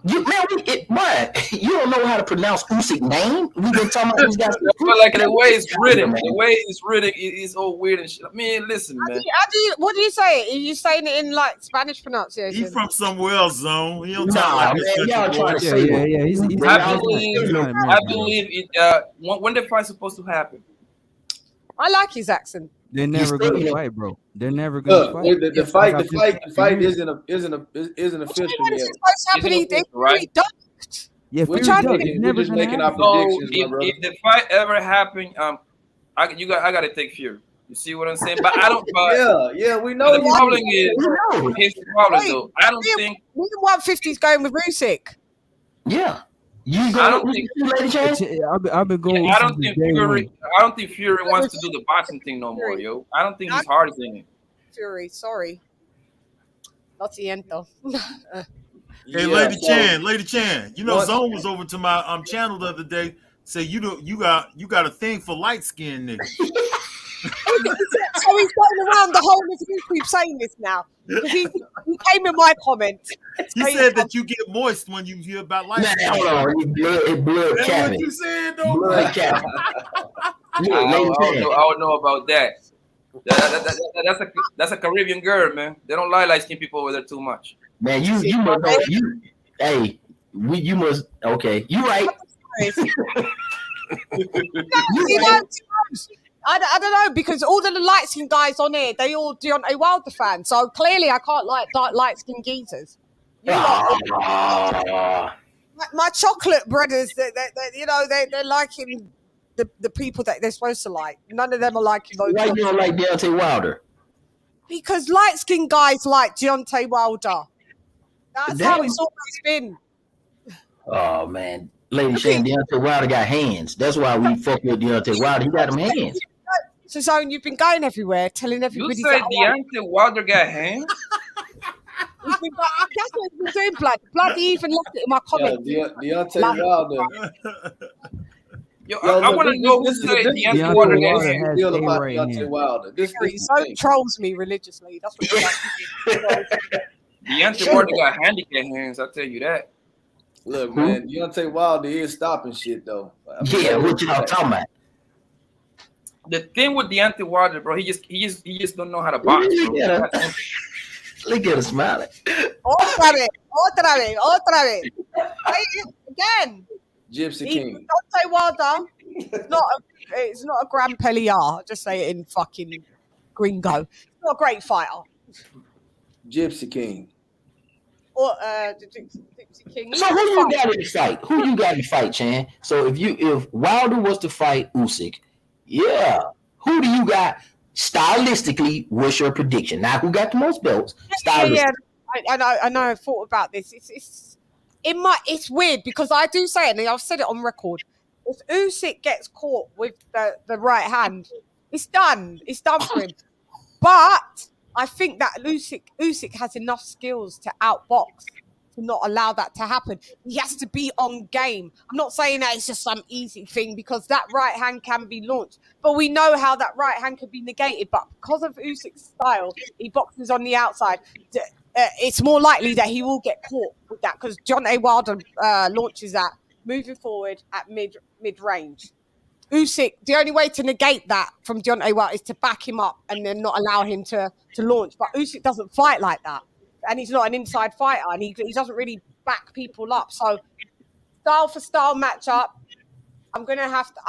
Speaker 20: You don't know how to pronounce Usyk's name? We've been talking about these guys.
Speaker 2: But like the way it's written, it's all weird and shit. I mean, listen, man.
Speaker 3: What do you say? Are you saying it in like Spanish pronunciation?
Speaker 7: He's from somewhere else, Zone. He don't
Speaker 20: talk like this. Y'all trying to say
Speaker 2: I believe it. When the fight's supposed to happen?
Speaker 3: I like his accent.
Speaker 15: They're never
Speaker 20: still
Speaker 15: gonna
Speaker 20: in it.
Speaker 15: fight, bro. They're never gonna
Speaker 19: Look,
Speaker 15: fight.
Speaker 19: the fight isn't official
Speaker 3: When is
Speaker 19: yet.
Speaker 3: it supposed to happen? He
Speaker 2: right?
Speaker 3: ducked.
Speaker 15: Yeah,
Speaker 19: We're
Speaker 15: Fury
Speaker 19: just
Speaker 15: ducked.
Speaker 19: making,
Speaker 15: It's
Speaker 19: we're
Speaker 15: never
Speaker 19: just
Speaker 15: gonna
Speaker 19: making our
Speaker 15: happen.
Speaker 2: So
Speaker 19: predictions, my brother.
Speaker 2: if the fight ever happened, I gotta take Fury. You see what I'm saying? But I don't. But
Speaker 19: Yeah, we
Speaker 2: but
Speaker 19: know.
Speaker 2: the problem is, here's the problem
Speaker 3: Wait,
Speaker 2: though. I don't think.
Speaker 3: Liam 150's going with Usyk.
Speaker 20: Yeah. You
Speaker 2: I
Speaker 20: go
Speaker 2: don't think.
Speaker 15: I've been going.
Speaker 2: I don't
Speaker 15: since
Speaker 2: think
Speaker 15: day
Speaker 2: Fury.
Speaker 15: one.
Speaker 2: I don't think Fury wants to do the boxing thing no more, yo. I don't think his heart is in it.
Speaker 3: Fury, sorry. Lo siento.
Speaker 7: Hey,
Speaker 19: Yeah,
Speaker 7: Lady Chan, you know Zone was over to my channel the other day. Say you got a thing for light skinned niggas.
Speaker 3: So he's going around the whole of YouTube saying this now. Because he came in my comment.
Speaker 7: He said that you get moist when you hear about light
Speaker 20: Man,
Speaker 7: skin.
Speaker 20: hold on. It's blood
Speaker 7: That's
Speaker 20: capping.
Speaker 7: what you said, though.
Speaker 20: Blood capping.
Speaker 2: I don't know about that. That's a Caribbean girl, man. They don't like light skinned people over there too much.
Speaker 20: Man, you must know, you must okay. You right.
Speaker 3: I don't know, because all the light skinned guys on here, they all Deontay Wilder fans. So clearly I can't like light skinned geezers. My chocolate brothers, they're liking the people that they're supposed to like. None of them are liking those.
Speaker 20: Why you don't like Deontay Wilder?
Speaker 3: Because light skinned guys like Deontay Wilder. That's how it's always been.
Speaker 20: Oh man, LadyChann, Deontay Wilder got hands. That's why we fuck with Deontay Wilder. He got them hands.
Speaker 3: So Zone, you've been going everywhere, telling everybody.
Speaker 2: You say Deontay Wilder got hands?
Speaker 3: That's what he's been doing, blood. Bloody even left it in my comments.
Speaker 19: Yeah, Deontay Wilder.
Speaker 2: Yo, I want to know who said Deontay Wilder got hands.
Speaker 19: Deal about Deontay Wilder. This
Speaker 3: Zone trolls me religiously. That's what he does.
Speaker 2: Deontay Wilder got handicap hands. I'll tell you that.
Speaker 19: Look, man, Deontay Wilder is stopping shit though.
Speaker 20: Yeah, what y'all talking about?
Speaker 2: The thing with Deontay Wilder, bro, he just don't know how to box. Bro.
Speaker 20: Look at her smiling.
Speaker 3: Otra vez. Again.
Speaker 19: Gypsy King.
Speaker 3: Deontay Wilder. It's not a Grand Pellier. I'll just say it in fucking gringo. It's not a great fighter.
Speaker 19: Gypsy King.
Speaker 3: Or Gypsy King.
Speaker 20: So who you got in the fight? Who you got in the fight, Chan? So if Wilder was to fight Usyk, yeah, who do you got stylistically? What's your prediction? Now, who got the most belts?
Speaker 3: Yeah. I know. I thought about this. It's weird because I do say it, and I've said it on record. If Usyk gets caught with the right hand, it's done. It's done for him. But I think that Usyk has enough skills to outbox to not allow that to happen. He has to be on game. I'm not saying that it's just some easy thing because that right hand can be launched, but we know how that right hand can be negated. But because of Usyk's style, he boxes on the outside. It's more likely that he will get caught with that because Deontay Wilder launches that moving forward at mid range. Usyk, the only way to negate that from Deontay Wilder is to back him up and then not allow him to launch. But Usyk doesn't fight like that. And he's not an inside fighter, and he doesn't really back people up. So, style for style matchup, I'm going to have to...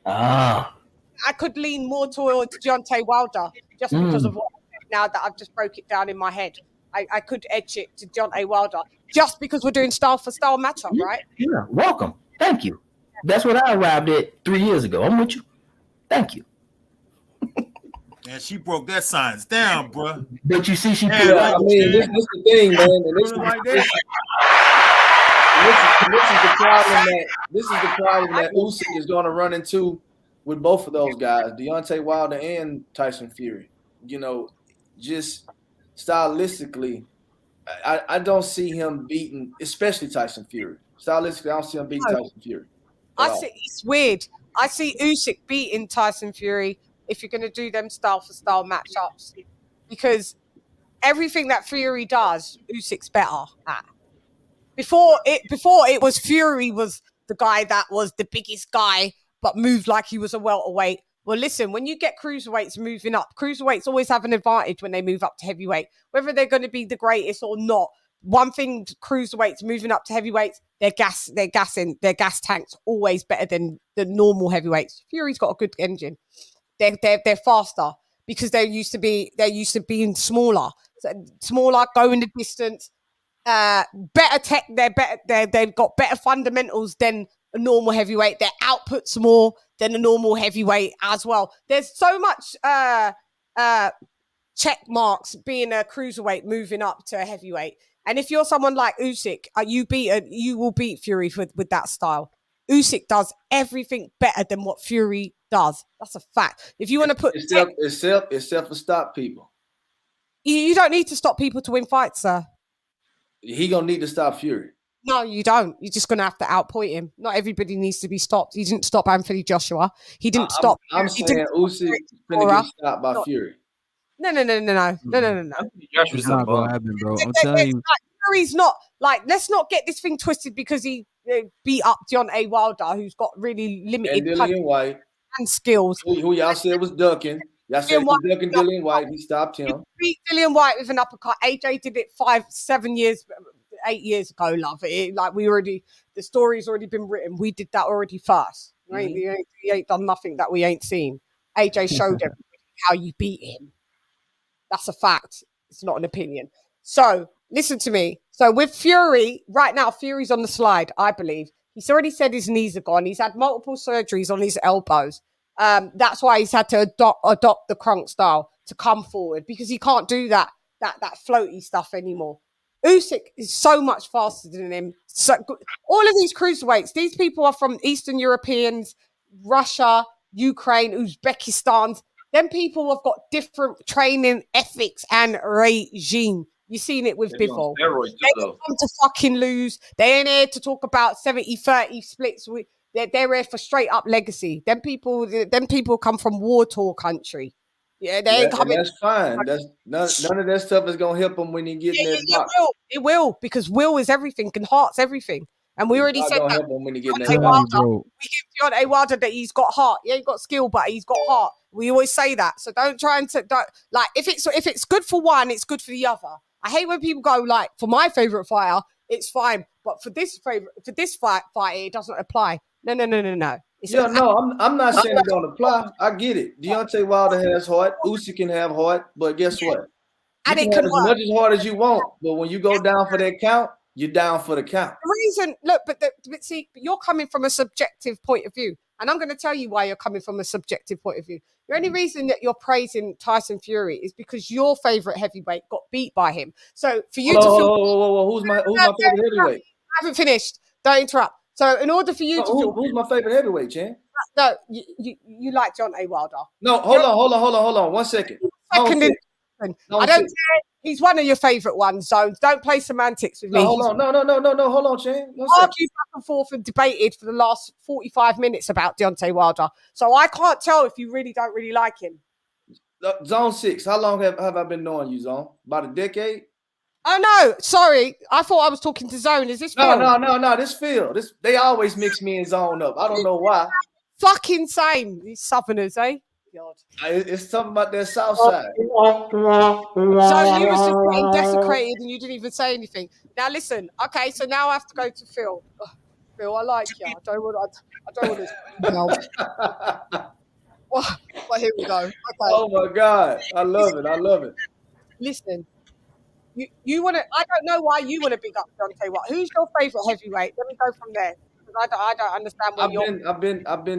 Speaker 3: I could lean more towards Deontay Wilder just because of what now that I've just broke it down in my head. I could edge it to Deontay Wilder just because we're doing style for style matchup, right?
Speaker 20: Yeah, welcome. Thank you. That's what I arrived at 3 years ago. I'm with you. Thank you.
Speaker 7: And she broke that science down, bro.
Speaker 20: But you see,
Speaker 19: this is the thing, man. And this is the problem that Usyk is going to run into with both of those guys, Deontay Wilder and Tyson Fury. Just stylistically, I don't see him beating, especially Tyson Fury. Stylistically, I don't see him beating Tyson Fury.
Speaker 3: It's weird. I see Usyk beating Tyson Fury if you're going to do them style for style matchups, because everything that Fury does, Usyk's better at. Before it was Fury was the guy that was the biggest guy but moved like he was a welterweight. Well, listen, when you get cruiserweights moving up, cruiserweights always have an advantage when they move up to heavyweight, whether they're going to be the greatest or not. One thing, cruiserweights moving up to heavyweights, their gas tanks always better than the normal heavyweights. Fury's got a good engine. they're faster because they're used to being smaller, going the distance, better tech. They've got better fundamentals than a normal heavyweight. Their output's more than a normal heavyweight as well. There's so much check marks being a cruiserweight moving up to a heavyweight. And if you're someone like Usyk, you will beat Fury with that style. Usyk does everything better than what Fury does. That's a fact. If you want to put
Speaker 19: except for stop people,
Speaker 3: you don't need to stop people to win fights, sir.
Speaker 19: He gonna need to stop Fury.
Speaker 3: No, you don't. You're just gonna have to outpoint him. Not everybody needs to be stopped. He didn't stop Anthony Joshua. He didn't stop.
Speaker 19: I'm saying Usyk gonna get stopped by Fury.
Speaker 3: No.
Speaker 15: It's not gonna happen, bro. I'm telling you.
Speaker 3: Fury's not like. Let's not get this thing twisted because he beat up Deontay Wilder, who's got really limited
Speaker 19: And Dillian White
Speaker 3: and skills.
Speaker 19: Who y'all said was ducking. Y'all said he was ducking Dillian White. He stopped him.
Speaker 3: He beat Dillian White with an uppercut. AJ did it 8 years ago, love. The story's already been written. We did that already first. Right? He ain't done nothing that we ain't seen. AJ showed everybody how you beat him. That's a fact. It's not an opinion. So listen to me. So with Fury, right now, Fury's on the slide, I believe. He's already said his knees are gone. He's had multiple surgeries on his elbows. That's why he's had to adopt the crunk style to come forward, because he can't do that floaty stuff anymore. Usyk is so much faster than him. So all of these cruiserweights, these people are from Eastern Europeans, Russia, Ukraine, Uzbekistan. Them people have got different training ethics and regime. You've seen it with Bivol. They don't come to fucking lose. They ain't here to talk about 70-30 splits. They're here for straight up legacy. Them people come from war torn country. Yeah, they ain't coming.
Speaker 19: That's fine. None of that stuff is gonna help him when he gets in that box.
Speaker 3: It will, because will is everything and heart's everything. And we already said that.
Speaker 19: When he get in
Speaker 3: We
Speaker 19: that
Speaker 3: give Deontay Wilder that he's got heart. He ain't got skill, but he's got heart. We always say that. So don't try and if it's good for one, it's good for the other. I hate when people go like, for my favorite fighter, it's fine, but for this fight, it doesn't apply. No.
Speaker 19: I'm not saying it don't apply. I get it. Deontay Wilder has heart. Usyk can have heart, but guess what? You can have as much as heart as you want, but when you go down for that count, you're down for the count.
Speaker 3: The reason, but you're coming from a subjective point of view, and I'm going to tell you why you're coming from a subjective point of view. The only reason that you're praising Tyson Fury is because your favorite heavyweight got beat by him. So for you to feel,
Speaker 19: who's my favorite heavyweight?
Speaker 3: I haven't finished. Don't interrupt. So in order for you to feel,
Speaker 19: who's my favorite heavyweight, Chan?
Speaker 3: No, you like Deontay Wilder.
Speaker 19: No, hold on. 1 second.
Speaker 3: I don't care. He's one of your favorite ones, Zones. Don't play semantics with me.
Speaker 19: No, hold on. No, hold on, Chan.
Speaker 3: Argued back and forth and debated for the last 45 minutes about Deontay Wilder. So I can't tell if you really don't really like him.
Speaker 19: Zone 6. How long have I been knowing you, Zone? About a decade?
Speaker 3: Oh no, sorry. I thought I was talking to Zone. Is this Phil?
Speaker 19: No. This Phil. They always mix me and Zone up. I don't know why.
Speaker 3: Fucking same. These Southerners, eh? God.
Speaker 19: It's something about that South side.
Speaker 3: So you were just getting desecrated and you didn't even say anything. Now listen. Okay, so now I have to go to Phil. Phil, I like you. I don't want to. Well, here we go. Okay.
Speaker 19: Oh my God, I love it.
Speaker 3: Listen. You want to? I don't know why you want to big up Deontay Wilder. Who's your favorite heavyweight? Let me go from there, because I don't understand what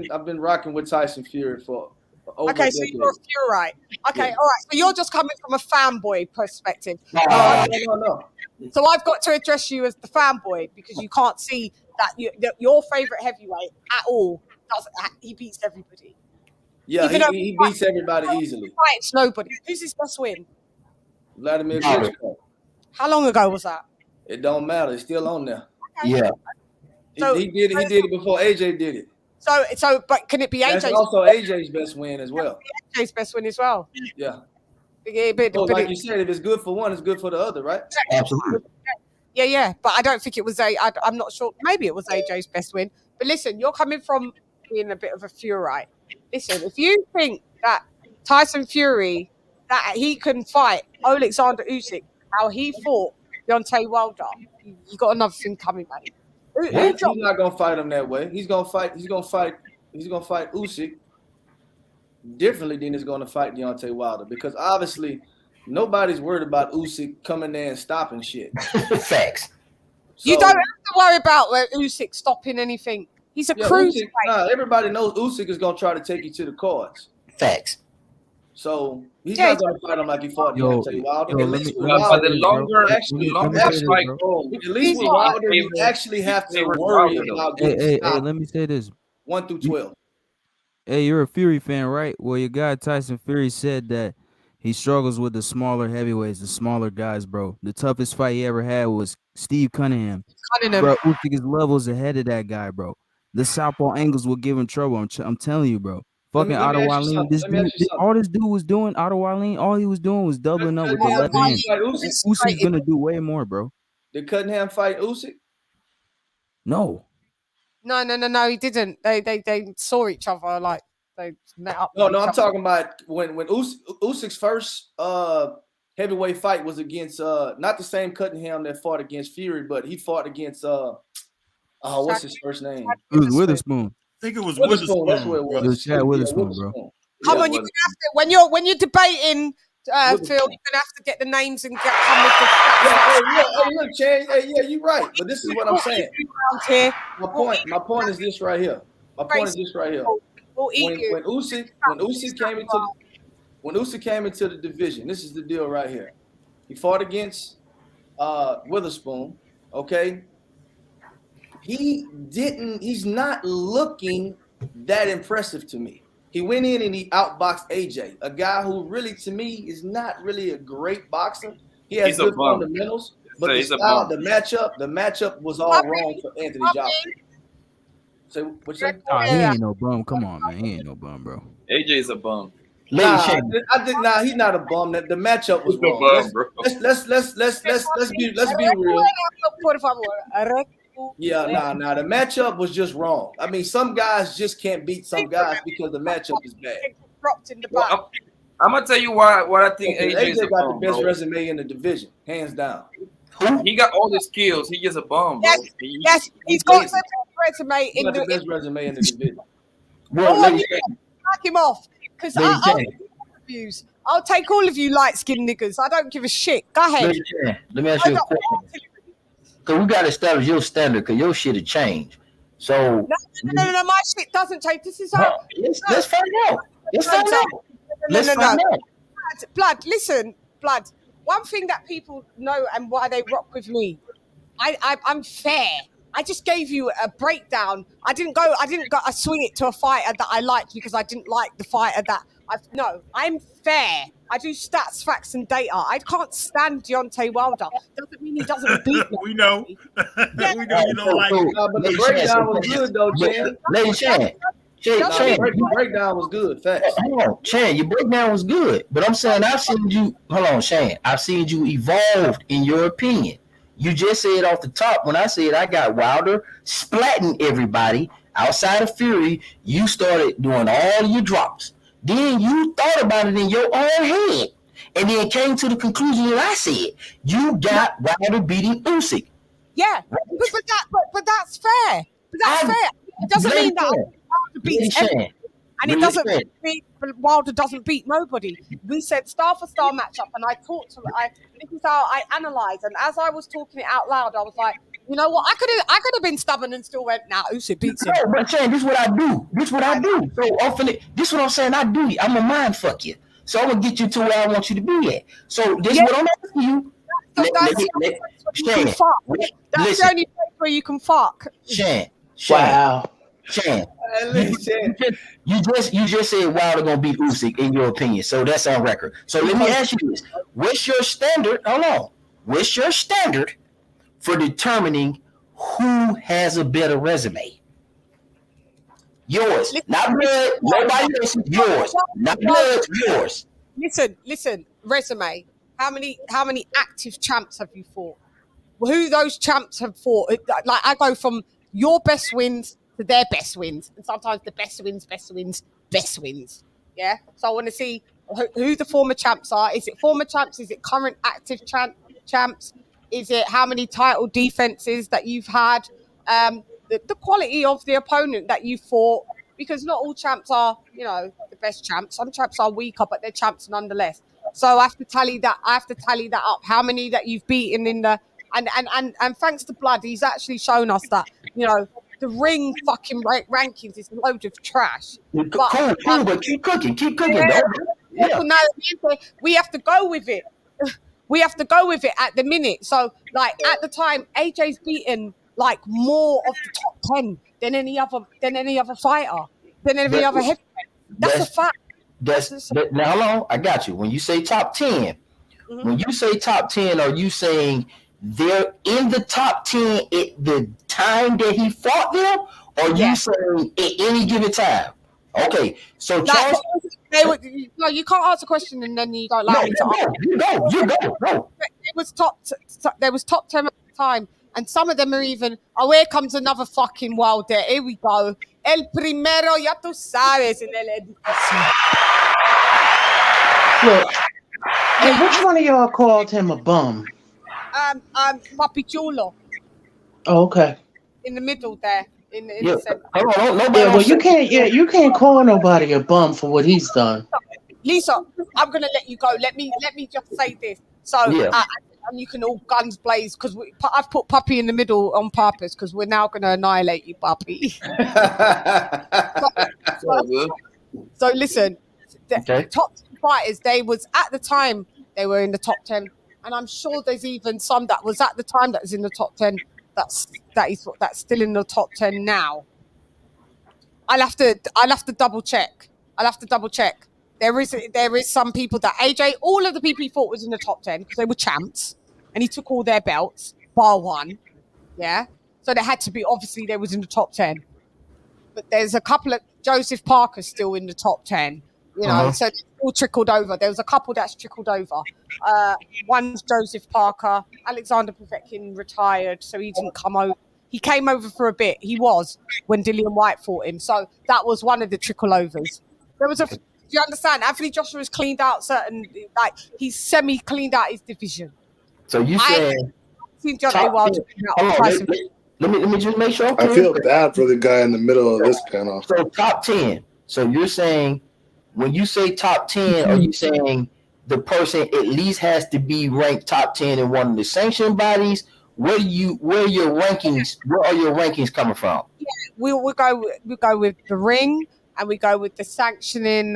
Speaker 19: I've been rocking with Tyson Fury for over a
Speaker 3: so
Speaker 19: decade.
Speaker 3: you're a Fury. Okay, all right. So you're just coming from a fanboy perspective.
Speaker 19: No.
Speaker 3: So I've got to address you as the fanboy, because you can't see that your favorite heavyweight at all. He beats everybody.
Speaker 19: Yeah, he beats everybody easily.
Speaker 3: Fights nobody. Who's his best win?
Speaker 19: Vladimir Klitschko.
Speaker 3: How long ago was that?
Speaker 19: It don't matter. It's still on there.
Speaker 3: Okay.
Speaker 20: Yeah.
Speaker 19: He did it before AJ did it.
Speaker 3: So, but can it be AJ's?
Speaker 19: That's also AJ's best win as well.
Speaker 3: AJ's best win as well.
Speaker 19: Yeah.
Speaker 3: But
Speaker 19: like you said, if it's good for one, it's good for the other, right?
Speaker 20: Absolutely.
Speaker 3: Yeah. But I don't think it was I'm not sure. Maybe it was AJ's best win. But listen, you're coming from being a bit of a Fury. Listen, if you think that Tyson Fury, that he can fight Alexander Usyk, how he fought Deontay Wilder, you got another thing coming, mate.
Speaker 19: He's not gonna fight him that way. He's gonna fight Usyk. differently than it's going to fight Deontay Wilder, because obviously nobody's worried about Usyk coming there and stopping shit.
Speaker 20: Facts.
Speaker 3: You don't have to worry about Usyk stopping anything. He's a cruiser.
Speaker 19: Everybody knows Usyk is going to try to take you to the cards.
Speaker 20: Facts.
Speaker 19: So he's not going to fight him like he fought Deontay Wilder.
Speaker 2: But the longer fight goes,
Speaker 19: at least with Wilder, you actually have to worry about getting
Speaker 15: Hey, let me say this.
Speaker 19: 1 through 12.
Speaker 15: Hey, you're a Fury fan, right? Well, your guy Tyson Fury said that he struggles with the smaller heavyweights, the smaller guys, bro. The toughest fight he ever had was Steve Cunningham. Bro, Usyk is levels ahead of that guy, bro. The southpaw angles will give him trouble. I'm telling you, bro. Fucking Otto Wallin, all this dude was doing, Otto Wallin, all he was doing was doubling up with the left hand. Usyk's gonna do way more, bro.
Speaker 19: Did Cunningham fight Usyk?
Speaker 15: No.
Speaker 3: No, he didn't. They saw each other, like they met up.
Speaker 19: No, I'm talking about when Usyk's first heavyweight fight was against not the same Cunningham that fought against Fury, but he fought against what's his first name?
Speaker 15: It was Witherspoon.
Speaker 7: I think it was
Speaker 19: Witherspoon. That's what it was.
Speaker 15: It was Chad Witherspoon, bro.
Speaker 3: Come on, you're gonna have to when you're debating, Phil, you're gonna have to get the names and come with the
Speaker 19: hey, look, Chan. Hey, yeah, you're right. But this is what I'm saying. My point is this right here. When Usyk came into the division, this is the deal right here. He fought against Witherspoon. Okay. He's not looking that impressive to me. He went in and he outboxed AJ, a guy who really, to me, is not really a great boxer. He has good fundamentals, but the matchup was all wrong for Anthony Joshua. So what you say?
Speaker 15: He ain't no bum. Come on, man. He ain't no bum, bro.
Speaker 2: AJ is a bum.
Speaker 19: He's not a bum. The matchup was wrong. Let's be real. Yeah, the matchup was just wrong. I mean, some guys just can't beat some guys because the matchup is bad.
Speaker 2: I'm gonna tell you why. What I think
Speaker 19: AJ got the best resume in the division, hands down.
Speaker 2: He got all the skills. He just a bum, bro.
Speaker 3: Yes, he's got the best resume
Speaker 19: in the best resume in the division.
Speaker 3: Back him off, because I'll take all of you light-skinned niggas. I don't give a shit. Go ahead.
Speaker 20: Let me ask you a question. Because we got to establish your standard, because your shit will change. So
Speaker 3: no, my shit doesn't change. This is how.
Speaker 20: Let's find out. Let's find out.
Speaker 3: Blood, listen, Blood. One thing that people know and why they rock with me, I'm fair. I just gave you a breakdown. I didn't go. I swing it to a fighter that I liked because I didn't like the fighter that. I'm fair. I do stats, facts, and data. I can't stand Deontay Wilder. Doesn't mean he doesn't beat me.
Speaker 7: We know. We know you don't like it.
Speaker 19: But the breakdown was good, though, Chan.
Speaker 20: LadyChann.
Speaker 19: The breakdown was good. Facts.
Speaker 20: Hold on, Chan, your breakdown was good. But I'm saying I've seen you. Hold on, Shan. I've seen you evolved in your opinion. You just said off the top when I said I got Wilder splatting everybody outside of Fury. You started doing all your drops. Then you thought about it in your own head, and then came to the conclusion that I said. You got Wilder beating Usyk.
Speaker 3: Yeah, but that's fair. But that's fair. It doesn't mean that Wilder beats everyone, and it doesn't mean Wilder doesn't beat nobody. We said star for star matchup, and I talked to it. This is how I analyze, and as I was talking it out loud, I was like, you know what? I could have been stubborn and still went, nah, Usyk beats him.
Speaker 20: No, but Chan, this is what I do. So often, this is what I'm saying. I do. I'm a mind fuck you. So I'm gonna get you to where I want you to be at. So this is what I'm asking you.
Speaker 3: That's the only place where you can fuck.
Speaker 20: Shan.
Speaker 3: Wow.
Speaker 20: Shan. You just said Wilder gonna beat Usyk in your opinion. So that's on record. So let me ask you this: what's your standard? Hold on. What's your standard for determining who has a better resume? Yours, not blood. Nobody else's. Yours, not blood. Yours.
Speaker 3: Listen. Resume. How many active champs have you fought? Who those champs have fought? Like I go from your best wins to their best wins, and sometimes the best wins. Yeah. So I want to see who the former champs are. Is it former champs? Is it current active champs? Is it how many title defenses that you've had? The quality of the opponent that you fought, because not all champs are, you know, the best champs. Some champs are weaker, but they're champs nonetheless. So I have to tally that. Up. How many that you've beaten in the and thanks to Blood, he's actually shown us that, you know, the ring fucking rankings is a load of trash.
Speaker 20: But keep cooking.
Speaker 3: Yeah. We have to go with it. We have to go with it at the minute. So, like at the time, AJ's beaten like more of the top 10 than any other fighter, than any other heavyweight. That's a fact.
Speaker 20: Now, hold on, I got you. When you say top 10, when you say top 10, are you saying they're in the top 10 at the time that he fought them, or you saying at any given time? Okay, so Charles,
Speaker 3: no, you can't ask a question and then you don't allow me to answer.
Speaker 20: You go.
Speaker 3: It was there was top 10 at the time, and some of them are even. Oh, here comes another fucking Wilder. Here we go. El primero, ya tú sabes, en el edificio.
Speaker 9: Look, hey, which one of y'all called him a bum?
Speaker 3: Papi Chulo.
Speaker 9: Oh, okay.
Speaker 3: In the middle there. In
Speaker 9: Yeah.
Speaker 3: the center.
Speaker 9: Yeah, well, you can't call nobody a bum for what he's done.
Speaker 3: Lisa, I'm gonna let you go. Let me just say this. So, and you can all guns blaze because I've put Puppy in the middle on purpose because we're now gonna annihilate you, Puppy. So listen, the top 10 fighters, they was at the time they were in the top 10, and I'm sure there's even some that was at the time that was in the top 10 that's still in the top 10 now. I'll have to double check. There is some people that AJ, all of the people he fought was in the top 10 because they were champs, and he took all their belts bar one. Yeah, so they had to be, obviously they was in the top 10. But there's a couple of Joseph Parker still in the top 10. You know, so it's all trickled over. There was a couple that's trickled over. One's Joseph Parker. Alexander Povetkin retired, so he didn't come over. He came over for a bit. He was when Dillian White fought him. So that was one of the trickle overs. There was do you understand? Anthony Joshua has cleaned out he's semi-cleaned out his division.
Speaker 20: So you saying let me just make sure.
Speaker 6: I feel bad for the guy in the middle of this panel.
Speaker 20: So top 10. So you're saying, when you say top 10, are you saying the person at least has to be ranked top 10 in one of the sanctioned bodies? Where are your rankings coming from?
Speaker 3: Yeah, we go with the ring, and we go with the sanctioning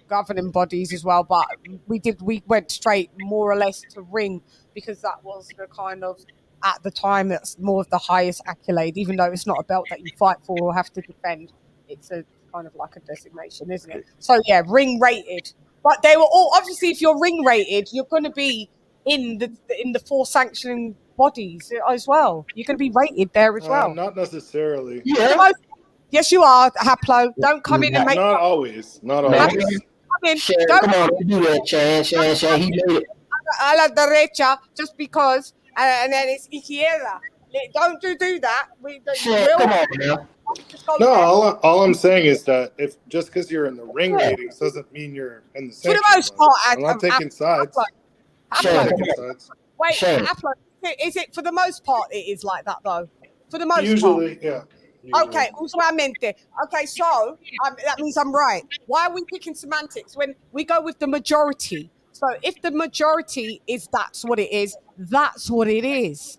Speaker 3: governing bodies as well. But we went straight more or less to ring because that was the kind of, at the time, that's more of the highest accolade, even though it's not a belt that you fight for or have to defend. It's a kind of like a designation, isn't it? So yeah, ring rated. But they were all, obviously, if you're ring rated, you're going to be in the 4 sanctioning bodies as well. You're going to be rated there as well.
Speaker 6: Not necessarily.
Speaker 3: Yeah. Yes, you are, Haplo. Don't come in and make.
Speaker 6: Not always. Not always.
Speaker 20: Come on, do that, Chan. He made it.
Speaker 3: A la derecha, just because, and then it's izquierda. Don't do that.
Speaker 20: Come on, man.
Speaker 6: No, all I'm saying is that if just because you're in the ring ratings doesn't mean you're in the same.
Speaker 3: For the most part,
Speaker 6: I'm not taking sides.
Speaker 3: Wait, Haplo, is it for the most part? It is like that though. For the most part.
Speaker 6: Usually, yeah.
Speaker 3: Okay, usualmente. Okay, so that means I'm right. Why are we picking semantics when we go with the majority? So if the majority is that's what it is, that's what it is.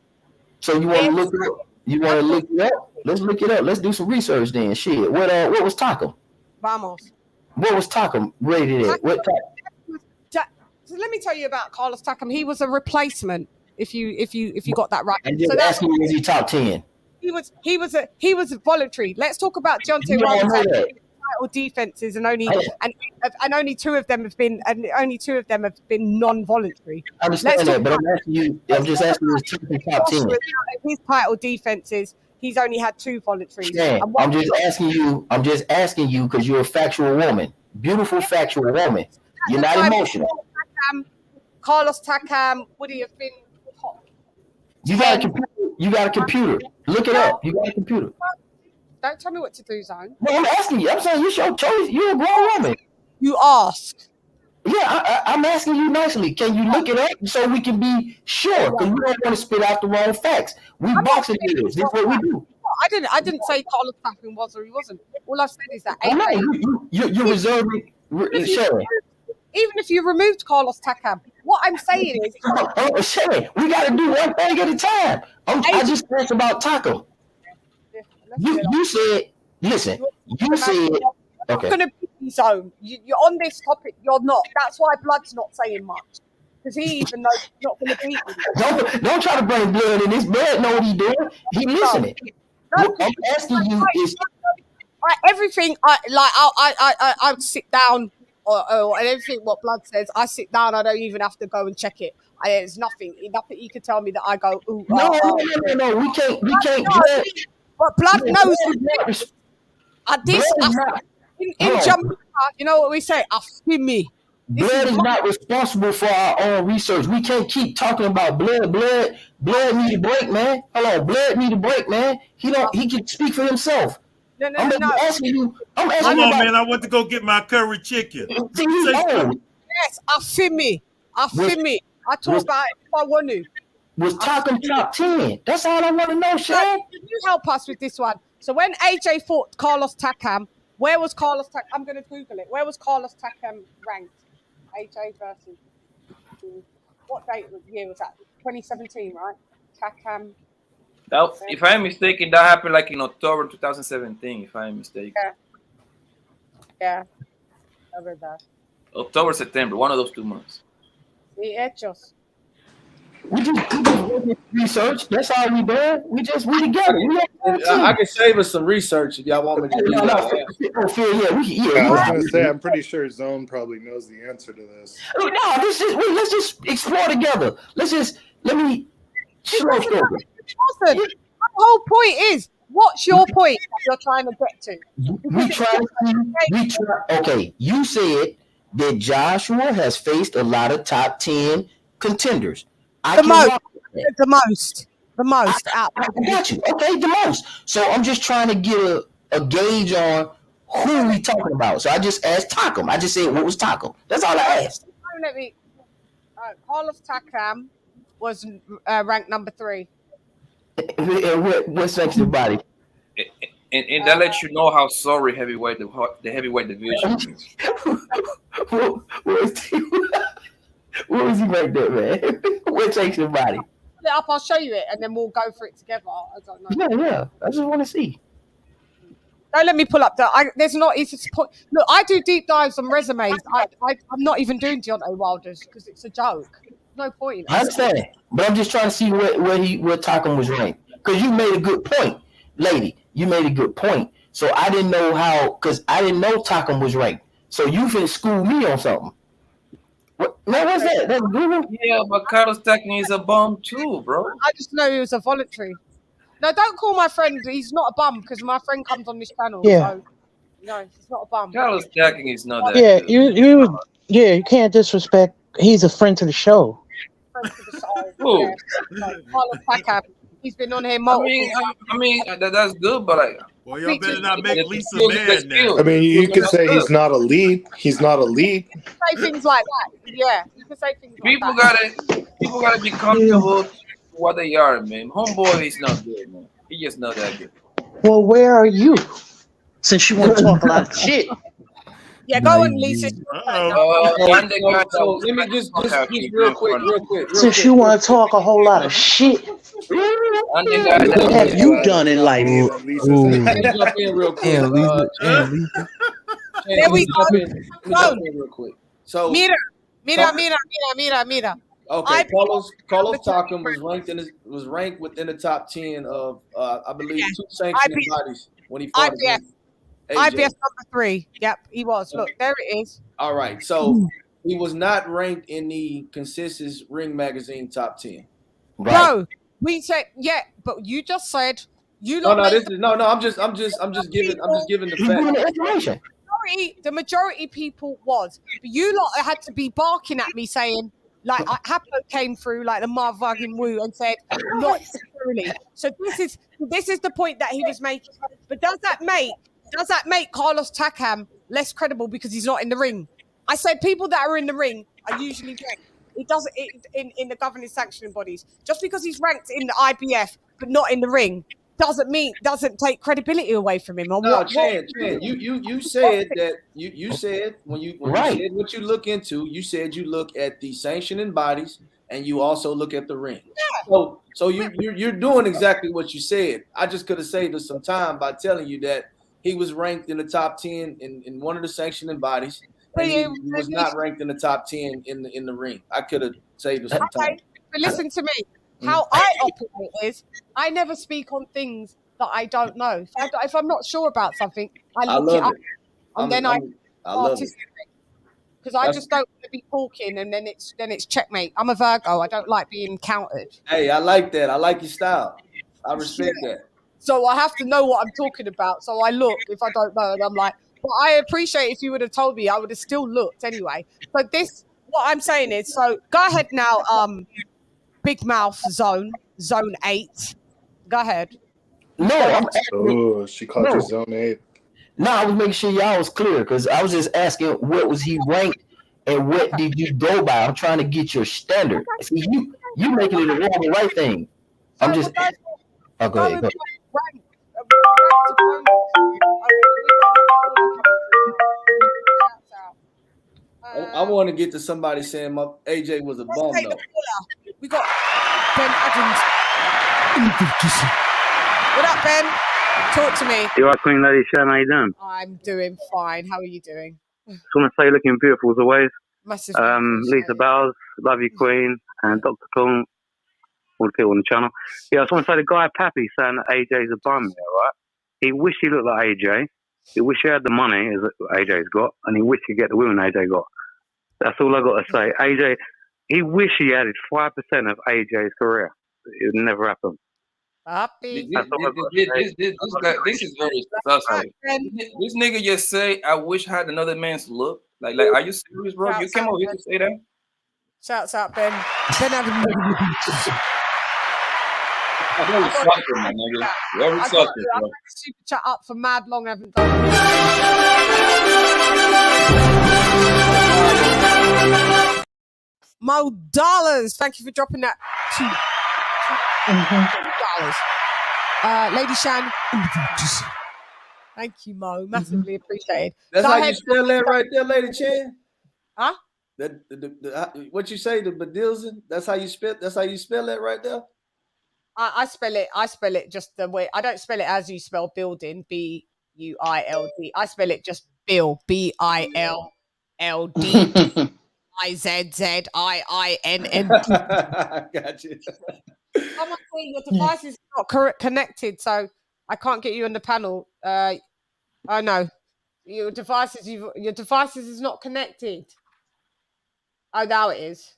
Speaker 20: So you want to look it up? You want to look it up? Let's look it up. Let's do some research then. Shit. What was Taco?
Speaker 3: Vamos.
Speaker 20: What was Taco rated at?
Speaker 3: So let me tell you about Carlos Takam. He was a replacement. If you got that right.
Speaker 20: And just asking you, is he top 10?
Speaker 3: He was voluntary. Let's talk about Deontay Wilder's title defenses, and only 2 of them have been non-voluntary.
Speaker 20: I understand that, but I'm just asking you his top 10.
Speaker 3: His title defenses, he's only had 2 voluntaries.
Speaker 20: Yeah, I'm just asking you because you're a factual woman, beautiful factual woman. You're not emotional.
Speaker 3: Carlos Takam would he have been top?
Speaker 20: You got a computer. Look it up. You got a computer.
Speaker 3: Don't tell me what to do, Zhang.
Speaker 20: No, I'm asking you. I'm saying you show choice. You're a grown woman.
Speaker 3: You ask.
Speaker 20: Yeah, I'm asking you nicely. Can you look it up so we can be sure? Because we don't want to spit out the wrong facts. We boxing here. This is what we do.
Speaker 3: I didn't say Carlos Takam was or he wasn't. All I've said is that
Speaker 20: Oh, no,
Speaker 3: AJ.
Speaker 20: you're reserving. Sherry,
Speaker 3: Even if you removed Carlos Takam, what I'm saying is,
Speaker 20: Sherry, we got to do one thing at a time. I just asked about Taco. You said, listen. You said,
Speaker 3: you're not going to beat his own. You're on this topic. You're not. That's why Blood's not saying much. Because he even knows he's not going to beat you.
Speaker 20: Don't try to bring Blood in. This Blood know what he's doing. He listening. What I'm asking you is
Speaker 3: everything. I would sit down or everything. What Blood says, I sit down. I don't even have to go and check it. There's nothing you can tell me that I go. Ooh,
Speaker 20: no. We can't.
Speaker 3: No, but Blood knows. In Jamaica, you know what we say? I feel me.
Speaker 20: Blood is not responsible for our own research. We can't keep talking about Blood. Blood need a break, man. Hold on, Blood need a break, man. He can speak for himself.
Speaker 3: No.
Speaker 20: I'm asking you.
Speaker 7: Hold on, man. I went to go get my curry chicken.
Speaker 3: Yes, I feel me. I talk about it if I want to.
Speaker 20: Was Takum top 10? That's all I want to know, Sean.
Speaker 3: Can you help us with this one? So when AJ fought Carlos Takam, where was Carlos Takam? I'm going to Google it. Where was Carlos Takam ranked? AJ versus what year was that? 2017, right? Takam.
Speaker 2: If I'm mistaken, that happened like in October 2017. If I'm mistaken.
Speaker 3: Yeah. I read that.
Speaker 2: October, September, one of those 2 months.
Speaker 3: The hechos.
Speaker 20: We just research. That's all we do. We together.
Speaker 19: I can save us some research if y'all want me to do that.
Speaker 6: I was going to say, I'm pretty sure Zone probably knows the answer to this.
Speaker 20: No, let's just explore together. Let me slow story.
Speaker 3: The whole point is, what's your point that you're trying to get to?
Speaker 20: Okay, you said that Joshua has faced a lot of top 10 contenders.
Speaker 3: The most.
Speaker 20: I got you. Okay, the most. So I'm just trying to get a gauge on who we talking about. So I just asked Takum. I just said, what was Takum? That's all I asked.
Speaker 3: Carlos Takam was ranked number 3.
Speaker 20: What section of body?
Speaker 2: And that lets you know how sorry the heavyweight division is.
Speaker 20: What was he ranked at, man? What section of body?
Speaker 3: I'll show you it, and then we'll go for it together. I don't know.
Speaker 20: Yeah. I just want to see.
Speaker 3: Don't let me pull up there's not. Look, I do deep dives on resumes. I'm not even doing Deontay Wilder's because it's a joke. No point.
Speaker 20: I understand, but I'm just trying to see where Takum was ranked, because you made a good point, lady. You made a good point. So I didn't know how, because I didn't know Takum was ranked. So you finna school me on something. What's that? That's Google?
Speaker 2: Yeah, but Carlos Takam is a bum too, bro.
Speaker 3: I just know he was a voluntary. No, don't call my friend. He's not a bum because my friend comes on this channel.
Speaker 9: Yeah.
Speaker 3: So, no, he's not a bum.
Speaker 2: Carlos Takam is not that.
Speaker 9: Yeah,
Speaker 2: good.
Speaker 9: you can't disrespect. He's a friend to the show.
Speaker 2: Who?
Speaker 3: Carlos Takam. He's been on here multiple.
Speaker 2: I mean, that's good, but like,
Speaker 7: well, y'all better not make Lisa mad now.
Speaker 6: I mean, you could say he's not elite. He's not elite.
Speaker 3: You can say things like that. Yeah, you can say things
Speaker 2: people
Speaker 3: like that.
Speaker 2: People gotta be comfortable with what they are, man. Homeboy is not good, man. He just not that good.
Speaker 9: Well, where are you? Since you want to talk a lot of shit.
Speaker 3: Yeah, go on, Lisa.
Speaker 19: Let me just real quick.
Speaker 9: Since you want to talk a whole lot of shit, what have you done in life?
Speaker 19: Jump in real quick.
Speaker 3: There we go.
Speaker 19: Jump in real quick. So
Speaker 3: Mira.
Speaker 19: Okay, Carlos Takam was ranked within the top 10 of I believe 2 sanctioned bodies when he fought against AJ.
Speaker 3: IBF number 3. Yep, he was. Look, there it is.
Speaker 19: All right, so he was not ranked in the Consensus Ring Magazine top 10.
Speaker 20: Right.
Speaker 3: No, we said but you just said you.
Speaker 19: I'm just giving the
Speaker 20: information.
Speaker 3: The majority people was, but you lot had to be barking at me saying. Like Hapo came through like the motherfucking woo and said not necessarily. So this is the point that he was making. But does that make Carlos Takam less credible because he's not in the ring? I said people that are in the ring are usually ranked. It doesn't in the governing sanctioning bodies. Just because he's ranked in the IBF but not in the ring doesn't take credibility away from him. Or
Speaker 19: No,
Speaker 3: what?
Speaker 19: Chan, you said that you said when you
Speaker 20: Right.
Speaker 19: said what you look into, you said you look at the sanctioning bodies and you also look at the ring.
Speaker 3: Yeah.
Speaker 19: So you're doing exactly what you said. I just could have saved us some time by telling you that he was ranked in the top 10 in one of the sanctioning bodies, and he was not ranked in the top 10 in the ring. I could have saved us some time.
Speaker 3: But listen to me. How I operate is I never speak on things that I don't know. If I'm not sure about something, I look it up, and then I participate. Because I just don't want to be talking, and then it's checkmate. I'm a Virgo. I don't like being countered.
Speaker 19: Hey, I like that. I like your style. I respect that.
Speaker 3: So I have to know what I'm talking about. So I look if I don't know, and I'm like, but I appreciate if you would have told me, I would have still looked anyway. But what I'm saying is, so go ahead now, Big Mouth Zone 8. Go ahead.
Speaker 6: No, she called you Zone 8.
Speaker 20: No, I was making sure y'all was clear because I was just asking what was he ranked and what did you go by? I'm trying to get your standard. See, you making it the wrong and right thing. I'm just asking. Oh, go ahead.
Speaker 19: I want to get to somebody saying my AJ was a bum though.
Speaker 3: We got Ben Adams. What up, Ben? Talk to me.
Speaker 13: You alright, Queen LadyChann? How you doing?
Speaker 3: I'm doing fine. How are you doing?
Speaker 13: Just want to say, looking beautiful as always.
Speaker 3: Massively
Speaker 13: Lisa Bowers, love you, Queen, and Dr. Coon, all the people on the channel. Yeah, I just want to say the guy Pappy saying that AJ's a bum, right? He wish he looked like AJ. He wish he had the money as AJ's got, and he wish he could get the women AJ got. That's all I got to say. AJ, he wish he added 5% of AJ's career. It would never happen.
Speaker 3: Happy.
Speaker 2: This is very suspect. This nigga just say, "I wish I had another man's look." Like, are you serious, bro? You came over here to say that?
Speaker 3: Shouts out, Ben. Ben Adams.
Speaker 2: Very suspect, my nigga. Very suspect,
Speaker 3: I've
Speaker 2: bro.
Speaker 3: had a super chat up for mad long. I haven't done it. Mo Dollars, thank you for dropping that $2. LadyChann, thank you, Mo. Massively appreciated.
Speaker 19: That's how you spell that right there, LadyChann?
Speaker 3: Huh?
Speaker 19: What you say, the Badilson? That's how you spell that right there?
Speaker 3: I spell it just the way. I don't spell it as you spell building, BUILD. I spell it just Bill, BILLD. IZZIINN.
Speaker 19: Got you.
Speaker 3: Someone saying your device is not connected, so I can't get you on the panel. I know your devices is not connected. Oh, now it is.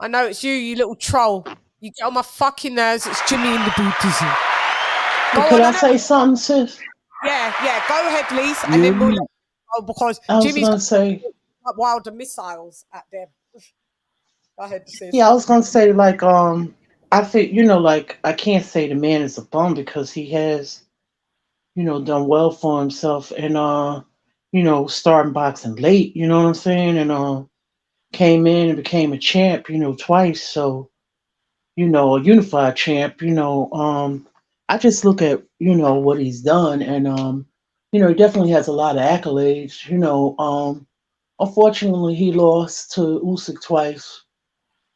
Speaker 3: I know it's you little troll. You get on my fucking nerves. It's Jimmy in the Buddhism.
Speaker 9: Could I say something, sis?
Speaker 3: Yeah. Go ahead, Lise, and then we'll because Jimmy's
Speaker 9: gonna say
Speaker 3: wilder missiles at them. Go ahead, sis.
Speaker 9: Yeah, I was gonna say like I think like I can't say the man is a bum because he has done well for himself and starting boxing late, you know what I'm saying, and came in and became a champ, twice, so a unified champ, I just look at what he's done and he definitely has a lot of accolades, unfortunately he lost to Usyk twice.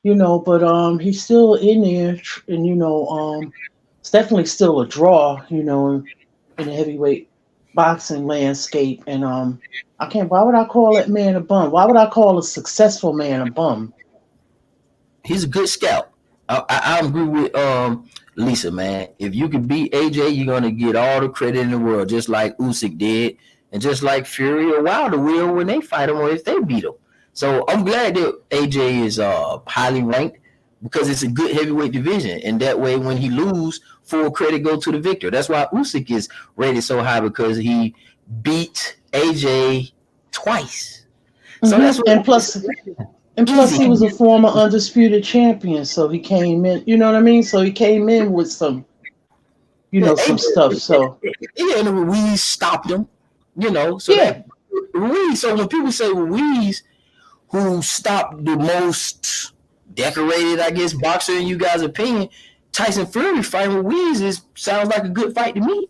Speaker 9: But he's still in there, and it's definitely still a draw, in the heavyweight boxing landscape. And I can't. Why would I call that man a bum? Why would I call a successful man a bum?
Speaker 20: He's a good scout. I agree with Lisa, man. If you can beat AJ, you're gonna get all the credit in the world, just like Usyk did, and just like Fury or Wilder will when they fight him or if they beat him. So I'm glad that AJ is highly ranked because it's a good heavyweight division. And that way, when he lose, full credit go to the victor. That's why Usyk is rated so high because he beat AJ twice. So that's what,
Speaker 9: and plus he was a former undisputed champion. So he came in, you know what I mean? So he came in with some, some stuff. So
Speaker 20: yeah, and Ruiz stopped him, So yeah. Ruiz. So when people say Ruiz, who stopped the most decorated, I guess, boxer in you guys' opinion, Tyson Fury fighting with Weezy sounds like a good fight to me.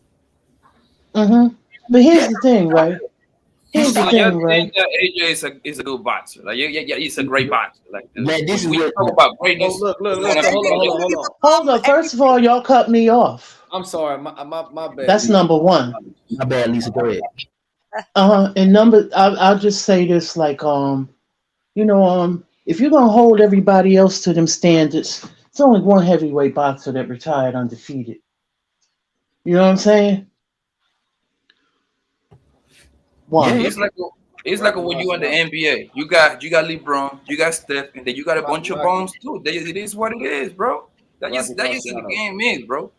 Speaker 9: Mm-hmm. But here's the thing, right? Here's the thing, right?
Speaker 2: AJ is a good boxer. Like yeah, he's a great boxer. Like
Speaker 20: man, this is what
Speaker 2: talk about greatness.
Speaker 19: Look. Hold on.
Speaker 9: Hold on. First of all, y'all cut me off.
Speaker 19: I'm sorry, my bad.
Speaker 9: That's number one.
Speaker 20: My bad, Lisa. Go ahead.
Speaker 9: And I'll just say this, like, you know, if you're gonna hold everybody else to them standards, it's only one heavyweight boxer that retired undefeated. You know what I'm saying? One.
Speaker 2: Yeah, it's like when you in the NBA. You got LeBron, you got Steph, and then you got a bunch of bombs too. It is what it is, bro. That is the game is, bro.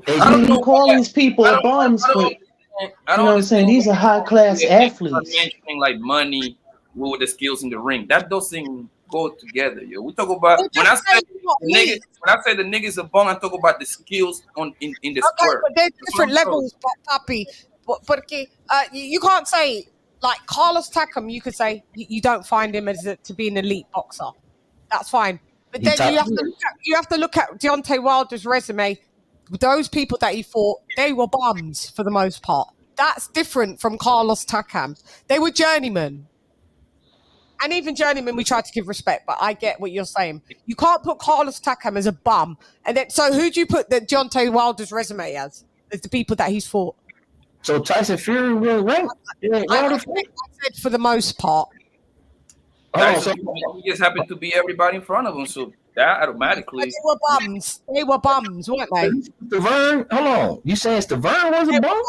Speaker 9: I don't know call these people bums, but you know what I'm saying? These are high class athletes.
Speaker 2: Mentioning like money with the skills in the ring. That doesn't go together, yo. We talk about when I say the niggas a bum, I talk about the skills in the square.
Speaker 3: But there's different levels, Papi. But you can't say like Carlos Takam. You could say you don't find him to be an elite boxer. That's fine. But then you have to look at Deontay Wilder's resume. Those people that he fought, they were bums for the most part. That's different from Carlos Takam. They were journeymen. And even journeymen, we try to give respect, but I get what you're saying. You can't put Carlos Takam as a bum. And then, so who do you put the Deontay Wilder's resume as? As the people that he's fought?
Speaker 20: So Tyson Fury will rank?
Speaker 3: I said for the most part.
Speaker 2: He just happened to be everybody in front of him, so that automatically.
Speaker 3: They were bums. They were bums, weren't they?
Speaker 20: Stavern, hold on. You saying Stavern was a bum?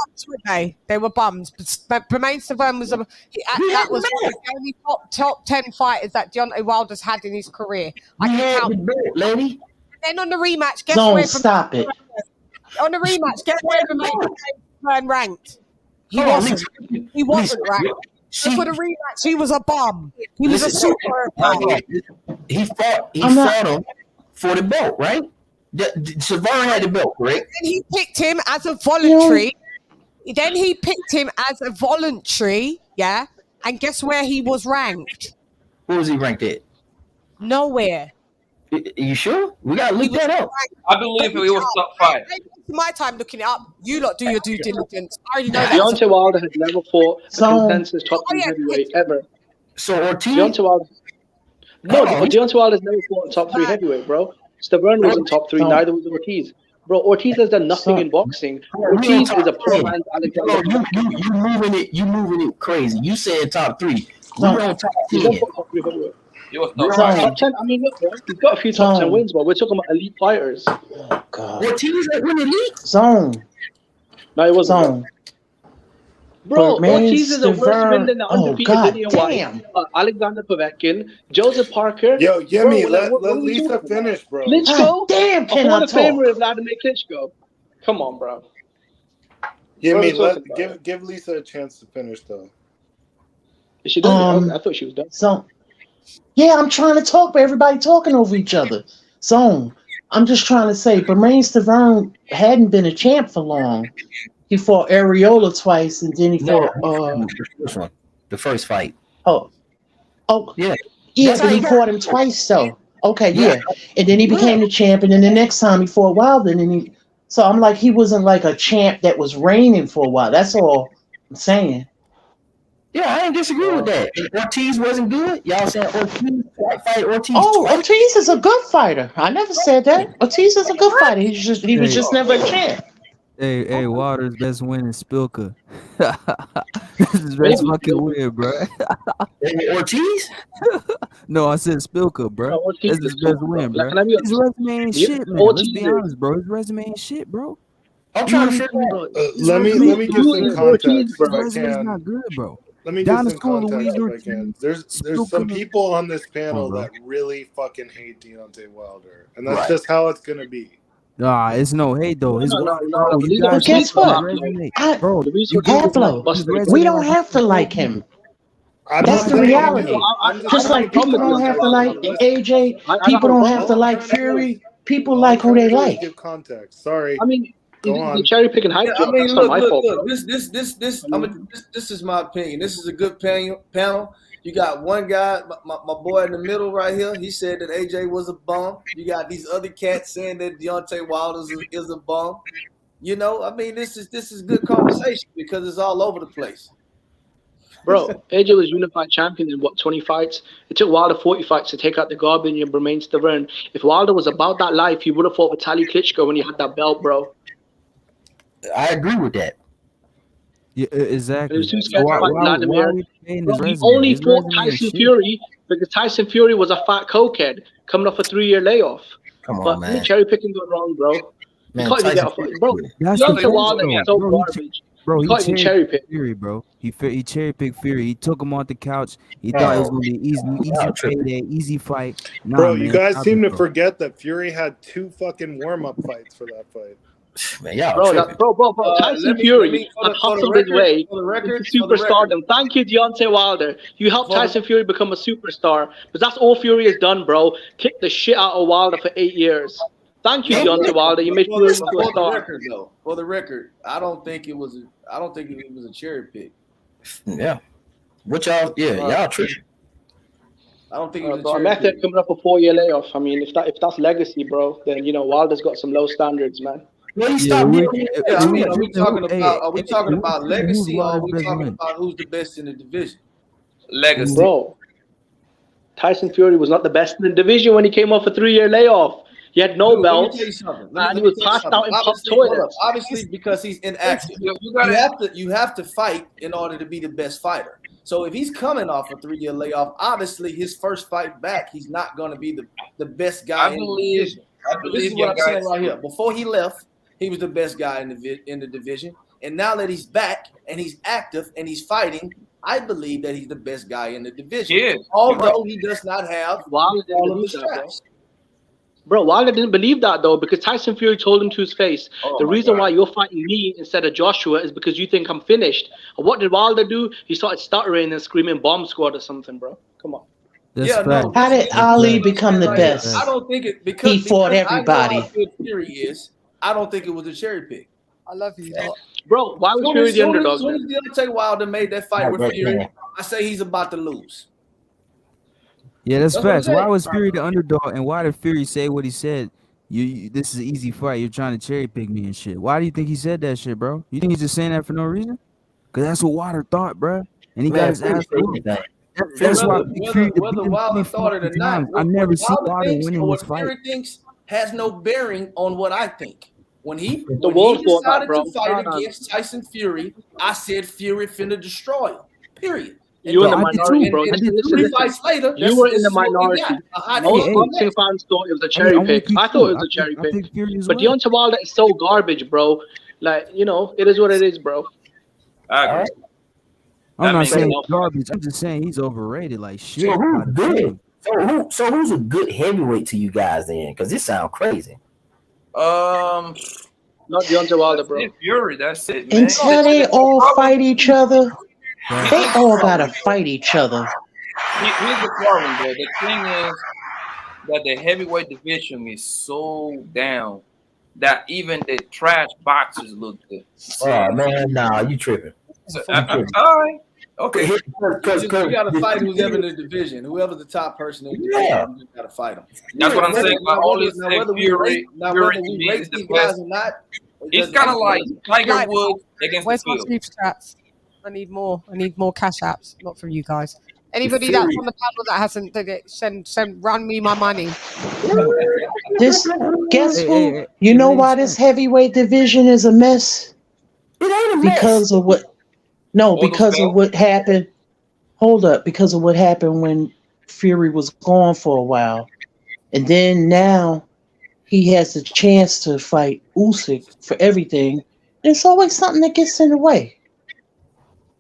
Speaker 3: They were bums. But Bermain Stavern was that was one of the only top 10 fighters that Deontay Wilder's had in his career. I can count.
Speaker 20: Lady.
Speaker 3: And then on the rematch, guess
Speaker 9: Don't
Speaker 3: where?
Speaker 9: Stop it.
Speaker 3: On the rematch, guess where Bermain ranked? He wasn't. He wasn't ranked. So for the rematch, he was a bum. He was a super bum.
Speaker 20: He fought him for the belt, right? Stavern had the belt, correct?
Speaker 3: And he picked him as a voluntary. Yeah. And guess where he was ranked?
Speaker 20: Where was he ranked at?
Speaker 3: Nowhere.
Speaker 20: Are you sure? We gotta look that up.
Speaker 2: I believe it was top 5.
Speaker 3: My time looking it up. You lot do your due diligence. I already know that.
Speaker 4: Deontay Wilder has never fought a consensus top 3 heavyweight ever.
Speaker 20: So Ortiz?
Speaker 4: Deontay Wilder. No, Deontay Wilder's never fought a top 3 heavyweight, bro. Stavern wasn't top 3, neither was Ortiz. Bro, Ortiz has done nothing in boxing. Ortiz is a poor man's Alexander.
Speaker 20: You moving it crazy. You said top 3. We're on top 10.
Speaker 4: Top 10. I mean, look, bro, he's got a few top 10 wins, but we're talking about elite fighters.
Speaker 20: Ortiz that win elite?
Speaker 9: Zone.
Speaker 4: No, it wasn't.
Speaker 9: Zone.
Speaker 4: Bro, Ortiz is a worse win than the undefeated Dillian White, Alexander Povetkin, Joseph Parker.
Speaker 6: Yo, Yemi, let Lisa finish, bro.
Speaker 4: Klitschko?
Speaker 9: Damn,
Speaker 4: a Hall of Famer of Vladimir Klitschko. Come on, bro.
Speaker 6: Yemi, give Lisa a chance to finish, though.
Speaker 4: Is she done? I thought she was done.
Speaker 9: So, yeah, I'm trying to talk, but everybody talking over each other. So, I'm just trying to say, Bermain Stavern hadn't been a champ for long. He fought Areola twice, and then he fought
Speaker 20: the first fight.
Speaker 9: Oh,
Speaker 20: yeah,
Speaker 9: but he fought him twice, though. Okay, yeah, and then he became the champ, and then the next time he fought Wilder, and so I'm like, he wasn't like a champ that was reigning for a while. That's all I'm saying.
Speaker 20: Yeah, I didn't disagree with that. Ortiz wasn't good. Y'all said Ortiz fight Ortiz.
Speaker 9: Oh, twice. Ortiz is a good fighter. I never said that. Ortiz is a good fighter. He was just never a champ.
Speaker 15: Hey, Waters' best win is Spilka. This is best fucking win, bro.
Speaker 20: Ortiz?
Speaker 15: No, I said Spilka, bro. That's his best win, bro. His resume ain't shit, man. Let's be honest, bro. His resume ain't shit, bro.
Speaker 20: I'm trying to figure out.
Speaker 6: Let me give some context.
Speaker 15: His resume's not good, bro.
Speaker 6: Let me give some context if I can. There's some people on this panel that really fucking hate Deontay Wilder, and that's just how it's gonna be.
Speaker 15: Nah, it's no hate though.
Speaker 9: Guess what? We don't have to like him. That's the reality. Just like people don't have to like AJ, people don't have to like Fury. People like who they like.
Speaker 6: Give context. Sorry.
Speaker 4: I mean, you're cherry picking hype.
Speaker 19: I mean, look. This is my opinion. This is a good panel, You got one guy, my boy in the middle right here. He said that AJ was a bum. You got these other cats saying that Deontay Wilder is a bum. You know, I mean, this is good conversation because it's all over the place.
Speaker 4: Bro, AJ was unified champion in what, 20 fights? It took Wilder 40 fights to take out the garbage and remain stubborn. If Wilder was about that life, he would have fought Vitaly Klitschko when he had that belt, bro.
Speaker 20: I agree with that.
Speaker 15: Yeah, exactly.
Speaker 4: And he was too scared to fight
Speaker 15: Why
Speaker 4: Vladimir.
Speaker 15: we paying
Speaker 4: Bro,
Speaker 15: his
Speaker 4: he
Speaker 15: resume?
Speaker 4: only
Speaker 15: His
Speaker 4: fought
Speaker 15: resume is
Speaker 4: Tyson
Speaker 15: shit.
Speaker 4: Fury because Tyson Fury was a fat cokehead coming off a 3-year layoff.
Speaker 20: Come on,
Speaker 4: But
Speaker 20: man.
Speaker 4: cherry picking got wrong, bro.
Speaker 20: Man,
Speaker 4: you can't even get
Speaker 20: Tyson
Speaker 4: off. Bro,
Speaker 15: That's the
Speaker 4: Deontay Wilder
Speaker 15: thing,
Speaker 4: is so
Speaker 15: bro.
Speaker 4: garbage.
Speaker 15: Bro,
Speaker 4: You
Speaker 15: he
Speaker 4: can't even cherry pick.
Speaker 15: Fury, bro. He cherry picked Fury. He took him off the couch. He thought it was gonna be easy payday, easy fight. Nah,
Speaker 6: Bro,
Speaker 15: man,
Speaker 6: you guys
Speaker 15: stop
Speaker 6: seem
Speaker 15: it,
Speaker 6: to
Speaker 15: bro.
Speaker 6: forget that Fury had 2 fucking warm-up fights for that fight.
Speaker 20: Man, y'all
Speaker 4: Bro, Tyson Fury had hustled his way into superstardom. Thank you, Deontay Wilder. You helped Tyson Fury become a superstar. Because that's all Fury has done, bro. Kick the shit out of Wilder for 8 years. Thank you, Deontay Wilder. You made Fury into a star.
Speaker 19: For the record, I don't think it was a cherry pick.
Speaker 20: Yeah. What y'all? Yeah, y'all tripping.
Speaker 19: I don't think it was a
Speaker 4: Bro,
Speaker 19: cherry
Speaker 4: Method
Speaker 19: pick.
Speaker 4: coming up a 4-year layoff. I mean, if that's legacy, bro, then you know Wilder's got some low standards, man.
Speaker 20: Well, he
Speaker 19: Are we
Speaker 15: Hey,
Speaker 19: talking about legacy or are
Speaker 15: Wilder's
Speaker 19: we
Speaker 15: best
Speaker 19: talking
Speaker 15: man?
Speaker 19: about who's the best in the division?
Speaker 2: Legacy.
Speaker 4: Bro, Tyson Fury was not the best in the division when he came off a 3-year layoff. He had no
Speaker 19: Dude, let me
Speaker 4: belts,
Speaker 19: tell you something.
Speaker 4: and he was passed out in pub toilets.
Speaker 19: Obviously, because he's inactive. You have to fight in order to be the best fighter. So if he's coming off a 3-year layoff, obviously his first fight back, he's not going to be the best guy in the division. This is what I'm saying right here. Before he left, he was the best guy in the division, and now that he's back and he's active and he's fighting, I believe that he's the best guy in the division.
Speaker 4: Yeah.
Speaker 19: Although he does not have
Speaker 4: Wilder didn't
Speaker 19: all of the
Speaker 4: believe that, bro.
Speaker 19: straps.
Speaker 4: Bro, Wilder didn't believe that though, because Tyson Fury told him to his face, the reason why you're fighting me instead of Joshua is because you think I'm finished. And what did Wilder do? He started stuttering and screaming bomb squad or something, bro. Come on.
Speaker 9: How did Ali become the best?
Speaker 19: I don't think it because
Speaker 9: He fought
Speaker 19: because
Speaker 9: everybody.
Speaker 19: I know how good Fury is. I don't think it was a cherry pick.
Speaker 3: I love you.
Speaker 4: Bro, why was Fury the underdog?
Speaker 19: As soon as Deontay Wilder made that fight with Fury, I say he's about to lose.
Speaker 15: Yeah, that's
Speaker 19: That's what I'm
Speaker 15: facts. Why
Speaker 19: saying.
Speaker 15: was Fury the underdog, and why did Fury say what he said? This is an easy fight. You're trying to cherry pick me and shit. Why do you think he said that shit, bro? You think he's just saying that for no reason? Because that's what Wilder thought, bro. And he got his ass whooped. That's why
Speaker 19: Whether Wilder thought it or not,
Speaker 15: I never see
Speaker 19: Wilder
Speaker 15: Wilder
Speaker 19: thinks
Speaker 15: winning
Speaker 19: or
Speaker 15: this
Speaker 19: what
Speaker 15: fight.
Speaker 19: Fury thinks has no bearing on what I think. When he
Speaker 4: world fought that,
Speaker 19: decided
Speaker 4: bro.
Speaker 19: to fight
Speaker 4: No.
Speaker 19: against Tyson Fury, I said Fury finna destroy him. Period.
Speaker 4: You were in the
Speaker 19: And
Speaker 4: minority, bro.
Speaker 19: and
Speaker 4: Listen,
Speaker 19: three
Speaker 4: listen.
Speaker 19: fights later,
Speaker 4: You were in the
Speaker 19: this is what we
Speaker 4: minority.
Speaker 19: got. A hot
Speaker 4: Most
Speaker 19: fight.
Speaker 4: boxing fans thought it was a cherry
Speaker 15: I'm
Speaker 4: pick.
Speaker 15: with you
Speaker 4: I thought it
Speaker 15: too.
Speaker 4: was a cherry
Speaker 15: I think
Speaker 4: pick.
Speaker 15: Fury as
Speaker 4: But
Speaker 15: well.
Speaker 4: Deontay Wilder is so garbage, bro. Like, you know, it is what it is, bro.
Speaker 2: I agree.
Speaker 15: I'm not
Speaker 2: makes
Speaker 15: saying
Speaker 2: sense.
Speaker 15: garbage. I'm just saying he's overrated like shit.
Speaker 20: So who's
Speaker 15: God
Speaker 20: good?
Speaker 15: damn.
Speaker 20: So who's a good heavyweight to you guys then? Because this sounds crazy.
Speaker 4: Not Deontay Wilder, bro.
Speaker 2: Fury, that's it, man.
Speaker 9: Until they all fight each other, they all gotta fight each other.
Speaker 2: Here's the problem, though. The thing is that the heavyweight division is so down that even the trash boxers look good.
Speaker 20: Oh man, nah, you tripping.
Speaker 2: So, all right. Okay.
Speaker 19: You got to fight who's ever in the division. Whoever's the top person in the division, you got to fight them.
Speaker 2: That's what I'm saying. I always say Fury. Fury to
Speaker 19: we
Speaker 2: me
Speaker 19: rate
Speaker 2: is the
Speaker 19: these guys
Speaker 2: best.
Speaker 19: or not,
Speaker 2: It's kind of like Tiger Woods against
Speaker 3: Where's
Speaker 2: the
Speaker 3: my
Speaker 2: field.
Speaker 3: sleep straps? I need more cash apps, not from you guys. Anybody
Speaker 9: Fury.
Speaker 3: that's on the panel that hasn't did it, send run me my money.
Speaker 9: Guess who? You know why this heavyweight division is a mess?
Speaker 20: It ain't a mess.
Speaker 9: Because of what? No, because of what happened. Hold up, because of what happened when Fury was gone for a while, and then now he has a chance to fight Usyk for everything. There's always something that gets in the way.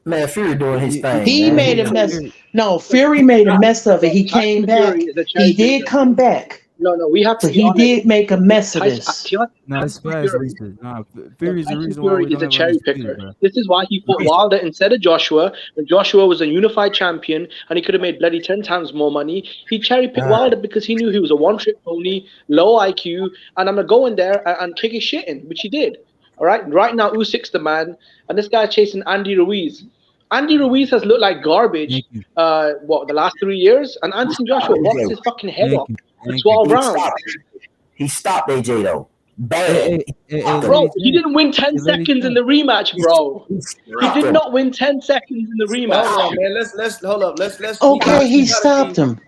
Speaker 20: Man, Fury doing his thing.
Speaker 9: He
Speaker 20: man.
Speaker 9: made a mess. No, Fury made a mess of it. He came back. He did come back.
Speaker 4: No, we have to.
Speaker 9: But he did make a mess of this.
Speaker 15: No, it's fast. Nah, Fury's the
Speaker 4: Tyson
Speaker 15: reason why
Speaker 4: Fury
Speaker 15: we
Speaker 4: is
Speaker 15: don't
Speaker 4: a
Speaker 15: have
Speaker 4: cherry
Speaker 15: undisputed,
Speaker 4: picker.
Speaker 15: bro.
Speaker 4: This is why he fought Wilder instead of Joshua. When Joshua was a unified champion and he could have made bloody 10 times more money, he cherry picked Wilder because he knew he was a one-trick pony, low IQ, and I'm gonna go in there and kick his shit in, which he did. All right. Right now, Usyk's the man, and this guy's chasing Andy Ruiz. Andy Ruiz has looked like garbage. The last 3 years, and Anthony Joshua boxed his fucking head off for 12 rounds.
Speaker 20: He stopped AJ though. Bad.
Speaker 4: Bro, he didn't win 10 seconds in the rematch, bro. He did not win 10 seconds in the rematch.
Speaker 19: Hold on, man. Let's hold up. Let's.
Speaker 9: Okay, he stopped him.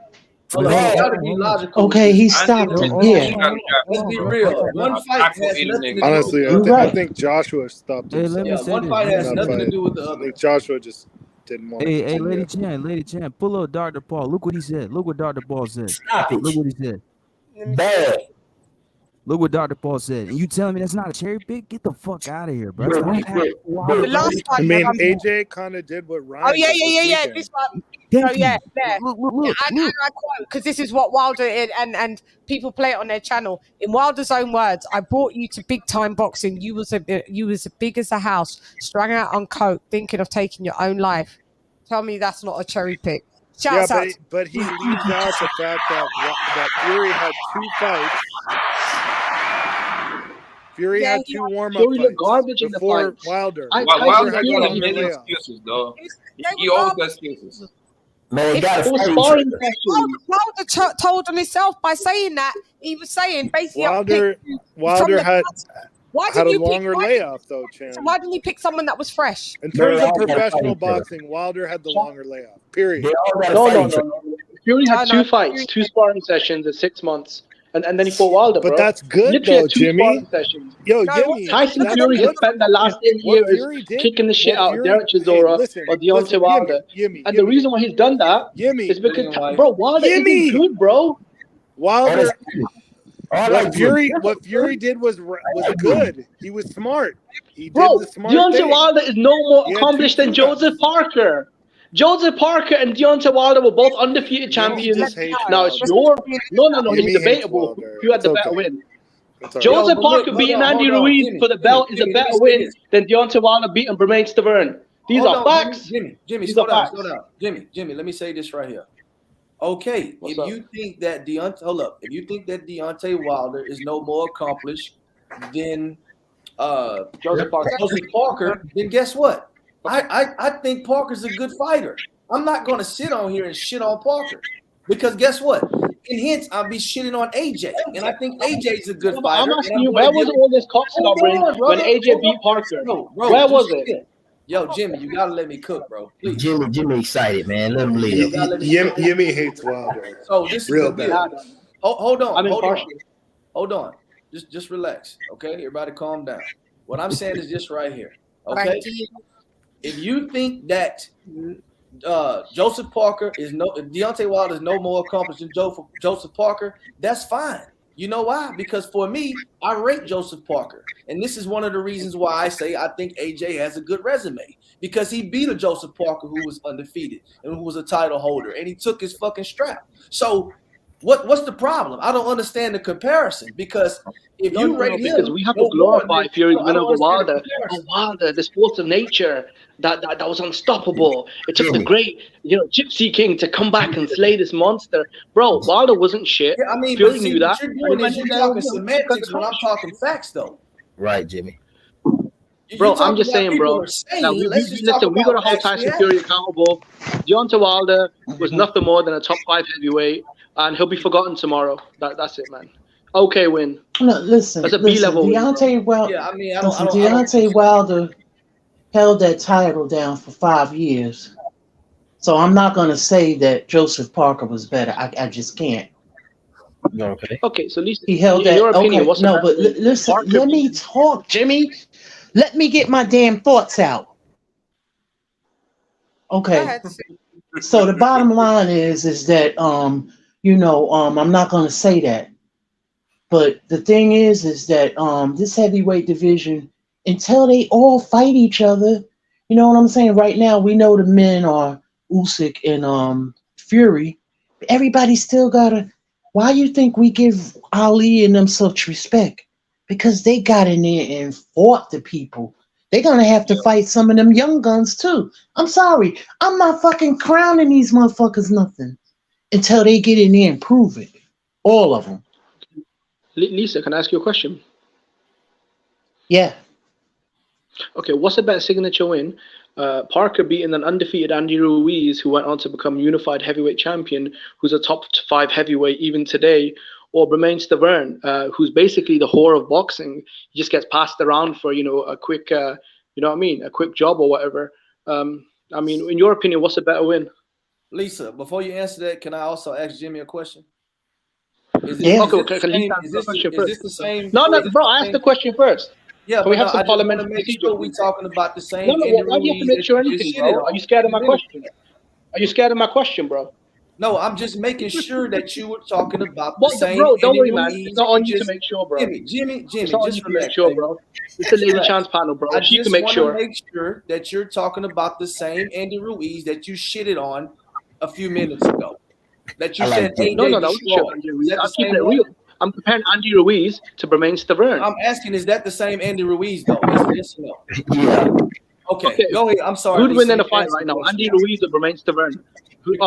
Speaker 19: Hold on. We gotta be logical.
Speaker 9: Okay, he stopped him. Yeah.
Speaker 19: Let's be real. One fight has nothing to do.
Speaker 6: Honestly, I think Joshua stopped him.
Speaker 19: One fight has nothing to do with the
Speaker 6: I
Speaker 19: other.
Speaker 6: think Joshua just didn't want.
Speaker 15: Hey, LadyChann, pull up Dr. Paul. Look what he said. Look what Dr. Paul said.
Speaker 20: Stop it.
Speaker 15: Look what he said.
Speaker 20: Bad.
Speaker 15: Look what Dr. Paul said. And you telling me that's not a cherry pick? Get the fuck out of here, bro.
Speaker 1: The last
Speaker 6: I
Speaker 1: one.
Speaker 6: mean, AJ kind of did what Ryan.
Speaker 1: Oh yeah.
Speaker 6: did
Speaker 1: This
Speaker 6: weekend.
Speaker 1: one. So yeah. And I quote, because this is what Wilder and people play it on their channel. In Wilder's own words, I brought you to big time boxing. You was as big as a house, strung out on coke, thinking of taking your own life. Tell me that's not a cherry pick. Shouts out.
Speaker 6: But he leaves out the fact that Fury had 2 fights. Fury had 2 warm-up fights before Wilder.
Speaker 2: Wilder had got many excuses, though. He always got excuses.
Speaker 20: Man,
Speaker 1: Wilder told on himself by saying that. He was saying basically,
Speaker 6: Wilder had a longer layoff, though, Chan.
Speaker 1: So why didn't you pick someone that was fresh?
Speaker 6: In terms of professional boxing, Wilder had the longer layoff. Period.
Speaker 4: No. Fury had 2 fights, 2 sparring sessions in 6 months. And then he fought Wilder, bro.
Speaker 6: But that's good, though, Jimmy.
Speaker 4: Yo, Jimmy, Tyson Fury has spent the last 8 years kicking the shit out of Derek Chisora or Deontay Wilder. And the reason why he's done that is because, bro, Wilder isn't good, bro.
Speaker 6: Wilder, what Fury did was good. He was smart. He did the smart
Speaker 4: Deontay
Speaker 6: thing.
Speaker 4: Wilder is no more accomplished than Joseph Parker. Joseph Parker and Deontay Wilder were both undefeated champions. Now it's your it's debatable who had the better win. Joseph Parker beating Andy Ruiz for the belt is a better win than Deontay Wilder beating Bermane Stiverne. These are facts.
Speaker 19: Jimmy, slow down. Jimmy, let me say this right here. Okay, if you think that Deontay Wilder is no more accomplished than Joseph Parker, then guess what? I think Parker's a good fighter. I'm not going to sit on here and shit on Parker because guess what? And hence, I'll be shitting on AJ, and I think AJ's a good fighter.
Speaker 4: I'm asking you, where was all this coxing when AJ beat Parker? Where was it?
Speaker 19: Yo, Jimmy, you gotta let me cook, bro. Please.
Speaker 20: Jimmy excited, man. Let him live.
Speaker 6: Jimmy hates Wilder.
Speaker 19: So this
Speaker 6: real
Speaker 19: is
Speaker 6: bad.
Speaker 19: Hold on. Just relax, okay? Everybody, calm down. What I'm saying is this right here, okay? If you think that Joseph Parker Deontay Wilder is no more accomplished than Joseph Parker, that's fine. You know why? Because for me, I rate Joseph Parker. And this is one of the reasons why I say I think AJ has a good resume. Because he beat a Joseph Parker who was undefeated and who was a title holder. And he took his fucking strap. So what's the problem? I don't understand the comparison. Because if you rate him...
Speaker 4: Because we have to glorify Fury's win over Wilder. Oh, Wilder, the sports of nature that was unstoppable. It took the great, Gypsy King to come back and slay this monster. Bro, Wilder wasn't shit.
Speaker 19: Yeah, I mean,
Speaker 4: Fury knew that.
Speaker 19: You're talking semantics when I'm talking facts, though.
Speaker 20: Right, Jimmy.
Speaker 4: Bro, I'm just saying, bro. Now, we got to hold Tyson Fury accountable. Deontay Wilder was nothing more than a top 5 heavyweight, and he'll be forgotten tomorrow. That's it, man. Okay, win.
Speaker 9: No, listen.
Speaker 4: That's a B-level win.
Speaker 9: Deontay Wilder.
Speaker 19: Yeah, I mean,
Speaker 9: Deontay Wilder held that title down for 5 years. So I'm not going to say that Joseph Parker was better. I just can't.
Speaker 4: Okay, so at least
Speaker 9: he held that. Your opinion, but listen, let me talk, Jimmy. Let me get my damn thoughts out. Okay. So the bottom line is that I'm not going to say that. But the thing is that this heavyweight division, until they all fight each other, you know what I'm saying? Right now, we know the men are Usyk and Fury. Everybody still gotta. Why you think we give Ali and them such respect? Because they got in there and fought the people. They're gonna have to fight some of them young guns too. I'm sorry, I'm not fucking crowning these motherfuckers nothing until they get in there and prove it. All of them.
Speaker 4: Lisa, can I ask you a question?
Speaker 9: Yeah.
Speaker 4: Okay, what's a better signature win? Parker beating an undefeated Andy Ruiz, who went on to become unified heavyweight champion, who's a top 5 heavyweight even today, or Bermain Stavern, who's basically the whore of boxing. He just gets passed around for, a quick, a quick job or whatever. In your opinion, what's a better win?
Speaker 19: Lisa, before you answer that, can I also ask Jimmy a question? Is
Speaker 4: this
Speaker 19: the same?
Speaker 4: No, bro, I asked the question first.
Speaker 19: Yeah,
Speaker 4: can we have some
Speaker 19: I
Speaker 4: parliamentary
Speaker 19: make sure we're talking about the same.
Speaker 4: No, why do you have to make sure anything, bro? Are you scared of my question? Are you scared of my question, bro?
Speaker 19: No, I'm just making sure that you were talking about the same.
Speaker 4: Bro, don't worry, man. It's not on you to make sure, bro.
Speaker 19: Jimmy,
Speaker 4: it's not
Speaker 19: just
Speaker 4: on you to make sure, bro. It's the LadyChann's panel, bro.
Speaker 19: I
Speaker 4: She
Speaker 19: just
Speaker 4: can make sure.
Speaker 19: make sure that you're talking about the same Andy Ruiz that you shitted on a few minutes ago. That you said AJ
Speaker 4: No,
Speaker 19: destroyed.
Speaker 4: I'm keeping it real. I'm comparing Andy Ruiz to Bermain Stavern.
Speaker 19: I'm asking, is that the same Andy Ruiz, though? Yes or no?
Speaker 20: Yeah.
Speaker 19: Okay, go ahead. I'm sorry.
Speaker 4: Who'd win in a fight right now? Andy Ruiz or Bermain Stavern? Who'd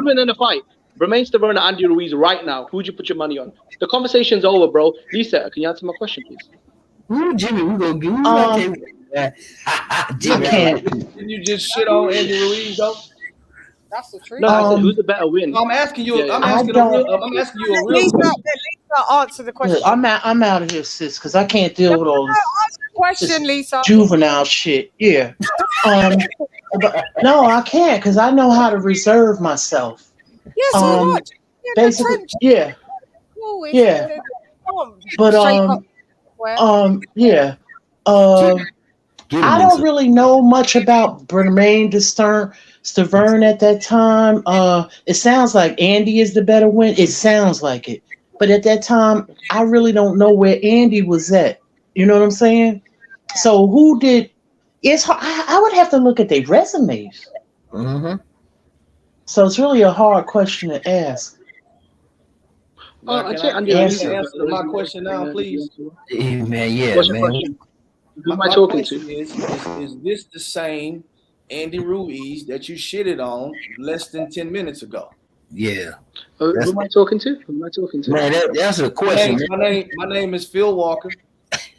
Speaker 4: win in a fight? Bermain Stavern or Andy Ruiz right now? Who'd you put your money on? The conversation's over, bro. Lisa, can you answer my question, please?
Speaker 20: Jimmy, we're going to give
Speaker 19: Jimmy, didn't you just shit on Andy Ruiz, though?
Speaker 3: That's the truth.
Speaker 4: No, I said, who's the better win?
Speaker 19: I'm asking you.
Speaker 3: Yeah.
Speaker 19: I'm asking you a real
Speaker 3: Lisa, answer the question.
Speaker 9: Look, I'm out of here, sis, because I can't deal with all this.
Speaker 3: Answer the question, Lisa.
Speaker 9: Juvenile shit. Yeah. But no, I can't, because I know how to reserve myself.
Speaker 3: Yes, so what?
Speaker 9: Basically, yeah. Yeah. But yeah. I don't really know much about Bermain Stavern at that time. It sounds like Andy is the better win. It sounds like it. But at that time, I really don't know where Andy was at. You know what I'm saying? So who did? I would have to look at their resumes.
Speaker 20: Mm-hmm.
Speaker 9: So it's really a hard question to ask.
Speaker 19: Can I answer my question now, please?
Speaker 20: Man, yeah,
Speaker 4: What's
Speaker 20: man.
Speaker 4: your question? Who am I talking to?
Speaker 19: Is this the same Andy Ruiz that you shitted on less than 10 minutes ago?
Speaker 20: Yeah.
Speaker 4: Who am I talking to? Who am I talking to?
Speaker 20: Man, that's a question.
Speaker 19: My name is Phil Walker,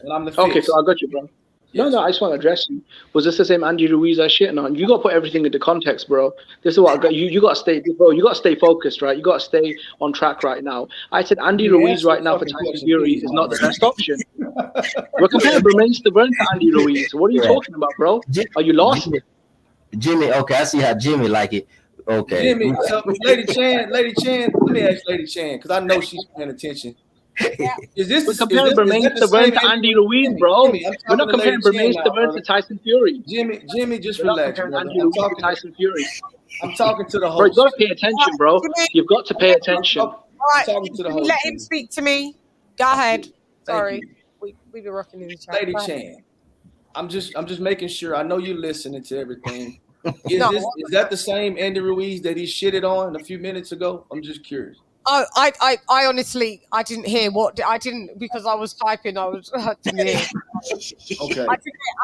Speaker 19: and I'm the fix.
Speaker 4: Okay, so I got you, bro. Yes. No, I just want to address you. Was this the same Andy Ruiz I shitting on? You got to put everything into context, bro. This is what I got. You got to stay, bro. You got to stay focused, right? You got to stay on track right now. I said Andy Ruiz right now for Tyson Fury is not the best option. We're comparing Bermain Stavern to Andy Ruiz. What are you talking about, bro? Are you lost?
Speaker 20: Jimmy, okay, I see how Jimmy like it. Okay.
Speaker 19: Jimmy, so LadyChann, let me ask LadyChann, because I know she's paying attention.
Speaker 4: We're comparing Bermain Stavern to Andy Ruiz, bro. We're not comparing Bermain Stavern to Tyson Fury.
Speaker 19: Jimmy, just relax.
Speaker 4: Andy Ruiz to Tyson Fury.
Speaker 19: I'm talking to the host.
Speaker 4: Bro, you got to pay attention, bro. You've got to pay attention.
Speaker 3: All right, let him speak to me. Go ahead. Sorry, we've been rocking in the chat.
Speaker 19: LadyChann, I'm just making sure. I know you're listening to everything. Is that the same Andy Ruiz that he shitted on a few minutes ago? I'm just curious.
Speaker 3: Oh, I honestly, I didn't hear because I was typing. I didn't hear.
Speaker 19: Okay.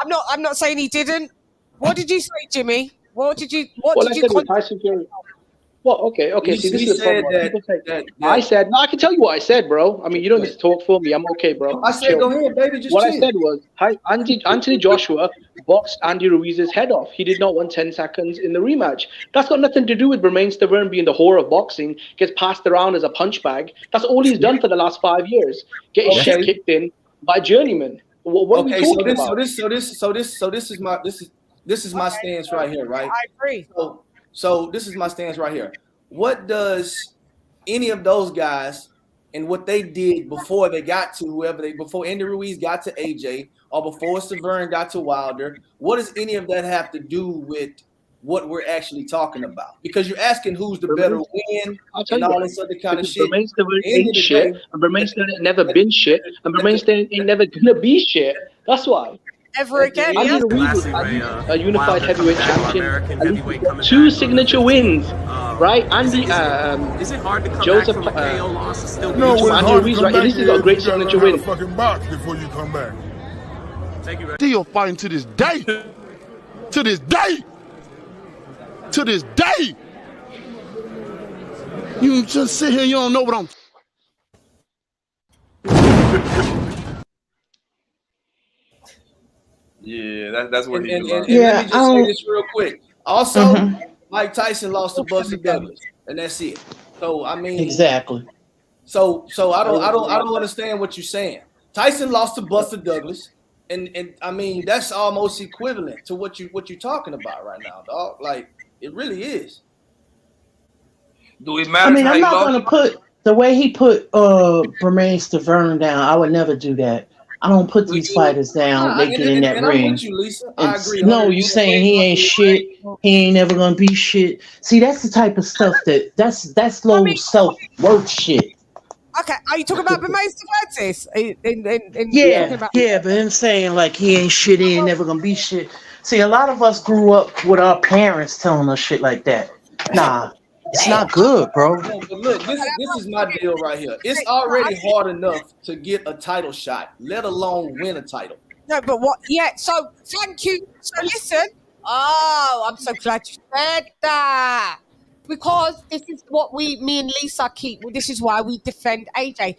Speaker 3: I'm not saying he didn't. What did you say, Jimmy? What did you?
Speaker 4: Tyson Fury. Well, okay. See, this is the problem.
Speaker 19: I
Speaker 4: said, no, I can tell you what I said, bro. I mean, you don't need to talk for me. I'm okay, bro.
Speaker 19: I said, go ahead, baby.
Speaker 4: What I said was, Anthony Joshua boxed Andy Ruiz's head off. He did not want 10 seconds in the rematch. That's got nothing to do with Bermain Stavern being the whore of boxing, gets passed around as a punch bag. That's all he's done for the last 5 years. Get his shit kicked in by journeyman. What are we talking about?
Speaker 19: This is my stance right here, right?
Speaker 3: I agree.
Speaker 19: So this is my stance right here. What does any of those guys and what they did before they got to before Andy Ruiz got to AJ or before Stavern got to Wilder, what does any of that have to do with what we're actually talking about? Because you're asking who's the better win and all this other kind of shit.
Speaker 4: Bermain Stavern ain't shit, and Bermain Stavern ain't never been shit, and Bermain Stavern ain't never gonna be shit. That's why.
Speaker 3: Ever again,
Speaker 4: Andy Ruiz was a unified heavyweight champion. 2 signature wins, right? Andy,
Speaker 21: is it hard to come
Speaker 4: Joseph,
Speaker 21: back from a KO loss and still
Speaker 4: Andy Ruiz, right? At least he got a great signature win.
Speaker 17: Fucking box before you come back.
Speaker 21: Thank you,
Speaker 17: Still fighting to this day. To this day. To this day. You just sit here, you don't know what I'm.
Speaker 2: That's what he do.
Speaker 19: And let me just say this real quick. Also, Mike Tyson lost to Buster Douglas, and that's it. So I mean,
Speaker 9: exactly.
Speaker 19: So I don't understand what you're saying. Tyson lost to Buster Douglas, and I mean that's almost equivalent to what you're talking about right now, dog. Like it really is.
Speaker 2: Do it matter?
Speaker 9: I mean, I'm not gonna put the way he put Bermain Stavern down. I would never do that. I don't put these fighters down. They get in that ring.
Speaker 19: I'm with you, Lisa. I agree.
Speaker 9: No, you saying he ain't shit. He ain't never gonna be shit. See, that's the type of stuff that's low self-worth shit.
Speaker 3: Okay, are you talking about Bermain Stavern?
Speaker 9: Yeah, but him saying like he ain't shit, he ain't never gonna be shit. See, a lot of us grew up with our parents telling us shit like that. Nah. It's not good, bro.
Speaker 19: No, but look, this is my deal right here. It's already hard enough to get a title shot, let alone win a title.
Speaker 3: No, but what? Yeah. So thank you. So listen. Oh, I'm so glad you said that because this is what me and Lisa keep. Well, this is why we defend AJ.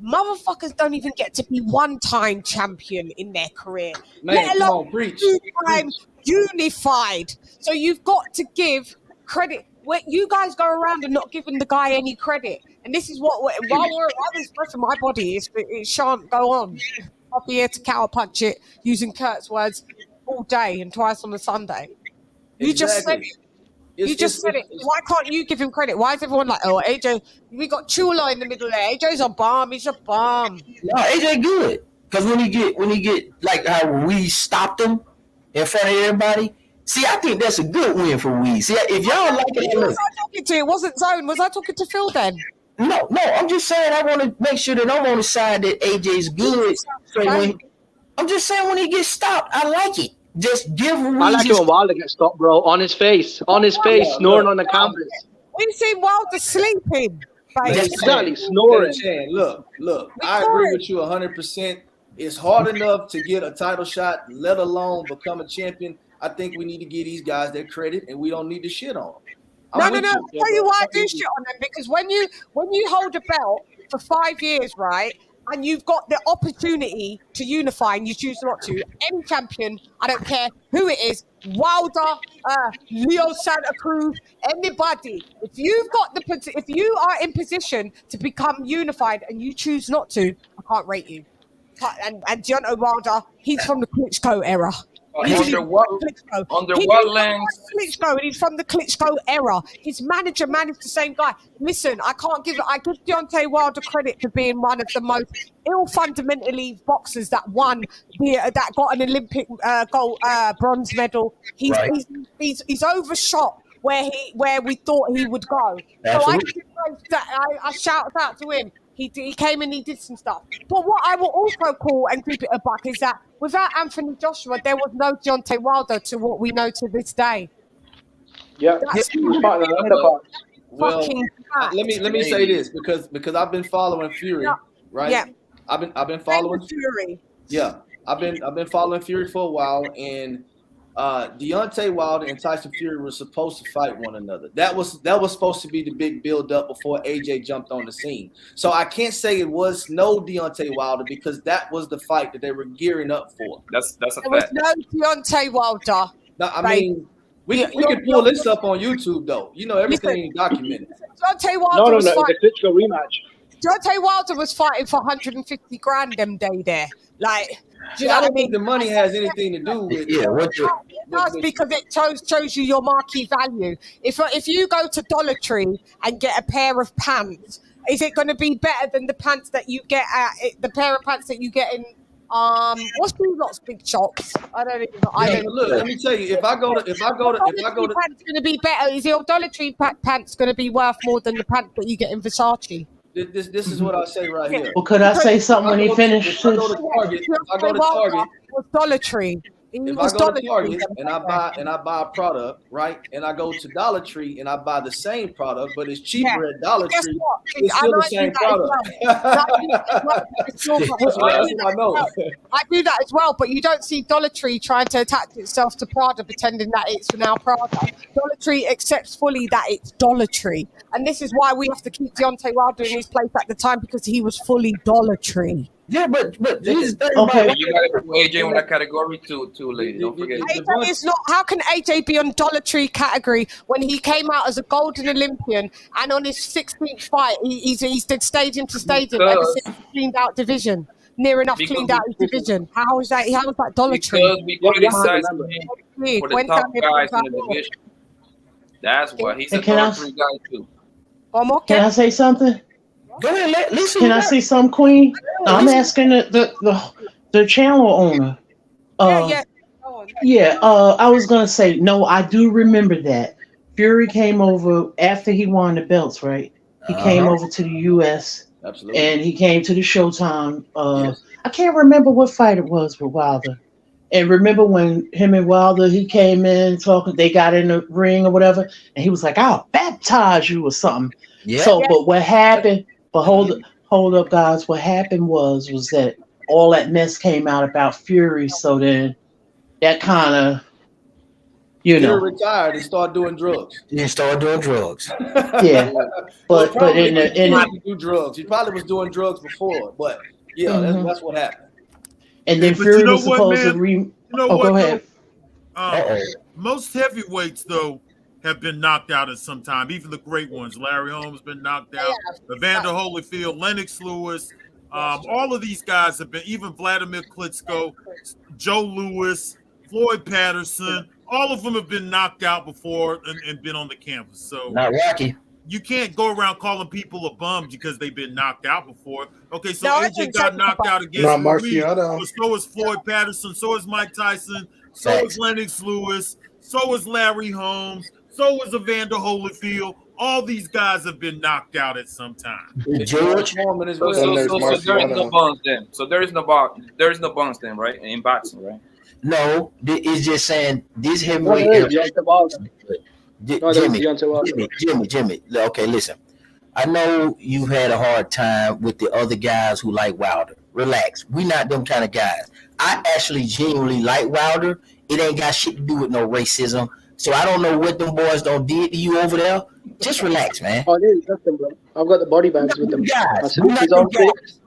Speaker 3: Motherfuckers don't even get to be one-time champion in their career, let alone two-time unified. So you've got to give credit. You guys go around and not giving the guy any credit, and this is what while I'm expressing my body, it shan't go on. I'll be here to counter punch it using Kurt's words all day and twice on a Sunday. You just said it. You just said it. Why can't you give him credit? Why is everyone like, oh, AJ? We got Chulo in the middle there. AJ's a bomb. He's a bomb.
Speaker 20: No, AJ good because when he get like how we stopped him in front of everybody. See, I think that's a good win for Weed. See, if y'all like it,
Speaker 3: who was I talking to? It wasn't Zone. Was I talking to Phil then?
Speaker 20: No. I'm just saying I want to make sure that I'm on the side that AJ's good. So I'm just saying when he gets stopped, I like it. Just give Weed.
Speaker 4: I like it when Wilder gets stopped, bro. On his face, snoring on the canvas.
Speaker 3: We've seen Wilder sleeping.
Speaker 4: Exactly, snoring.
Speaker 19: Look. I agree with you 100%. It's hard enough to get a title shot, let alone become a champion. I think we need to give these guys their credit, and we don't need to shit on them.
Speaker 3: No. I'll tell you why I do shit on them, because when you hold a belt for 5 years, right, and you've got the opportunity to unify and you choose not to, any champion, I don't care who it is, Wilder, Leo Santa Cruz, anybody, if you are in position to become unified and you choose not to, I can't rate you. And Deontay Wilder, he's from the Klitschko era.
Speaker 2: Under what lens?
Speaker 3: Klitschko, he's from the Klitschko era. His manager managed the same guy. Listen, I give Deontay Wilder credit for being one of the most fundamentally boxers that that got an Olympic bronze medal. He's overshot where we thought he would go.
Speaker 20: Absolutely.
Speaker 3: So I shout out to him. He came and he did some stuff. But what I will also call and keep it a buck is that without Anthony Joshua, there was no Deontay Wilder to what we know to this day.
Speaker 4: Yeah,
Speaker 19: well, let me say this because I've been following Fury, right?
Speaker 3: Yeah,
Speaker 19: I've been following
Speaker 3: Fury.
Speaker 19: Yeah, I've been following Fury for a while, and Deontay Wilder and Tyson Fury were supposed to fight one another. That was supposed to be the big build up before AJ jumped on the scene. So I can't say it was no Deontay Wilder because that was the fight that they were gearing up for.
Speaker 2: That's a fact.
Speaker 3: There was no Deontay Wilder.
Speaker 19: Now, I mean, we can pull this up on YouTube though. You know, everything is documented.
Speaker 3: Deontay Wilder was fighting.
Speaker 4: The Klitschko rematch.
Speaker 3: Deontay Wilder was fighting for 150 grand them day there. Like, do you know
Speaker 19: I
Speaker 3: what I
Speaker 19: don't
Speaker 3: mean?
Speaker 19: think the money has anything to do with
Speaker 3: it does because it shows you your marquee value. If you go to Dollar Tree and get a pair of pants, is it going to be better than the pants that you get at the pair of pants that you get in what's these lots of big shops? I don't even.
Speaker 19: Look, let me tell you, if I go to
Speaker 3: pants going to be better. Is your Dollar Tree pants going to be worth more than the pants that you get in Versace?
Speaker 19: This is what I'll say right here.
Speaker 9: Well, could I say something when he finished?
Speaker 19: If I go to Target,
Speaker 3: Dollar Tree.
Speaker 19: If I go to Target and I buy a product, right, and I go to Dollar Tree and I buy the same product, but it's cheaper at Dollar Tree, it's still the same product.
Speaker 3: I do that as well, but you don't see Dollar Tree trying to attach itself to Prada, pretending that it's now Prada. Dollar Tree accepts fully that it's Dollar Tree, and this is why we have to keep Deontay Wilder in his place at the time because he was fully Dollar Tree.
Speaker 20: Yeah, but this is the thing
Speaker 9: Okay.
Speaker 20: about
Speaker 2: You gotta put AJ on that category too, lady. Don't forget.
Speaker 3: AJ is not. How can AJ be on Dollar Tree category when he came out as a golden Olympian and on his 16th fight he's did stadium to stadium ever since he cleaned out division, near enough cleaned out his division. How is that? How is that Dollar Tree?
Speaker 2: Because we criticize him for the top guys in the division. That's why he's a Dollar Tree guy too.
Speaker 9: Can I say something?
Speaker 20: Go ahead, listen.
Speaker 9: Can I say something, Queen? I'm asking the channel owner. I was gonna say no. I do remember that Fury came over after he won the belts, right? He came over to the U.S.
Speaker 19: Absolutely.
Speaker 9: And he came to the Showtime. I can't remember what fight it was with Wilder. And remember when him and Wilder, he came in talking, they got in the ring or whatever, and he was like, "I'll baptize you" or something.
Speaker 20: Yeah.
Speaker 9: So, but what happened? But hold up, guys. What happened was that all that mess came out about Fury. So then that kind of,
Speaker 19: Fury retired and started doing drugs.
Speaker 20: Yeah, started doing drugs.
Speaker 9: Yeah, but in
Speaker 19: he do drugs. He probably was doing drugs before, but yeah, that's what happened.
Speaker 9: And then Fury was supposed to go ahead.
Speaker 7: Most heavyweights though have been knocked out at some time. Even the great ones. Larry Holmes been knocked out. Evander Holyfield, Lennox Lewis. All of these guys have been, even Vladimir Klitschko, Joe Louis, Floyd Patterson. All of them have been knocked out before and been on the canvas. So
Speaker 20: not Rocky.
Speaker 7: You can't go around calling people a bum because they've been knocked out before. Okay, so AJ got knocked out against
Speaker 6: Marciano.
Speaker 7: But so is Floyd Patterson. So is Mike Tyson. So is Lennox Lewis. So is Larry Holmes. So is Evander Holyfield. All these guys have been knocked out at some time.
Speaker 20: George
Speaker 2: Foreman as well. So there is no bonds then. So there is no bonds then, right? In boxing, right?
Speaker 20: No, it's just saying this heavyweight. Jimmy. Okay, listen. I know you've had a hard time with the other guys who like Wilder. Relax. We not them kind of guys. I actually genuinely like Wilder. It ain't got shit to do with no racism. So I don't know what them boys done did to you over there. Just relax, man.
Speaker 4: Oh, there's nothing, bro. I've got the body bags with them.
Speaker 20: Guys. We're not them guys.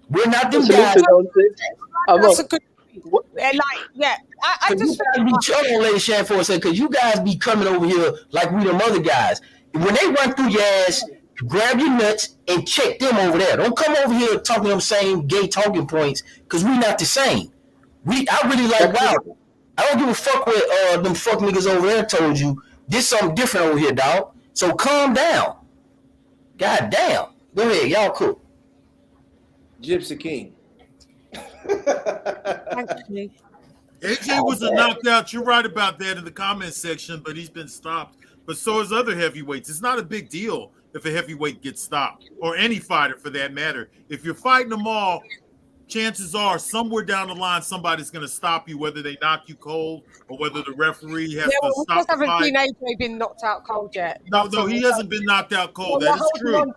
Speaker 20: We're not them guys.
Speaker 3: That's a good. I just
Speaker 20: be chilling, LadyChann, for a second, because you guys be coming over here like we them other guys. When they run through your ass, grab your nuts and check them over there. Don't come over here talking them same gay talking points, because we not the same. I really like Wilder. I don't give a fuck what them fuck niggas over there told you. This something different over here, dog. So calm down. God damn. Go ahead, y'all cool.
Speaker 19: Gypsy King.
Speaker 7: AJ was a knockout. You're right about that in the comment section, but he's been stopped. But so is other heavyweights. It's not a big deal if a heavyweight gets stopped, or any fighter for that matter. If you're fighting them all, chances are somewhere down the line somebody's going to stop you, whether they knock you cold or whether the referee has to stop the fight.
Speaker 3: I haven't seen AJ been knocked out cold yet.
Speaker 7: No, he hasn't been knocked out cold. That is true.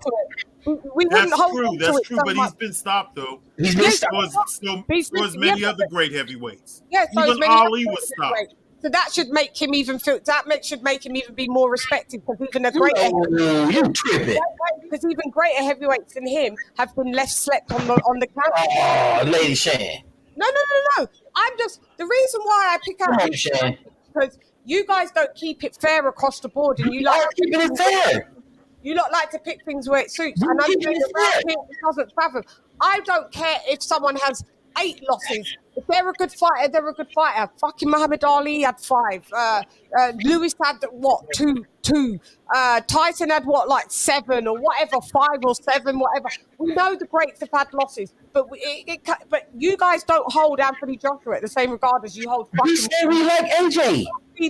Speaker 7: That's true, but he's been stopped though.
Speaker 20: He's been stopped.
Speaker 7: So as many other great heavyweights.
Speaker 3: Yeah, so
Speaker 7: even Ali was stopped.
Speaker 3: So that should make him even feel. Should make him even be more respected, because even a greater.
Speaker 20: You tripping?
Speaker 3: Because even greater heavyweights than him have been less slept on the couch.
Speaker 20: Oh, LadyChann.
Speaker 3: No. I'm just the reason why I pick out because you guys don't keep it fair across the board, and you like
Speaker 20: keeping it fair.
Speaker 3: You lot like to pick things where it suits, and I'm saying around here it doesn't fathom. I don't care if someone has 8 losses. If they're a good fighter, they're a good fighter. Fucking Muhammad Ali had 5. Lewis had what? 2. Tyson had what? Like 7 or whatever, 5 or 7, whatever. We know the greats have had losses, but but you guys don't hold Anthony Joshua at the same regard as you hold.
Speaker 20: We say we like AJ.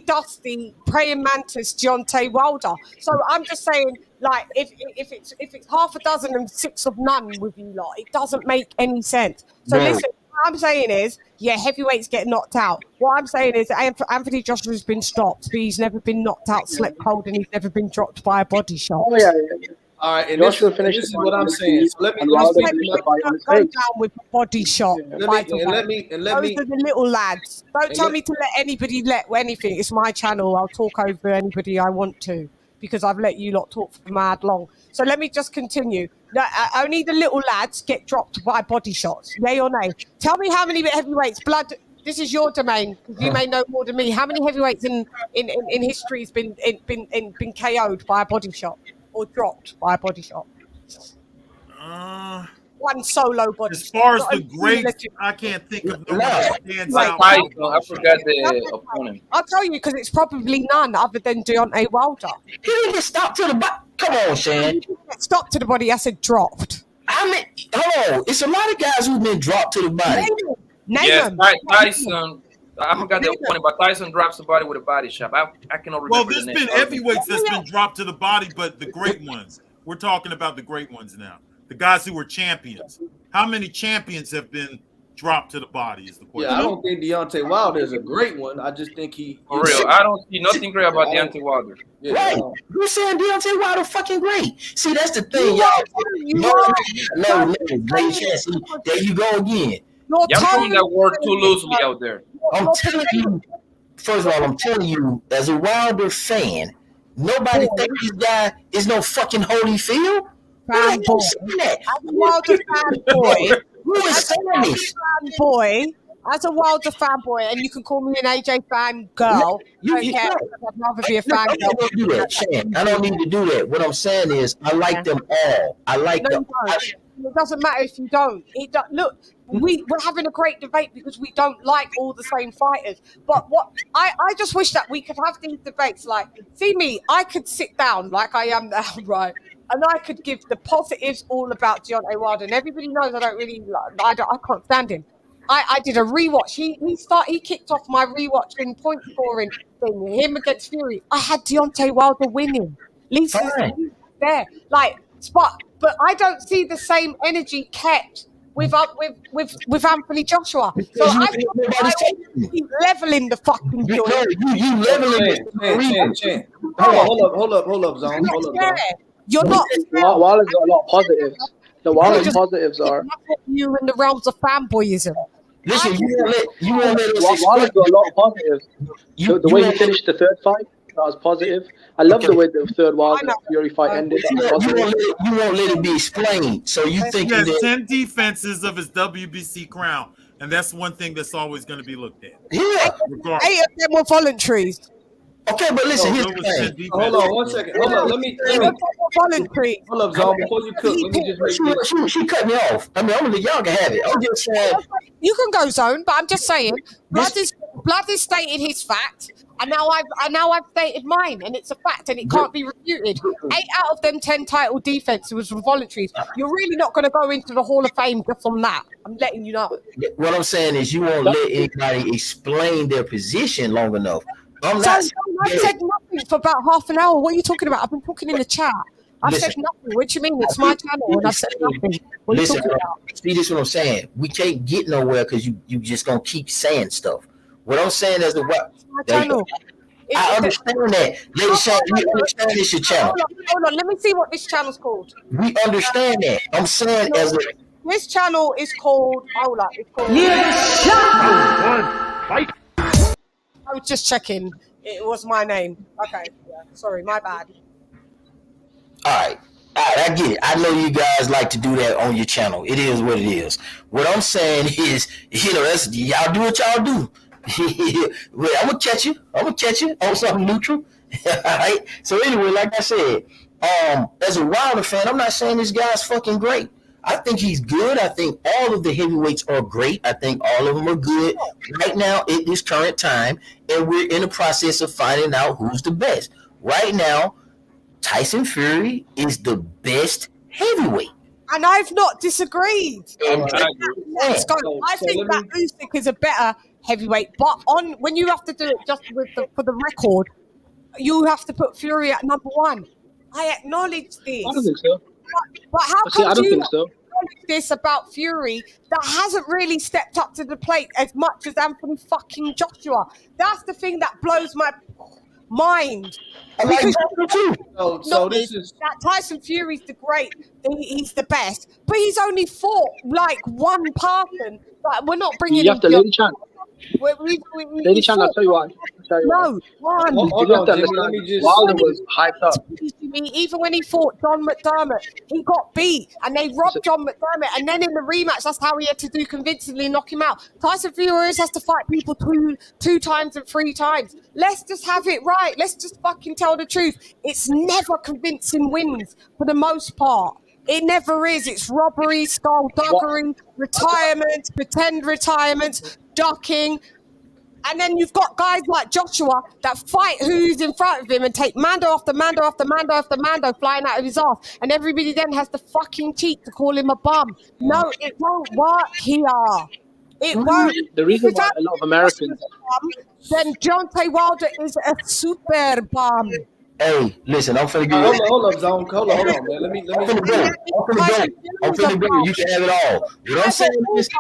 Speaker 3: Dusty, praying mantis, Deontay Wilder. So I'm just saying, like, if it's half a dozen and 6 of none with you lot, it doesn't make any sense. So listen, what I'm saying is, yeah, heavyweights get knocked out. What I'm saying is Anthony Joshua's been stopped, but he's never been knocked out, slept cold, and he's never been dropped by a body shot.
Speaker 4: Oh yeah.
Speaker 19: All right, and this is what I'm saying. So let me
Speaker 3: go down with a body shot.
Speaker 19: Let me.
Speaker 3: Those are the little lads. Don't tell me to let anybody let anything. It's my channel. I'll talk over anybody I want to. because I've let you lot talk for mad long. So let me just continue. No, only the little lads get dropped by body shots. Yay or nay? Tell me how many heavyweights. Blood. This is your domain because you may know more than me. How many heavyweights in history has been KO'd by a body shot or dropped by a body shot? One solo body.
Speaker 7: As far as the greats, I can't think of no one that stands out.
Speaker 2: I forgot the opponent.
Speaker 3: I'll tell you because it's probably none other than Deontay Wilder.
Speaker 20: He didn't get stopped to the body. Come on, Shan.
Speaker 3: Stopped to the body. I said dropped.
Speaker 20: I mean, hold on. It's a lot of guys who've been dropped to the body.
Speaker 2: Yes, Tyson. I forgot the opponent, but Tyson drops the body with a body shot. I cannot remember.
Speaker 7: Well, there's been heavyweights that's been dropped to the body, but the great ones. We're talking about the great ones now. The guys who were champions. How many champions have been dropped to the body is the question.
Speaker 19: Yeah, I don't think Deontay Wilder is a great one. I just think
Speaker 2: For real, I don't see nothing great about Deontay Wilder.
Speaker 19: Yeah,
Speaker 20: right. You're saying Deontay Wilder fucking great. See, that's the thing, y'all. No, LadyChann, see, there you go again.
Speaker 2: Y'all throwing that word too loosely out there.
Speaker 20: I'm telling you, first of all, I'm telling you, as a Wilder fan, nobody thinks this guy is no fucking Holyfield.
Speaker 3: Fanboy. As a Wilder fanboy.
Speaker 20: Who is saying this?
Speaker 3: As a Wilder fanboy, and you can call me an AJ fan girl. I'd rather be a fan girl.
Speaker 20: I don't do that, Shan. I don't need to do that. What I'm saying is, I like them all. I like them.
Speaker 3: It doesn't matter if you don't. Look, we're having a great debate because we don't like all the same fighters. But what I just wish that we could have these debates. Like, see me, I could sit down like I am now, right? And I could give the positives all about Deontay Wilder, and everybody knows I don't really, I can't stand him. I did a rewatch. He kicked off my rewatching point scoring thing. Him against Fury. I had Deontay Wilder winning. Lisa's there, but I don't see the same energy kept with Anthony Joshua. So I keep leveling the fucking joint.
Speaker 20: You leveling.
Speaker 19: Hold up, Zhang.
Speaker 3: You're not.
Speaker 4: Wilder's got a lot of positives. The Wilder's positives are.
Speaker 3: You in the realms of fanboyism.
Speaker 20: Listen, you won't let us.
Speaker 4: Wilder's got a lot of positives. The way he finished the third fight, that was positive. I love the way the third Wilder Fury fight ended.
Speaker 20: You won't let it be explained. So you think
Speaker 7: he has 10 defenses of his WBC crown, and that's one thing that's always going to be looked at.
Speaker 20: Yeah,
Speaker 3: 8 of them were voluntaries.
Speaker 20: Okay, but listen, here's the thing.
Speaker 19: Hold on 1 second. Hold on, let me
Speaker 3: voluntary.
Speaker 19: Hold up, Zhang, before you cook, let me just make
Speaker 20: she cut me off. I mean, I'm gonna y'all can have it. I'm just saying.
Speaker 3: You can go, Zone, but I'm just saying. Blood has stated his fact, and now I've stated mine, and it's a fact, and it can't be refuted. 8 out of them 10 title defenses was voluntaries. You're really not going to go into the Hall of Fame just on that. I'm letting you know.
Speaker 20: What I'm saying is, you won't let anybody explain their position long enough. I've
Speaker 3: said nothing for about half an hour. What are you talking about? I've been talking in the chat. I've said nothing. What do you mean? It's my channel, and I've said nothing. What are you talking about?
Speaker 20: See, this is what I'm saying. We can't get nowhere because you just gonna keep saying stuff. What I'm saying is I understand that. LadyChann, we understand this your channel.
Speaker 3: Hold on. Let me see what this channel's called.
Speaker 20: We understand that. I'm saying
Speaker 3: this channel is called. Hold up. It's called.
Speaker 20: Fight.
Speaker 3: I was just checking. It was my name. Okay. Yeah. Sorry, my bad.
Speaker 20: All right, I get it. I know you guys like to do that on your channel. It is what it is. What I'm saying is, that's y'all do what y'all do. Well, I'm gonna catch you on something neutral. All right. So anyway, like I said, as a Wilder fan, I'm not saying this guy's fucking great. I think he's good. I think all of the heavyweights are great. I think all of them are good right now at this current time, and we're in the process of finding out who's the best. Right now, Tyson Fury is the best heavyweight.
Speaker 3: And I've not disagreed. Let's go. I think that Usyk is a better heavyweight, but when you have to do it just for the record, you have to put Fury at number 1. I acknowledge this.
Speaker 4: I don't think so.
Speaker 3: But how come
Speaker 4: I don't
Speaker 3: you
Speaker 4: think so.
Speaker 3: acknowledge this about Fury that hasn't really stepped up to the plate as much as Anthony fucking Joshua? That's the thing that blows my mind. Because that Tyson Fury's the great, he's the best, but he's only fought like one person. Like, we're not bringing.
Speaker 4: You have to LadyChann. LadyChann, I'll tell you why.
Speaker 3: No, one.
Speaker 19: Hold on, Jimmy. Let me just.
Speaker 4: Wilder was hyped up.
Speaker 3: Even when he fought John McDermott, he got beat and they robbed John McDermott. And then in the rematch, that's how he had to do convincingly knock him out. Tyson Fury always has to fight people two times and 3 times. Let's just have it right. Let's just fucking tell the truth. It's never convincing wins for the most part. It never is. It's robbery, skullduggery, retirement, pretend retirement, ducking. And then you've got guys like Joshua that fight who's in front of him and take Mando after Mando after Mando after Mando flying out of his ass. And everybody then has the fucking cheek to call him a bum. No, it won't work here. It won't.
Speaker 4: The reason why a lot of Americans...
Speaker 3: Then Deontay Wilder is a super bum.
Speaker 20: Hey, listen, I'm finna go.
Speaker 19: Hold up, Zhang. Hold on, man. Let me.
Speaker 20: I'm finna go. You can have it all. What I'm saying is, hey,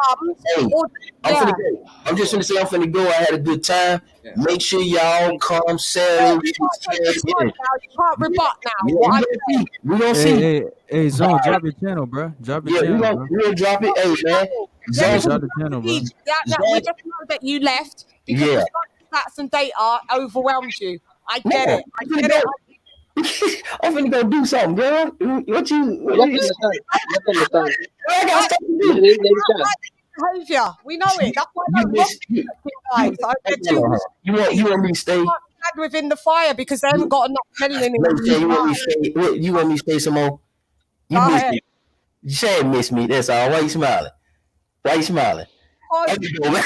Speaker 20: I'm finna go. I'm just finna say I'm finna go. I had a good time. Make sure y'all come Saturday.
Speaker 3: You can't rebut now.
Speaker 20: We gonna see.
Speaker 15: Hey, Zhang, drop your channel, bro. Drop your channel,
Speaker 20: we'll drop it. Hey, man.
Speaker 15: Drop the channel, bro.
Speaker 3: We just know that you left because the stats and data overwhelmed you. I get it. I get it.
Speaker 20: I'm finna go do something, girl. What you understand? I got stuff to do.
Speaker 3: Behavior. We know it. That's why
Speaker 20: you want me to stay
Speaker 3: within the fire because they haven't got enough melanin in them.
Speaker 20: You want me to stay some more? You miss me. You say miss me. That's all. Why you smiling? Why you smiling?
Speaker 3: Basically.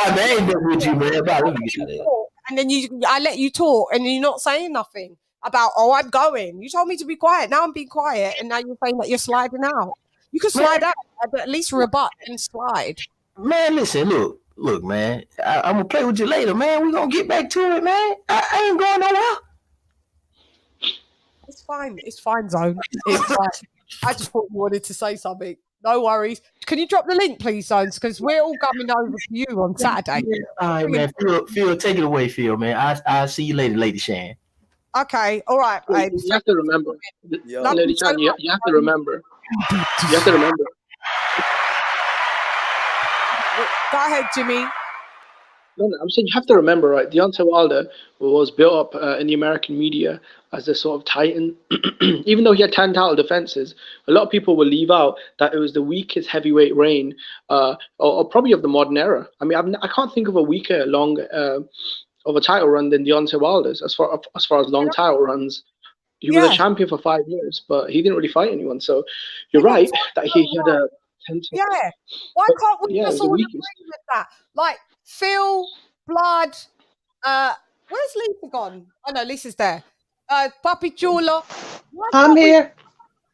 Speaker 20: I ain't done with you, man.
Speaker 3: And then I let you talk, and you're not saying nothing about. Oh, I'm going. You told me to be quiet. Now I'm being quiet, and now you're saying that you're sliding out. You can slide out, but at least rebut and slide.
Speaker 20: Man, listen, look, man. I'm gonna play with you later, man. We're gonna get back to it, man. I ain't going nowhere.
Speaker 3: It's fine. It's fine, Zone. It's fine. I just thought you wanted to say something. No worries. Can you drop the link, please, Zones? Because we're all coming over to you on Saturday.
Speaker 20: All right, man. Phil, take it away, Phil, man. I'll see you later, LadyChann.
Speaker 3: Okay. All right, babe.
Speaker 4: You have to remember. LadyChann, you have to remember. You have to remember.
Speaker 3: Go ahead, Jimmy.
Speaker 4: No, I'm saying you have to remember, right? Deontay Wilder was built up in the American media as a sort of titan. Even though he had 10 title defenses, a lot of people will leave out that it was the weakest heavyweight reign, or probably of the modern era. I mean, I can't think of a weaker of a title run than Deontay Wilder's as far as long title runs. He was a champion for 5 years, but he didn't really fight anyone. So you're right that he had a 10.
Speaker 3: Yeah. Why can't we just all agree with that? Like Phil, Blood, where's Lisa gone? Oh no, Lisa's there. Papi Chulo.
Speaker 9: I'm here.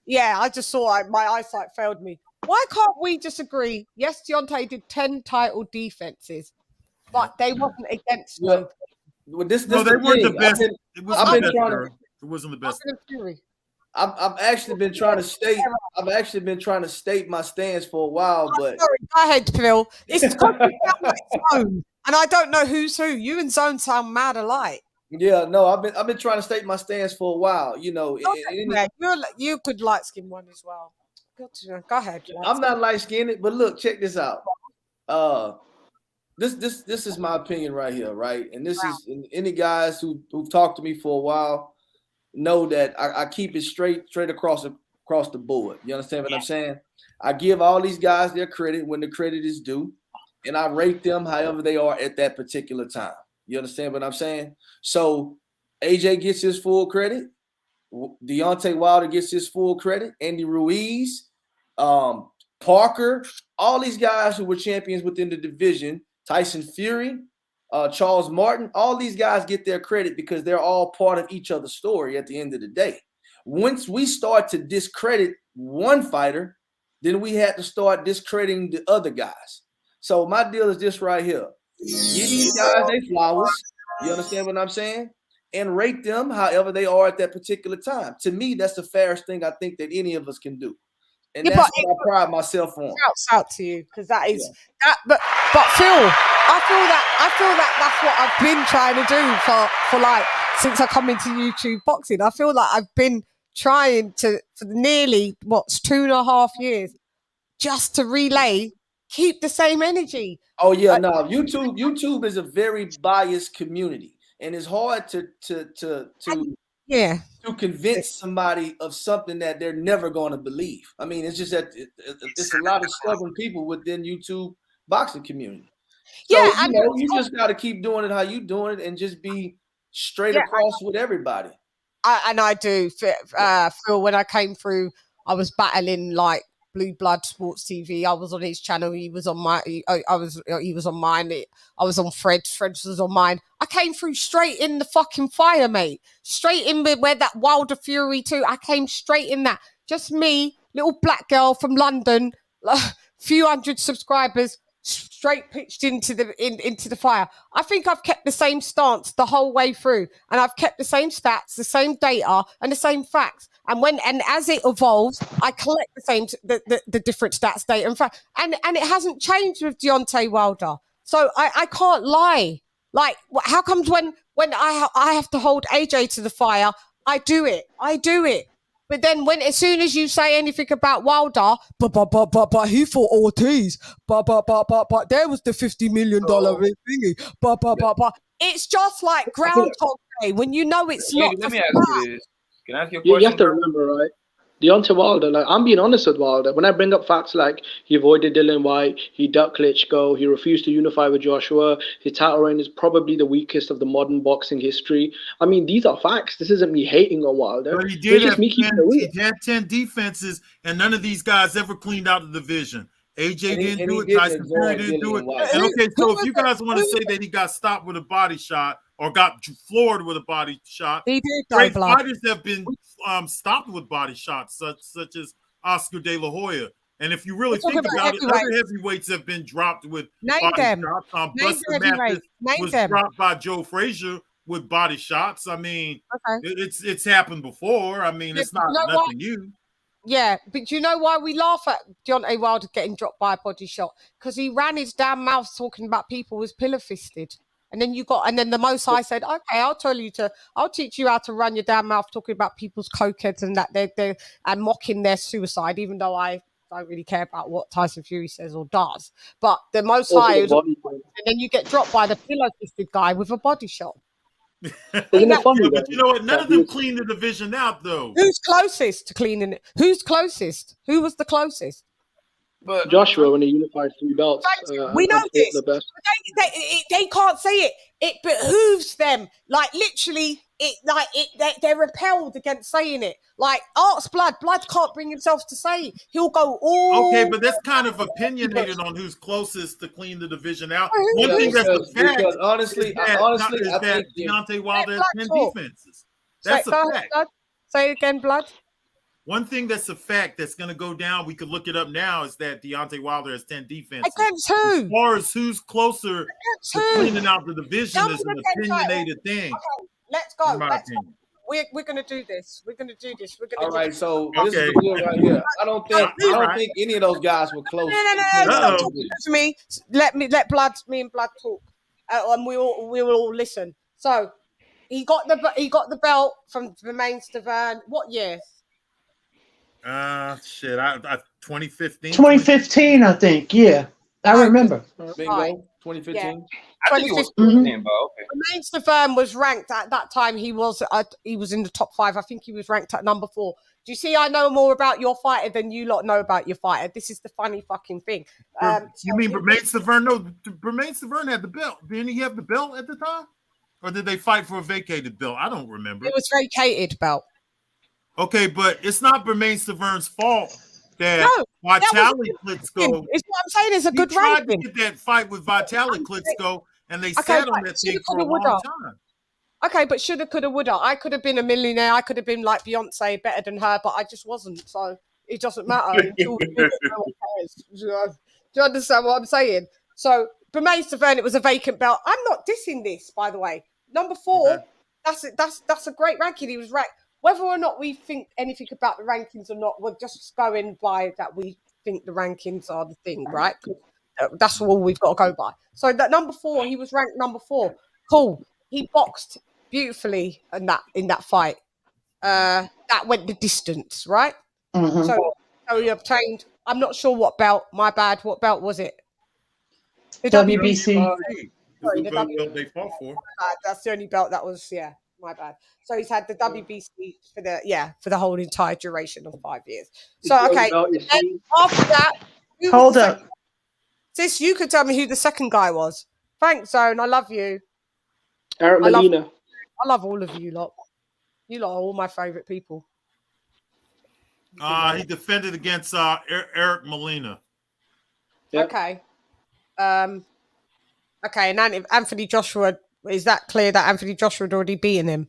Speaker 3: Yeah, I just saw my eyesight failed me. Why can't we just agree? Yes, Deontay did 10 title defenses, but they wasn't against them.
Speaker 19: Well, they
Speaker 7: weren't the best. It wasn't the best.
Speaker 19: I've actually been trying to state my stance for a while, but
Speaker 3: sorry, go ahead, Phil. It's Zone, and I don't know who's who. You and Zone sound mad alike.
Speaker 19: Yeah, no, I've been trying to state my stance for a while. You know,
Speaker 3: you could light skin one as well. Go ahead.
Speaker 19: I'm not light skinned, but look, check this out. This is my opinion right here, right? And this is any guys who've talked to me for a while know that I keep it straight across the board. You understand what I'm saying? I give all these guys their credit when the credit is due, and I rate them however they are at that particular time. You understand what I'm saying? So AJ gets his full credit. Deontay Wilder gets his full credit. Andy Ruiz, Parker, all these guys who were champions within the division, Tyson Fury, Charles Martin, all these guys get their credit because they're all part of each other's story at the end of the day. Once we start to discredit one fighter, then we had to start discrediting the other guys. So my deal is this right here. Give these guys their flowers. You understand what I'm saying? And rate them however they are at that particular time. To me, that's the fairest thing I think that any of us can do. And that's what I pride myself on.
Speaker 3: Shouts out to you because that is that. But Phil, I feel that that's what I've been trying to do for like since I come into YouTube boxing. I feel like I've been trying to for nearly 2.5 years just to relay keep the same energy.
Speaker 19: Oh yeah, no. YouTube is a very biased community, and it's hard to convince somebody of something that they're never going to believe. I mean, it's just that it's a lot of stubborn people within YouTube boxing community. So you just got to keep doing it how you doing it, and just be straight across with everybody.
Speaker 3: I do feel when I came through, I was battling like Blue Blood Sports TV. I was on his channel. He was on my. He was on mine. I was on Fred's. Fred's was on mine. I came through straight in the fucking fire, mate. Straight in where that Wilder Fury too. I came straight in that. Just me, little black girl from London, few hundred subscribers, straight pitched into the fire. I think I've kept the same stance the whole way through, and I've kept the same stats, the same data, and the same facts. And as it evolves, I collect the different stats, data, and facts. And it hasn't changed with Deontay Wilder. So I can't lie. Like, how comes when I have to hold AJ to the fire, I do it. But then as soon as you say anything about Wilder, but he fought Ortiz, but there was the $50 million thingy, but it's just like Groundhog Day when you know it's not.
Speaker 2: Let me ask you this. Can I ask you a
Speaker 4: You
Speaker 2: question?
Speaker 4: have to remember, right? Deontay Wilder, like, I'm being honest with Wilder. When I bring up facts like he avoided Dillian White, he ducked Klitschko, he refused to unify with Joshua, his title reign is probably the weakest of the modern boxing history. I mean, these are facts. This isn't me hating on Wilder.
Speaker 7: But he did
Speaker 4: just
Speaker 7: have
Speaker 4: me keeping it
Speaker 7: 10,
Speaker 4: real.
Speaker 7: he had 10 defenses, and none of these guys ever cleaned out the division. AJ didn't do it. Tyson Fury didn't do it. And okay, so if you guys want to say that he got stopped with a body shot or got floored with a body shot,
Speaker 3: he did.
Speaker 7: Great fighters have been stopped with body shots, such as Oscar De La Hoya. And if you really think about it, other heavyweights have been dropped with body shots. Buster Mathis was dropped by Joe Frazier with body shots. I mean, it's happened before. I mean, it's not nothing new.
Speaker 3: Yeah, but do you know why we laugh at Deontay Wilder getting dropped by a body shot? Because he ran his damn mouth talking about people was pillar fisted. And then the Most High said, okay, I'll teach you how to run your damn mouth talking about people's cokeheads and that they're and mocking their suicide, even though I don't really care about what Tyson Fury says or does. But the Most High, and then you get dropped by the pillow fisted guy with a body shot.
Speaker 7: Isn't it funny? But you know what? None of them cleaned the division out, though.
Speaker 3: Who's closest to cleaning it? Who's closest? Who was the closest?
Speaker 4: But Joshua, when he unified 3 belts,
Speaker 3: we know this.
Speaker 4: the best.
Speaker 3: They can't say it. It behooves them. Like literally, they're repelled against saying it. Like Art's blood can't bring himself to say it. He'll go all.
Speaker 7: Okay, but that's kind of opinionated on who's closest to clean the division out. One thing that's a fact,
Speaker 19: because honestly, I think
Speaker 7: Deontay Wilder has 10 defenses. That's a fact.
Speaker 3: Say it again, Blood.
Speaker 7: One thing that's a fact that's going to go down, we could look it up now, is that Deontay Wilder has 10 defenses.
Speaker 3: Against who?
Speaker 7: As far as who's closer to cleaning out the division is an opinionated thing.
Speaker 3: Okay, let's go. We're going to do this.
Speaker 19: All right, so this is the deal right here. I don't think any of those guys were close.
Speaker 3: No. To me, let me and Blood talk, and we will all listen. So he got the belt from Romain Stavern. What year?
Speaker 7: 2015.
Speaker 9: 2015, I think. Yeah, I remember.
Speaker 19: Bingo. 2015.
Speaker 3: Yeah.
Speaker 2: I think it was 2015, but okay.
Speaker 3: Romain Stavern was ranked at that time. He was in the top 5. I think he was ranked at number 4. Do you see? I know more about your fighter than you lot know about your fighter. This is the funny fucking thing.
Speaker 7: You mean Romain Stavern? No, Romain Stavern had the belt. Didn't he have the belt at the time, or did they fight for a vacated belt? I don't remember.
Speaker 3: It was vacated belt.
Speaker 7: Okay, but it's not Romain Stavern's fault that Vitaly Klitschko.
Speaker 3: It's what I'm saying. It's a good ranking.
Speaker 7: Tried to get that fight with Vitaly Klitschko, and they sat on that thing for a long time.
Speaker 3: Okay, but shoulda, coulda, woulda. I could have been a millionaire. I could have been like Beyonce, better than her, but I just wasn't. So it doesn't matter. Do you understand what I'm saying? So Romain Stavern, it was a vacant belt. I'm not dissing this, by the way. Number 4. That's a great ranking. He was ranked. Whether or not we think anything about the rankings or not, we're just going by that we think the rankings are the thing, right? That's all we've got to go by. So that number 4, he was ranked number 4. Cool. He boxed beautifully in that fight. That went the distance, right?
Speaker 9: Mm-hmm.
Speaker 3: So he obtained. I'm not sure what belt. My bad. What belt was it? The
Speaker 9: WBC.
Speaker 3: Sorry, the
Speaker 7: belt they fought for.
Speaker 3: That's the only belt that was, yeah, my bad. So he's had the WBC for the whole entire duration of 5 years. So okay, and after that,
Speaker 9: hold up.
Speaker 3: Sis, you could tell me who the second guy was. Thanks, Zone. I love you.
Speaker 4: Eric Molina.
Speaker 3: I love all of you lot. You lot are all my favorite people.
Speaker 7: He defended against Eric Molina.
Speaker 3: Yep. Okay. Okay, and Anthony Joshua, is that clear that Anthony Joshua had already beaten him?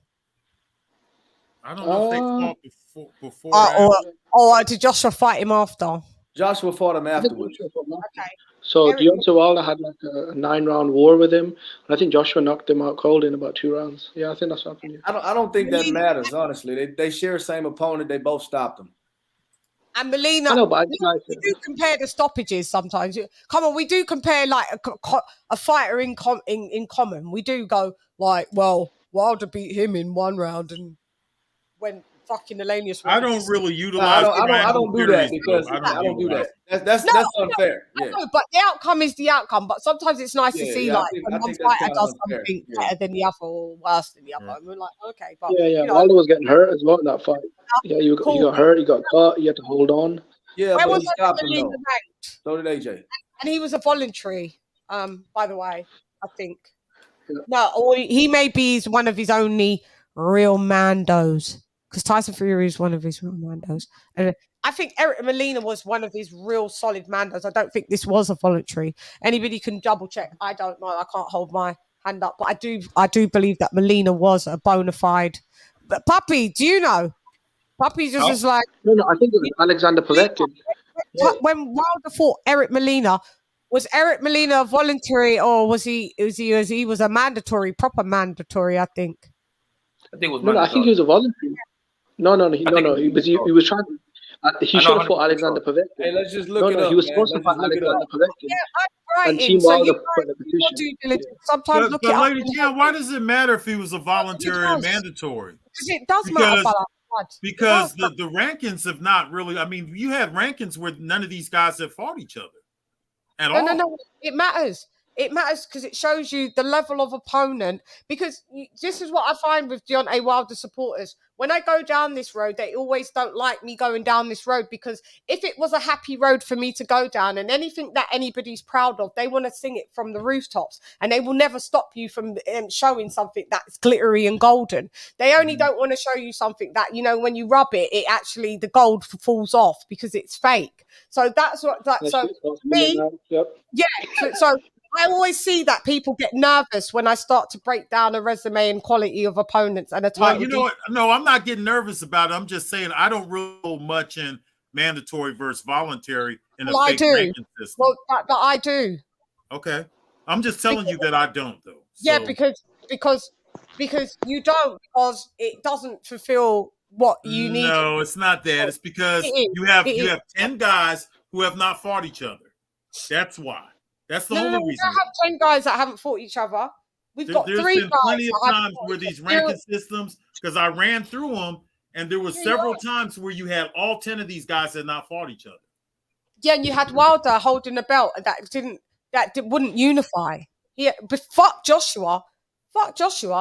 Speaker 7: I don't know if they fought before.
Speaker 3: Or did Joshua fight him after?
Speaker 19: Joshua fought him afterwards.
Speaker 3: Okay.
Speaker 4: So Deontay Wilder had like a 9-round war with him. And I think Joshua knocked him out cold in about 2 rounds. Yeah, I think that's what happened.
Speaker 19: I don't think that matters, honestly. They share the same opponent. They both stopped him.
Speaker 3: And Molina,
Speaker 4: I know, but
Speaker 3: we do compare the stoppages sometimes. Come on, we do compare like a fighter in common. We do go like, well, Wilder beat him in 1 round, and when fucking Elenius.
Speaker 7: I don't really utilize.
Speaker 19: I don't do that because I don't do that. That's unfair.
Speaker 3: Yeah. No, but the outcome is the outcome. But sometimes it's nice to see when one fighter does something better than the other or worse than the other. And we're like, okay, but
Speaker 4: Wilder was getting hurt as well in that fight. Yeah, you got hurt, you got caught, you had to hold on.
Speaker 19: Yeah,
Speaker 3: but
Speaker 19: he stopped him though. So did AJ.
Speaker 3: And he was a voluntary, by the way, I think. Yeah. No, or he may be one of his only real mandos. Because Tyson Fury is one of his real mandos. And I think Eric Molina was one of his real solid mandos. I don't think this was a voluntary. Anybody can double check. I don't know. I can't hold my hand up. But I do believe that Molina was a bona fide. But Puppy, do you know? Puppy just is like...
Speaker 4: No, I think it was Alexander Povetkin.
Speaker 3: When Wilder fought Eric Molina, was Eric Molina a voluntary or was he a mandatory, proper mandatory, I think?
Speaker 2: I think it was
Speaker 4: no, I think he was a voluntary. No. He was trying. He should have fought Alexander Povetkin.
Speaker 19: Hey, let's just look it up.
Speaker 4: He was supposed to fight Alexander Povetkin.
Speaker 3: Yeah, right.
Speaker 4: And Team Wilder put the petition.
Speaker 7: Sometimes look at LadyChann, why does it matter if he was a voluntary or mandatory?
Speaker 3: It does matter.
Speaker 7: Because the rankings have not really. I mean, you had rankings where none of these guys have fought each other at all.
Speaker 3: No. It matters. It matters because it shows you the level of opponent. Because this is what I find with Deontay Wilder supporters. When I go down this road, they always don't like me going down this road because if it was a happy road for me to go down and anything that anybody's proud of, they want to sing it from the rooftops and they will never stop you from showing something that's glittery and golden. They only don't want to show you something that, when you rub it, it actually, the gold falls off because it's fake. So that's what, so me, so I always see that people get nervous when I start to break down a resume and quality of opponents and a title.
Speaker 7: Well, you know what? No, I'm not getting nervous about it. I'm just saying I don't really know much in mandatory versus voluntary in a fake ranking system.
Speaker 3: Well, but I do.
Speaker 7: Okay. I'm just telling you that I don't, though. So.
Speaker 3: Yeah, because you don't, because it doesn't fulfill what you need.
Speaker 7: No, it's not that. It's because you have 10 guys who have not fought each other. That's why. That's the only reason.
Speaker 3: We don't have 10 guys that haven't fought each other. We've got 3 guys.
Speaker 7: There's been plenty of times where these ranking systems, because I ran through them, and there was several times where you had all 10 of these guys that not fought each other.
Speaker 3: Yeah, and you had Wilder holding a belt that wouldn't unify. But fuck Joshua.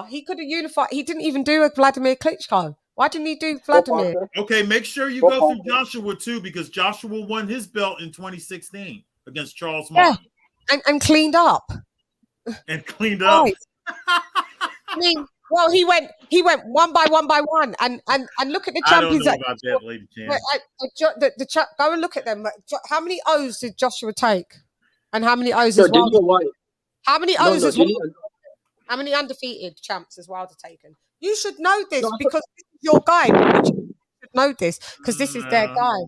Speaker 3: He could have unified. He didn't even do a Vladimir Klitschko. Why didn't he do Vladimir?
Speaker 7: Okay, make sure you go through Joshua too, because Joshua won his belt in 2016 against Charles Martin.
Speaker 3: And cleaned up.
Speaker 7: And cleaned up.
Speaker 3: I mean, well, he went one by one, and look at the champions.
Speaker 7: I don't know about that, LadyChann.
Speaker 3: Go and look at them. How many O's did Joshua take? And how many O's is Wilder? How many O's is Wilder? How many undefeated champs has Wilder taken? You should know this because this is your guy. You should know this because this is their guy.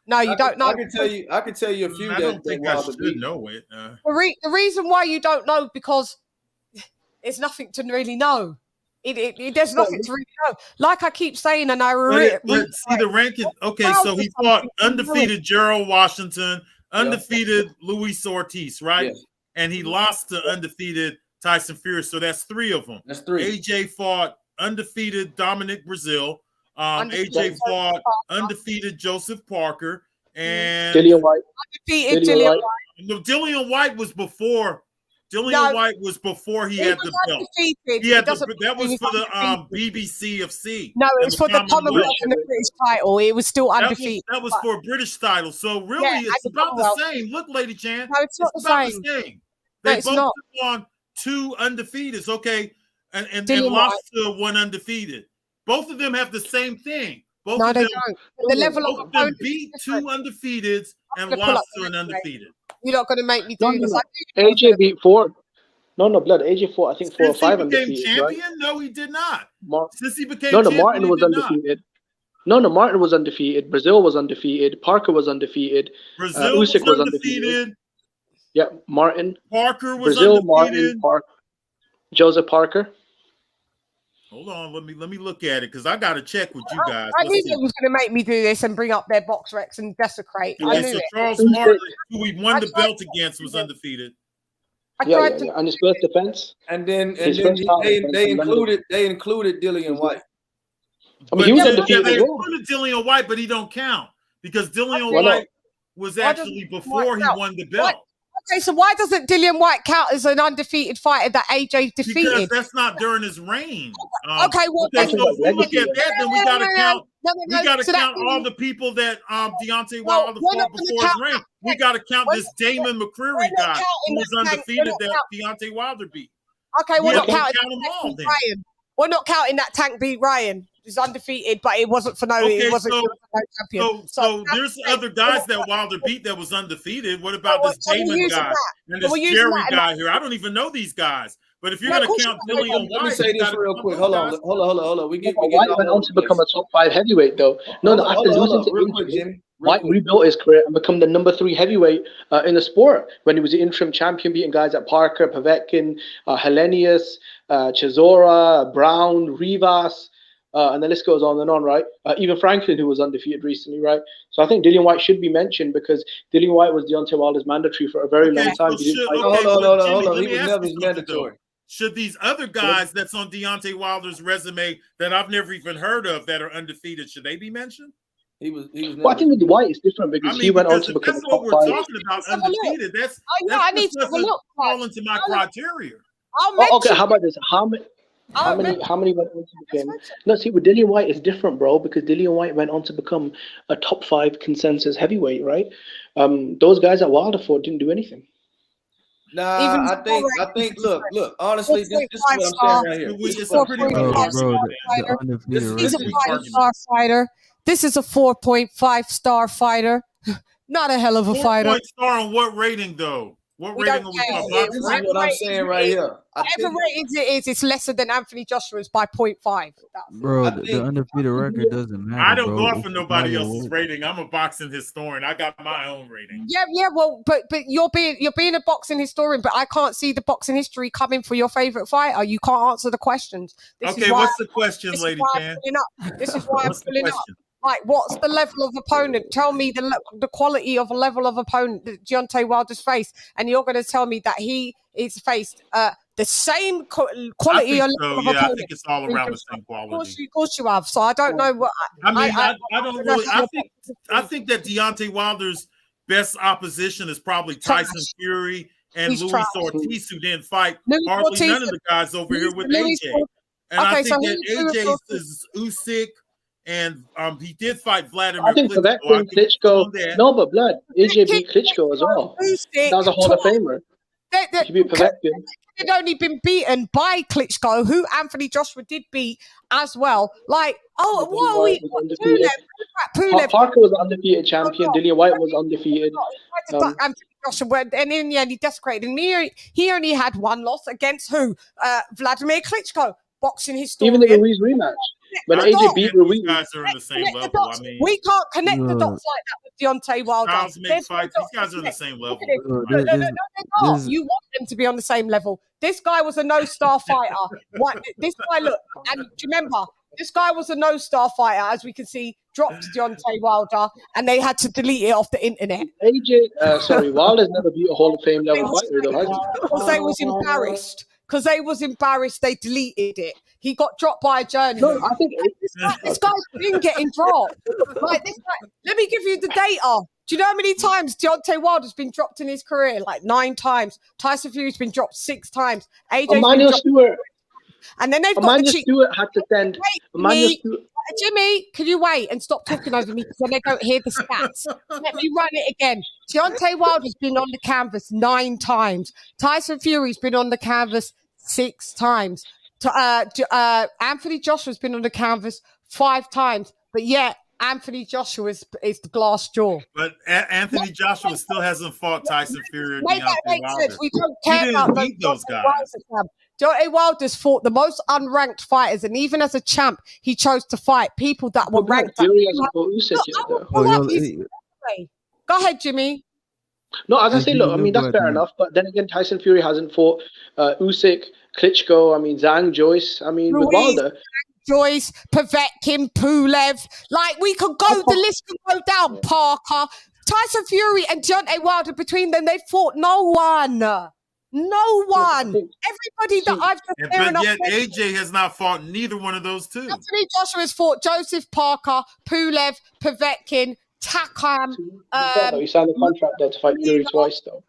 Speaker 3: No, you don't know.
Speaker 19: I can tell you a few.
Speaker 7: I don't think I should know it.
Speaker 3: The reason why you don't know because there's nothing to really know. There's nothing to really know. Like I keep saying, and
Speaker 7: see the ranking. Okay, so he fought undefeated Gerald Washington, undefeated Luis Ortiz, right? Yes. And he lost to undefeated Tyson Fury. So that's 3 of them.
Speaker 19: That's 3.
Speaker 7: AJ fought undefeated Dominic Brazil. AJ fought undefeated Joseph Parker, And
Speaker 4: Dillian White.
Speaker 3: Undefeated Dillian White.
Speaker 7: No, Dillian White was before. White was before he had the belt. He had that was for the BBC of C.
Speaker 3: No, it was for the Commonwealth and the British title. It was still undefeated.
Speaker 7: That was for a British title. So really, it's about the same. Look, LadyChann.
Speaker 3: No, it's not
Speaker 7: about
Speaker 3: the
Speaker 7: same. They both took on 2 undefeateds, okay, and lost to 1 undefeated. Both of them have the same thing. Both of them,
Speaker 3: don't. The level of
Speaker 7: them beat 2 undefeateds and lost to an undefeated.
Speaker 3: You're not going to make me do this.
Speaker 4: AJ beat 4. No, blood. AJ fought, I think, 4 or 5 undefeated.
Speaker 7: Since he became champion? Right? No, he did not. Since he became
Speaker 4: champion, Martin was undefeated. No, Martin was undefeated. Brazil was undefeated. Parker was undefeated.
Speaker 7: Brazil
Speaker 4: Usyk
Speaker 7: was undefeated.
Speaker 4: Yeah, Martin.
Speaker 7: Parker was
Speaker 4: Brazil,
Speaker 7: undefeated.
Speaker 4: Martin, Joseph Parker.
Speaker 7: Hold on, let me look at it because I got to check with you guys.
Speaker 3: I knew they was going to make me do this and bring up their box recs and desecrate.
Speaker 7: Okay, so Charles Martin, who we won the belt against, was undefeated.
Speaker 4: Yeah, on his first defense.
Speaker 19: And then they included Dillian White.
Speaker 4: I mean, he was undefeated
Speaker 7: they
Speaker 4: as well.
Speaker 7: included Dillian White, but he don't count because Dillian White was actually before he won the belt.
Speaker 3: Okay, so why doesn't Dillian White count as an undefeated fighter that AJ defeated?
Speaker 7: Because that's not during his reign.
Speaker 3: Okay, well,
Speaker 7: so if we look at that, then we got to count. We got to count all the people that Deontay Wilder fought before his reign. We got to count this Damon McCreary guy who was undefeated that Deontay Wilder beat.
Speaker 3: Okay, we're not counting
Speaker 7: all.
Speaker 3: Ryan. We're not counting that Tank beat Ryan. He's undefeated, but it wasn't for no.
Speaker 7: Okay,
Speaker 3: it wasn't for no champion.
Speaker 7: So there's other guys that Wilder beat that was undefeated. What about this Damon guy and this Jerry guy here? I don't even know these guys. But if you're going to count Dillian White,
Speaker 19: let me say this real quick. Hold on.
Speaker 4: White went on to become a top 5 heavyweight, though. After losing to AJ, White rebuilt his career and become the number 3 heavyweight in the sport when he was the interim champion, beating guys like Parker, Povetkin, Helenius, Chisora, Brown, Rivas. And the list goes on and on, right? Even Franklin, who was undefeated recently, right? So I think Dillian White should be mentioned because Dillian White was Deontay Wilder's mandatory for a very long time.
Speaker 19: Hold on. He was never mandatory.
Speaker 7: Should these other guys that's on Deontay Wilder's resume that I've never even heard of that are undefeated, should they be mentioned?
Speaker 19: He was
Speaker 4: well, I think with White it's different because he went on to become
Speaker 7: that's what we're talking about, undefeated. That's
Speaker 3: I need to look.
Speaker 7: Fall into my criteria.
Speaker 4: Okay, how about this? How many went on to become? No, see, with Dillian White it's different, bro, because Dillian White went on to become a top 5 consensus heavyweight, right? Those guys at Wilder fought didn't do anything.
Speaker 19: Nah, I think. Look. Honestly, this is what I'm saying right here. This is a
Speaker 3: 5-star fighter. This is a 4.5-star fighter. Not a hell of a fighter.
Speaker 7: 4-point-star on what rating though? What rating are we talking?
Speaker 19: This is what I'm saying right here.
Speaker 3: Whatever rating it is, it's lesser than Anthony Joshua's by 0.5.
Speaker 15: Bro, the undefeated record doesn't matter.
Speaker 7: I don't go off of nobody else's rating. I'm a boxing historian. I got my own rating.
Speaker 3: Yeah. Well, but you're being a boxing historian, but I can't see the boxing history coming for your favorite fighter. You can't answer the questions.
Speaker 7: Okay, what's the question, LadyChann?
Speaker 3: This is why I'm pulling up. Like, what's the level of opponent? Tell me the quality of a level of opponent that Deontay Wilder's faced, and you're going to tell me that he is faced the same quality of level of opponent.
Speaker 7: I think it's all around the same quality.
Speaker 3: Of course you have. So I don't know what.
Speaker 7: I don't really. I think that Deontay Wilder's best opposition is probably Tyson Fury and Luis Ortiz, who didn't fight hardly none of the guys over here with AJ. And I think that AJ is Usyk. And he did fight Vladimir
Speaker 4: I think Klitschko. No, but blood. AJ beat Klitschko as well. That was a Hall of Famer. He beat Povetkin.
Speaker 3: Had only been beaten by Klitschko, who Anthony Joshua did beat as well. Like, what are we?
Speaker 4: Parker was an undefeated champion. Dillian White was undefeated.
Speaker 3: Anthony Joshua, and in the end, he desecrated him. He only had one loss against who? Vladimir Klitschko, boxing historian.
Speaker 4: Even the Ruiz rematch. When AJ beat Ruiz,
Speaker 7: guys are on the same level. I mean,
Speaker 3: we can't connect the dots like that with Deontay Wilder.
Speaker 7: These guys are on the same level.
Speaker 3: No. You want them to be on the same level. This guy was a no-star fighter. This guy, look, and remember, this guy was a no-star fighter, as we can see, dropped Deontay Wilder, and they had to delete it off the internet.
Speaker 4: Wilder's never beat a Hall of Fame level fighter, though, has he?
Speaker 3: Because they was embarrassed. Because they was embarrassed, they deleted it. He got dropped by a journalist.
Speaker 4: No, I think
Speaker 3: this guy's been getting dropped. Like this guy, let me give you the data. Do you know how many times Deontay Wilder's been dropped in his career? Like 9 times. Tyson Fury's been dropped 6 times. AJ's
Speaker 4: Emmanuel Stewart.
Speaker 3: And then they've got
Speaker 4: Emmanuel
Speaker 3: the cheek.
Speaker 4: Stewart had to send. Emmanuel Stewart.
Speaker 3: Jimmy, can you wait and stop talking over me because then they don't hear the stats? Let me run it again. Deontay Wilder's been on the canvas 9 times. Tyson Fury's been on the canvas 6 times. Anthony Joshua's been on the canvas 5 times. But yet, Anthony Joshua is the glass jaw.
Speaker 7: But Anthony Joshua still hasn't fought Tyson Fury or
Speaker 3: Make that
Speaker 7: Deontay
Speaker 3: make
Speaker 7: Wilder.
Speaker 3: sense. We don't care about
Speaker 7: those guys.
Speaker 3: Deontay Wilder's fought the most unranked fighters, and even as a champ, he chose to fight people that were ranked. Go ahead, Jimmy.
Speaker 4: No, as I say, look, I mean, that's fair enough. But then again, Tyson Fury hasn't fought Usyk, Klitschko, I mean, Zhang, Joyce. I mean, with Wilder.
Speaker 3: Joyce, Povetkin, Pulev. Like, we could go, the list could go down. Parker, Tyson Fury and Deontay Wilder, between them, they fought no one. No one. Everybody that I've just
Speaker 7: But yet AJ has not fought neither one of those two.
Speaker 3: Anthony Joshua has fought Joseph Parker, Pulev, Povetkin, Takam.
Speaker 4: You signed a contract there to fight Fury twice, though.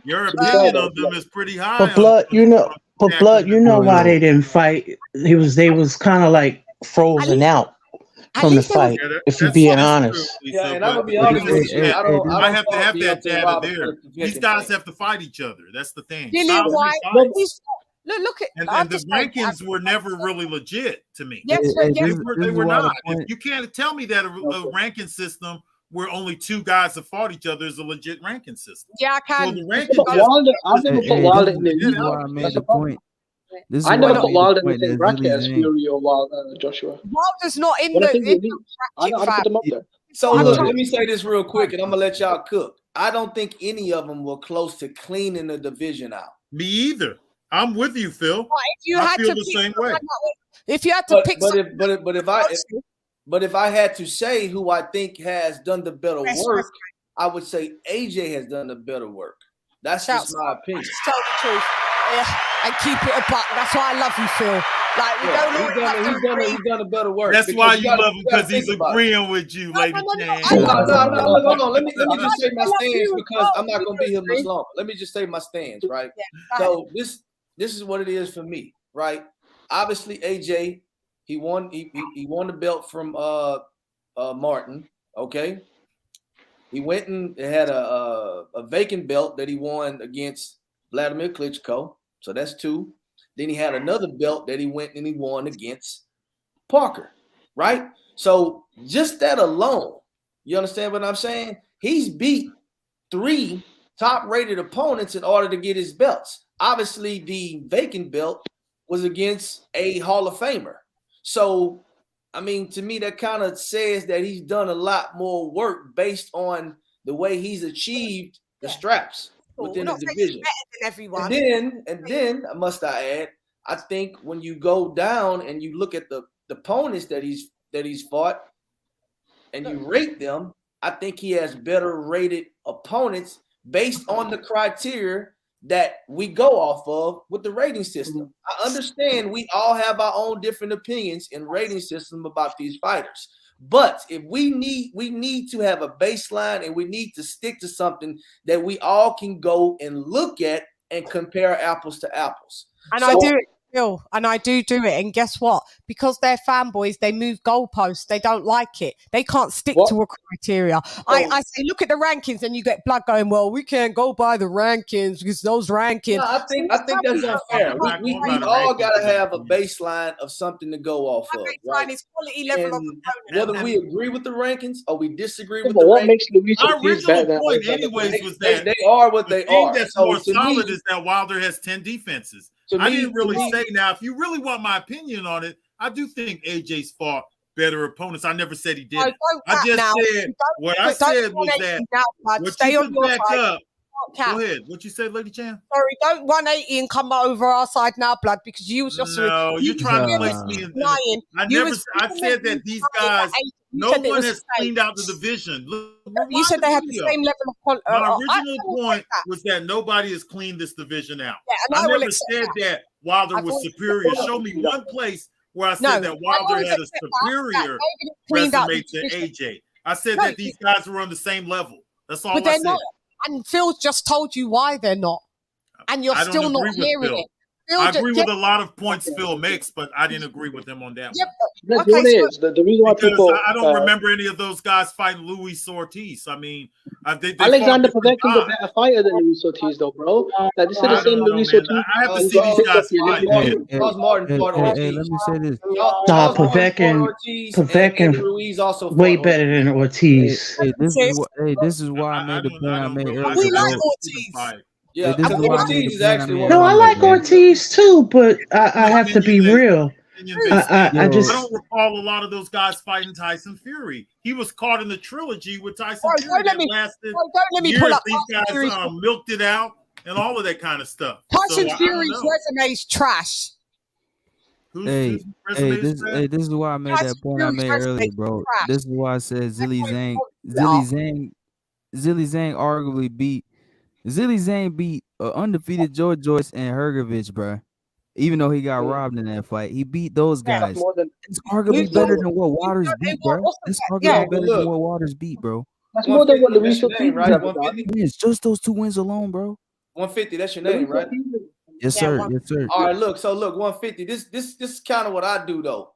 Speaker 7: Your opinion of them is pretty high.
Speaker 9: But blood, you know why they didn't fight. They was kind of like frozen out from the fight. If you're being honest.
Speaker 19: Yeah, and I'm gonna be honest with you.
Speaker 7: I have to have that data there. These guys have to fight each other. That's the thing.
Speaker 3: Look at
Speaker 7: and the rankings were never really legit to me.
Speaker 3: Yes,
Speaker 7: they were not. You can't tell me that a ranking system where only 2 guys have fought each other is a legit ranking system.
Speaker 3: Yeah, I can.
Speaker 7: So the ranking
Speaker 4: I've never put Wilder in the
Speaker 15: I made the point.
Speaker 4: I never put Wilder in the same bracket as Fury or Joshua.
Speaker 3: Wilder's not in the bracket,
Speaker 4: put them up there.
Speaker 19: So look, let me say this real quick, and I'm gonna let y'all cook. I don't think any of them were close to cleaning the division out.
Speaker 7: Me either. I'm with you, Phil.
Speaker 3: If you
Speaker 7: I
Speaker 3: had
Speaker 7: feel
Speaker 3: to
Speaker 7: the same way.
Speaker 3: If you had to pick,
Speaker 19: but if I had to say who I think has done the better work, I would say AJ has done the better work. That's just my opinion.
Speaker 3: Tell the truth. Yeah, and keep it a buck. That's why I love you, Phil. Like we don't
Speaker 19: he's done a better work.
Speaker 7: That's why you love him, because he's agreeing with you, Lady Chann.
Speaker 19: No. Let me just say my stance, because I'm not gonna be here much longer. Let me just say my stance, right? So this is what it is for me, right? Obviously, AJ, he won the belt from Martin, okay? He went and had a vacant belt that he won against Vladimir Klitschko, so that's 2. Then he had another belt that he went and he won against Parker, right? So just that alone, you understand what I'm saying? He's beat 3 top-rated opponents in order to get his belts. Obviously, the vacant belt was against a Hall of Famer. So, I mean, to me, that kind of says that he's done a lot more work based on the way he's achieved the straps within the division. And then, must I add, I think when you go down and you look at the opponents that he's fought and you rate them, I think he has better rated opponents based on the criteria that we go off of with the rating system. I understand we all have our own different opinions in rating system about these fighters. But if we need to have a baseline, and we need to stick to something that we all can go and look at and compare apples to apples.
Speaker 3: And I do it still, and I do it. And guess what? Because they're fanboys, they move goalposts. They don't like it. They can't stick to a criteria. I say, look at the rankings, and you get blood going, well, we can't go by the rankings because those rankings.
Speaker 19: No, I think that's unfair. We all got to have a baseline of something to go off of. Right?
Speaker 3: Is quality level of
Speaker 19: whether we agree with the rankings or we disagree with
Speaker 4: what
Speaker 19: the
Speaker 4: makes
Speaker 19: rankings.
Speaker 7: Our original point, anyways, was that
Speaker 19: they are what they are.
Speaker 7: The thing that's more solid is that Wilder has 10 defenses. I didn't really say, now, if you really want my opinion on it, I do think AJ's fought better opponents. I never said he didn't. I just said what I said was that what you can back up. Go ahead. What you said, Lady Chann?
Speaker 3: Sorry, don't 180 and come over our side now, blood, because you was just
Speaker 7: you're trying to place me in. I said that these guys, no one has cleaned out the division.
Speaker 3: You said they had the same level of quality.
Speaker 7: My original point was that nobody has cleaned this division out. I never said that Wilder was superior. Show me one place where I said that Wilder had a superior resume to AJ. I said that these guys were on the same level. That's all
Speaker 3: But
Speaker 7: I
Speaker 3: they're
Speaker 7: said.
Speaker 3: not. And Phil just told you why they're not. And you're
Speaker 7: I don't
Speaker 3: still not
Speaker 7: agree with
Speaker 3: hearing
Speaker 7: Phil.
Speaker 3: it. Phil
Speaker 7: I agree with a lot of points Phil makes, but I didn't agree with him on that one.
Speaker 4: The reason why
Speaker 7: Because
Speaker 4: people
Speaker 7: I don't remember any of those guys fighting Luis Ortiz. I mean, they
Speaker 4: Alexander
Speaker 7: fought different
Speaker 4: Povetkin's a
Speaker 7: guys.
Speaker 4: better fighter than Luis Ortiz, though, bro. Like this is the
Speaker 7: I
Speaker 4: same
Speaker 7: don't know,
Speaker 4: Luis
Speaker 7: man.
Speaker 4: Ortiz.
Speaker 7: I have to
Speaker 4: who
Speaker 7: see
Speaker 4: got
Speaker 7: these
Speaker 4: picked
Speaker 7: guys
Speaker 4: up the Olympic
Speaker 7: fight.
Speaker 4: team.
Speaker 19: Charles Martin fought Ortiz.
Speaker 15: Hey, let me say this.
Speaker 9: Nah,
Speaker 19: Charles Martin fought
Speaker 9: Povetkin,
Speaker 19: Ortiz, and Andy Ruiz also fought
Speaker 9: way
Speaker 19: Ortiz.
Speaker 9: better than Ortiz.
Speaker 15: This is why I made the point I made earlier.
Speaker 3: We like
Speaker 15: bro.
Speaker 3: Ortiz.
Speaker 19: Yeah,
Speaker 15: Hey, this is why I made
Speaker 19: Ortiz
Speaker 15: the
Speaker 19: is
Speaker 15: point I
Speaker 19: actually
Speaker 15: made
Speaker 19: one
Speaker 9: No, I
Speaker 19: of
Speaker 15: earlier,
Speaker 9: like
Speaker 15: bro.
Speaker 9: Ortiz too, but I have to be real. I
Speaker 7: I
Speaker 9: just
Speaker 7: don't recall a lot of those guys fighting Tyson Fury. He was caught in the trilogy with Tyson
Speaker 3: Bro,
Speaker 7: Fury
Speaker 3: don't
Speaker 7: that lasted
Speaker 3: don't let me
Speaker 7: years.
Speaker 3: pull up
Speaker 7: These
Speaker 3: Tyson Fury's
Speaker 7: guys milked it out and all of that kind of stuff.
Speaker 3: Tyson
Speaker 7: So,
Speaker 3: Fury's
Speaker 7: I don't know.
Speaker 3: resume's trash.
Speaker 15: Hey, this is why I made that
Speaker 3: Tyson
Speaker 15: point I
Speaker 3: Fury's
Speaker 15: made earlier,
Speaker 3: resume's
Speaker 15: bro.
Speaker 3: trash.
Speaker 15: This is why I said Zilly Zhang arguably beat Zilly Zhang beat undefeated Joyce and Hergovich, bro. Even though he got robbed in that fight, he beat those guys. It's arguably better than what Waters beat, bro. It's arguably better than what Waters beat, bro.
Speaker 4: That's more than what Luis
Speaker 19: That's your
Speaker 4: Ortiz
Speaker 19: name,
Speaker 4: has
Speaker 19: right?
Speaker 4: ever done.
Speaker 19: 150?
Speaker 15: It's just those 2 wins alone, bro.
Speaker 19: 150, that's your name, right?
Speaker 15: Yes, sir. Yes, sir.
Speaker 19: All right, look, 150. This is kind of what I do though.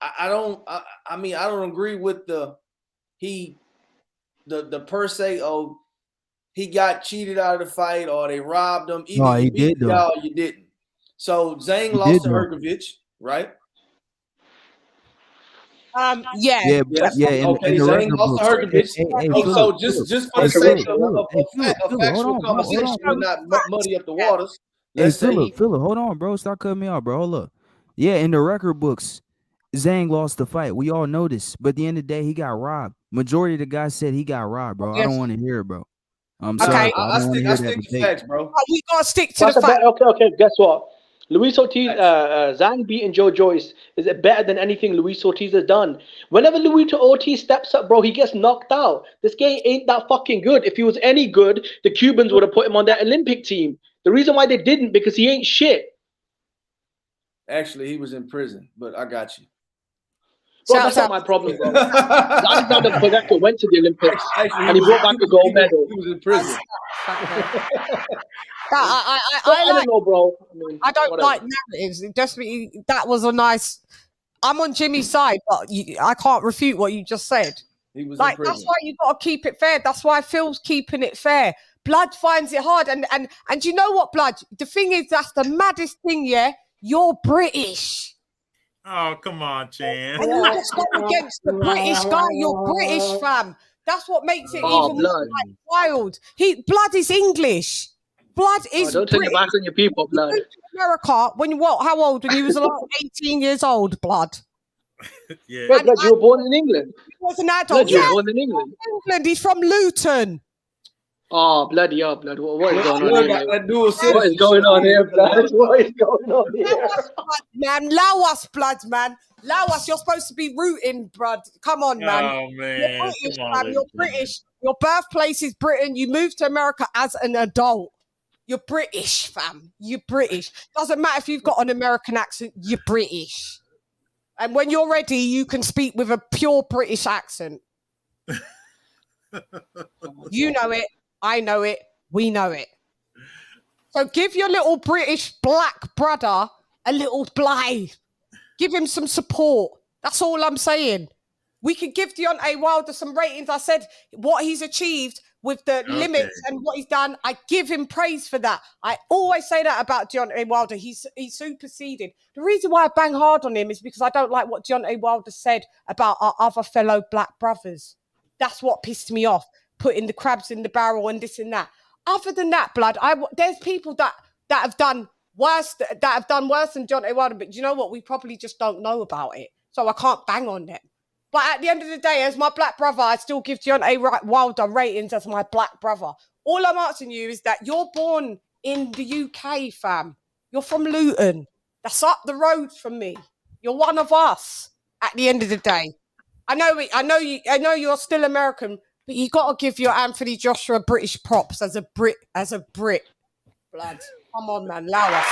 Speaker 19: I don't agree with the per se, oh, he got cheated out of the fight or they robbed him. Either
Speaker 15: No,
Speaker 19: you
Speaker 15: he
Speaker 19: beat
Speaker 15: did
Speaker 19: the
Speaker 15: though.
Speaker 19: guy or you didn't. So Zhang
Speaker 15: He
Speaker 19: lost
Speaker 15: did,
Speaker 19: to
Speaker 15: though.
Speaker 19: Hergovich, right?
Speaker 3: Yeah.
Speaker 15: Yeah,
Speaker 19: Yes.
Speaker 15: yeah. In
Speaker 19: Okay,
Speaker 15: the
Speaker 19: Zhang
Speaker 15: record
Speaker 19: lost to
Speaker 15: books.
Speaker 19: Hergovich.
Speaker 15: Philip,
Speaker 19: Just for the sake of
Speaker 15: Philip,
Speaker 19: factual conversation and not muddy up the waters, let's say
Speaker 15: Philip, hold on, bro. Stop cutting me off, bro. Hold up. Yeah, in the record books, Zhang lost the fight. We all know this. But at the end of the day, he got robbed. Majority of the guys said he got robbed, bro. I don't want to hear it, bro. I'm sorry.
Speaker 19: I stick to facts, bro.
Speaker 3: We gotta stick to the fact.
Speaker 4: Okay. Guess what? Luis Ortiz, Zhang beating Joyce is it better than anything Luis Ortiz has done? Whenever Luis Ortiz steps up, bro, he gets knocked out. This guy ain't that fucking good. If he was any good, the Cubans would have put him on that Olympic team. The reason why they didn't, because he ain't shit.
Speaker 19: Actually, he was in prison, but I got you.
Speaker 4: Bro, that's not my problem, bro. Alexander Povetkin went to the Olympics and he brought back a gold medal.
Speaker 19: He was in prison.
Speaker 3: I
Speaker 4: don't know, bro.
Speaker 3: I don't
Speaker 4: whatever.
Speaker 3: like narratives. That was a nice. I'm on Jimmy's side, but I can't refute what you just said.
Speaker 19: He was
Speaker 3: like
Speaker 19: in prison.
Speaker 3: that's why you got to keep it fair. That's why Phil's keeping it fair. Blood finds it hard, and you know what, Blood? The thing is, that's the maddest thing. Yeah, you're British.
Speaker 7: Oh, come on, Chan.
Speaker 3: And you just go against the British guy. You're British, fam. That's what makes it even more like wild. Blood is English. Blood is
Speaker 4: don't turn your back on your people, Blood.
Speaker 3: You moved to America when how old? When you was like 18 years old, Blood.
Speaker 7: Yeah.
Speaker 4: Blood, you were born in England.
Speaker 3: He was an adult.
Speaker 4: Blood, you were born in England.
Speaker 3: England. He's from Luton.
Speaker 4: Oh, bloody hell, Blood. What is going on here?
Speaker 19: What
Speaker 4: is going on here, Blood? What is going on here?
Speaker 3: Man, Laos, Blood, man. Laos, you're supposed to be rooting, Blood. Come on, man.
Speaker 7: Oh, man.
Speaker 3: You're British,
Speaker 7: Come on,
Speaker 3: fam. You're British. Your birthplace is Britain. You moved to America as an adult. You're British, fam. You're British. Doesn't matter if you've got an American accent. You're British. And when you're ready, you can speak with a pure British accent. You know it. I know it. We know it. So give your little British black brother a little blythe. Give him some support. That's all I'm saying. We could give Deontay Wilder some ratings. I said what he's achieved with the limits and what he's done. I give him praise for that. I always say that about Deontay Wilder. He's superseded. The reason why I bang hard on him is because I don't like what Deontay Wilder said about our other fellow black brothers. That's what pissed me off. Putting the crabs in the barrel and this and that. Other than that, Blood, there's people that have done worse than Deontay Wilder. But you know what? We probably just don't know about it. So I can't bang on them. But at the end of the day, as my black brother, I still give Deontay Wilder ratings as my black brother. All I'm asking you is that you're born in the UK, fam. You're from Luton. That's up the road from me. You're one of us. At the end of the day, I know you're still American, but you got to give your Anthony Joshua British props as a Brit. Blood, come on, man, allow us.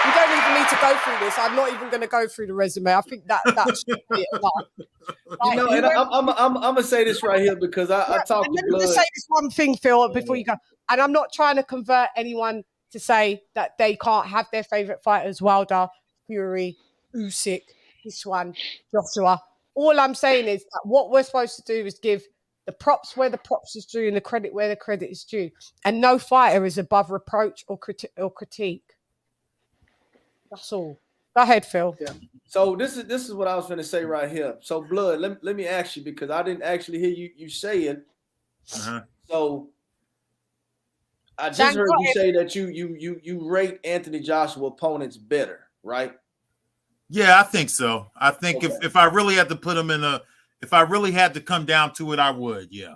Speaker 3: You don't even want me to go through this, I'm not even going to go through the resume. I think that should be enough.
Speaker 19: You know, and I'm gonna say this right here because I talked to
Speaker 3: Let me
Speaker 19: Blood.
Speaker 3: just say this one thing, Phil, before you go. And I'm not trying to convert anyone to say that they can't have their favorite fighters: Wilder, Fury, Usyk, this one, Joshua. All I'm saying is that what we're supposed to do is give the props where the props is due and the credit where the credit is due. And no fighter is above reproach or critique. That's all. Go ahead, Phil.
Speaker 19: Yeah. So this is what I was going to say right here. So Blood, let me ask you because I didn't actually hear you say it. So I just heard you say that you rate Anthony Joshua opponents better, right?
Speaker 7: Yeah, I think so. I think if I really had to put him if I really had to come down to it, I would. Yeah.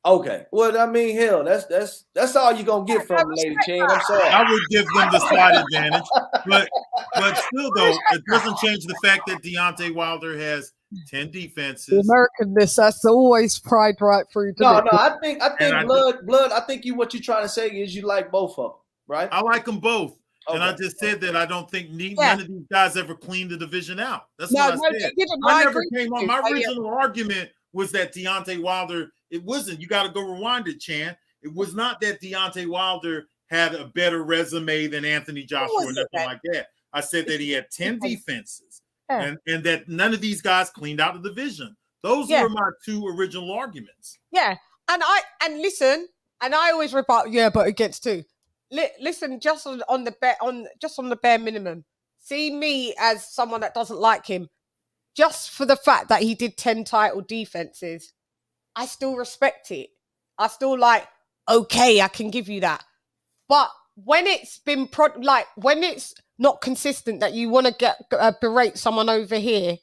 Speaker 19: Okay. Well, I mean, hell, that's all you're gonna get from LadyChann. I'm sorry.
Speaker 7: I would give them the slight advantage, but still, though, it doesn't change the fact that Deontay Wilder has 10 defenses.
Speaker 3: The Americanness, that's always pride right through.
Speaker 19: No, I think Blood. I think what you're trying to say is you like both of them, right?
Speaker 7: I like them both. Okay. And I just said that I don't think none of these guys ever cleaned the division out. That's what I said. I never came on. My original argument was that Deontay Wilder, it wasn't. You got to go rewind it, Chan. It was not that Deontay Wilder had a better resume than Anthony Joshua or nothing like that. I said that he had 10 defenses and that none of these guys cleaned out the division. Those were my two original arguments.
Speaker 3: Yeah. And listen, and I always rebut, but against two. Listen, just on the bare minimum. See me as someone that doesn't like him, just for the fact that he did 10 title defenses. I still respect it. I still like, okay, I can give you that. But when it's been when it's not consistent that you want to berate someone over here,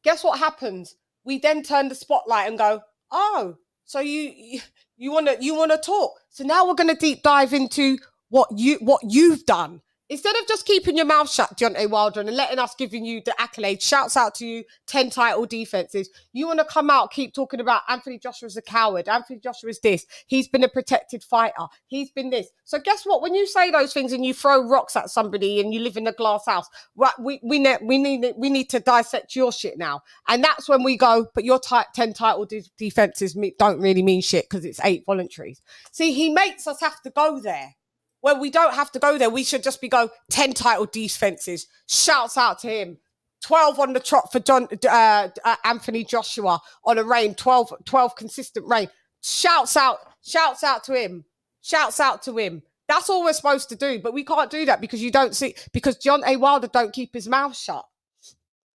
Speaker 3: guess what happens? We then turn the spotlight and go, oh, so you want to talk. So now we're going to deep dive into what you've done. Instead of just keeping your mouth shut, Deontay Wilder, and letting us giving you the accolades, shouts out to you, 10 title defenses. You want to come out, keep talking about Anthony Joshua's a coward. Anthony Joshua's this. He's been a protected fighter. He's been this. So guess what? When you say those things and you throw rocks at somebody and you live in a glass house, right? We need to dissect your shit now. And that's when we go, but your 10 title defenses don't really mean shit because it's 8 voluntaries. See, he makes us have to go there. Well, we don't have to go there. We should just be 10 title defenses. Shouts out to him. 12 on the trot for Anthony Joshua on a reign. 12 consistent reign. Shouts out to him. Shouts out to him. That's all we're supposed to do. But we can't do that because because Deontay Wilder don't keep his mouth shut.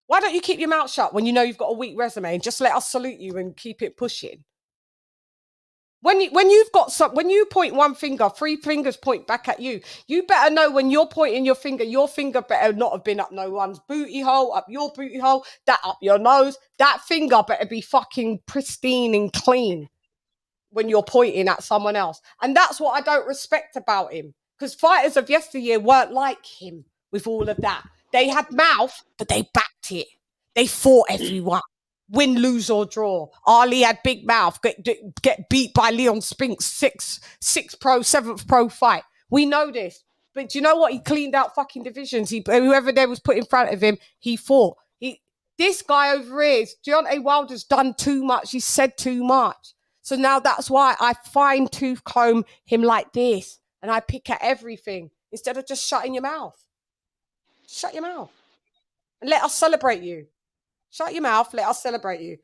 Speaker 3: Why don't you keep your mouth shut when you know you've got a weak resume and just let us salute you and keep it pushing? When you point one finger, 3 fingers point back at you. You better know when you're pointing your finger better not have been up no one's booty hole, up your booty hole, that up your nose. That finger better be fucking pristine and clean when you're pointing at someone else. And that's what I don't respect about him. Because fighters of yesteryear weren't like him with all of that. They had mouth, but they backed it. They fought everyone. Win, lose, or draw. Ali had big mouth, get beat by Leon Spinks, 7th pro fight. We know this. But do you know what? He cleaned out fucking divisions. Whoever there was put in front of him, he fought. This guy over here, Deontay Wilder's done too much. He said too much. So now that's why I fine-tooth comb him like this. And I pick at everything instead of just shutting your mouth. Shut your mouth. And let us celebrate you. Shut your mouth. Let us celebrate you.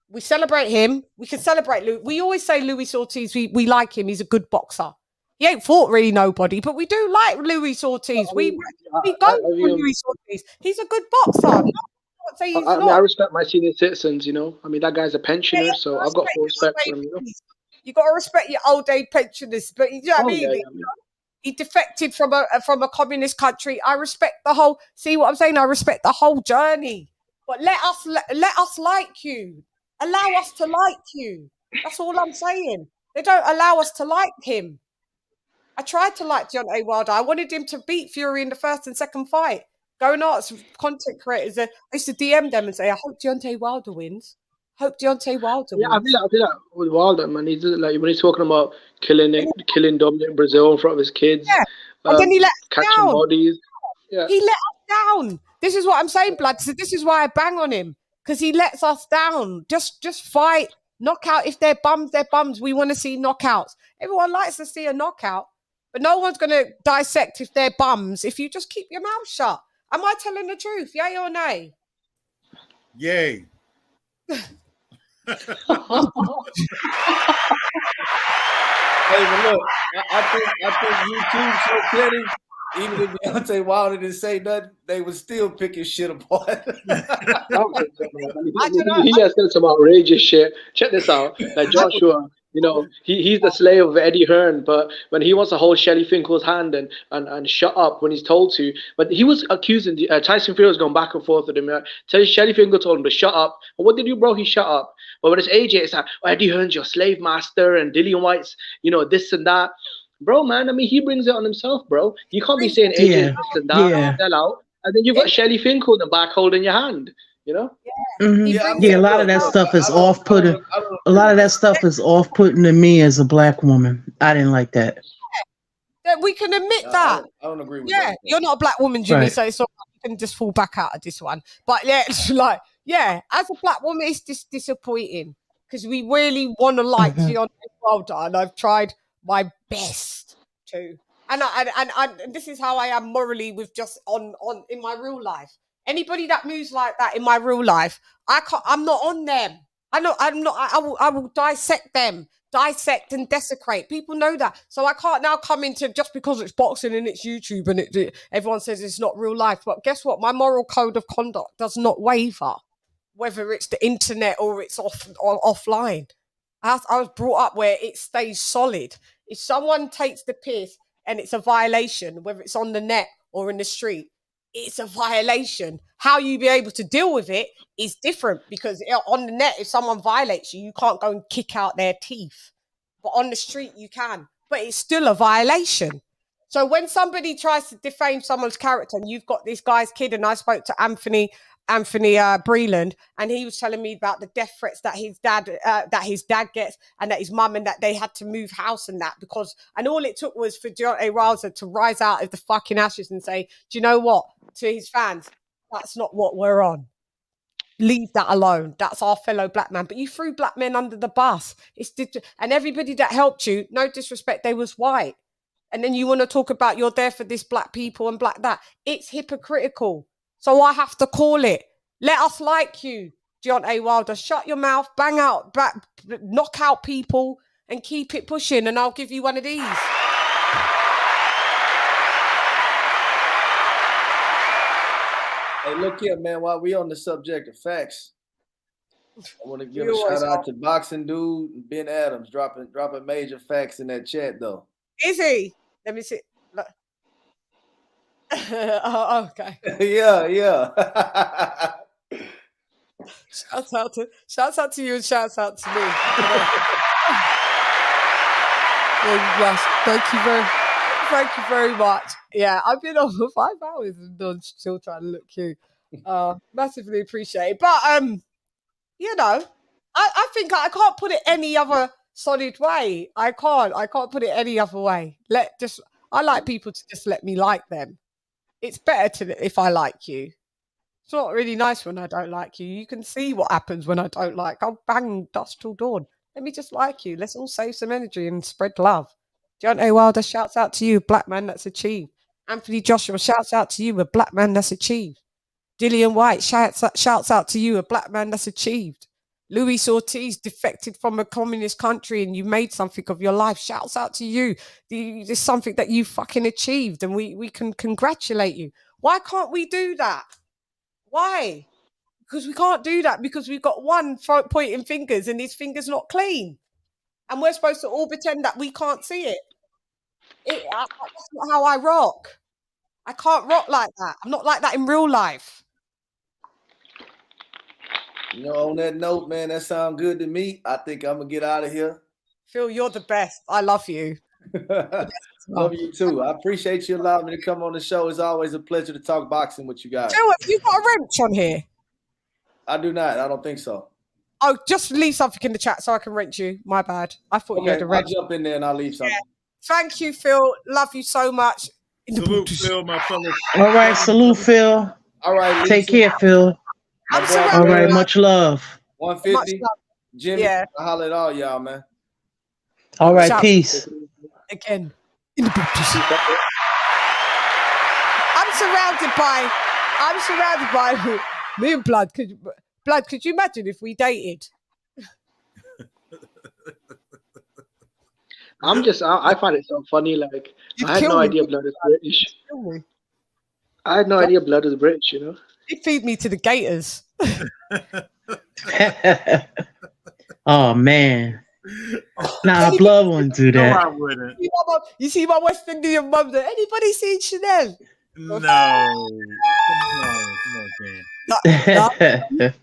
Speaker 3: We celebrate him. We can celebrate Louis. We always say Luis Ortiz. We like him. He's a good boxer. He ain't fought really nobody, but we do like Luis Ortiz. We go for Luis Ortiz. He's a good boxer.
Speaker 4: I respect my senior citizens, I mean, that guy's a pensioner, so I've got full respect for him,
Speaker 3: You got to respect your old age pensioners, but you know what I mean? Yeah. He defected from a communist country. I respect the whole, see what I'm saying? I respect the whole journey. But let us like you. Allow us to like you. That's all I'm saying. They don't allow us to like him. I tried to like Deontay Wilder. I wanted him to beat Fury in the first and second fight. Going on, some content creators, I used to DM them and say, I hope Deontay Wilder wins. Hope Deontay Wilder wins.
Speaker 4: Yeah, I feel like with Wilder, man, he's like when he's talking about killing Dominic in Brazil in front of his kids.
Speaker 3: Yeah. And then he let us
Speaker 4: catching
Speaker 3: down.
Speaker 4: bodies. Yeah.
Speaker 3: He let us down. This is what I'm saying, blood. So this is why I bang on him, because he lets us down. Just fight. Knockout. If they're bums, they're bums. We want to see knockouts. Everyone likes to see a knockout, but no one's going to dissect if they're bums if you just keep your mouth shut. Am I telling the truth? Yay or nay?
Speaker 7: Yay.
Speaker 19: Hey, but look, I think YouTube's so petty. Even if Deontay Wilder didn't say nothing, they was still picking shit apart.
Speaker 4: He has done some outrageous shit. Check this out. Like Joshua, he's the slave of Eddie Hearn, but when he wants to hold Shelly Finkel's hand and shut up when he's told to, but he was accusing Tyson Fury was going back and forth with him. Shelly Finkel told him to shut up. But what did you, bro? He shut up. But when it's AJ, it's like, Eddie Hearn's your slave master, and Dillian White's, this and that. Bro, man, I mean, he brings it on himself, bro. You can't be saying AJ this and that, sell out, and then you've got Shelly Finkel in the back holding your hand,
Speaker 9: Mm-hmm. A lot of that stuff is off-putting. A lot of that stuff is off-putting to me as a black woman. I didn't like that.
Speaker 3: We can admit that.
Speaker 19: I don't agree with that.
Speaker 3: Yeah, you're not a black woman, Jimmy,
Speaker 9: Right.
Speaker 3: so it's all right. You can just fall back out of this one. But yeah, it's like, as a black woman, it's just disappointing because we really want to like Deontay Wilder, and I've tried my best to. And this is how I am morally with just on in my real life. Anybody that moves like that in my real life, I'm not on them. I will dissect them, dissect and desecrate. People know that. So I can't now come into just because it's boxing and it's YouTube and everyone says it's not real life. But guess what? My moral code of conduct does not waver, whether it's the internet or it's offline. I was brought up where it stays solid. If someone takes the piss and it's a violation, whether it's on the net or in the street, it's a violation. How you be able to deal with it is different, because on the net, if someone violates you, you can't go and kick out their teeth. But on the street, you can. But it's still a violation. So when somebody tries to defame someone's character, and you've got this guy's kid, and I spoke to Anthony Breland, and he was telling me about the death threats that his dad gets, and that his mum, and that they had to move house and that, and all it took was for Deontay Wilder to rise out of the fucking ashes and say, do you know what, to his fans, that's not what we're on. Leave that alone. That's our fellow black man. But you threw black men under the bus. And everybody that helped you, no disrespect, they was white. And then you want to talk about you're there for this black people and black that. It's hypocritical. So I have to call it. Let us like you, Deontay Wilder. Shut your mouth, bang out, knock out people, and keep it pushing. And I'll give you one of these.
Speaker 19: Hey, look here, man. While we on the subject of facts, I want to give a shout out to Boxing Dude and Ben Adams dropping major facts in that chat, though.
Speaker 3: Is he? Let me see. Oh, okay.
Speaker 19: Yeah.
Speaker 3: Shouts out to you and shouts out to me. Thank you very much. Yeah, I've been on for 5 hours and I'm still trying to look cute. Massively appreciate it. But I think I can't put it any other solid way. I can't put it any other way. I like people to just let me like them. It's better if I like you. It's not really nice when I don't like you. You can see what happens when I don't like. I'll bang dust till dawn. Let me just like you. Let's all save some energy and spread love. Deontay Wilder, shouts out to you, black man that's achieved. Anthony Joshua, shouts out to you, a black man that's achieved. Dillian White, shouts out to you, a black man that's achieved. Luis Ortiz defected from a communist country and you made something of your life. Shouts out to you. It's something that you fucking achieved and we can congratulate you. Why can't we do that? Why? Because we can't do that because we've got one pointing fingers and his finger's not clean. And we're supposed to all pretend that we can't see it. That's not how I rock. I can't rock like that. I'm not like that in real life.
Speaker 19: On that note, man, that sounds good to me. I think I'm going to get out of here.
Speaker 3: Phil, you're the best. I love you.
Speaker 19: Love you too. I appreciate you allowing me to come on the show. It's always a pleasure to talk boxing with you guys.
Speaker 3: Joe, have you got a wrench on here?
Speaker 19: I do not. I don't think so.
Speaker 3: Oh, just leave something in the chat so I can wrench you. My bad. I thought you had a wrench.
Speaker 19: I'll jump in there and I'll leave something.
Speaker 3: Yeah. Thank you, Phil. Love you so much.
Speaker 7: Salute, Phil, my fellow.
Speaker 9: All right, salute, Phil.
Speaker 19: All right,
Speaker 9: take care, Phil. All right, much love.
Speaker 19: 150. Jimmy,
Speaker 3: Yeah.
Speaker 19: I holler at all y'all, man.
Speaker 9: All right,
Speaker 3: Shout-
Speaker 9: peace.
Speaker 3: Again. I'm surrounded by me and Blood. Could you imagine if we dated?
Speaker 4: I find it so funny. Like, I had no idea Blood is British. I had no idea Blood is British, you know?
Speaker 3: You feed me to the Gators.
Speaker 9: Oh, man. Nah, Blood wouldn't do that.
Speaker 7: No, I wouldn't.
Speaker 3: You see my West Indian mum there? Anybody seen Chanel?
Speaker 7: No. Come on, Dan.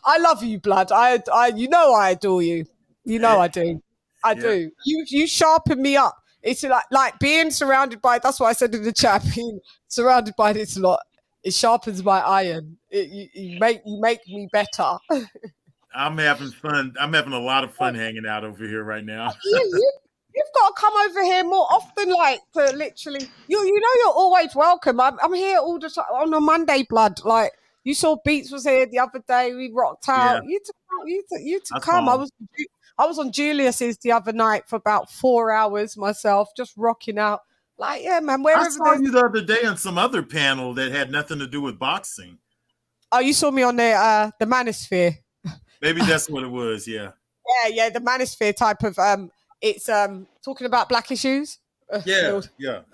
Speaker 3: I love you, Blood. You know I adore you. You know I do. I do. You sharpen me up. It's like being surrounded by. That's what I said in the chat. Being surrounded by this lot, it sharpens my iron. You make me better.
Speaker 7: I'm having fun. I'm having a lot of fun hanging out over here right now.
Speaker 3: You've got to come over here more often, like to literally. You know you're always welcome. I'm here all the time on a Monday, Blood. Like you saw, Beats was here the other day. We rocked out.
Speaker 7: Yeah.
Speaker 3: You to
Speaker 7: That's
Speaker 3: come.
Speaker 7: fine.
Speaker 3: I was on Julius's the other night for about 4 hours myself, just rocking out. Like, yeah, man.
Speaker 7: I saw you the other day on some other panel that had nothing to do with boxing.
Speaker 3: Oh, you saw me on the Manosphere.
Speaker 7: Maybe that's what it was. Yeah.
Speaker 3: Yeah, the Manosphere type of. It's talking about black issues.
Speaker 7: Yeah,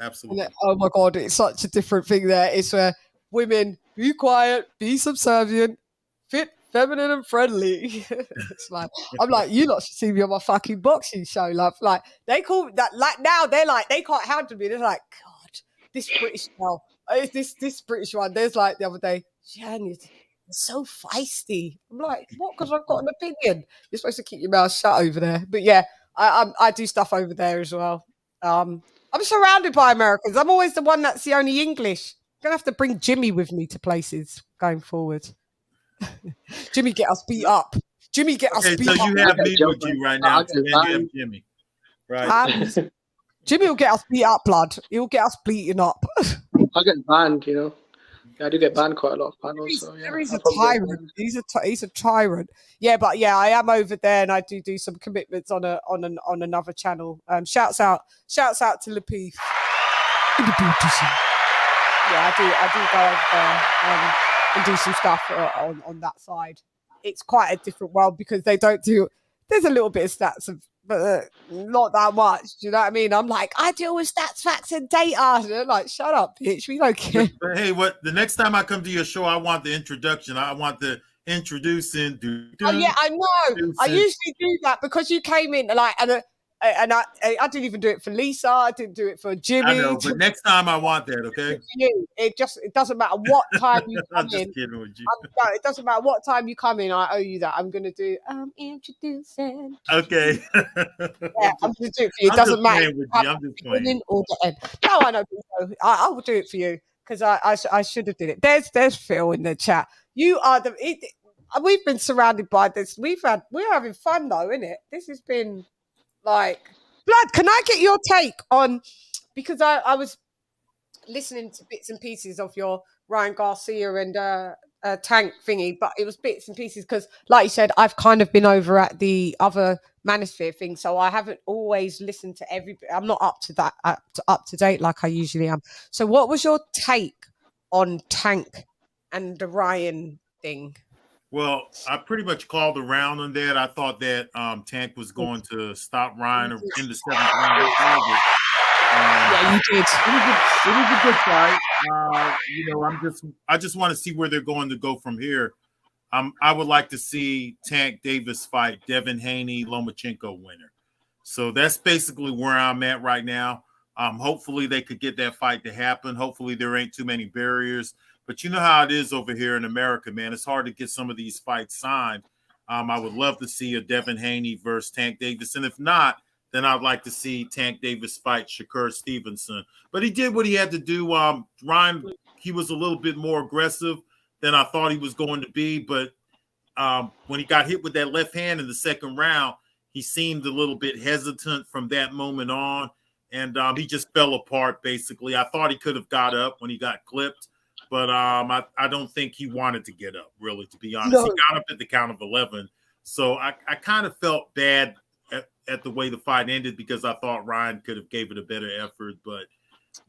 Speaker 7: absolutely.
Speaker 3: Oh my God, it's such a different thing there. It's where women be quiet, be subservient, fit, feminine, and friendly. It's like I'm like, you lot should see me on my fucking boxing show, love. Like they call that. Like now they're like they can't handle me. They're like, God, this British girl, this British one. There's like the other day, Zhang, you're so feisty. I'm like, what? Because I've got an opinion. You're supposed to keep your mouth shut over there. But yeah, I do stuff over there as well. I'm surrounded by Americans. I'm always the one that's the only English. I'm gonna have to bring Jimmy with me to places going forward. Jimmy, get us beat up. Jimmy, get us beat up.
Speaker 7: So you have me with you right now, and then you have Jimmy. Right.
Speaker 3: Jimmy will get us beat up, Blood. He'll get us beaten up.
Speaker 4: I get banned, you know. Yeah, I do get banned quite a lot of panels. So yeah,
Speaker 3: he's a tyrant. He's a tyrant. Yeah, but yeah, I am over there, and I do some commitments on another channel. Shouts out to Lapeef. Yeah, I do go over there and do some stuff on that side. It's quite a different world because they don't do. There's a little bit of stats, but not that much. Do you know what I mean? I'm like, I deal with stats, facts, and data. And they're like, shut up, bitch. We don't care.
Speaker 7: But hey, the next time I come to your show, I want the introduction. I want the introducing.
Speaker 3: Oh yeah, I know. I usually do that because you came in like and I didn't even do it for Lisa. I didn't do it for Jimmy.
Speaker 7: I know, but next time I want that. Okay.
Speaker 3: It doesn't matter what time you come
Speaker 7: I'm just
Speaker 3: in.
Speaker 7: kidding with you.
Speaker 3: No, it doesn't matter what time you come in. I owe you that. I'm gonna do. Introducing.
Speaker 7: Okay.
Speaker 3: Yeah, I'm gonna do it for you. It doesn't matter.
Speaker 7: I'm just playing.
Speaker 3: Or the end. No, I know. I will do it for you because I should have did it. There's Phil in the chat. You are we've been surrounded by this. We're having fun though, isn't it? This has been. Like, Blood, can I get your take on, because I was listening to bits and pieces of your Ryan Garcia and Tank thingy, but it was bits and pieces because, like you said, I've kind of been over at the other Manosphere thing, so I haven't always listened to I'm not up to that, up to date like I usually am. So what was your take on Tank and the Ryan thing?
Speaker 7: Well, I pretty much called around on that. I thought that Tank was going to stop Ryan in the 7th round.
Speaker 3: Yeah, you did.
Speaker 7: It was a good fight. I just want to see where they're going to go from here. I would like to see Tank Davis fight Devin Haney, Lomachenko winner. So that's basically where I'm at right now. Hopefully they could get that fight to happen. Hopefully there ain't too many barriers. But you know how it is over here in America, man. It's hard to get some of these fights signed. I would love to see a Devin Haney versus Tank Davis. And if not, then I'd like to see Tank Davis fight Shakur Stevenson. But he did what he had to do. Ryan, he was a little bit more aggressive than I thought he was going to be. But when he got hit with that left hand in the 2nd round, he seemed a little bit hesitant from that moment on. and he just fell apart. Basically, I thought he could have got up when he got clipped, but I don't think he wanted to get up. Really, to be honest,
Speaker 3: No.
Speaker 7: he got up at the count of 11. So I kind of felt bad at the way the fight ended because I thought Ryan could have gave it a better effort, but.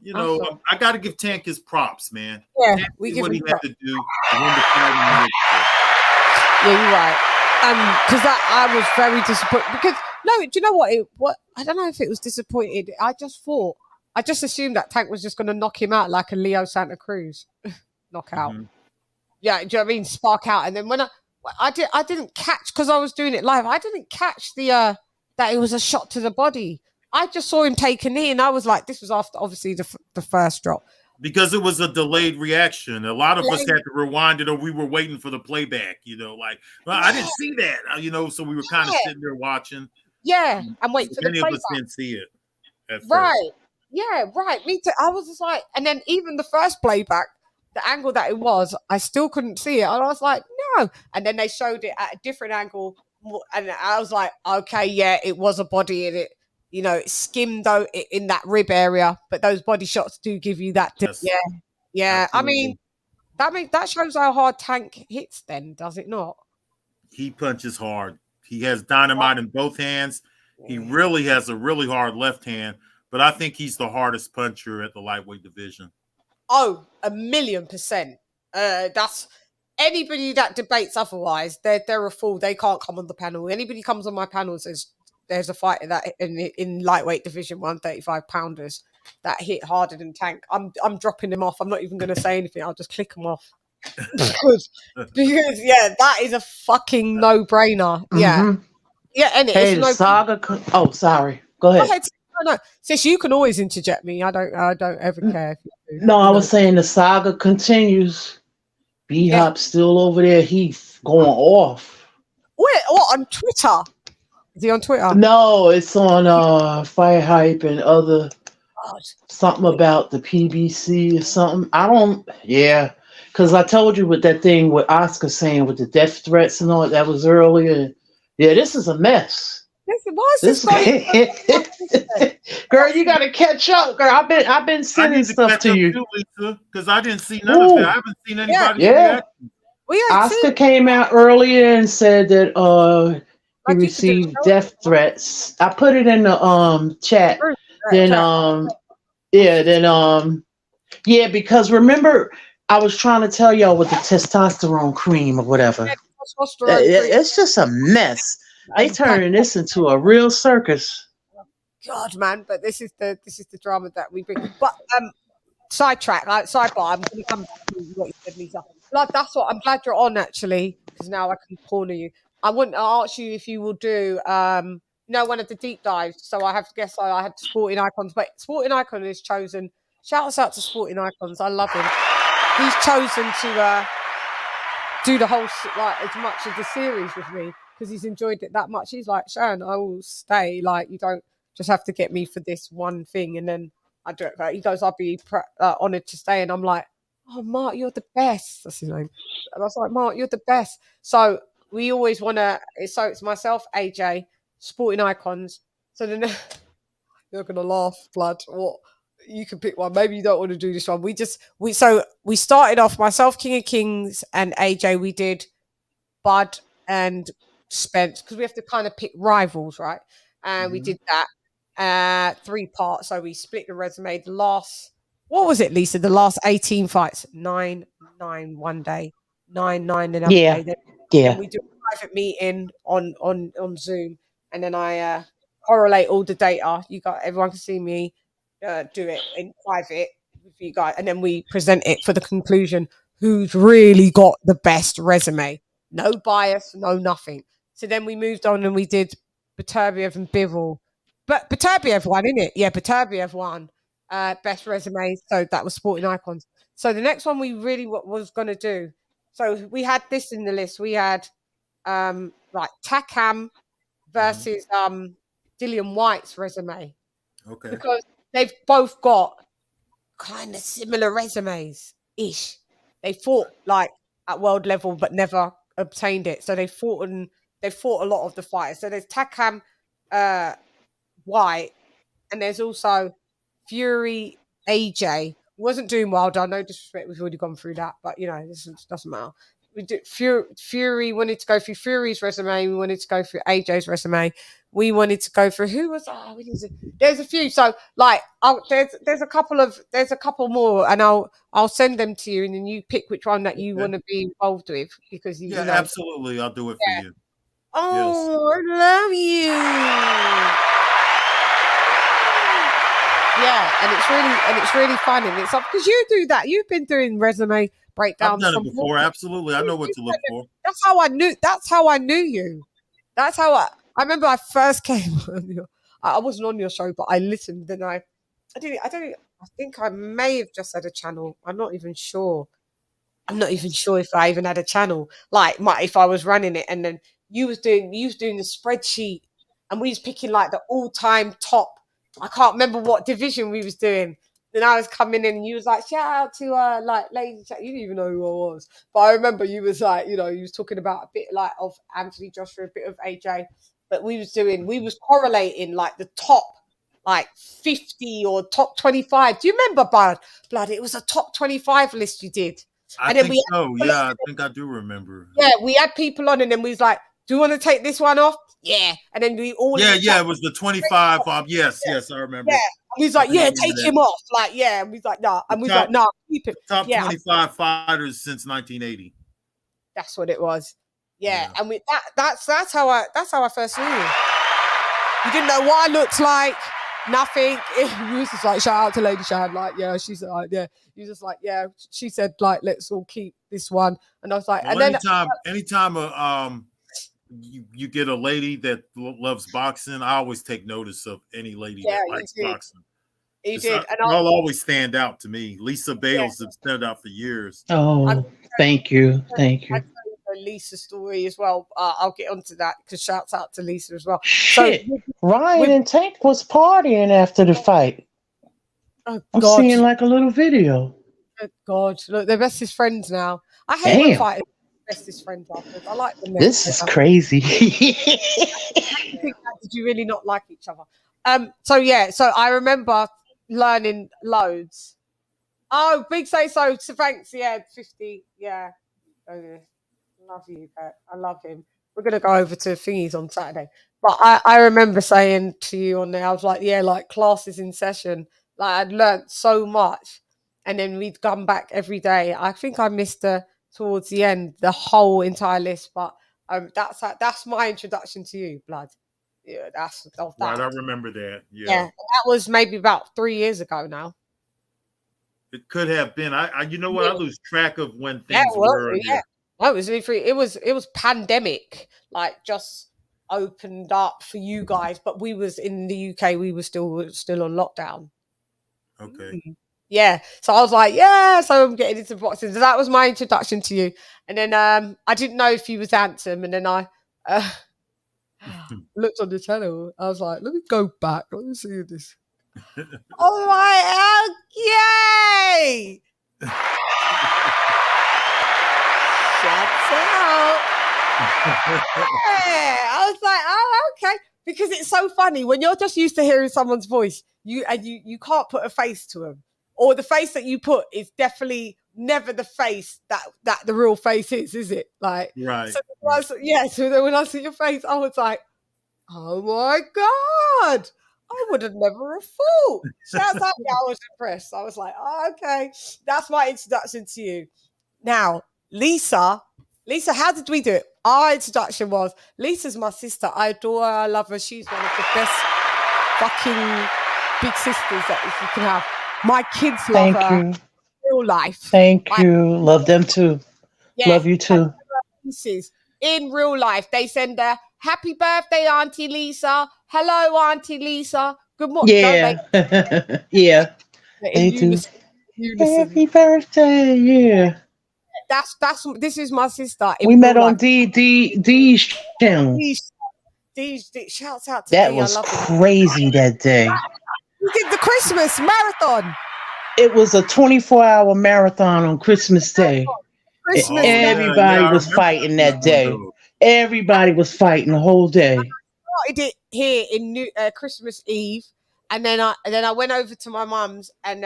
Speaker 7: You know, I got to give Tank his props, man.
Speaker 3: Yeah,
Speaker 7: Tank
Speaker 3: we
Speaker 7: did
Speaker 3: give
Speaker 7: what
Speaker 3: him
Speaker 7: he had to do to win the fight.
Speaker 3: Yeah, you're right. Because I was very disappointed. Because no, do you know what? I don't know if it was disappointed. I just assumed that Tank was just going to knock him out like a Leo Santa Cruz knockout.
Speaker 7: Mm-hmm.
Speaker 3: Yeah, do you know what I mean? Spark out, and then when I didn't catch because I was doing it live. I didn't catch that it was a shot to the body. I just saw him take a knee, and I was like, this was after, obviously, the first drop.
Speaker 7: Because it was a delayed reaction. A lot of us had to rewind it, or we were waiting for the playback, you know, like, well, I didn't see that, you know, so we were kind of sitting there watching.
Speaker 3: Yeah, and waiting for the
Speaker 7: many
Speaker 3: playback.
Speaker 7: of us didn't see it at first.
Speaker 3: Right. Yeah, right. Me too. I was just like, and then even the first playback, the angle that it was, I still couldn't see it. And I was like, no. And then they showed it at a different angle. And I was like, okay, yeah, it was a body in it. You know, it skimmed though in that rib area, but those body shots do give you that.
Speaker 7: Yes.
Speaker 3: Yeah.
Speaker 7: Absolutely.
Speaker 3: I mean, that shows how hard Tank hits. Then does it not?
Speaker 7: He punches hard. He has dynamite in both hands. He really has a really hard left hand, but I think he's the hardest puncher at the lightweight division.
Speaker 3: Oh, 1,000,000%. That's anybody that debates otherwise. They're a fool. They can't come on the panel. Anybody comes on my panel and says there's a fighter that in lightweight division 135 pounders that hit harder than Tank. I'm dropping them off. I'm not even going to say anything. I'll just click them off because yeah, that is a fucking no brainer. Yeah,
Speaker 9: Mhm.
Speaker 3: yeah. And
Speaker 9: Hey,
Speaker 3: it's
Speaker 9: the saga. Oh, sorry. Go ahead.
Speaker 3: No, sis, you can always interject me. I don't ever care if you do.
Speaker 9: No, I was saying the saga continues. B-Hop's still over there. He's going off.
Speaker 3: Wait, what, on Twitter? Is he on Twitter?
Speaker 9: No, it's on Fire Hype and other something about the PBC or something. Yeah, because I told you with that thing with Oscar saying with the death threats and all that was earlier. Yeah, this is a mess.
Speaker 3: Why is this
Speaker 9: Girl, you gotta catch up, girl. I've been sending stuff to you
Speaker 7: because I didn't see none of it. I haven't seen anybody.
Speaker 9: Yeah. Oscar came out earlier and said that he received death threats. I put it in the chat. Yeah, because remember I was trying to tell y'all with the testosterone cream or whatever. It's just a mess. They turning this into a real circus.
Speaker 3: God, man, but this is the drama that we bring. But sidetrack, sidebar. I'm going to come back to what you said, Lisa. That's what I'm glad you're on actually, because now I can corner you. I wouldn't ask you if you will do one of the deep dives. So I have to guess. I had Sporting Icons, but Sporting Icon is chosen. Shout out to Sporting Icons. I love him. He's chosen to do the whole as much of the series with me because he's enjoyed it that much. He's like, Sharon, I will stay. Like, you don't just have to get me for this one thing, and then I do it. He goes, I'll be honoured to stay, and I'm like, oh, Mark, you're the best. That's his name. And I was like, Mark, you're the best. So we always want to. So it's myself, AJ, Sporting Icons. So then you're gonna laugh, blood. What? You can pick one. Maybe you don't want to do this one. We started off myself, King of Kings, and AJ. We did Bud and Spence because we have to kind of pick rivals, right? And we did that 3 parts. So we split the resume. The last, what was it, Lisa? The last 18 fights, 9 one day, 9 another day. Then we do a private meeting on Zoom, and then I correlate all the data. Everyone can see me. Do it in private with you guys, and then we present it for the conclusion. Who's really got the best resume? No bias, no nothing. So then we moved on and we did Beterbiev and Bivol. But Beterbiev won, innit? Yeah, Beterbiev won. Best resume. So that was Sporting Icons. So the next one we really was going to do. So we had this in the list. We had Takam versus Dillian White's resume.
Speaker 7: Okay.
Speaker 3: Because they've both got kind of similar resumes-ish. They fought at world level but never obtained it. So they fought a lot of the fighters. So there's Takam White and there's also Fury AJ. Wasn't doing Wilder. No disrespect, we've already gone through that, but you know, this doesn't matter. We did Fury wanted to go through Fury's resume. We wanted to go through AJ's resume. We wanted to go through who was. There's a few. So like, there's a couple more, and I'll send them to you, and then you pick which one that you want to be involved with because you know.
Speaker 7: Absolutely, I'll do it for you.
Speaker 3: Oh, yes. I love you. Yeah, and it's really fun, and it's up because you do that. You've been doing resume breakdowns.
Speaker 7: I've done it before. Absolutely, I know what to look for.
Speaker 3: That's how I knew you. That's how I remember I first came on your. I wasn't on your show, but I listened. And I think I may have just had a channel. I'm not even sure if I even had a channel. Like if I was running it, and then you was doing the spreadsheet, and we was picking like the all-time top. I can't remember what division we was doing. Then I was coming in and you was like, shout out to like LadyChann. You didn't even know who I was. But I remember you was like, you know, you was talking about a bit like of Anthony Joshua, a bit of AJ. But we was correlating like the top like 50 or top 25. Do you remember, Blood? It was a top 25 list you did.
Speaker 7: I think so. Yeah, I think I do remember.
Speaker 3: Yeah, we had people on and then we was like, do you want to take this one off? Yeah. And then we all
Speaker 7: it was the 25 off. Yes, I remember.
Speaker 3: Yeah. And he's like, take him off. Like, yeah. And he's like, no. And we was like, no, keep it.
Speaker 7: Top 25 fighters since 1980.
Speaker 3: That's what it was. Yeah. And that's how I first knew you. You didn't know what I looked like. Nothing. You was just like, shout out to LadyChann. Like, yeah, she's like, yeah. You just like, yeah. She said, like, let's all keep this one. And I was like,
Speaker 7: well, anytime you get a lady that loves boxing, I always take notice of any lady that likes boxing.
Speaker 3: He did.
Speaker 7: And I'll always stand out to me. Lisa Bales have stood out for years.
Speaker 9: Oh, thank you. I
Speaker 3: tell you Lisa's story as well. I'll get onto that because shouts out to Lisa as well.
Speaker 9: Shit. So, Ryan and Tank was partying after the fight.
Speaker 3: Oh,
Speaker 9: I'm seeing like a little video.
Speaker 3: Oh, God. Look, they're bestest friends now. I hate when fighting bestest friends afterwards. I like them.
Speaker 9: This is crazy.
Speaker 3: Did you really not like each other? So I remember learning loads. Oh, big say so. Thanks. Yeah, 50. Yeah. Okay. Love you, Pat. I love him. We're gonna go over to thingies on Saturday. But I remember saying to you on there, I was like, yeah, like classes in session. Like I'd learned so much, and then we'd come back every day. I think I missed towards the end the whole entire list, but that's my introduction to you, Blood. Yeah, that's of that.
Speaker 7: Right, I remember that.
Speaker 3: Yeah, that was maybe about 3 years ago now.
Speaker 7: It could have been. I you know what? I lose track of when things were.
Speaker 3: Yeah. No, it was pandemic, like just opened up for you guys, but we was in the UK, we were still on lockdown.
Speaker 7: Okay.
Speaker 3: Yeah. So I was like, yeah, so I'm getting into boxing. So that was my introduction to you. And then I didn't know if you was handsome, and then I looked on the channel. I was like, let me go back. Let me see this. Oh my yay! Shouts out. Yeah. I was like, oh, okay. Because it's so funny when you're just used to hearing someone's voice, you can't put a face to them. Or the face that you put is definitely never the face that the real face is it? Like,
Speaker 7: right.
Speaker 3: So then when I see your face, I was like, oh my God. I would have never have thought. Shouts out. I was impressed. I was like, oh, okay. That's my introduction to you. Now, Lisa, how did we do it? Our introduction was, Lisa's my sister. I adore her. I love her. She's one of the best fucking big sisters that you can have. My kids love her. In real life.
Speaker 9: Thank you. Love them too. Yeah, love you too.
Speaker 3: In real life, they send her, happy birthday, Auntie Lisa. Hello, Auntie Lisa. Good morning.
Speaker 9: Yeah. Yeah. They do. Happy birthday. Yeah.
Speaker 3: This is my sister.
Speaker 9: We met on D's channel.
Speaker 3: Shouts out to
Speaker 9: that
Speaker 3: D.
Speaker 9: was crazy that day.
Speaker 3: We did the Christmas marathon.
Speaker 9: It was a 24-hour marathon on Christmas Day. Everybody was fighting that day. Everybody was fighting the whole day.
Speaker 3: I started it here in Christmas Eve, And then I went over to my mum's and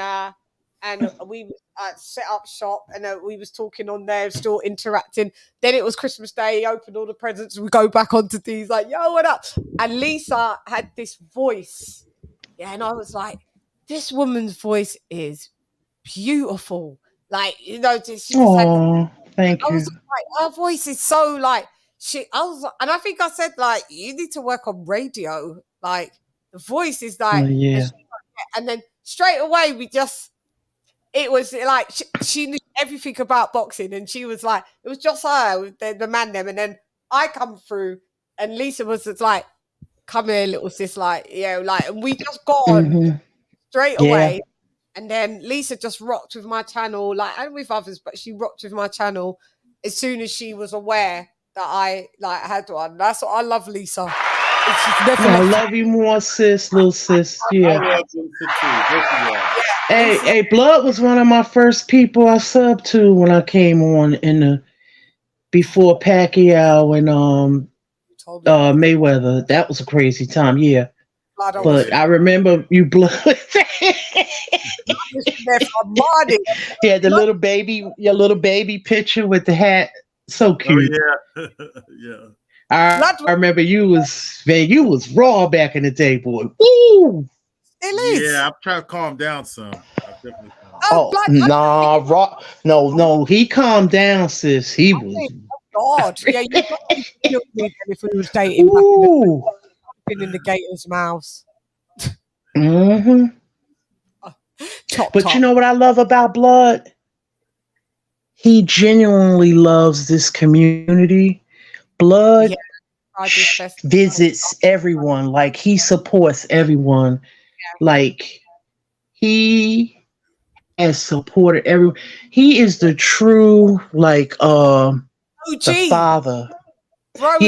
Speaker 3: we set up shop and we was talking on there, still interacting. Then it was Christmas Day. He opened all the presents. We go back onto these like, yo, what up? And Lisa had this voice. Yeah, and I was like, this woman's voice is beautiful. Like, you know, she just had.
Speaker 9: Thank
Speaker 3: I
Speaker 9: you.
Speaker 3: was like, her voice is so like and I think I said like, you need to work on radio. Like the voice is like,
Speaker 9: yeah.
Speaker 3: and then straight away it was like she knew everything about boxing, and she was like, it was just her with the man them, and then I come through, and Lisa was just like, come here, little sis, like, like, and we just got on straight away. And then Lisa just rocked with my channel, like, and with others, but she rocked with my channel as soon as she was aware that I like had one. That's what I love, Lisa.
Speaker 9: I love you more, sis, little sis. Yeah. Hey, Blood was one of my first people I subbed to when I came on before Pacquiao and Mayweather. That was a crazy time, yeah. But I remember you, Blood. Yeah, your little baby picture with the hat, so cute.
Speaker 7: Oh, yeah.
Speaker 9: I remember you was raw back in the day, boy. Woo!
Speaker 7: Yeah, I'm trying to calm down some.
Speaker 9: Raw. No, he calmed down, sis. He was.
Speaker 3: God, yeah, you killed me if we was dating back in the Gator's mouse.
Speaker 9: But you know what I love about Blood? He genuinely loves this community. Blood visits everyone. Like, he supports everyone. Like, he has supported everyone. He is the true, like, the father.
Speaker 3: Bro,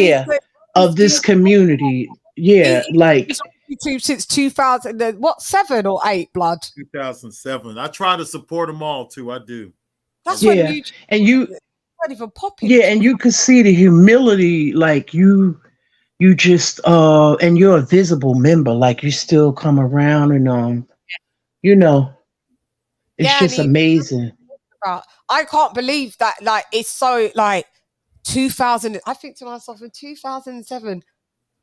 Speaker 9: of this community. Like
Speaker 3: YouTube since 2000. What, 7 or 8? Blood.
Speaker 7: 2007. I try to support them all too. I do.
Speaker 3: That's when you
Speaker 9: and you
Speaker 3: not even popping.
Speaker 9: Yeah, and you could see the humility. Like you just and you're a visible member. Like, you still come around and you know, it's just amazing.
Speaker 3: I can't believe that. Like, it's so like 2000. I think to myself, in 2007,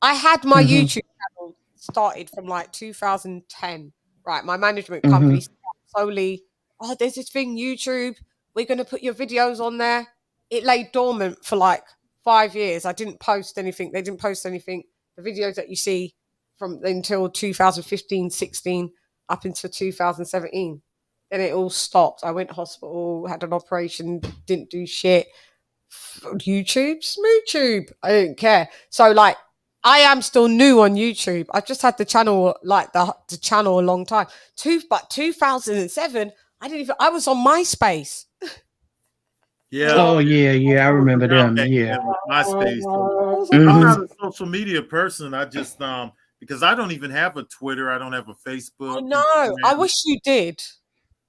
Speaker 3: I had my YouTube channel started from like 2010. Right, my management company solely. Oh, there's this thing, YouTube. We're going to put your videos on there. It lay dormant for like 5 years. I didn't post anything. They didn't post anything. The videos that you see from until 2015, 16, up until 2017. Then it all stopped. I went to hospital, had an operation, didn't do shit. YouTube, smoochube. I didn't care. So, like, I am still new on YouTube. I just had the channel, like the channel a long time. But 2007, I was on MySpace.
Speaker 7: Yeah.
Speaker 9: Oh yeah. I remember them. Yeah.
Speaker 7: MySpace. I'm not a social media person. I just because I don't even have a Twitter. I don't have a Facebook.
Speaker 3: Oh no, I wish you did.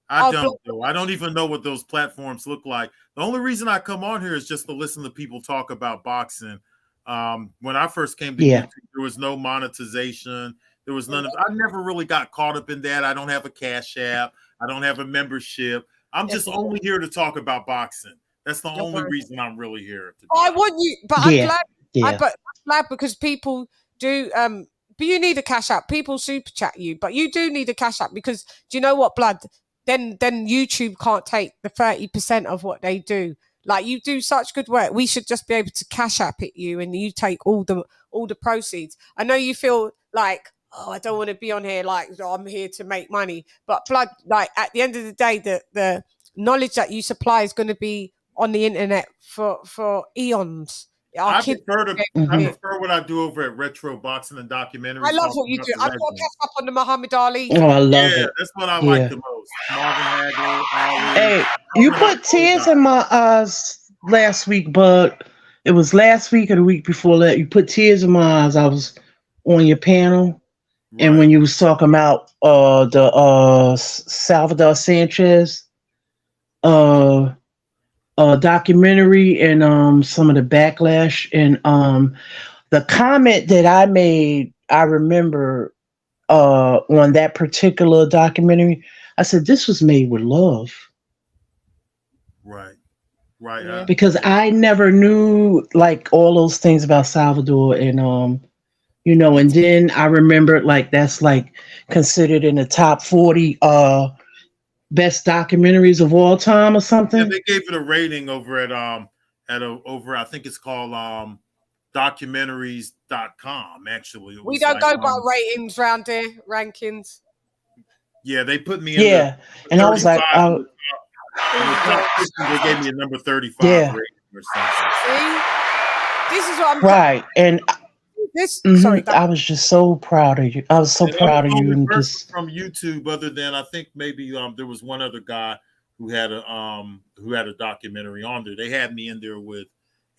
Speaker 7: I don't know. I don't even know what those platforms look like. The only reason I come on here is just to listen to people talk about boxing. When I first came to YouTube, there was no monetization. There was none of. I never really got caught up in that. I don't have a Cash App. I don't have a membership. I'm just only here to talk about boxing. That's the only reason I'm really here.
Speaker 3: I want you, but I'm glad. But I'm glad because people do. But you need a Cash App. People super chat you, but you do need a Cash App because do you know what, Blood? Then YouTube can't take the 30% of what they do. Like, you do such good work. We should just be able to Cash App it you, and you take all the proceeds. I know you feel like, oh, I don't want to be on here. Like, I'm here to make money. But Blood, like, at the end of the day, the knowledge that you supply is going to be on the internet for eons.
Speaker 7: I prefer what I do over at Retro Boxing and Documentaries.
Speaker 3: I love what you do. I've got to catch up on the Muhammad Ali.
Speaker 9: Oh, I love it.
Speaker 7: That's what I like the most. Marvin Hagler, Ali.
Speaker 9: Hey, you put tears in my eyes last week, but it was last week or the week before that. You put tears in my eyes. I was on your panel, and when you was talking about the Salvador Sanchez documentary and some of the backlash and the comment that I made, I remember on that particular documentary. I said, this was made with love.
Speaker 7: Right. Right.
Speaker 9: Because I never knew like all those things about Salvador, and you know, and then I remembered like that's like considered in the top 40 best documentaries of all time or something.
Speaker 7: Yeah, they gave it a rating over at I think it's called documentaries.com. Actually,
Speaker 3: we don't go by ratings round here, rankings.
Speaker 7: Yeah, they put me in.
Speaker 9: Yeah, and I was like,
Speaker 7: they gave me a number 35
Speaker 9: yeah.
Speaker 7: rating or something.
Speaker 3: See, this is what I'm
Speaker 9: right, and
Speaker 3: sorry,
Speaker 9: I was just so proud of you. I was so proud of you, and just
Speaker 7: from YouTube. Other than I think maybe there was one other guy who had a documentary on there. They had me in there with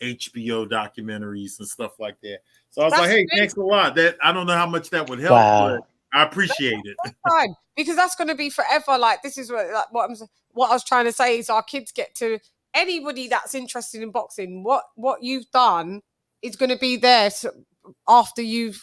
Speaker 7: HBO documentaries and stuff like that. So I was like, hey, thanks a lot. That I don't know how much that would help, but I appreciate it.
Speaker 3: That's fine, because that's going to be forever. Like this is what I was trying to say is our kids get to anybody that's interested in boxing. What you've done is going to be there after we've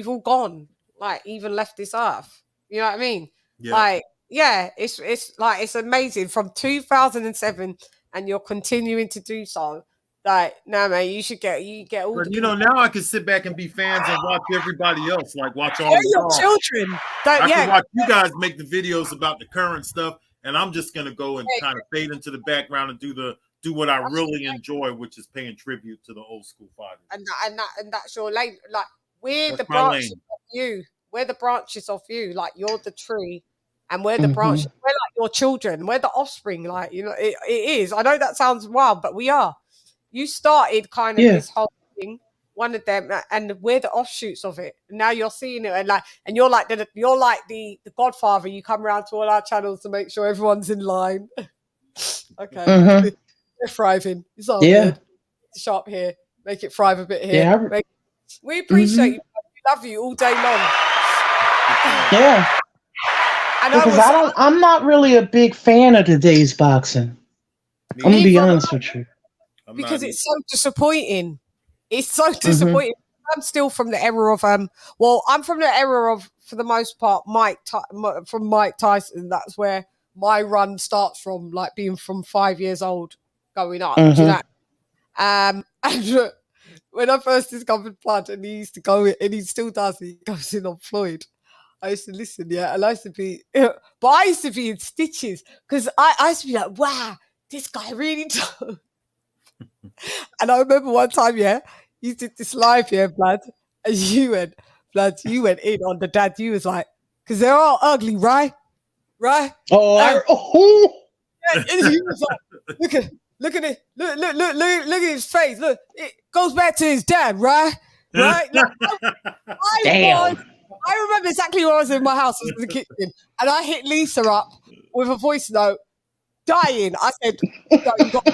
Speaker 3: all gone, like even left this earth. You know what I mean?
Speaker 7: Yeah.
Speaker 3: Like, yeah, it's like it's amazing from 2007, and you're continuing to do so. Like, no, man, you get all.
Speaker 7: But you know, now I can sit back and be fans and watch everybody else, like watch all
Speaker 3: your children.
Speaker 7: I can watch you guys make the videos about the current stuff, and I'm just gonna go and kind of fade into the background and do what I really enjoy, which is paying tribute to the old school fighters.
Speaker 3: And that's your lane. Like we're the branches of you. We're the branches of you. Like you're the tree, and we're the branch. We're like your children. We're the offspring. Like, you know, it is. I know that sounds wild, but we are. You started kind of this whole thing, one of them, and we're the offshoots of it. And now you're seeing it, and you're like the Godfather. You come around to all our channels to make sure everyone's in line. Okay. We're thriving. It's all good. Sharp here. Make it thrive a bit here.
Speaker 9: Yeah,
Speaker 3: we appreciate you. We love you all day long.
Speaker 9: Yeah. Because I'm not really a big fan of today's boxing. I'm gonna be honest with you.
Speaker 3: Because it's so disappointing. It's so disappointing. I'm still from the era of I'm from the era of, for the most part, Mike Tyson. That's where my run starts from, like being from 5 years old going up. Do you know? And when I first discovered Blood, and he used to go, and he still does, he goes in on Floyd. I used to listen, and I used to be, but I used to be in stitches because I used to be like, wow, this guy really does. And I remember one time, you did this live, Blood, and you went in on the dad. You was like, because they're all ugly, right? Right?
Speaker 9: Oh,
Speaker 3: and he was like, look at it, look at his face. Look, it goes back to his dad, right? Right? Like, I remember exactly when I was in my house, I was in the kitchen, and I hit Lisa up with a voice note, dying. I said, no, you got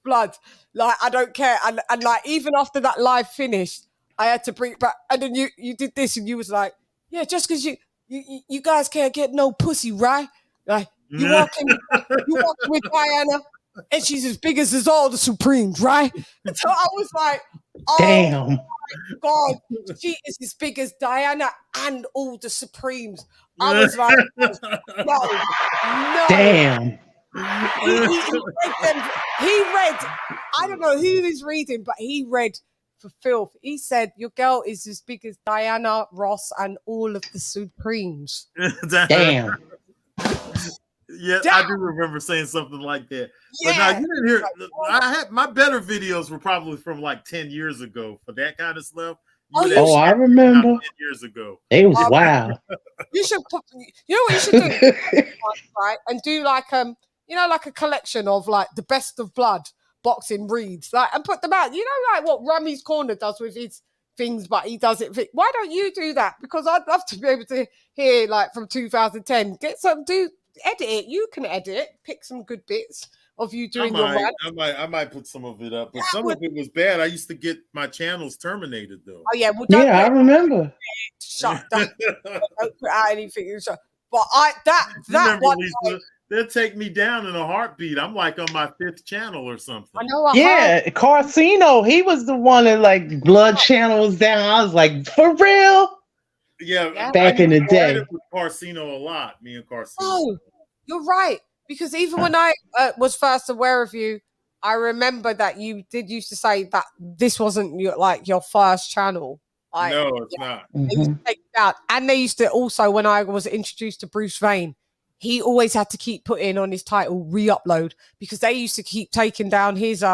Speaker 3: Blood. Like, I don't care. And like, even after that live finished, I had to bring it back. And then you did this, and you was like, yeah, just because you guys can't get no pussy, right? Like, you walking with Diana, and she's as big as all the Supremes, right? So I was like, oh,
Speaker 9: damn.
Speaker 3: My God, she is as big as Diana and all the Supremes. I was like, no.
Speaker 9: Damn.
Speaker 3: He read, I don't know who he's reading, but he read for filth. He said, your girl is as big as Diana Ross and all of the Supremes.
Speaker 9: Damn.
Speaker 7: Yeah, I do remember saying something like that. But now you didn't hear. I had my better videos were probably from like 10 years ago for that kind of stuff.
Speaker 9: I remember
Speaker 7: 10 years ago.
Speaker 9: It was wild.
Speaker 3: You should put, you know what you should do, right? And do like like a collection of like the best of Blood boxing reads, like, and put them out. You know, like what Rummy's Corner does with his things, but he does it. Why don't you do that? Because I'd love to be able to hear like from 2010. Edit it. You can edit it. Pick some good bits of you doing your run.
Speaker 7: I might put some of it up, but some of it was bad. I used to get my channels terminated though.
Speaker 3: Oh yeah, well,
Speaker 9: I remember.
Speaker 3: Shut down. Don't put out anything. But that one.
Speaker 7: Lisa, they'll take me down in a heartbeat. I'm like on my 5th channel or something.
Speaker 3: I know.
Speaker 9: Carcino. He was the one that like Blood channel was down. I was like, for real.
Speaker 7: Yeah,
Speaker 9: back in the day.
Speaker 7: With Carcino a lot. Me and Carcino.
Speaker 3: Oh, you're right. Because even when I was first aware of you, I remember that you did used to say that this wasn't your first channel.
Speaker 7: No, it's not.
Speaker 3: They used to take it out. And they used to also, when I was introduced to Bruce Vane, he always had to keep putting on his title re-upload because they used to keep taking down his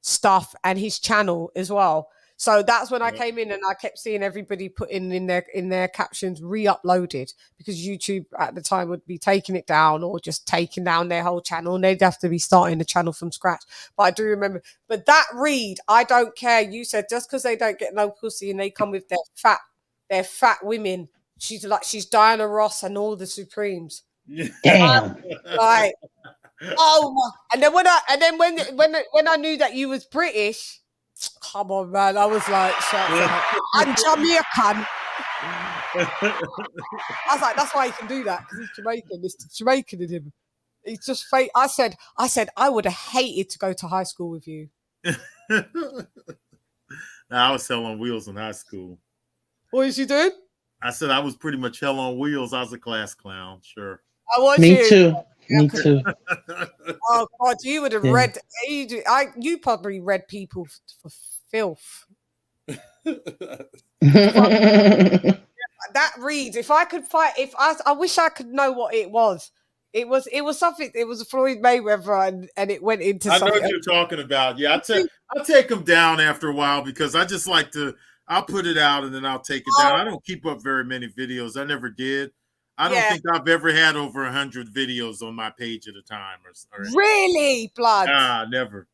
Speaker 3: stuff and his channel as well. So that's when I came in and I kept seeing everybody putting in their captions re-uploaded because YouTube at the time would be taking it down or just taking down their whole channel and they'd have to be starting the channel from scratch. But I do remember, but that read, I don't care. You said just because they don't get no pussy and they come with their fat women. She's Diana Ross and all the Supremes.
Speaker 9: Damn.
Speaker 3: Like, oh, and then when I knew that you was British. Come on, man. I was like, I'm Jamaican. I was like, that's why he can do that, because he's Jamaican. It's Jamaican in him. He's just fake. I said, I would have hated to go to high school with you.
Speaker 7: I was hell on wheels in high school.
Speaker 3: What was you doing?
Speaker 7: I said I was pretty much hell on wheels. I was a class clown, sure.
Speaker 3: I was
Speaker 9: Me too. Me too.
Speaker 3: Oh God, you would have read. You probably read people for filth. That read. If I could fight, I wish I could know what it was. It was something. It was Floyd Mayweather, and it went into.
Speaker 7: I know what you're talking about. Yeah, I take them down after a while because I just like to. I'll put it out and then I'll take it down. I don't keep up very many videos. I never did. I don't think I've ever had over 100 videos on my page at a time. Or
Speaker 3: really, blood?
Speaker 7: Nah, never.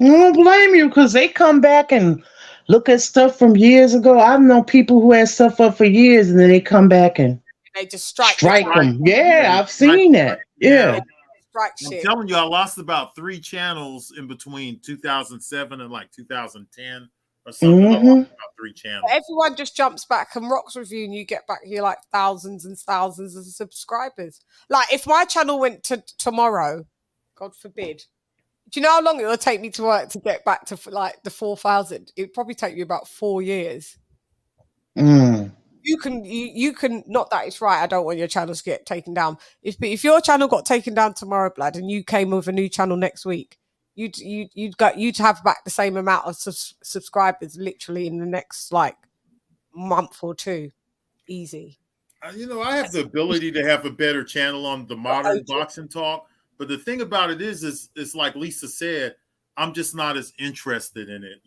Speaker 9: I don't blame you because they come back and look at stuff from years ago. I've known people who had stuff up for years and then they come back and
Speaker 3: they just strike
Speaker 9: them. Yeah, I've seen that. Yeah.
Speaker 7: I'm telling you, I lost about 3 channels in between 2007 and like 2010. Or something. About 3 channels.
Speaker 3: Everyone just jumps back and rocks with you, and you get back here like thousands and thousands of subscribers. Like if my channel went to tomorrow, God forbid, do you know how long it will take me to work to get back to like the 4,000? It'd probably take you about 4 years. You can not that it's right. I don't want your channel to get taken down. If your channel got taken down tomorrow, blood, and you came with a new channel next week. You'd have back the same amount of subscribers literally in the next like month or 2, easy.
Speaker 7: I have the ability to have a better channel on the modern boxing talk, but the thing about it is like Lisa said, I'm just not as interested in it,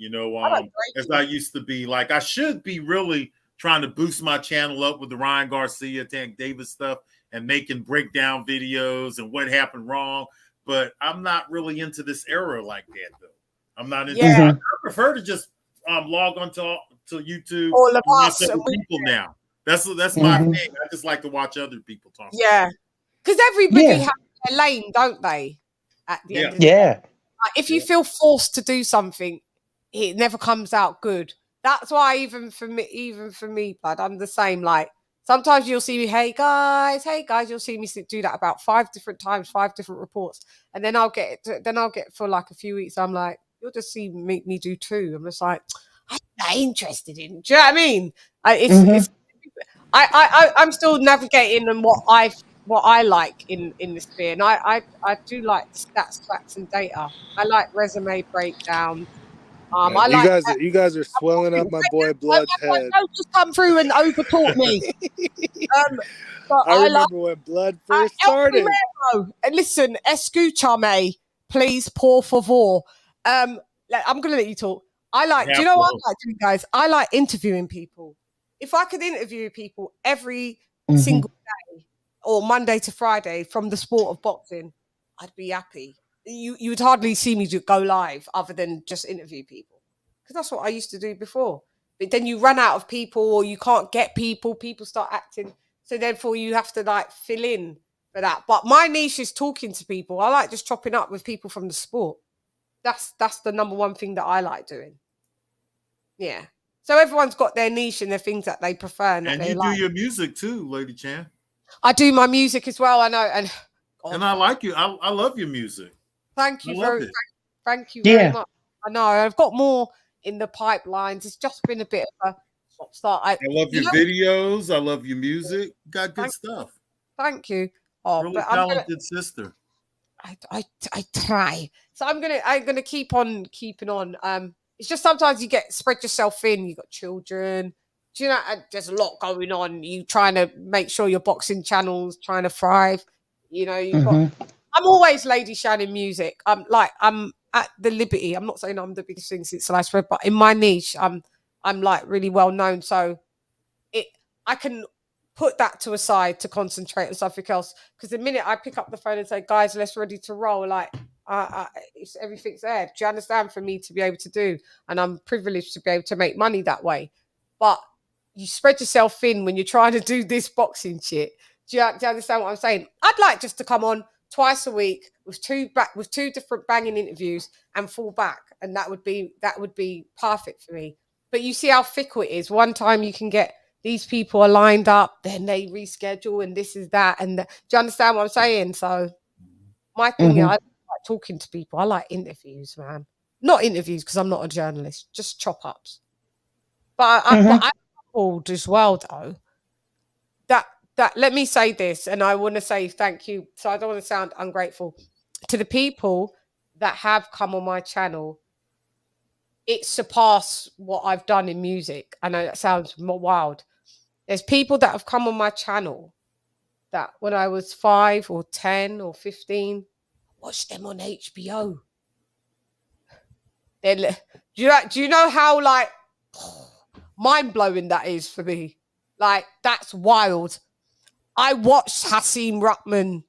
Speaker 7: as I used to be. Like I should be really trying to boost my channel up with the Ryan Garcia, Tank Davis stuff, and making breakdown videos and what happened wrong. But I'm not really into this era like that, though. I'm not into I prefer to just log on to YouTube
Speaker 3: all of
Speaker 7: and
Speaker 3: us
Speaker 7: watch other people now. That's my thing. I just like to watch other people talk.
Speaker 3: Yeah, because everybody has their lane, don't they? At the end of the day. Like, if you feel forced to do something, it never comes out good. That's why even for me, bud, I'm the same. Like sometimes you'll see me, hey guys, you'll see me do that about 5 different times, 5 different reports, and then I'll get for like a few weeks. I'm like, you'll just see me do 2. I'm just like, I'm not interested in. Do you know what I mean? I'm still navigating on what I like in this sphere, and I do like stats, facts, and data. I like resume breakdown.
Speaker 6: You guys are swelling up my boy Blood's head.
Speaker 3: Don't just come through and overtalk me.
Speaker 6: I remember when Blood first started.
Speaker 3: And listen, escúchame, please, por favor. I'm going to let you talk. Do you know what I like doing, guys? I like interviewing people. If I could interview people every single day or Monday to Friday from the sport of boxing, I'd be happy. You would hardly see me go live other than just interview people, because that's what I used to do before. But then you run out of people, or you can't get people start acting, so therefore you have to like fill in for that. But my niche is talking to people. I like just chopping up with people from the sport. That's the number one thing that I like doing. Yeah, so everyone's got their niche and their things that they prefer and
Speaker 7: you do your music too, LadyChann.
Speaker 3: I do my music as well. I know, and
Speaker 7: I like you. I love your music.
Speaker 3: Thank you very much. I know I've got more in the pipelines. It's just been a bit of a
Speaker 7: I love your videos. I love your music. You got good stuff.
Speaker 3: Thank you. Oh,
Speaker 7: really
Speaker 3: but
Speaker 7: talented sister.
Speaker 3: I try. So I'm gonna keep on keeping on. It's just sometimes you spread yourself thin. You got children. Do you know? There's a lot going on. You trying to make sure your boxing channel's trying to thrive. You know, you've got. I'm always LadyChann in music. I'm at the Liberty. I'm not saying I'm the biggest thing since sliced bread, but in my niche, I'm like really well known. So I can put that to a side to concentrate on something else. Because the minute I pick up the phone and say, guys, let's ready to roll, like everything's there. Do you understand? For me to be able to do, and I'm privileged to be able to make money that way. But you spread yourself thin when you're trying to do this boxing shit. Do you understand what I'm saying? I'd like just to come on twice a week with two different banging interviews and fall back, and that would be perfect for me. But you see how fickle it is. One time you can get these people are lined up, then they reschedule, and this is that, and do you understand what I'm saying? So my thing, I like talking to people. I like interviews, man. Not interviews because I'm not a journalist, just chop ups. But I'm old as well, though. That let me say this, and I want to say thank you. So I don't want to sound ungrateful to the people that have come on my channel. It surpassed what I've done in music. I know that sounds wild. There's people that have come on my channel that when I was 5 or 10 or 15, watched them on HBO. Do you know how like mind blowing that is for me? Like that's wild. I watched Hasim Ruckman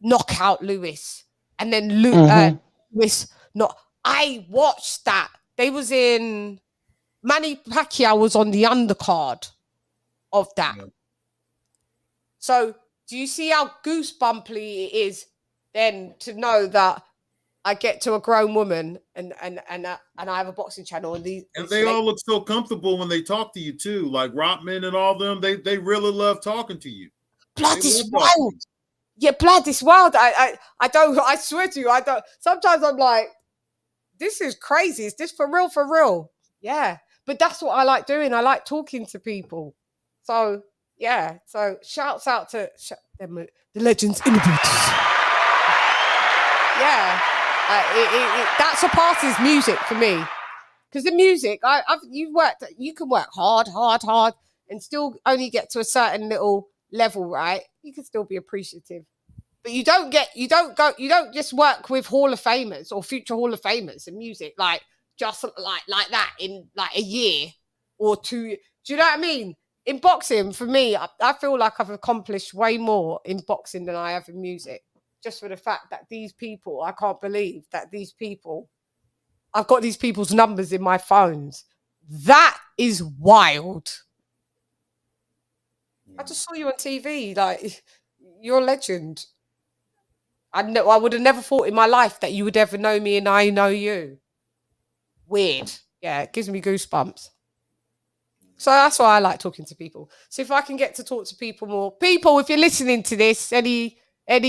Speaker 3: knock out Lewis, and then Lewis not. I watched that. They was in Manny Pacquiao was on the undercard of that. So do you see how goosebumpy it is then to know that I get to a grown woman and I have a boxing channel, and
Speaker 7: they all look so comfortable when they talk to you too, like Rotman and all them. They really love talking to you.
Speaker 3: Blood is wild. Yeah, blood is wild. I don't. I swear to you, I don't. Sometimes I'm like, this is crazy. Is this for real? For real? Yeah. But that's what I like doing. I like talking to people. So yeah. So shouts out to the legends in the boots. Yeah. That surpasses music for me. Because the music, you can work hard, and still only get to a certain little level, right? You can still be appreciative. But you don't just work with Hall of Famers or future Hall of Famers in music, like just like that in like a year or two. Do you know what I mean? In boxing, for me, I feel like I've accomplished way more in boxing than I have in music. Just for the fact that these people, I can't believe that these people, I've got these people's numbers in my phones. That is wild. I just saw you on TV. Like, you're a legend. I would have never thought in my life that you would ever know me and I know you. Weird. Yeah, it gives me goosebumps. So that's why I like talking to people. So if I can get to talk to people more. People, if you're listening to this, any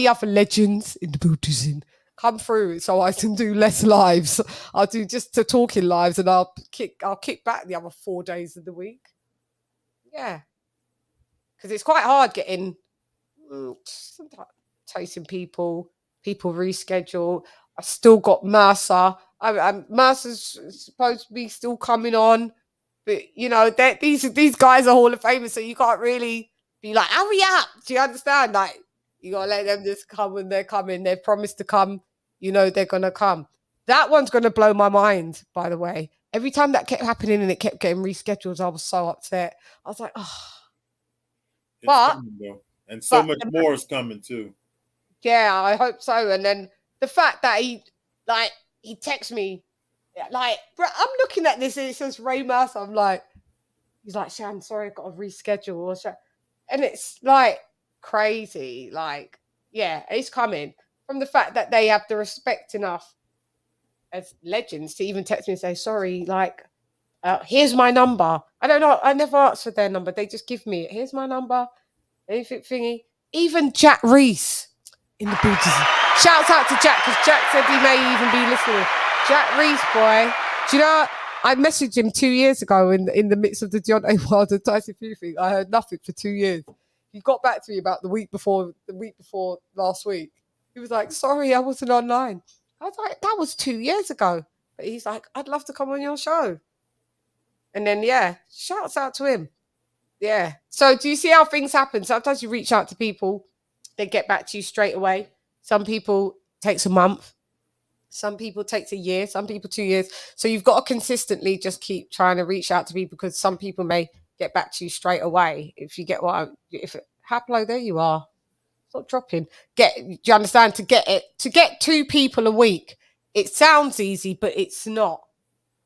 Speaker 3: other legends in the Buddhism, come through so I can do less lives. I'll do just the talking lives, and I'll kick back the other 4 days of the week. Yeah. Because it's quite hard getting chasing people reschedule. I still got Mercer. Mercer's supposed to be still coming on, but you know these guys are Hall of Famers, so you can't really be like, hurry up. Do you understand? Like you gotta let them just come when they're coming. They've promised to come. You know they're gonna come. That one's gonna blow my mind. By the way, every time that kept happening and it kept getting rescheduled, I was so upset. I was like, oh.
Speaker 7: And so much more is coming too.
Speaker 3: Yeah, I hope so. And then the fact that he texts me, like, bro, I'm looking at this and it says Ray Mercer. I'm like, he's like, Shan, sorry, I've got to reschedule. And it's like crazy. Like, yeah, it's coming from the fact that they have the respect enough as legends to even text me and say, sorry, like, here's my number. I don't know. I never asked for their number. They just give me it. Here's my number. Anything thingy. Even Jack Reese in the Buddhism. Shouts out to Jack, because Jack said he may even be listening. Jack Reese, boy. Do you know, I messaged him 2 years ago in the midst of the Deontay Wilder Tyson Fury thing. I heard nothing for 2 years. He got back to me about the week before last week. He was like, sorry, I wasn't online. I was like, that was 2 years ago. But he's like, I'd love to come on your show. And then, yeah, shouts out to him. Yeah. So do you see how things happen? Sometimes you reach out to people, they get back to you straight away. Some people takes a month. Some people takes a year. Some people 2 years. So you've got to consistently just keep trying to reach out to people because some people may get back to you straight away. If you get Haplo, there you are. Stop dropping. Do you understand? To get 2 people a week, it sounds easy, but it's not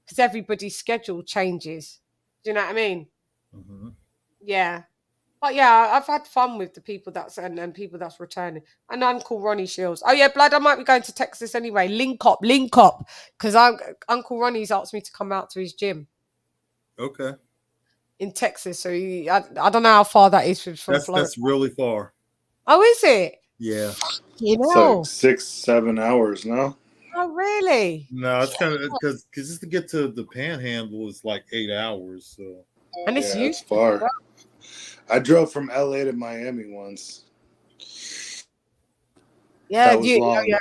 Speaker 3: because everybody's schedule changes. Do you know what I mean?
Speaker 7: Mm-hmm.
Speaker 3: Yeah. But yeah, I've had fun with the people and people that's returning. And Uncle Ronnie Shields. Oh yeah, Blood, I might be going to Texas anyway. Link up. Because Uncle Ronnie's asked me to come out to his gym.
Speaker 7: Okay.
Speaker 3: In Texas. So I don't know how far that is from Florida.
Speaker 7: That's really far.
Speaker 3: Oh, is it?
Speaker 7: Yeah.
Speaker 3: You
Speaker 6: It's
Speaker 3: know.
Speaker 6: like 6-7 hours now.
Speaker 3: Oh, really?
Speaker 7: No, it's kind of because just to get to the Panhandle is like 8 hours. So.
Speaker 3: And it's
Speaker 6: it's far. I drove from LA to Miami once.
Speaker 3: Yeah,
Speaker 6: that was long.
Speaker 3: Yeah.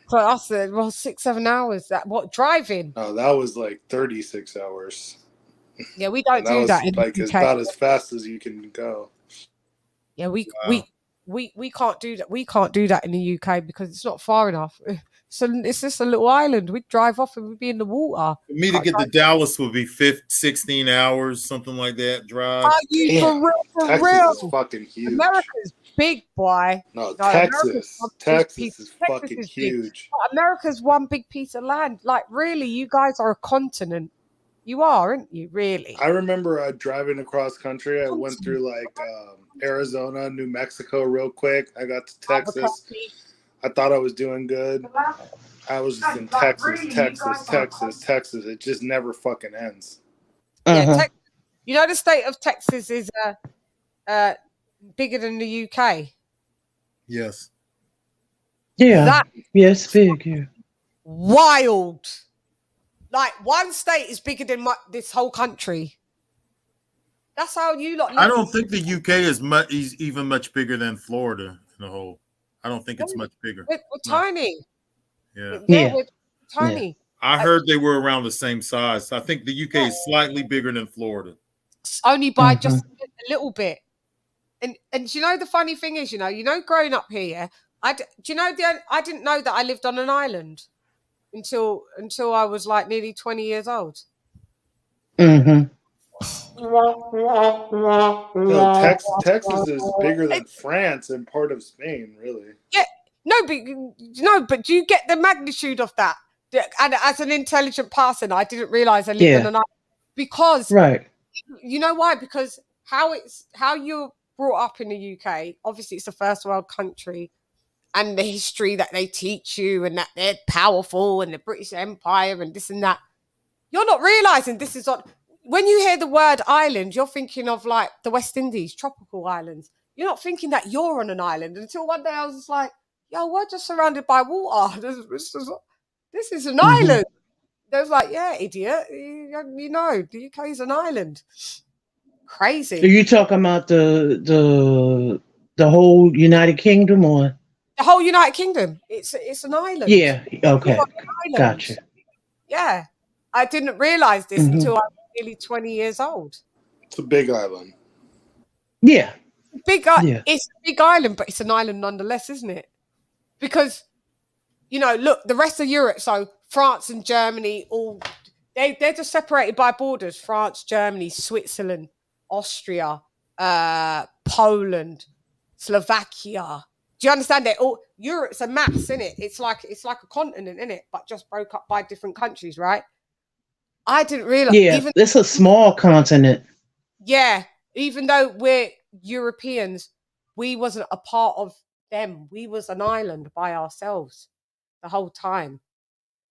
Speaker 3: For us, 6-7 hours. What driving?
Speaker 6: No, that was like 36 hours.
Speaker 3: Yeah, we don't do
Speaker 6: was
Speaker 3: that in
Speaker 6: like
Speaker 3: the
Speaker 6: it's
Speaker 3: UK.
Speaker 6: about as fast as you can go.
Speaker 3: Yeah, we can't do that. We can't do that in the UK because it's not far enough. So it's just a little island. We'd drive off and we'd be in the water.
Speaker 7: For me to get to Dallas would be 16 hours, something like that. Drive.
Speaker 3: Are you for real? For
Speaker 6: Texas
Speaker 3: real?
Speaker 6: is fucking huge.
Speaker 3: America's big, boy.
Speaker 6: No,
Speaker 3: Texas
Speaker 6: is fucking huge.
Speaker 3: America's one big piece of land. Like, really, you guys are a continent. You are, aren't you? Really?
Speaker 6: I remember driving across country. I went through like Arizona, New Mexico real quick. I got to Texas. I thought I was doing good. I was just in Texas. It just never fucking ends.
Speaker 3: Yeah, you know the state of Texas is bigger than the UK.
Speaker 7: Yes.
Speaker 9: Yeah. Yes, big. Yeah.
Speaker 3: Wild. Like one state is bigger than this whole country. That's how you lot.
Speaker 7: I don't think the UK is even much bigger than Florida in the whole. I don't think it's much bigger.
Speaker 3: We're tiny.
Speaker 7: Yeah.
Speaker 3: We're tiny.
Speaker 7: Yeah. I heard they were around the same size. I think the UK is slightly bigger than Florida.
Speaker 3: Only by just a little bit. And you know the funny thing is, you know, growing up here, I didn't know that I lived on an island until I was like nearly 20 years old.
Speaker 6: Mm-hmm. No, Texas is bigger than France and part of Spain, really.
Speaker 3: Yeah, but do you get the magnitude of that? And as an intelligent person, I didn't realize I lived on an island because, you know why? Because how you're brought up in the UK. Obviously, it's a first world country, and the history that they teach you, and that they're powerful, and the British Empire, and this and that. You're not realizing this is on. When you hear the word island, you're thinking of like the West Indies, tropical islands. You're not thinking that you're on an island until one day I was just like, yo, we're just surrounded by water. This is an island. They was like, yeah, idiot. You know, the UK is an island. Crazy.
Speaker 9: Are you talking about the whole United Kingdom or?
Speaker 3: The whole United Kingdom. It's an island.
Speaker 9: Yeah. Okay. Gotcha.
Speaker 3: Yeah. I didn't realize this until I was nearly 20 years old.
Speaker 6: It's a big island.
Speaker 9: Yeah.
Speaker 3: It's a big island, but it's an island nonetheless, isn't it? Because, you know, look, the rest of Europe, so France and Germany, they're just separated by borders. France, Germany, Switzerland, Austria, Poland, Slovakia. Do you understand that? Europe's a mass, isn't it? It's like a continent, isn't it? But just broke up by different countries, right? I didn't realize.
Speaker 9: Yeah, it's a small continent.
Speaker 3: Yeah, even though we're Europeans, we wasn't a part of them. We was an island by ourselves the whole time.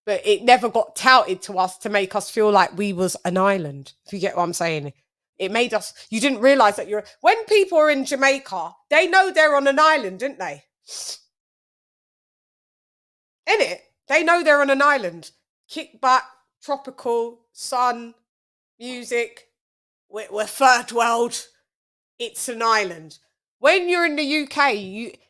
Speaker 3: But it never got touted to us to make us feel like we was an island. If you get what I'm saying. It made us, you didn't realize that when people are in Jamaica, they know they're on an island, didn't they? Innit? They know they're on an island. Kick back, tropical, sun, music. We're third world. It's an island. When you're in the UK,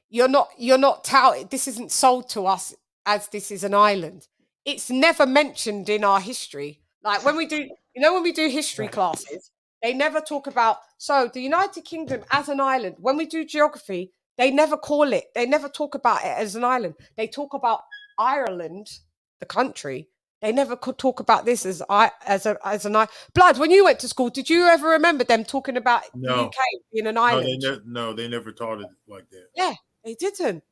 Speaker 3: you're not touted. This isn't sold to us as this is an island. It's never mentioned in our history. Like when we do, when we do history classes, they never talk about, so the United Kingdom as an island. When we do geography, they never call it, they never talk about it as an island. They talk about Ireland, the country. They never could talk about this as an island. Blood, when you went to school, did you ever remember them talking about the UK being an island?
Speaker 7: No, they never taught it like that.
Speaker 3: Yeah, they didn't.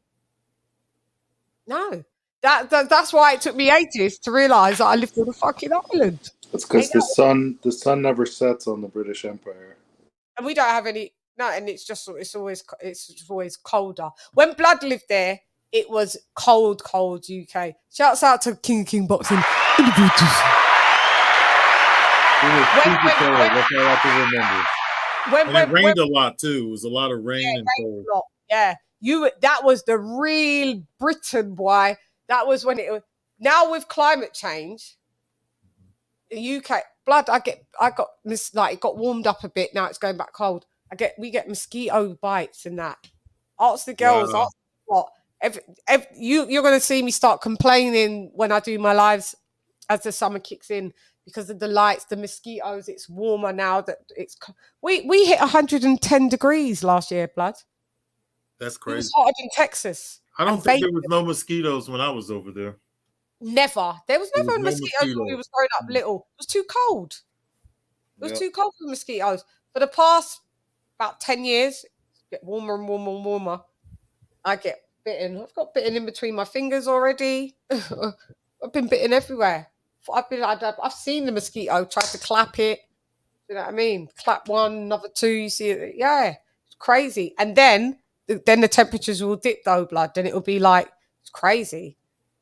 Speaker 3: No. That's why it took me ages to realise that I lived on a fucking island.
Speaker 6: That's because the sun never sets on the British Empire.
Speaker 3: And we don't have any. No, and it's always colder. When Blood lived there, it was cold UK. Shouts out to King Boxing.
Speaker 7: When it rained a lot too. It was a lot of rain and cold.
Speaker 3: Yeah, that was the real Britain, boy. That was when it was. Now with climate change, the UK Blood. It got warmed up a bit. Now it's going back cold. We get mosquito bites and that. Ask the girls.
Speaker 7: Wow.
Speaker 3: Ask what. You're going to see me start complaining when I do my lives as the summer kicks in because of the lights, the mosquitoes. It's warmer now. We hit 110 degrees last year, Blood.
Speaker 7: That's
Speaker 3: It
Speaker 7: crazy.
Speaker 3: was hotter than Texas.
Speaker 7: I don't think there was no mosquitoes when I was over there.
Speaker 3: Never. There was never
Speaker 7: no
Speaker 3: mosquitoes when we was growing up little. It was too cold. It was too cold for mosquitoes. For the past about 10 years, it get warmer and warmer and warmer. I get bitten. I've got bitten in between my fingers already. I've been bitten everywhere. I've seen the mosquito, tried to clap it. You know what I mean? Clap one, another two, you see it. Yeah, it's crazy. And then the temperatures will dip though, Blood. Then it will be like, it's crazy.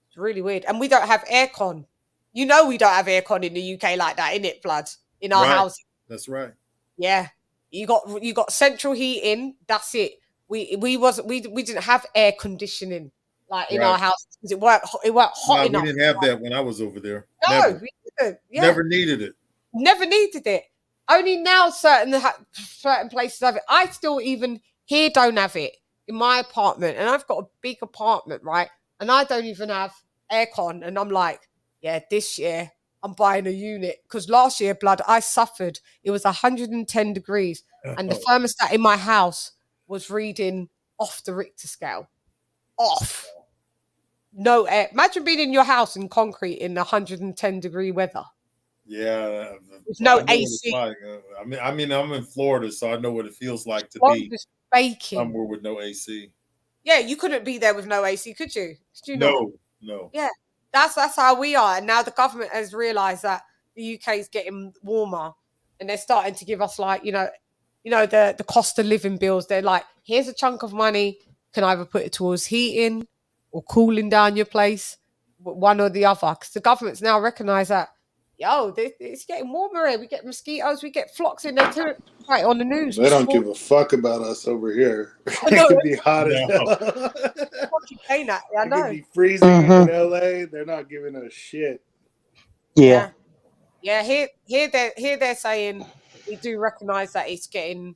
Speaker 3: It's really weird. And we don't have aircon. We don't have aircon in the UK like that, innit, Blood? In our house.
Speaker 7: That's right.
Speaker 3: Yeah. You got central heating, that's it. We didn't have air conditioning like in our house because it weren't hot enough.
Speaker 7: We didn't have that when I was over there.
Speaker 3: No,
Speaker 7: Never.
Speaker 3: we didn't. Yeah.
Speaker 7: Never needed it.
Speaker 3: Never needed it. Only now certain places have it. I still even here don't have it in my apartment, and I've got a big apartment, right? And I don't even have aircon, and I'm like, yeah, this year I'm buying a unit because last year, Blood, I suffered. It was 110 degrees, and the thermostat in my house was reading off the Richter scale. Off. No air. Imagine being in your house in concrete in 110 degree weather.
Speaker 7: Yeah.
Speaker 3: There's no AC.
Speaker 7: Like. I mean, I'm in Florida, so I know what it feels like to be
Speaker 3: baking
Speaker 7: somewhere with no AC.
Speaker 3: Yeah, you couldn't be there with no AC, could you?
Speaker 7: No.
Speaker 3: Yeah, that's how we are. And now the government has realised that the UK is getting warmer, and they're starting to give us the cost of living bills. They're like, here's a chunk of money. Can either put it towards heating or cooling down your place, one or the other. Because the government's now recognised that, it's getting warmer here. We get mosquitoes, we get flocks in there too. Right on the news.
Speaker 6: They don't give a fuck about us over here. It could be hot as hell.
Speaker 3: I know.
Speaker 6: It could be freezing in LA. They're not giving a shit.
Speaker 9: Yeah.
Speaker 3: Yeah, here they're saying we do recognise that it's getting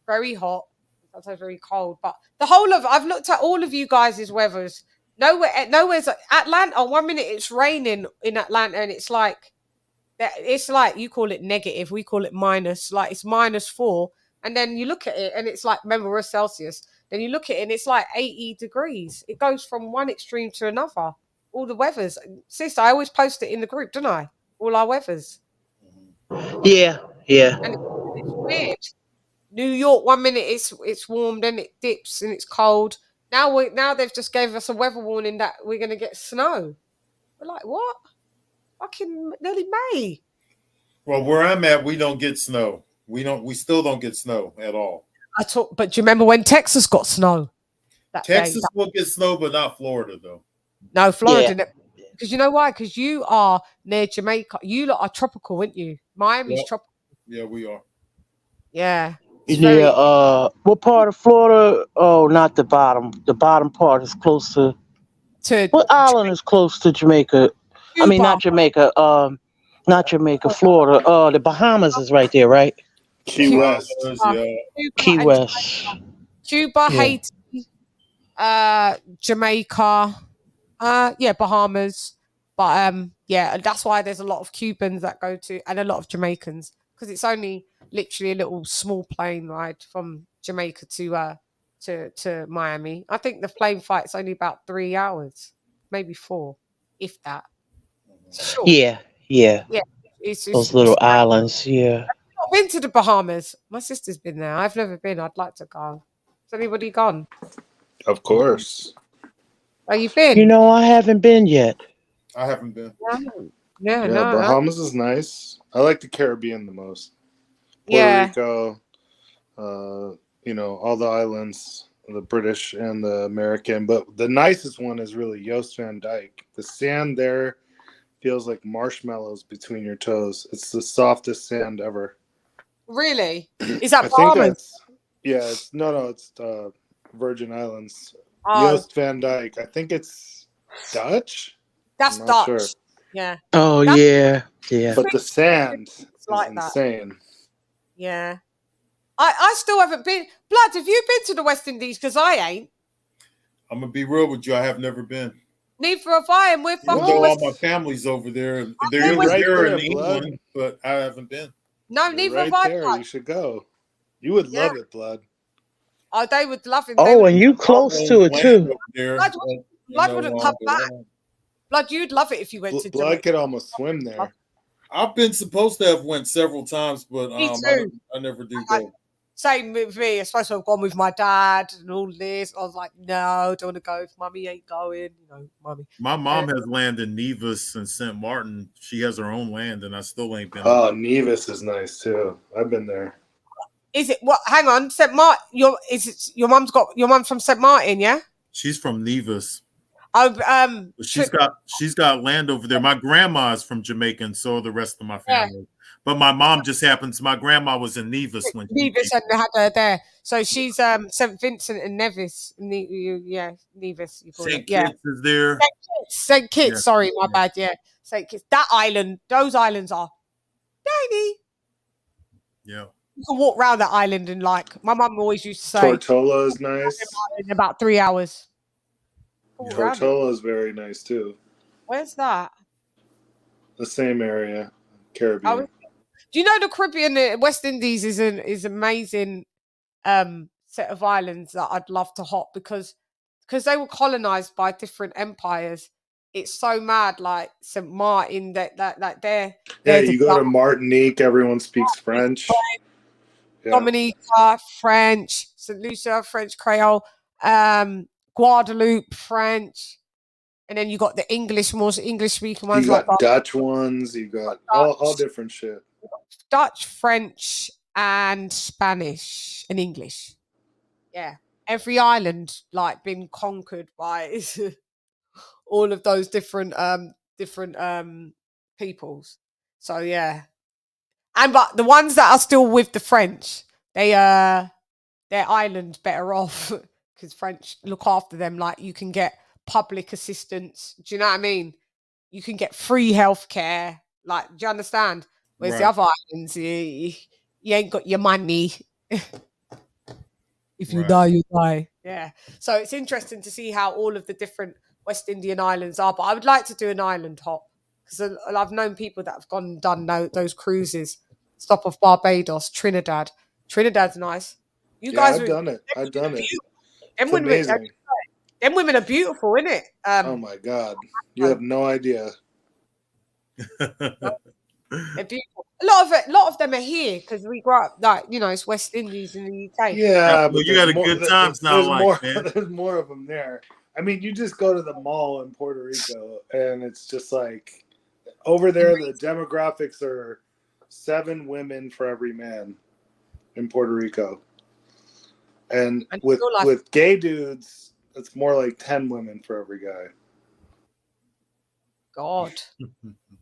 Speaker 3: very hot, sometimes very cold. But I've looked at all of you guys' weathers. Nowhere's Atlanta. 1 minute it's raining in Atlanta, and it's like you call it negative, we call it minus. Like it's -4, and then you look at it, and it's like, remember, we're Celsius. Then you look at it, and it's like 80 degrees. It goes from one extreme to another. All the weathers, sister. I always post it in the group, don't I? All our weathers.
Speaker 9: Yeah.
Speaker 3: And it's weird. New York, 1 minute it's warm, then it dips and it's cold. Now they've just gave us a weather warning that we're gonna get snow. We're like, what? Fucking nearly May.
Speaker 7: Well, where I'm at, we don't get snow. We still don't get snow at all.
Speaker 3: But do you remember when Texas got snow?
Speaker 7: Texas will get snow, but not Florida though.
Speaker 3: No, Florida. Because you know why? Because you are near Jamaica. You lot are tropical, aren't you? Miami's tropical.
Speaker 7: Yeah, we are.
Speaker 3: Yeah.
Speaker 9: What part of Florida? Oh, not the bottom. The bottom part is close to what island is close to Jamaica? I mean, not Jamaica. Not Jamaica, Florida. The Bahamas is right there, right?
Speaker 6: Key West.
Speaker 9: Key West.
Speaker 3: Cuba,
Speaker 9: Yeah.
Speaker 3: Haiti, Jamaica, Bahamas. But yeah, that's why there's a lot of Cubans that go to, and a lot of Jamaicans, because it's only literally a little small plane ride from Jamaica to Miami. I think the plane flight's only about 3 hours, maybe 4, if that. Sure.
Speaker 9: Yeah.
Speaker 3: Yeah. It's
Speaker 9: Those little islands. Yeah.
Speaker 3: I've been to the Bahamas. My sister's been there. I've never been. I'd like to go. Has anybody gone?
Speaker 6: Of course.
Speaker 3: Are you been?
Speaker 9: You know, I haven't been yet.
Speaker 6: I haven't been.
Speaker 3: Yeah,
Speaker 6: Bahamas is nice. I like the Caribbean the most. Puerto Rico, all the islands, the British and the American. But the nicest one is really Jost Van Dyke. The sand there feels like marshmallows between your toes. It's the softest sand ever.
Speaker 3: Really? Is that
Speaker 6: I think
Speaker 3: Bahamas?
Speaker 6: it's Virgin Islands.
Speaker 3: Oh.
Speaker 6: Jost Van Dyke. I think it's Dutch.
Speaker 3: That's
Speaker 6: I'm
Speaker 3: Dutch.
Speaker 6: not sure.
Speaker 3: Yeah.
Speaker 9: Oh, yeah.
Speaker 6: But the sand is
Speaker 3: like that.
Speaker 6: insane.
Speaker 3: Yeah. I still haven't been. Blood, have you been to the West Indies? Because I ain't.
Speaker 7: I'm going to be real with you. I have never been.
Speaker 3: Neither have I, and we're from
Speaker 7: all my family's over there. They're
Speaker 6: right
Speaker 7: there in
Speaker 6: there,
Speaker 7: England, but I haven't been.
Speaker 3: No, neither have I.
Speaker 6: There. You should go. You would love it, Blood.
Speaker 3: Oh, they would love it.
Speaker 9: Oh, and you close to it too.
Speaker 3: Blood wouldn't come back. Blood, you'd love it if you went to
Speaker 6: Blood
Speaker 3: Jamaica.
Speaker 6: could almost swim there.
Speaker 7: I've been supposed to have went several times, but
Speaker 3: Me too.
Speaker 7: I never do go.
Speaker 3: Same with me. I was supposed to have gone with my dad and all this. I was like, no, don't want to go if mummy ain't going. Mummy.
Speaker 7: My mom has land in Nevis and St. Martin. She has her own land, and I still ain't been.
Speaker 6: Oh, Nevis is nice too. I've been there.
Speaker 3: Is it what? Hang on, St. Martin. Your mum's from St. Martin, yeah?
Speaker 7: She's from Nevis.
Speaker 3: Oh,
Speaker 7: she's got land over there. My grandma's from Jamaica, and so are the rest of my family. Yeah. But my mom just happens. My grandma was in Nevis when
Speaker 3: Nevis and had her there. So she's St. Vincent and Nevis. Nevis.
Speaker 7: St. Kitts is there.
Speaker 3: St. Kitts. Yeah. Sorry, my bad. Yeah, St. Kitts. That island. Those islands are tiny.
Speaker 7: Yeah.
Speaker 3: You can walk around that island and my mum always used to say.
Speaker 6: Tortola is nice.
Speaker 3: In about 3 hours.
Speaker 6: Tortola is very nice too.
Speaker 3: Where's that?
Speaker 6: The same area, Caribbean.
Speaker 3: Do you know the Caribbean, the West Indies is amazing set of islands that I'd love to hop because they were colonized by different empires. It's so mad, like St. Martin, that they're
Speaker 6: you go to Martinique, everyone speaks French.
Speaker 3: Dominica, French, St. Lucia, French Creole, Guadeloupe, French, and then you got the most English speaking ones.
Speaker 6: You got Dutch ones. You got all different shit.
Speaker 3: Dutch, French, and Spanish and English. Yeah, every island been conquered by all of those different peoples. So yeah, but the ones that are still with the French, their island better off because French look after them. Like you can get public assistance. Do you know what I mean? You can get free healthcare. Do you understand? Whereas the other islands, you ain't got your money. If you die, you die. Yeah. So it's interesting to see how all of the different West Indian islands are. But I would like to do an island hop because I've known people that have gone and done those cruises. Stop off Barbados, Trinidad. Trinidad's nice.
Speaker 6: I've done it. It's amazing.
Speaker 3: Them women are beautiful, isn't it?
Speaker 6: Oh my God. You have no idea.
Speaker 3: They're beautiful. A lot of them are here because we grew up it's West Indies in the UK.
Speaker 6: Yeah, but
Speaker 7: you got a good times now.
Speaker 6: There's more of them there. I mean, you just go to the mall in Puerto Rico, and it's just like over there. The demographics are 7 women for every man in Puerto Rico, and with gay dudes, it's more like 10 women for every guy.
Speaker 3: God.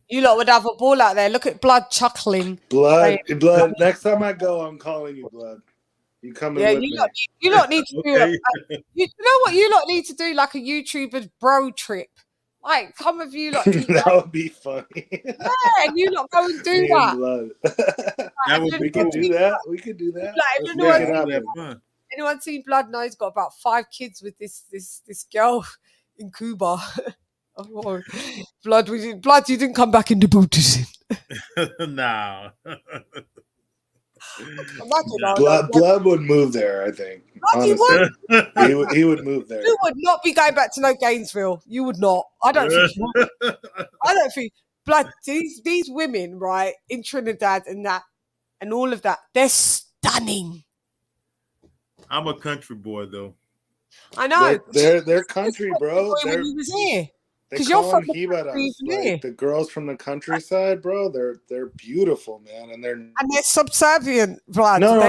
Speaker 3: You lot would have a ball out there. Look at Blood chuckling.
Speaker 6: Blood. Next time I go, I'm calling you, Blood. You coming with me?
Speaker 3: You lot need to do. You know what? You lot need to do like a YouTuber's bro trip Like, some of you lot eat
Speaker 6: That would be funny.
Speaker 3: yeah, and you lot go and do
Speaker 6: Me and
Speaker 3: that.
Speaker 6: Blood.
Speaker 7: That would
Speaker 6: We
Speaker 7: be
Speaker 6: could
Speaker 7: cool.
Speaker 6: do that. We could do that.
Speaker 3: Like,
Speaker 6: Let's
Speaker 3: anyone,
Speaker 6: make it happen.
Speaker 3: anyone seen Blood? No, he's got about 5 kids with this girl in Cuba. Oh, Blood, you didn't come back in the booty scene.
Speaker 7: Nah.
Speaker 6: Blood would move there, I think. Honestly. He would move there.
Speaker 3: You would not be going back to no Gainesville. You would not. I don't think you would. I don't think Blood, these women, right, in Trinidad and that and all of that, they're stunning.
Speaker 7: I'm a country boy though.
Speaker 3: I know.
Speaker 6: They're country, bro.
Speaker 3: When he was here.
Speaker 6: They
Speaker 3: Because
Speaker 6: call
Speaker 3: you're from
Speaker 6: them Jibaras, like the girls from the countryside, bro. They're beautiful, man, and they're
Speaker 3: subservient, Vlad.
Speaker 6: No,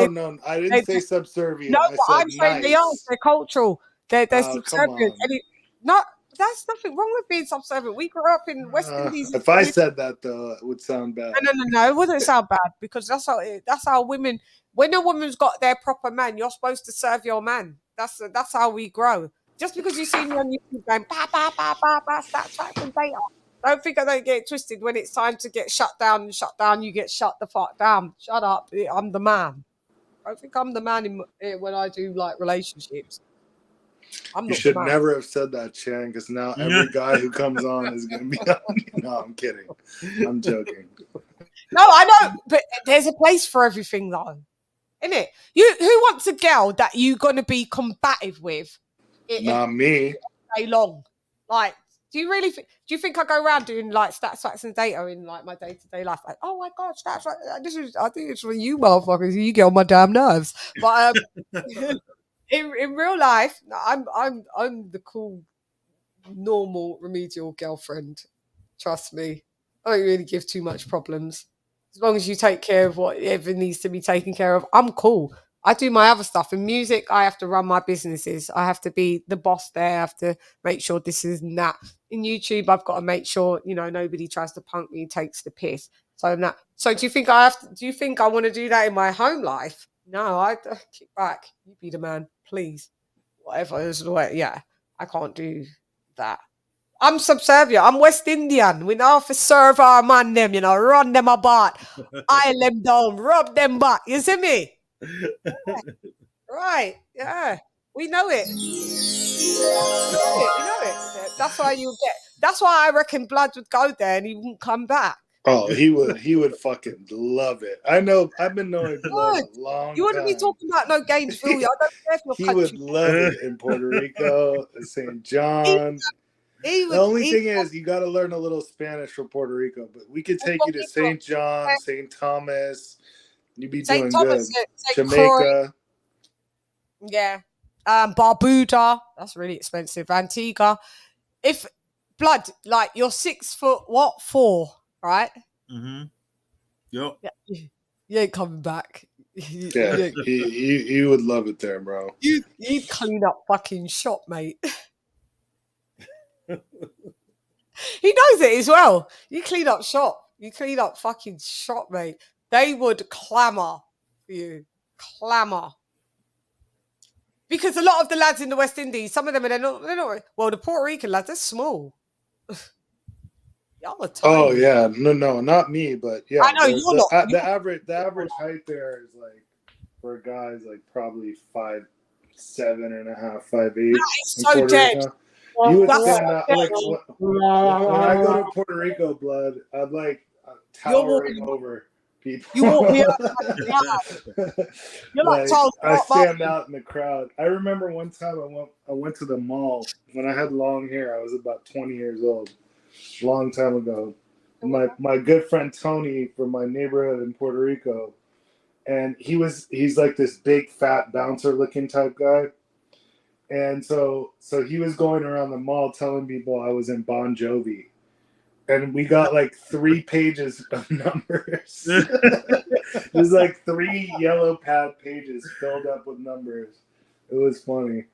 Speaker 6: I didn't say subservient.
Speaker 3: No,
Speaker 6: I
Speaker 3: but
Speaker 6: said
Speaker 3: I'm saying they are. They're cultural. They're subservient.
Speaker 6: on.
Speaker 3: And there's nothing wrong with being subservient. We grew up in West Indies.
Speaker 6: If I said that, though, it would sound bad.
Speaker 3: No, it wouldn't sound bad because that's how women. When a woman's got their proper man, you're supposed to serve your man. That's how we grow. Just because you see me on YouTube going ba ba ba ba ba, start tracking data. Don't think I don't get it twisted. When it's time to get shut down, you get shut the fuck down. Shut up. I'm the man. Don't think I'm the man when I do like relationships.
Speaker 6: You should never have said that, Chan, because now every guy who comes on is going to be on. No, I'm kidding. I'm joking.
Speaker 3: No, I know, but there's a place for everything, though, isn't it? Who wants a girl that you're going to be combative with?
Speaker 6: Not me.
Speaker 3: Day long. Like, do you think I go around doing like stats, facts, and data in like my day-to-day life? Like, oh my god, stats, I think it's for you motherfuckers. You get on my damn nerves. But in real life, I'm the cool, normal, remedial girlfriend. Trust me. I don't really give too much problems. As long as you take care of whatever needs to be taken care of, I'm cool. I do my other stuff. In music, I have to run my businesses. I have to be the boss there. I have to make sure this is that. In YouTube, I've got to make sure, nobody tries to punk me, takes the piss. So do you think do you think I want to do that in my home life? No, I kick back. You be the man, please. Whatever is the way. Yeah, I can't do that. I'm subservient. I'm West Indian. We know how to serve our man them, run them about, aisle them down, rub them back. You see me? Yeah. Right, yeah, we know it. We know it. That's why I reckon Blood would go there and he wouldn't come back.
Speaker 6: Oh, he would fucking love it. I know. I've been knowing Blood a long time.
Speaker 3: You wouldn't be talking about no Gainesville. I don't care if you're
Speaker 6: He
Speaker 3: country.
Speaker 6: would love it in Puerto Rico, St. John. The only thing is, you got to learn a little Spanish for Puerto Rico, but we could take you to St. John, St. Thomas. You'd be doing good. Jamaica.
Speaker 3: Yeah. Barbuda. That's really expensive. Antigua. If Blood, like you're 6'4", right?
Speaker 7: Mm-hmm. Yep.
Speaker 3: Yeah. You ain't coming back.
Speaker 6: Yeah, he would love it there, bro.
Speaker 3: You'd clean up fucking shop, mate. He knows it as well. You clean up shop. You clean up fucking shop, mate. They would clamour for you. Clamour. Because a lot of the lads in the West Indies, some of them, they're not well, the Puerto Rican lads, they're small. Y'all are tiny.
Speaker 6: Oh, yeah. No, not me, but yeah.
Speaker 3: I know, you're not.
Speaker 6: The average height there is like, for guys, like probably 5'7.5", 5'8".
Speaker 3: That is so dead.
Speaker 6: You would stand out like when I go to Puerto Rico, Blood, I'm like towering over people.
Speaker 3: You walk here. You're like
Speaker 6: I stand out in the crowd. I remember one time I went to the mall when I had long hair. I was about 20 years old, long time ago. My good friend Tony from my neighborhood in Puerto Rico, and he's like this big fat bouncer looking type guy. And so he was going around the mall telling people I was in Bon Jovi. And we got like 3 pages of numbers. There's like 3 yellow pad pages filled up with numbers. It was funny.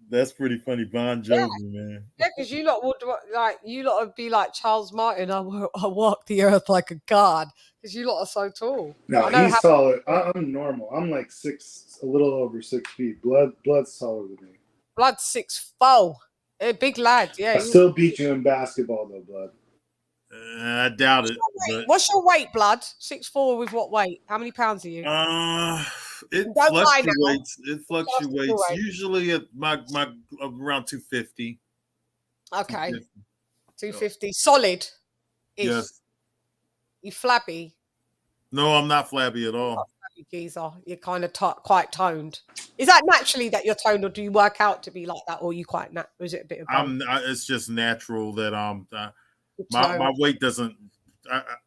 Speaker 7: That's pretty funny, Bon Jovi, man.
Speaker 3: Yeah, because you lot would be like Charles Martin. I walk the earth like a god because you lot are so tall.
Speaker 6: No, he's solid. I'm normal. I'm like a little over 6 feet. Blood's taller than me.
Speaker 3: Blood's 6'4". A big lad, yeah.
Speaker 6: I still beat you in basketball, though, blood.
Speaker 7: I doubt it. But...
Speaker 3: What's your weight, blood? 6'4" with what weight? How many pounds are you?
Speaker 7: It
Speaker 3: Don't lie now.
Speaker 7: fluctuates. It fluctuates. Usually at my around 250.
Speaker 3: Okay. 250. Solid.
Speaker 7: Yes.
Speaker 3: You flabby?
Speaker 7: No, I'm not flabby at all.
Speaker 3: Flabby geezer. You're kind of quite toned. Is that naturally that you're toned, or do you work out to be like that, or you quite or is it a bit of both?
Speaker 7: It's just natural that my weight doesn't.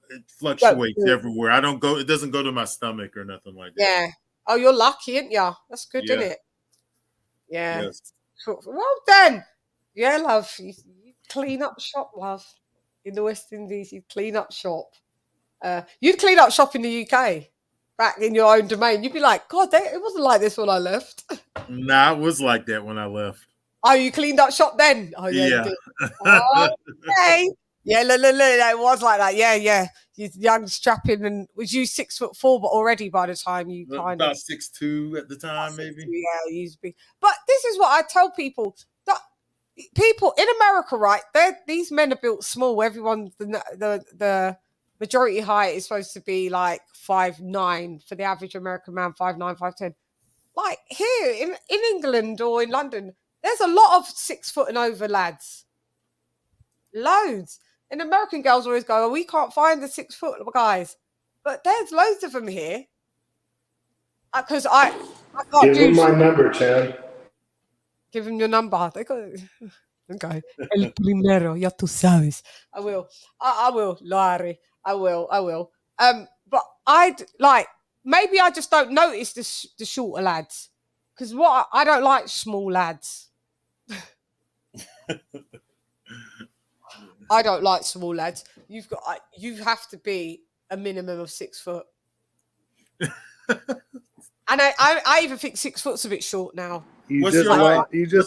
Speaker 7: It fluctuates everywhere. I don't go. It doesn't go to my stomach or nothing like that.
Speaker 3: Yeah. Oh, you're lucky, ain't ya? That's good, isn't it? Yeah.
Speaker 7: Yes.
Speaker 3: Well then. Yeah, love. You clean up shop, love. In the West Indies, you clean up shop. You'd clean up shop in the UK, back in your own domain. You'd be like, God, it wasn't like this when I left.
Speaker 7: Nah, it was like that when I left.
Speaker 3: Oh, you cleaned up shop then? Oh, yeah. You did. Okay. Yeah, look, it was like that. Yeah. You young, strapping, and was you 6'4", but already by the time you kind
Speaker 7: about
Speaker 3: of
Speaker 7: 6'2" at the time, maybe.
Speaker 3: Yeah, you used to be. But this is what I tell people, that people in America, right? These men are built small. Everyone, the majority height is supposed to be like 5'9" for the average American man, 5'9", 5'10". Like here in England or in London, there's a lot of 6 foot and over lads. Loads. And American girls always go, we can't find the 6 foot guys. But there's loads of them here. Because I can't
Speaker 6: Give him my number, Chan.
Speaker 3: Give him your number. They go, okay. El primero, ya tú sabes. I will. I will, Larry. I will. But I'd like, maybe I just don't notice the shorter lads. Because I don't like small lads. I don't like small lads. You have to be a minimum of 6 foot. And I even think 6 foot's a bit short now.
Speaker 6: You just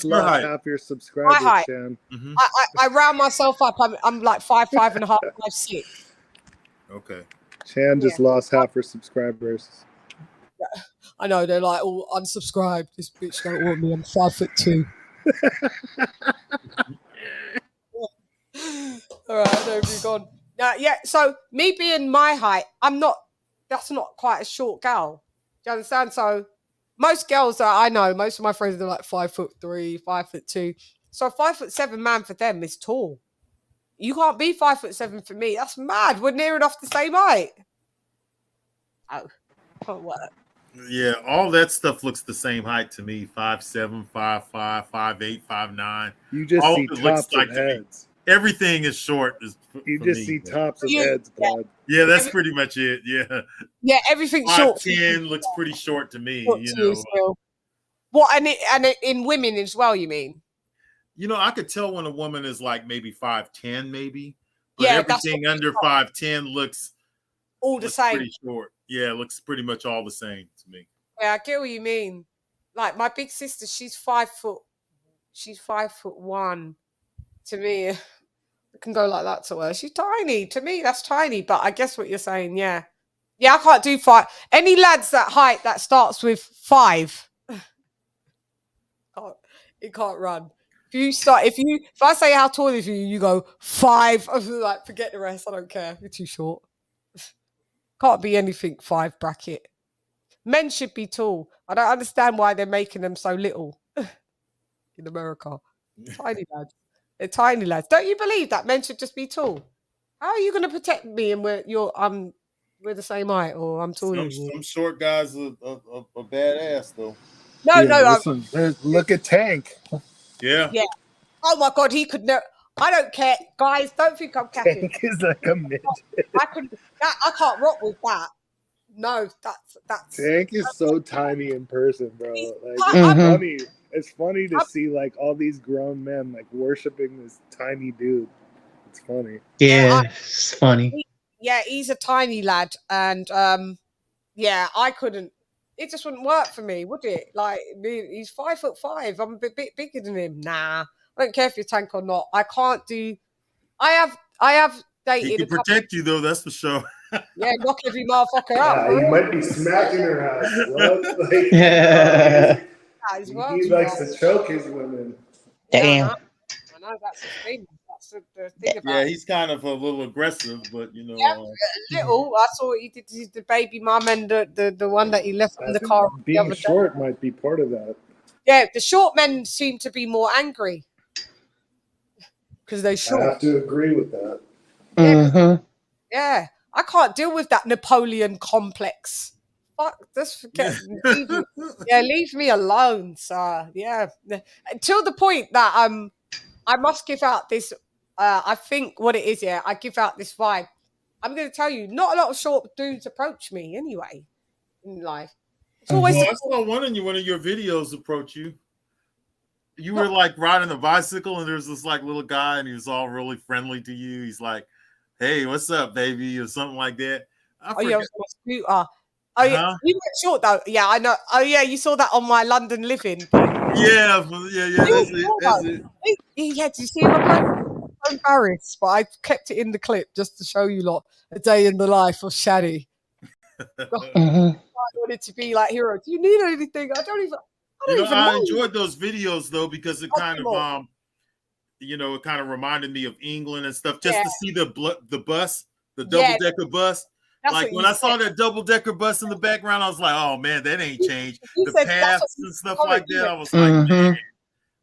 Speaker 6: lost half your subscribers,
Speaker 3: My height.
Speaker 6: Chan.
Speaker 3: Mm-hmm. I round myself up. I'm like 5'5" and a half, 5'6".
Speaker 7: Okay.
Speaker 6: Chan just lost half her subscribers.
Speaker 3: Yeah. I know, they're like, oh, unsubscribe. This bitch don't want me. I'm 5'2". All right, there you gone. Yeah, so me being my height, that's not quite a short gal. Do you understand? So most girls that I know, most of my friends are like 5'3", 5'2". So 5'7" man for them is tall. You can't be 5'7" for me. That's mad. We're near enough the same height. Oh, can't work.
Speaker 7: Yeah, all that stuff looks the same height to me. 5'7", 5'5", 5'8", 5'9".
Speaker 6: You just see tops of heads.
Speaker 7: Everything is short.
Speaker 6: You just see tops of heads, bud.
Speaker 7: Yeah, that's pretty much it. Yeah.
Speaker 3: Yeah, everything's short.
Speaker 7: 5'10" looks pretty short to me.
Speaker 3: What, and in women as well, you mean?
Speaker 7: You know, I could tell when a woman is like maybe 5'10", maybe. But everything under 5'10" looks
Speaker 3: all the same.
Speaker 7: Pretty short. Yeah, it looks pretty much all the same to me.
Speaker 3: Yeah, I get what you mean. Like my big sister, she's 5 foot. She's 5'1". To me, I can go like that to her. She's tiny. To me, that's tiny. But I guess what you're saying, yeah. Yeah, I can't do 5. Any lads that height that starts with 5, it can't run. If I say how tall is you, you go 5. I'm like, forget the rest. I don't care. You're too short. Can't be anything 5 bracket. Men should be tall. I don't understand why they're making them so little in America. Tiny lads. They're tiny lads. Don't you believe that men should just be tall? How are you going to protect me and we're the same height, or I'm taller than you?
Speaker 7: Some short guys are badass though.
Speaker 3: No.
Speaker 6: Look at Tank.
Speaker 7: Yeah.
Speaker 3: Yeah. Oh my God, he could never. I don't care, guys. Don't think I'm capping.
Speaker 6: Tank is like a midget.
Speaker 3: I can't rock with that. No, that's.
Speaker 6: Tank is so tiny in person, bro. Like it's funny to see like all these grown men like worshiping this tiny dude. It's funny.
Speaker 9: Yeah, it's funny.
Speaker 3: He's a tiny lad, and I couldn't. It just wouldn't work for me, would it? Like he's 5'5". I'm a bit bigger than him. Nah, I don't care if you're Tank or not. I can't do. I have dated.
Speaker 7: He can protect you though. That's for sure.
Speaker 3: Yeah, knock every motherfucker out.
Speaker 6: You might be smacking her ass. Like, he likes to choke his women.
Speaker 9: Damn.
Speaker 3: No, that's the thing. That's the thing about
Speaker 7: Yeah,
Speaker 3: it.
Speaker 7: he's kind of a little aggressive, but you know.
Speaker 3: Yeah, a little. I saw what he did to the baby mum and the one that he left in
Speaker 6: I
Speaker 3: the
Speaker 6: think
Speaker 3: car the
Speaker 6: being
Speaker 3: other day.
Speaker 6: short might be part of that.
Speaker 3: Yeah, the short men seem to be more angry because they're
Speaker 6: I
Speaker 3: short.
Speaker 6: have to agree with that.
Speaker 3: Yeah, I can't deal with that Napoleon complex. Fuck, just forget. Leave me alone, sir. Yeah, until the point that I must give out this. I think what it is. Yeah, I give out this vibe. I'm going to tell you, not a lot of short dudes approach me anyway in life. It's always
Speaker 7: Well, I saw one of your videos approach you. You were like riding a bicycle, and there's this like little guy, and he was all really friendly to you. He's like, "Hey, what's up, baby?" or something like that.
Speaker 3: Oh yeah, it was my scooter. Oh yeah, you went short though. Yeah, I know. Oh yeah, you saw that on my London living.
Speaker 7: Yeah. That's it.
Speaker 3: Yeah, did you see my post? I'm embarrassed, but I kept it in the clip just to show you lot a day in the life of Shaddy. I wanted to be like hero. Do you need anything? I don't even know.
Speaker 7: Enjoyed those videos though because it kind of it kind of reminded me of England and stuff. Just to see the bus, the double-decker bus. Like when I saw that double-decker bus in the background, I was like, "Oh man, that ain't changed." The paths and stuff like that. I was like, "Man,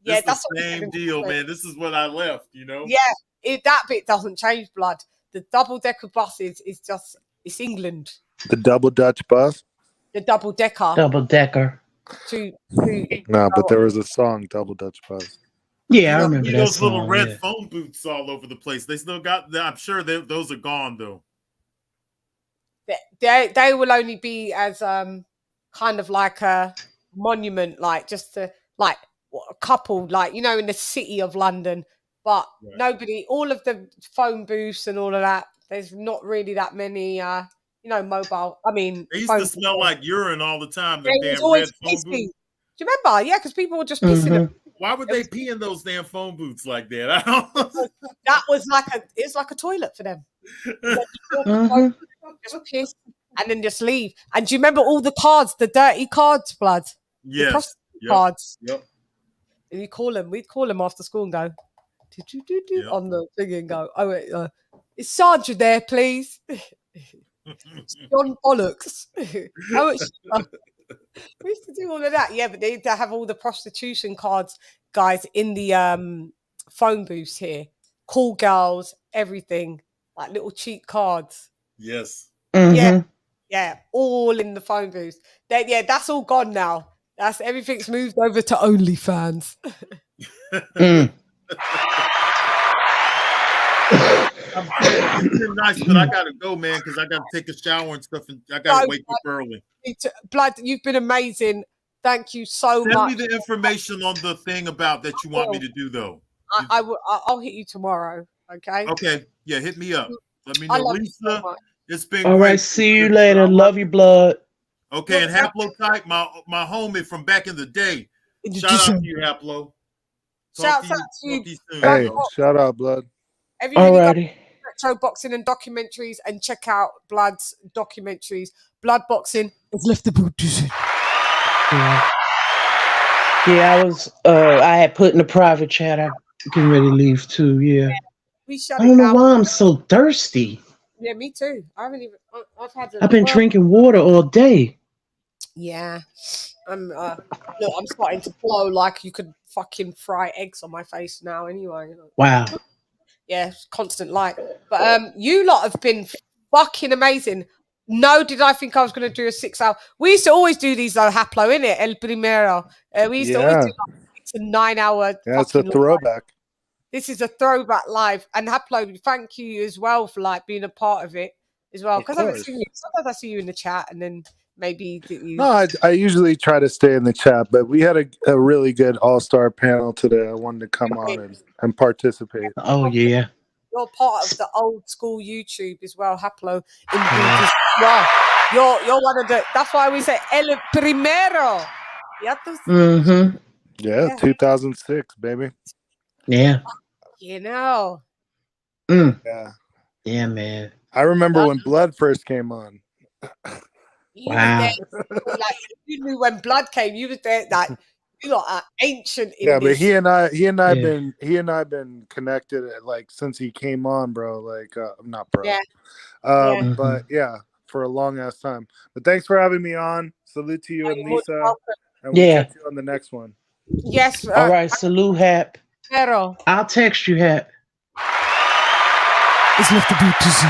Speaker 7: that's the same deal, man. This is what I left."
Speaker 3: Yeah, that bit doesn't change, blood. The double-decker bus is just it's England.
Speaker 6: The double Dutch bus.
Speaker 3: The double-decker.
Speaker 9: Double-decker.
Speaker 6: No, but there was a song, Double Dutch Bus.
Speaker 9: Yeah, I remember that
Speaker 7: those
Speaker 9: song,
Speaker 7: little red phone booths all over the place. They still got. I'm sure those are gone though.
Speaker 3: They will only be as kind of like a monument, like just a couple, like in the city of London. But nobody, all of the phone booths and all of that. There's not really that many, mobile. I mean,
Speaker 7: they used to smell like urine all the time. The
Speaker 3: it was
Speaker 7: damn
Speaker 3: always
Speaker 7: red phone
Speaker 3: pissy.
Speaker 7: booth.
Speaker 3: Do you remember? Yeah, because people were just pissing.
Speaker 7: Why would they pee in those damn phone booths like that? I don't.
Speaker 3: That was it's like a toilet for them. Just piss and then just leave. And do you remember all the cards, the dirty cards, blood?
Speaker 7: Yes.
Speaker 3: The cards.
Speaker 7: Yep.
Speaker 3: And we'd call them after school and go, on the thing and go, oh, wait, is Sandra there, please? John Bollocks. We used to do all of that. Yeah, but they used to have all the prostitution cards, guys, in the phone booths here. Call girls, everything. Like little cheap cards.
Speaker 7: Yes.
Speaker 3: Yeah, all in the phone booth. That's all gone now. Everything's moved over to OnlyFans.
Speaker 7: It's been nice, but I gotta go, man, because I gotta take a shower and stuff, and I gotta wake up early.
Speaker 3: Blood, you've been amazing. Thank you so much.
Speaker 7: Send me the information on the thing about that you want me to do, though.
Speaker 3: I'll hit you tomorrow. Okay.
Speaker 7: Okay. Yeah, hit me up. Let me know, Lisa. So it's been
Speaker 9: all
Speaker 7: great.
Speaker 9: Right. See you later. Love you, blood.
Speaker 7: Okay, and Haplotype, my homie from back in the day. Shout out to you, Haplo.
Speaker 3: Shout out to you.
Speaker 6: Hey, shout out, blood.
Speaker 3: Everybody go retro boxing and documentaries and check out Blood's documentaries. Blood boxing has left the boot.
Speaker 9: Yeah, I was. I had put in the private chat. I'm getting ready to leave too. Yeah. I don't know why I'm so thirsty.
Speaker 3: Yeah, me too. I haven't even.
Speaker 9: I've been drinking water all day.
Speaker 3: Yeah, look, I'm starting to glow like you could fucking fry eggs on my face now. Anyway.
Speaker 9: Wow.
Speaker 3: Yeah, constant light. But you lot have been fucking amazing. No, did I think I was going to do a 6 hour? We used to always do these though, Haplo, innit? El Primero. We used to always do like 6 and 9 hour.
Speaker 6: Yeah, it's a throwback.
Speaker 3: Live. This is a throwback live. And Haplo, thank you as well for like being a part of it as well. Because sometimes I see you in the chat and then maybe you.
Speaker 6: No, I usually try to stay in the chat, but we had a really good all-star panel today. I wanted to come on and participate.
Speaker 9: Oh, yeah.
Speaker 3: You're part of the old school YouTube as well, Haplo. You're one of the. That's why we say El Primero.
Speaker 6: Yeah, 2006, baby.
Speaker 9: Yeah.
Speaker 3: You know.
Speaker 6: Yeah.
Speaker 9: Yeah, man.
Speaker 6: I remember when Blood first came on.
Speaker 9: Wow.
Speaker 3: Like, you knew when Blood came. You was there. Like You lot are ancient in
Speaker 6: Yeah, but
Speaker 3: this.
Speaker 6: he and I
Speaker 9: Yeah.
Speaker 6: been connected like since he came on, bro. Like, not bro.
Speaker 3: Yeah.
Speaker 9: Mhm.
Speaker 6: But yeah, for a long ass time. But thanks for having me on. Salute to you and
Speaker 3: You're more than
Speaker 6: Lisa,
Speaker 3: welcome.
Speaker 6: and we'll
Speaker 9: Yeah.
Speaker 6: catch you on the next one.
Speaker 3: Yes.
Speaker 9: All right. Salute, Hap.
Speaker 3: Pero.
Speaker 9: I'll text you, Hap.
Speaker 3: It's left to be busy.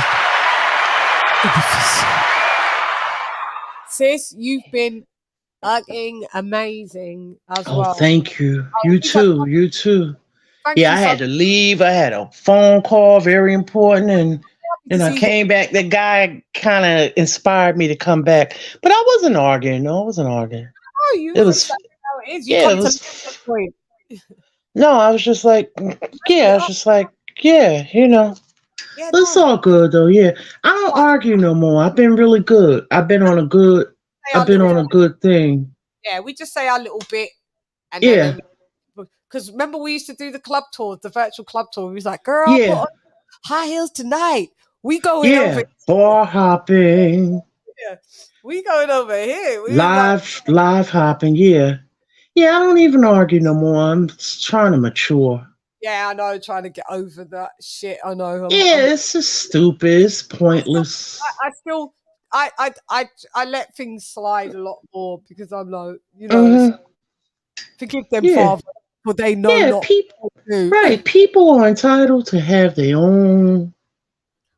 Speaker 3: Sis, you've been fucking amazing as
Speaker 9: Oh,
Speaker 3: well.
Speaker 9: thank you.
Speaker 3: Oh,
Speaker 9: You
Speaker 3: you got-
Speaker 9: too. You too.
Speaker 3: Thank
Speaker 9: Yeah,
Speaker 3: you
Speaker 9: I
Speaker 3: so
Speaker 9: had to leave. I had a phone call, very important, and then I
Speaker 3: see you.
Speaker 9: came back. That guy kind of inspired me to come back, but I wasn't arguing. No, I wasn't arguing.
Speaker 3: Oh, you
Speaker 9: It was,
Speaker 3: exactly how it is. You
Speaker 9: yeah,
Speaker 3: come
Speaker 9: it
Speaker 3: to
Speaker 9: was.
Speaker 3: the point.
Speaker 9: No, I was just like, yeah, I was just like, yeah,
Speaker 3: Yeah,
Speaker 9: it's
Speaker 3: no.
Speaker 9: all good though. Yeah, I don't argue no more. I've been really good. I've been on a good.
Speaker 3: Say our
Speaker 9: I've been
Speaker 3: little-
Speaker 9: on a good thing.
Speaker 3: Yeah, we just say our little bit, and
Speaker 9: Yeah.
Speaker 3: then because remember we used to do the club tours, the virtual club tour. We was like, girl, put
Speaker 9: Yeah.
Speaker 3: on high heels tonight. We going
Speaker 9: Yeah,
Speaker 3: over.
Speaker 9: bar hopping,
Speaker 3: Yeah, we going over here. We was like,
Speaker 9: live hopping. Yeah, yeah. I don't even argue no more. I'm just trying to mature.
Speaker 3: yeah, I know, trying to get over that shit. I know.
Speaker 9: Yeah, it's just stupid. It's pointless.
Speaker 3: I still, I let things slide a lot more because I'm like,
Speaker 9: Mhm.
Speaker 3: forgive them,
Speaker 9: Yeah.
Speaker 3: Father, for they know
Speaker 9: Yeah,
Speaker 3: not
Speaker 9: people.
Speaker 3: what to do.
Speaker 9: Right, people are entitled to have their own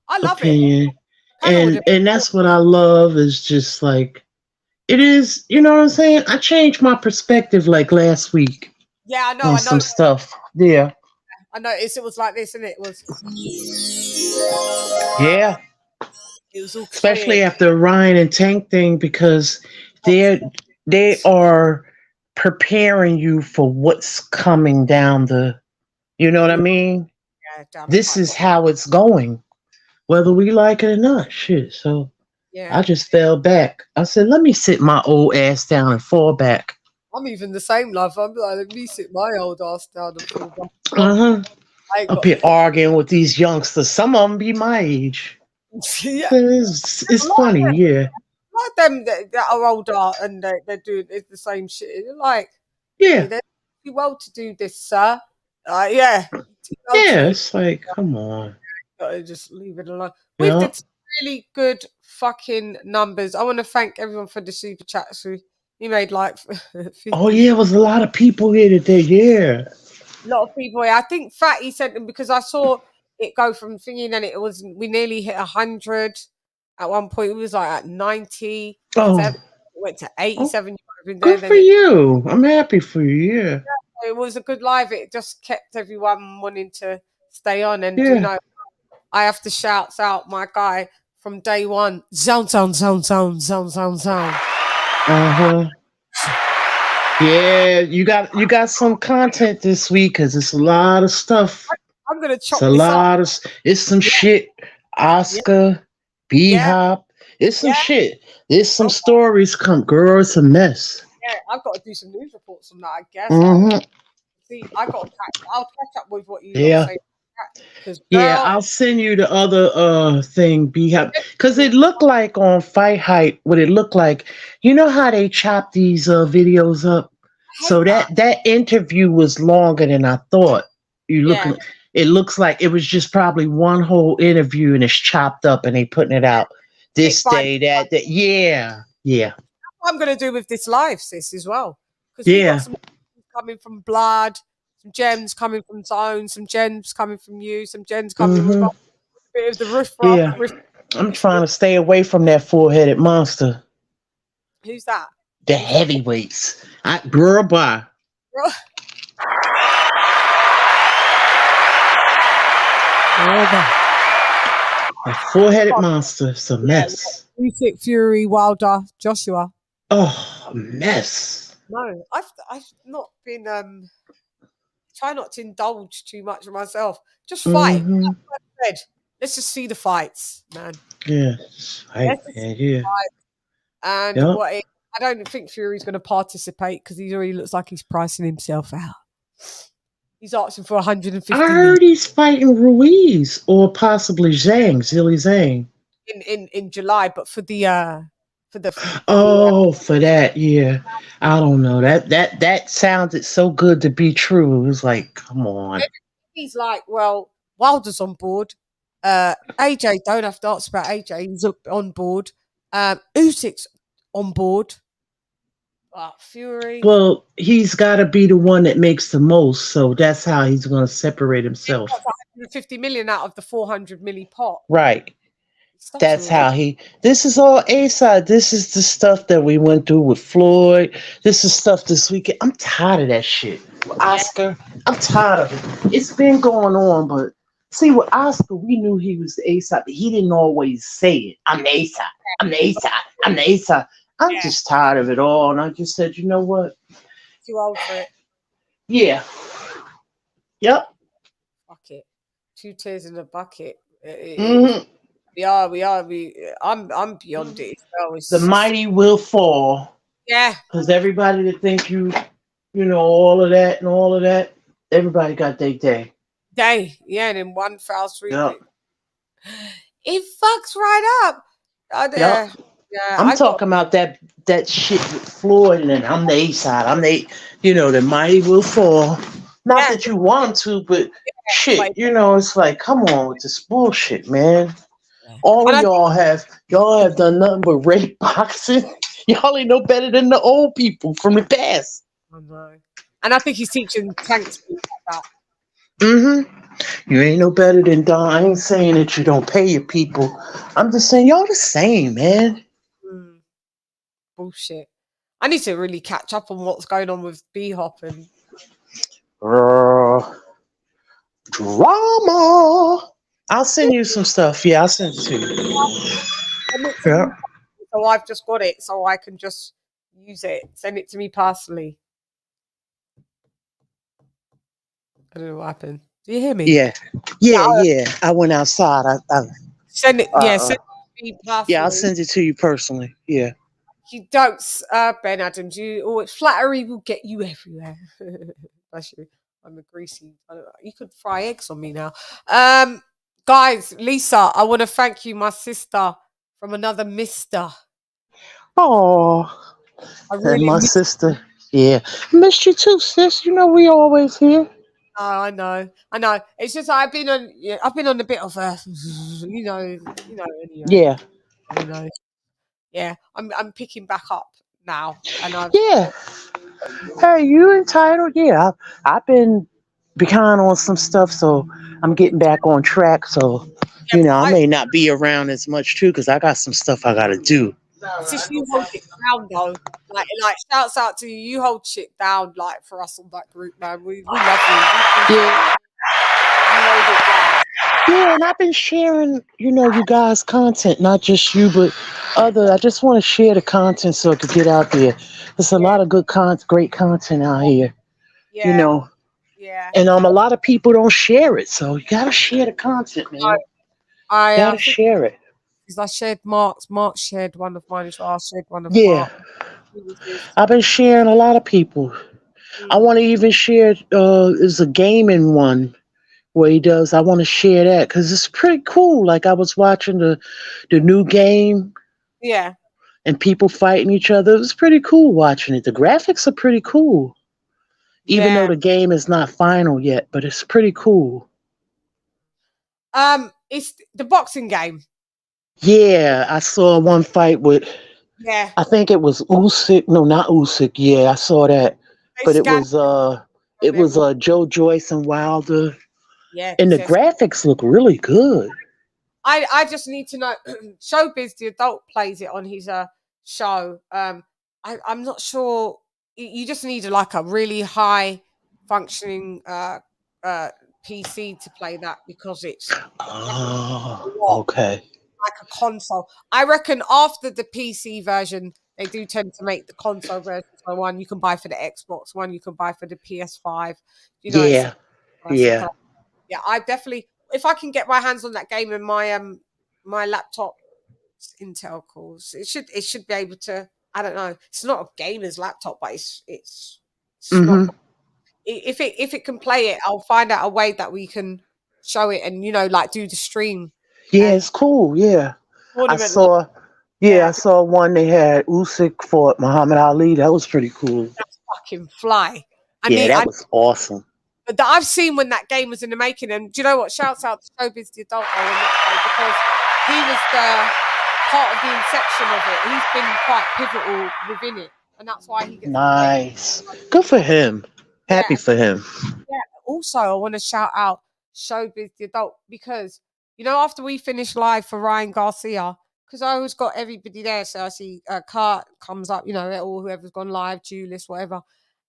Speaker 3: I love
Speaker 9: opinion,
Speaker 3: I know what
Speaker 9: and
Speaker 3: it-
Speaker 9: and that's what I love. Is just like it is. You know what I'm saying? I changed my perspective like last week
Speaker 3: Yeah, I know.
Speaker 9: on
Speaker 3: I
Speaker 9: some
Speaker 3: know.
Speaker 9: stuff. Yeah,
Speaker 3: I noticed it was like this, and it was.
Speaker 9: yeah.
Speaker 3: It was all
Speaker 9: Especially
Speaker 3: clear.
Speaker 9: after Ryan and Tank thing, because they are preparing you for what's coming down the. You know what I mean?
Speaker 3: Yeah, down the
Speaker 9: This is how it's going, whether we like it or not. Shit. So
Speaker 3: Yeah.
Speaker 9: I just fell back. I said, let me sit my old ass down and fall back.
Speaker 3: I'm even the same, love. I'm like, let me sit my old ass down and fall back.
Speaker 9: Uh-huh.
Speaker 3: I ain't
Speaker 9: Up
Speaker 3: got
Speaker 9: here arguing with these youngsters. Some of them be my age.
Speaker 3: yeah.
Speaker 9: It's funny, yeah.
Speaker 3: Like them that are older and they're doing the same shit. You're like,
Speaker 9: Yeah.
Speaker 3: hey, they're too well to do this, sir. Yeah.
Speaker 9: Yeah, it's like, come on.
Speaker 3: Gotta just leave it alone. We
Speaker 9: Yeah.
Speaker 3: did some really good fucking numbers. I want to thank everyone for the super chats. We made like
Speaker 9: Oh yeah, it was a lot of people here today, yeah.
Speaker 3: a lot of people. I think Fatty sent them because I saw it go from thingy, and it was we nearly hit 100 at one point. It was like at 90.
Speaker 9: Oh.
Speaker 3: It went to 87.
Speaker 9: Good for you. I'm happy for you, yeah.
Speaker 3: It was a good live. It just kept everyone wanting to stay on, and
Speaker 9: Yeah.
Speaker 3: I have to shout out my guy from day one. Zhang.
Speaker 9: Uh-huh. Yeah, you got some content this week because it's a lot of stuff.
Speaker 3: I'm gonna chop
Speaker 9: It's a
Speaker 3: this
Speaker 9: lot
Speaker 3: up.
Speaker 9: of it's some shit. Oscar, B-Hop, it's some shit. There's some stories come. Girl, it's a mess.
Speaker 3: Yeah, I've got to do some news reports on that. I guess.
Speaker 9: Mhm.
Speaker 3: See, I'll catch up with what you
Speaker 9: Yeah.
Speaker 3: say. Because
Speaker 9: Yeah, I'll send you the other thing, B-Hop, because it looked like on Fight Hype. What it looked like, you know how they chop these videos up. So that interview was longer than I thought. It looks like it was just probably one whole interview and it's chopped up and they putting it out this day, that. Yeah.
Speaker 3: what I'm gonna do with this live, sis, as well. Because
Speaker 9: Yeah.
Speaker 3: got some coming from Blood, some gems coming from Zone, some gems coming from you, some gems coming from
Speaker 9: Mhm.
Speaker 3: a bit of the riff.
Speaker 9: Yeah. I'm trying to stay away from that four-headed monster.
Speaker 3: Who's that?
Speaker 9: The heavyweights. Girl, bye. A four-headed monster. It's a mess.
Speaker 3: Usyk, Fury, Wilder, Joshua.
Speaker 9: Oh, a mess.
Speaker 3: No, I've not been try not to indulge too much of myself. Just fight.
Speaker 9: Mhm.
Speaker 3: Like I said, let's just see the fights, man.
Speaker 9: Yeah.
Speaker 3: Let's just see the fights. And
Speaker 9: Yep.
Speaker 3: I don't think Fury's going to participate because he already looks like he's pricing himself out. He's asking for 150
Speaker 9: I heard he's fighting Ruiz or possibly Zhang, Zilly Zhang.
Speaker 3: in July, but for the for the.
Speaker 9: Oh, for that, yeah. I don't know. That sounded so good to be true. It was like, come on.
Speaker 3: He's like, well, Wilder's on board. AJ, don't have to ask about AJ. He's on board. Usyk's on board. Fury.
Speaker 9: Well, he's got to be the one that makes the most, so that's how he's going to separate himself.
Speaker 3: 150 million out of the 400 milli pot.
Speaker 9: Right. That's how he. This is all A-side. This is the stuff that we went through with Floyd. This is stuff this weekend. I'm tired of that shit. Oscar, I'm tired of it. It's been going on, but see, with Oscar, we knew he was the A-side, but he didn't always say it. I'm the A-side. I'm the A-side. I'm the A-side. I'm just tired of it all, and I just said, you know what?
Speaker 3: Too old for it.
Speaker 9: Yeah. Yep.
Speaker 3: Fuck it. 2 tears in a bucket. We are. I'm beyond it.
Speaker 9: The mighty will fall.
Speaker 3: Yeah.
Speaker 9: Because everybody that think you know, all of that, everybody got their day.
Speaker 3: Yeah, and in one foul sweep,
Speaker 9: Yep.
Speaker 3: it fucks right up.
Speaker 9: Yep.
Speaker 3: Yeah,
Speaker 9: I'm talking about that shit with Floyd, and I'm the A-side. I'm the mighty will fall. Not that you want to, but shit, it's like, come on with this bullshit, man. All of y'all have done nothing but rape boxing. Y'all ain't no better than the old people from the past.
Speaker 3: I know. And I think he's teaching tanks like that.
Speaker 9: You ain't no better than Don. I ain't saying that you don't pay your people. I'm just saying y'all the same, man.
Speaker 3: Bullshit. I need to really catch up on what's going on with B-Hop and
Speaker 9: drama. I'll send you some stuff. Yeah, I'll send it to you. Yeah.
Speaker 3: So I've just got it, so I can just use it. Send it to me personally. I don't know what happened. Do you hear me?
Speaker 9: Yeah. I went outside. I
Speaker 3: send it. Send it to me personally.
Speaker 9: Yeah, I'll send it to you personally. Yeah.
Speaker 3: You don't, Ben Adams. Flattery will get you everywhere. Bless you. I'm a greasy. I don't know. You could fry eggs on me now. Guys, Lisa, I want to thank you, my sister from another mister.
Speaker 9: Oh,
Speaker 3: really
Speaker 9: my sister. Yeah, missed you too, sis. You know we always here.
Speaker 3: Oh, I know. It's just I've been on a bit of a, anyway.
Speaker 9: Yeah.
Speaker 3: Yeah, I'm picking back up now, and
Speaker 9: Hey, you entitled? Yeah, I've been behind on some stuff, so I'm getting back on track. So I may not be around as much too, because I got some stuff I got to do.
Speaker 3: Since you hold it down though, like shouts out to you. You hold shit down, like for us on that group, man. We love you.
Speaker 9: Yeah, and I've been sharing, you guys' content, not just you, but other. I just want to share the content so it could get out there. There's a lot of great content out here. Yeah. And a lot of people don't share it, so you gotta share the content, man.
Speaker 3: I
Speaker 9: gotta share it.
Speaker 3: Because I shared Mark's. Mark shared one of mine as well. I shared one of
Speaker 9: Mark. I've been sharing a lot of people. I want to even share. There's a gaming one where he does. I want to share that because it's pretty cool. Like I was watching the new game.
Speaker 3: Yeah.
Speaker 9: And people fighting each other. It was pretty cool watching it. The graphics are pretty cool. Even though the game is not final yet, but it's pretty cool.
Speaker 3: It's the boxing game.
Speaker 9: Yeah, I saw one fight with.
Speaker 3: Yeah.
Speaker 9: I think it was Usyk. No, not Usyk. Yeah, I saw that. But it was Joe Joyce and Wilder.
Speaker 3: Yeah.
Speaker 9: And the graphics look really good.
Speaker 3: I just need to know. Showbiz, the adult, plays it on his show. I'm not sure. You just need a really high functioning PC to play that because it's
Speaker 9: okay.
Speaker 3: Like a console. I reckon after the PC version, they do tend to make the console version. So one you can buy for the Xbox, one you can buy for the PS5.
Speaker 9: Yeah.
Speaker 3: I definitely, if I can get my hands on that game in my my laptop, Intel cores, it should be able to. I don't know. It's not a gamer's laptop, but it's not. If it can play it, I'll find out a way that we can show it and do the stream.
Speaker 9: Yeah, it's cool. Yeah, I saw Yeah, I saw one they had Usyk fought Muhammad Ali. That was pretty cool.
Speaker 3: That's fucking fly.
Speaker 9: Yeah, that was awesome.
Speaker 3: But that I've seen when that game was in the making, and do you know what? Shouts out to Showbiz the adult though, in that game, because he was the part of the inception of it. He's been quite pivotal within it, and that's why he gets
Speaker 9: Nice. Good for him. Happy for him.
Speaker 3: Yeah. Also, I want to shout out Showbiz the adult because after we finished live for Ryan Garcia, because I always got everybody there, so I see Cart comes up, or whoever's gone live, Julius, whatever.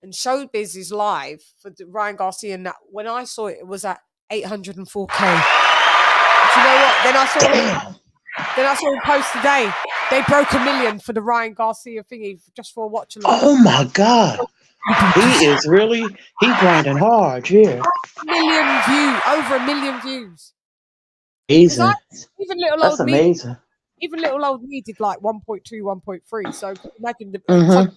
Speaker 3: And Showbiz is live for Ryan Garcia, and that when I saw it, it was at 804K. Do you know what? Then I saw him post today. They broke 1 million for the Ryan Garcia thingy just for a watch along.
Speaker 9: Oh my God. He grinding hard, yeah.
Speaker 3: 1 million views, over 1 million views.
Speaker 9: Amazing.
Speaker 3: That's
Speaker 9: amazing.
Speaker 3: Even little old me did like 1.2, 1.3. So imagine the
Speaker 9: Mhm.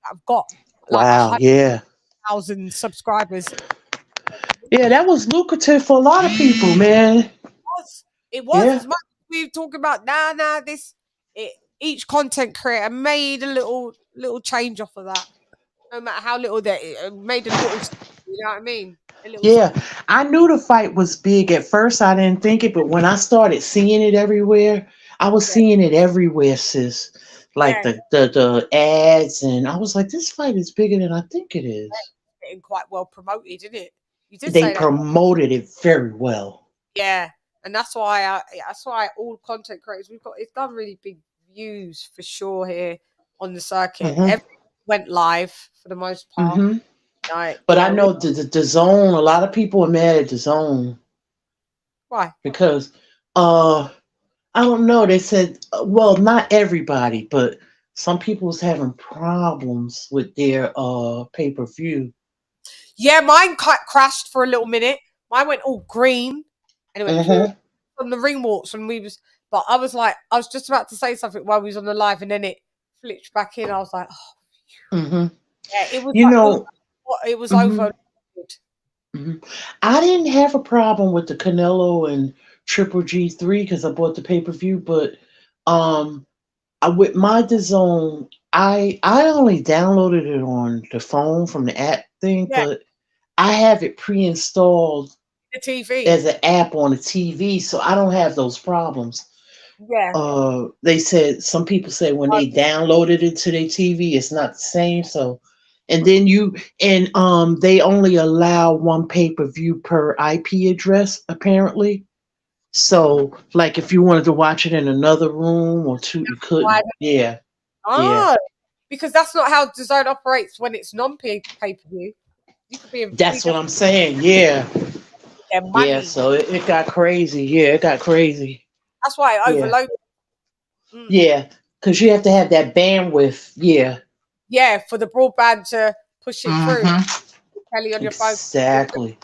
Speaker 3: I've got.
Speaker 9: Wow, yeah.
Speaker 3: 100,000 subscribers.
Speaker 9: Yeah, that was lucrative for a lot of people, man.
Speaker 3: It was
Speaker 9: Yeah.
Speaker 3: as much as we were talking about each content creator made a little change off of that. No matter how little it made a little, you know what I mean?
Speaker 9: Yeah, I knew the fight was big at first. I didn't think it, but when I started seeing it everywhere, I was seeing it everywhere, sis. Like the ads, and I was like, this fight is bigger than I think it is.
Speaker 3: Getting quite well promoted, isn't it? You did
Speaker 9: They
Speaker 3: say that.
Speaker 9: promoted it very well.
Speaker 3: Yeah, and that's why all content creators it's done really big views for sure here on the circuit.
Speaker 9: Mhm.
Speaker 3: Everyone went live for the most part.
Speaker 9: Mhm.
Speaker 3: Like,
Speaker 9: But I know the zone. A lot of people are mad at the zone.
Speaker 3: Why?
Speaker 9: Because I don't know. They said, well, not everybody, but some people was having problems with their pay-per-view.
Speaker 3: Yeah, mine crashed for a little minute. Mine went all green, and it went from the ring walks when we was. But I was just about to say something while we was on the live, and then it flipped back in. I was like, oh. Yeah, it was. It was over.
Speaker 9: I didn't have a problem with the Canelo and Triple G3 because I bought the pay-per-view, but with my DAZN, I only downloaded it on the phone from the app thing, but I have it pre-installed
Speaker 3: the TV
Speaker 9: as an app on the TV, so I don't have those problems.
Speaker 3: Yeah.
Speaker 9: They said some people say when they downloaded it to their TV, it's not the same. So, and then they only allow one pay-per-view per IP address apparently. So, like if you wanted to watch it in another room or two, you couldn't. Yeah.
Speaker 3: Oh, because that's not how DAZN operates when it's non-pay-per-view. You could be.
Speaker 9: That's what I'm saying. Yeah.
Speaker 3: Money.
Speaker 9: So it got crazy. Yeah, it got crazy.
Speaker 3: That's why it overloaded.
Speaker 9: Yeah, because you have to have that bandwidth. Yeah.
Speaker 3: Yeah, for the broadband to push it through. Kelly on your phone.
Speaker 9: Exactly.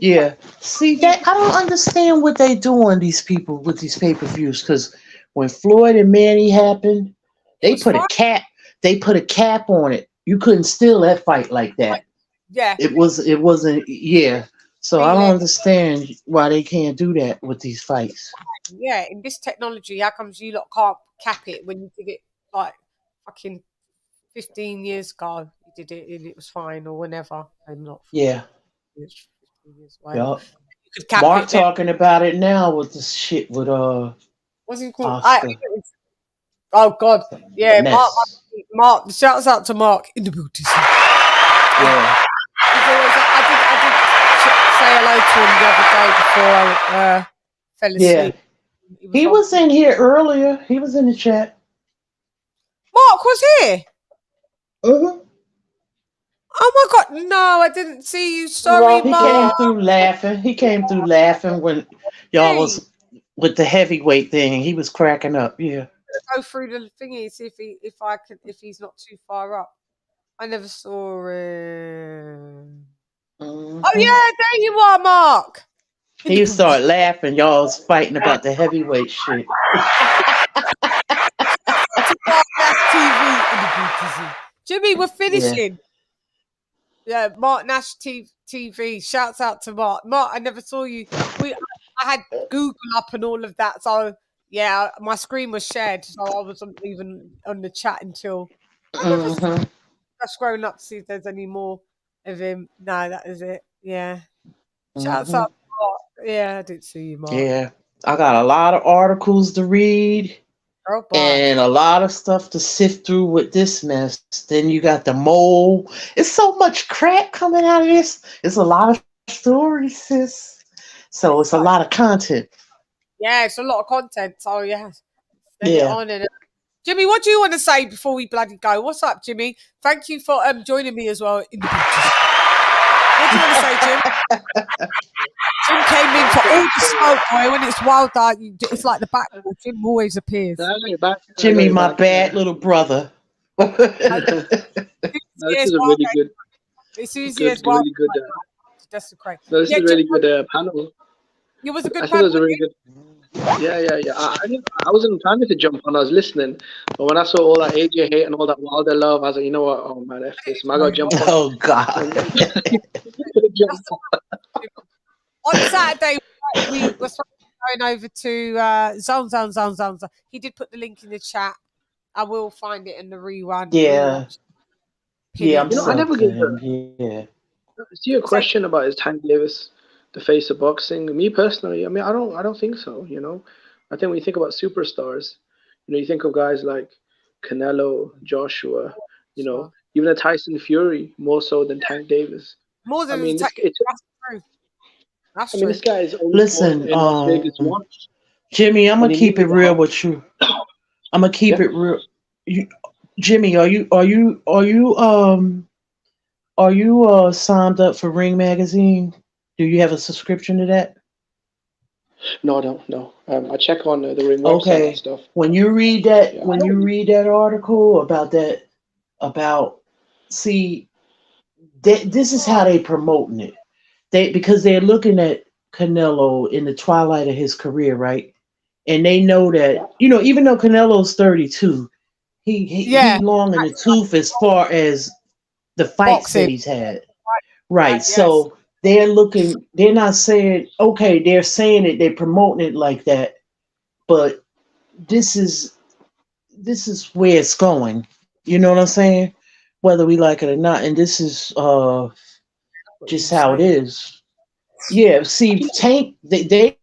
Speaker 9: Yeah. See that I don't understand what they doing, these people with these pay-per-views, because when Floyd and Manny happened, they put a cap. They put a cap on it. You couldn't steal that fight like that.
Speaker 3: Yeah.
Speaker 9: It wasn't. Yeah. So I don't understand why they can't do that with these fights.
Speaker 3: Yeah, in this technology, how comes you lot can't cap it when you did it like fucking 15 years ago? You did it and it was fine, or whenever. I'm not.
Speaker 9: Yeah.
Speaker 3: 15 years
Speaker 9: Yep.
Speaker 3: You could cap
Speaker 9: Mark
Speaker 3: it
Speaker 9: talking about it now with this shit with
Speaker 3: What's it called?
Speaker 9: Oscar.
Speaker 3: Oh God, yeah.
Speaker 9: Mess.
Speaker 3: Mark. Shouts out to Mark in the booty.
Speaker 9: Yeah.
Speaker 3: I did say hello to him the other day before I fell asleep.
Speaker 9: Yeah. He was in here earlier. He was in the chat.
Speaker 3: Mark was here. Oh my God! No, I didn't see you. Sorry,
Speaker 9: Well, he
Speaker 3: Mark.
Speaker 9: came through laughing. He came through laughing when y'all was with the heavyweight thing. He was cracking up. Yeah.
Speaker 3: Go through the thingy, see if he's not too far up. I never saw him. Oh yeah, there you are, Mark.
Speaker 9: He started laughing. Y'all was fighting about the heavyweight shit.
Speaker 3: Jimmy, we're finishing. Yeah, Mark Nash TV. Shouts out to Mark. Mark, I never saw you. I had Google up and all of that, so Yeah, my screen was shared, so I wasn't even on the chat until I never scrolling up to see if there's any more of him. No, that is it. Yeah. Shouts out, Mark. Yeah, I didn't see you, Mark.
Speaker 9: Yeah, I got a lot of articles to read
Speaker 3: Oh, boy.
Speaker 9: and a lot of stuff to sift through with this mess. Then you got the mole. It's so much crap coming out of this. It's a lot of stories, sis. So it's a lot of content.
Speaker 3: Yeah, it's a lot of content. So yeah, send it
Speaker 9: Yeah.
Speaker 3: on. And Jimmy, what do you want to say before we bloody go? What's up, Jimmy? Thank you for joining me as well. In the what do you want to say, Jim? Jim came in for all the smoke, boy. When it's wild out, it's like the backboard. Jim always appears.
Speaker 9: Jimmy, my bad little brother.
Speaker 4: No, this is a really good.
Speaker 3: It's easy as well.
Speaker 4: Really good.
Speaker 3: That's great.
Speaker 4: No, this is a really good panel.
Speaker 3: It was a good
Speaker 4: I thought it was
Speaker 3: panel.
Speaker 4: a really good. Yeah. I wasn't planning to jump on. I was listening, but when I saw all that AJ hate and all that Wilder love, I was like, you know what? Oh man, F this. I gotta jump on.
Speaker 9: Oh God.
Speaker 3: On Saturday, we were going over to Zhang. He did put the link in the chat. I will find it in the rerun.
Speaker 9: Yeah. Yeah, I'm
Speaker 4: I never gave her.
Speaker 9: Yeah.
Speaker 4: See a question about is Tank Davis the face of boxing? Me personally, I mean, I don't think so. You know, I think when you think about superstars, you know, you think of guys like Canelo, Joshua, you know, even a Tyson Fury more so than Tank Davis.
Speaker 3: More than
Speaker 4: that's
Speaker 3: true. That's true.
Speaker 4: this guy is only
Speaker 9: Listen,
Speaker 4: in Las Vegas once.
Speaker 9: Jimmy, I'm gonna keep it real with you. I'm gonna keep it real. Jimmy, are you signed up for Ring Magazine? Do you have a subscription to that?
Speaker 4: No, I don't. No, I check on the Ring website and stuff.
Speaker 9: When you read that, article about that, this is how they promoting it. Because they're looking at Canelo in the twilight of his career, right? And they know that, you know, even though Canelo's 32, he long in the tooth as far as the fights that he's had. Right. So they're not saying, okay, they're saying it, they're promoting it like that, but this is where it's going. You know what I'm saying? Whether we like it or not. And this is just how it is. Yeah, see, Tank, they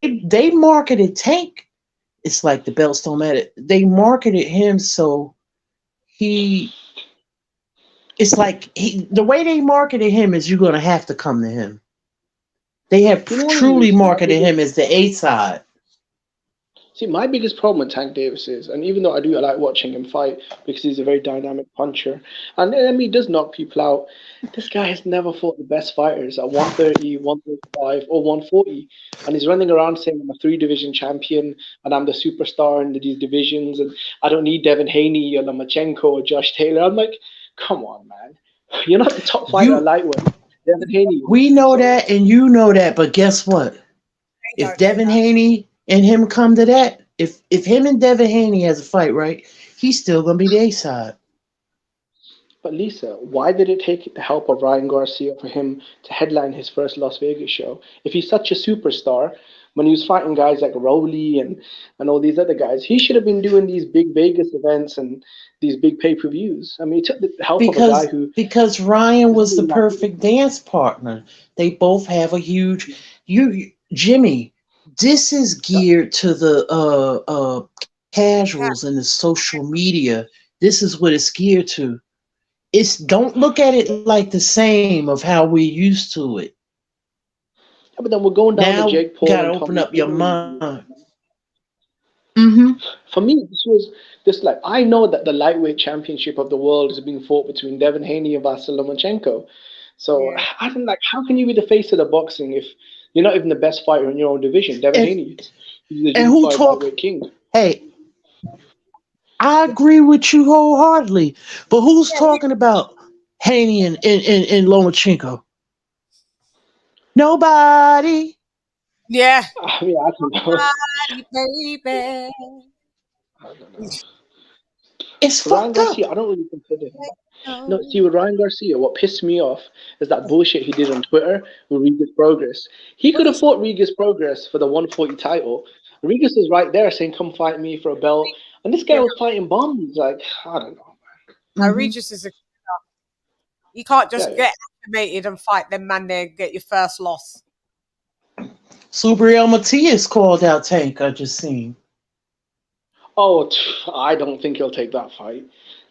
Speaker 9: marketed Tank. It's like the belts don't matter. They marketed him so it's like the way they marketed him is you're gonna have to come to him. They have truly marketed him as the A side.
Speaker 4: See, my biggest problem with Tank Davis is, and even though I like watching him fight because he's a very dynamic puncher, and he does knock people out, this guy has never fought the best fighters at 130, 135, or 140. And he's running around saying, I'm a 3-division champion, and I'm the superstar in these divisions, and I don't need Devin Haney or Lomachenko or Josh Taylor. I'm like, come on, man. You're not the top fighter at lightweight. Devin Haney.
Speaker 9: We know that, and you know that, but guess what? If Devin Haney and him come to that, if him and Devin Haney has a fight, right, he's still gonna be the A side.
Speaker 4: But Lisa, why did it take the help of Ryan Garcia for him to headline his first Las Vegas show? If he's such a superstar, when he was fighting guys like Rowley and all these other guys, he should have been doing these big Vegas events and these big pay-per-views. I mean, he took the help of a guy who... Because
Speaker 9: Ryan was the perfect dance partner. They both have a huge... Jimmy, this is geared to the casuals and the social media. This is what it's geared to. Don't look at it like the same of how we're used to it.
Speaker 4: Yeah, but then we're going down
Speaker 9: now
Speaker 4: to Jake Paul.
Speaker 9: You gotta open up your mind.
Speaker 4: For me, this like I know that the lightweight championship of the world is being fought between Devin Haney and Vasyl Lomachenko. So I don't like. How can you be the face of the boxing if you're not even the best fighter in your own division? Devin Haney is the lightweight king.
Speaker 9: Hey, I agree with you wholeheartedly, but who's talking about Haney and Lomachenko? Nobody.
Speaker 3: Yeah.
Speaker 4: I mean, I don't know.
Speaker 3: Nobody, baby.
Speaker 4: I don't know.
Speaker 9: It's
Speaker 4: Ryan Garcia, I don't really consider him. No, see, with Ryan Garcia, what pissed me off is that bullshit he did on Twitter with Regis Progress. He could have fought Regis Progress for the 140 title, Regis was right there saying, "Come fight me for a belt," and this guy was fighting bombs. Like, I don't know.
Speaker 3: Regis is a killer. You can't just get activated and fight them man there and get your first loss.
Speaker 9: Subriel Matias called out Tank. I just seen.
Speaker 4: Oh, I don't think he'll take that fight.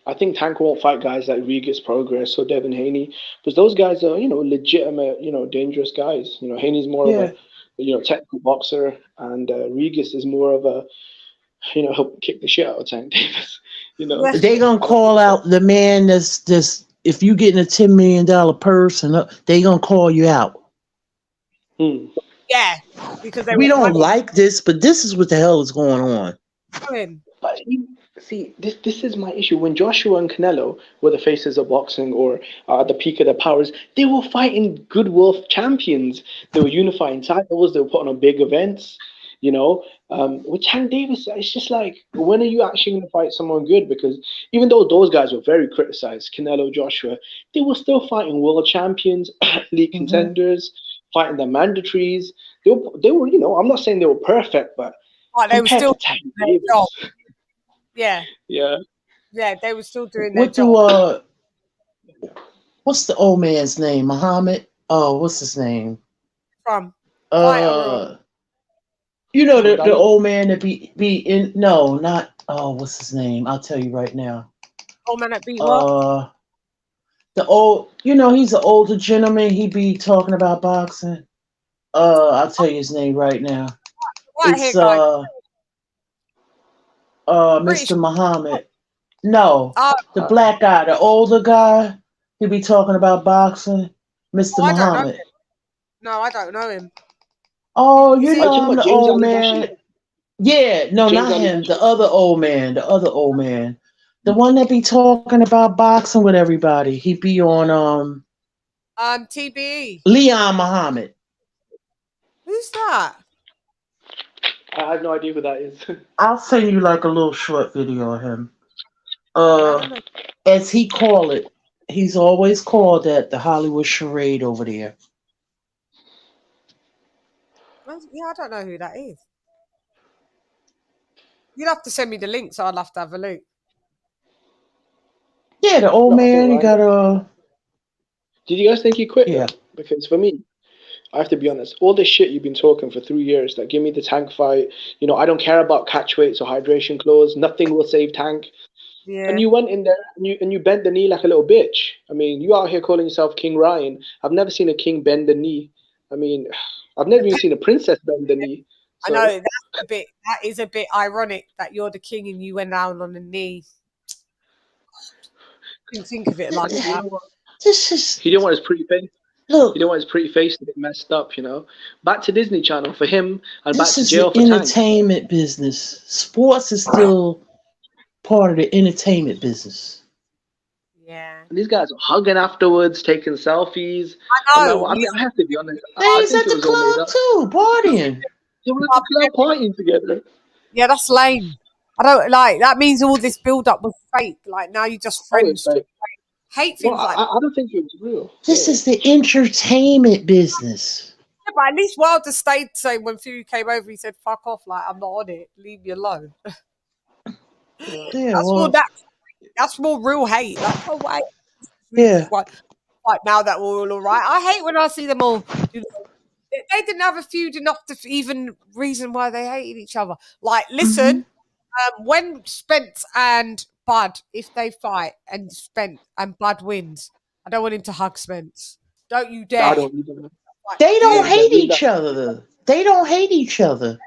Speaker 4: I think Tank won't fight guys like Regis Progress or Devin Haney, because those guys are, legitimate, dangerous guys. Haney's more of a, technical boxer, and Regis is more of a, he'll kick the shit out of Tank Davis.
Speaker 9: They gonna call out the man that's if you getting a $10 million purse, and they gonna call you out.
Speaker 3: Yeah, because
Speaker 9: We don't like this, but this is what the hell is going on.
Speaker 4: But see, this is my issue. When Joshua and Canelo were the faces of boxing, or at the peak of their powers, they were fighting good world champions. They were unifying titles. They were putting on big events. With Tank Davis, it's just like, when are you actually going to fight someone good? Because even though those guys were very criticized, Canelo, Joshua, they were still fighting world champions, league contenders, fighting the mandatories. They were, I'm not saying they were perfect, but
Speaker 3: they were still
Speaker 4: Tank
Speaker 3: their
Speaker 4: Davis,
Speaker 3: job. Yeah,
Speaker 4: yeah.
Speaker 3: they were still doing their
Speaker 9: What
Speaker 3: job.
Speaker 9: What's the old man's name? Muhammad? Oh, what's his name?
Speaker 3: From
Speaker 9: the old man that be in what's his name? I'll tell you right now.
Speaker 3: Old man that beat what?
Speaker 9: The old, he's an older gentleman. He be talking about boxing. I'll tell you his name right now. It's Mr. Muhammad. No, the black guy, the older guy. He be talking about boxing. Mr. Muhammad.
Speaker 3: No, I don't know him.
Speaker 9: Oh, him, the old man. Yeah, no,
Speaker 4: James
Speaker 9: not him. The other old man. The one that be talking about boxing with everybody. He be on
Speaker 3: TBE.
Speaker 9: Leon Muhammad.
Speaker 3: Who's that?
Speaker 4: I have no idea who that is.
Speaker 9: I'll send you like a little short video of him. As he call it, he's always called that the Hollywood charade over there.
Speaker 3: Yeah, I don't know who that is. You'd have to send me the link, so I'd have to have a look.
Speaker 9: Yeah, the old man, he got a...
Speaker 4: Did you guys think he quit? Yeah. Because for me, I have to be honest, all this shit you've been talking for 3 years, like, give me the Tank fight, I don't care about catch weights or hydration clause, nothing will save Tank.
Speaker 3: Yeah.
Speaker 4: And you went in there and you bent the knee like a little bitch. I mean, you out here calling yourself King Ryan. I've never seen a king bend the knee. I mean, I've never even seen a princess bend the knee. So,
Speaker 3: I know that is a bit ironic that you're the king and you went down on the knee. Couldn't think of it like that.
Speaker 4: He didn't want his pretty face.
Speaker 9: Look,
Speaker 4: he didn't want his pretty face to get messed up. Back to Disney Channel for him, and back
Speaker 9: this
Speaker 4: to
Speaker 9: is
Speaker 4: jail
Speaker 9: the
Speaker 4: for Tank.
Speaker 9: entertainment business. Sports is still part of the entertainment business.
Speaker 3: Yeah.
Speaker 4: And these guys are hugging afterwards, taking selfies.
Speaker 3: I know.
Speaker 4: I have to be honest.
Speaker 9: He's at the club too, partying.
Speaker 4: They were at the club partying together.
Speaker 3: Yeah, that's lame. I don't like that. Means all this build up was fake. Like, now you're just friends. Hate things like that.
Speaker 4: I don't think it was real.
Speaker 9: This is the entertainment business.
Speaker 3: Yeah, but at least Wilder stayed saying when Fury came over, he said, "Fuck off! Like, I'm not on it. Leave me alone." That's more real hate. Like, oh wait, Like now that we're all right. I hate when I see them all. They didn't have a feud enough to even reason why they hated each other. Like, listen, when Spence and Bud, if they fight and Bud wins, I don't want him to hug Spence. Don't you dare.
Speaker 9: They don't hate each other. They don't hate each other.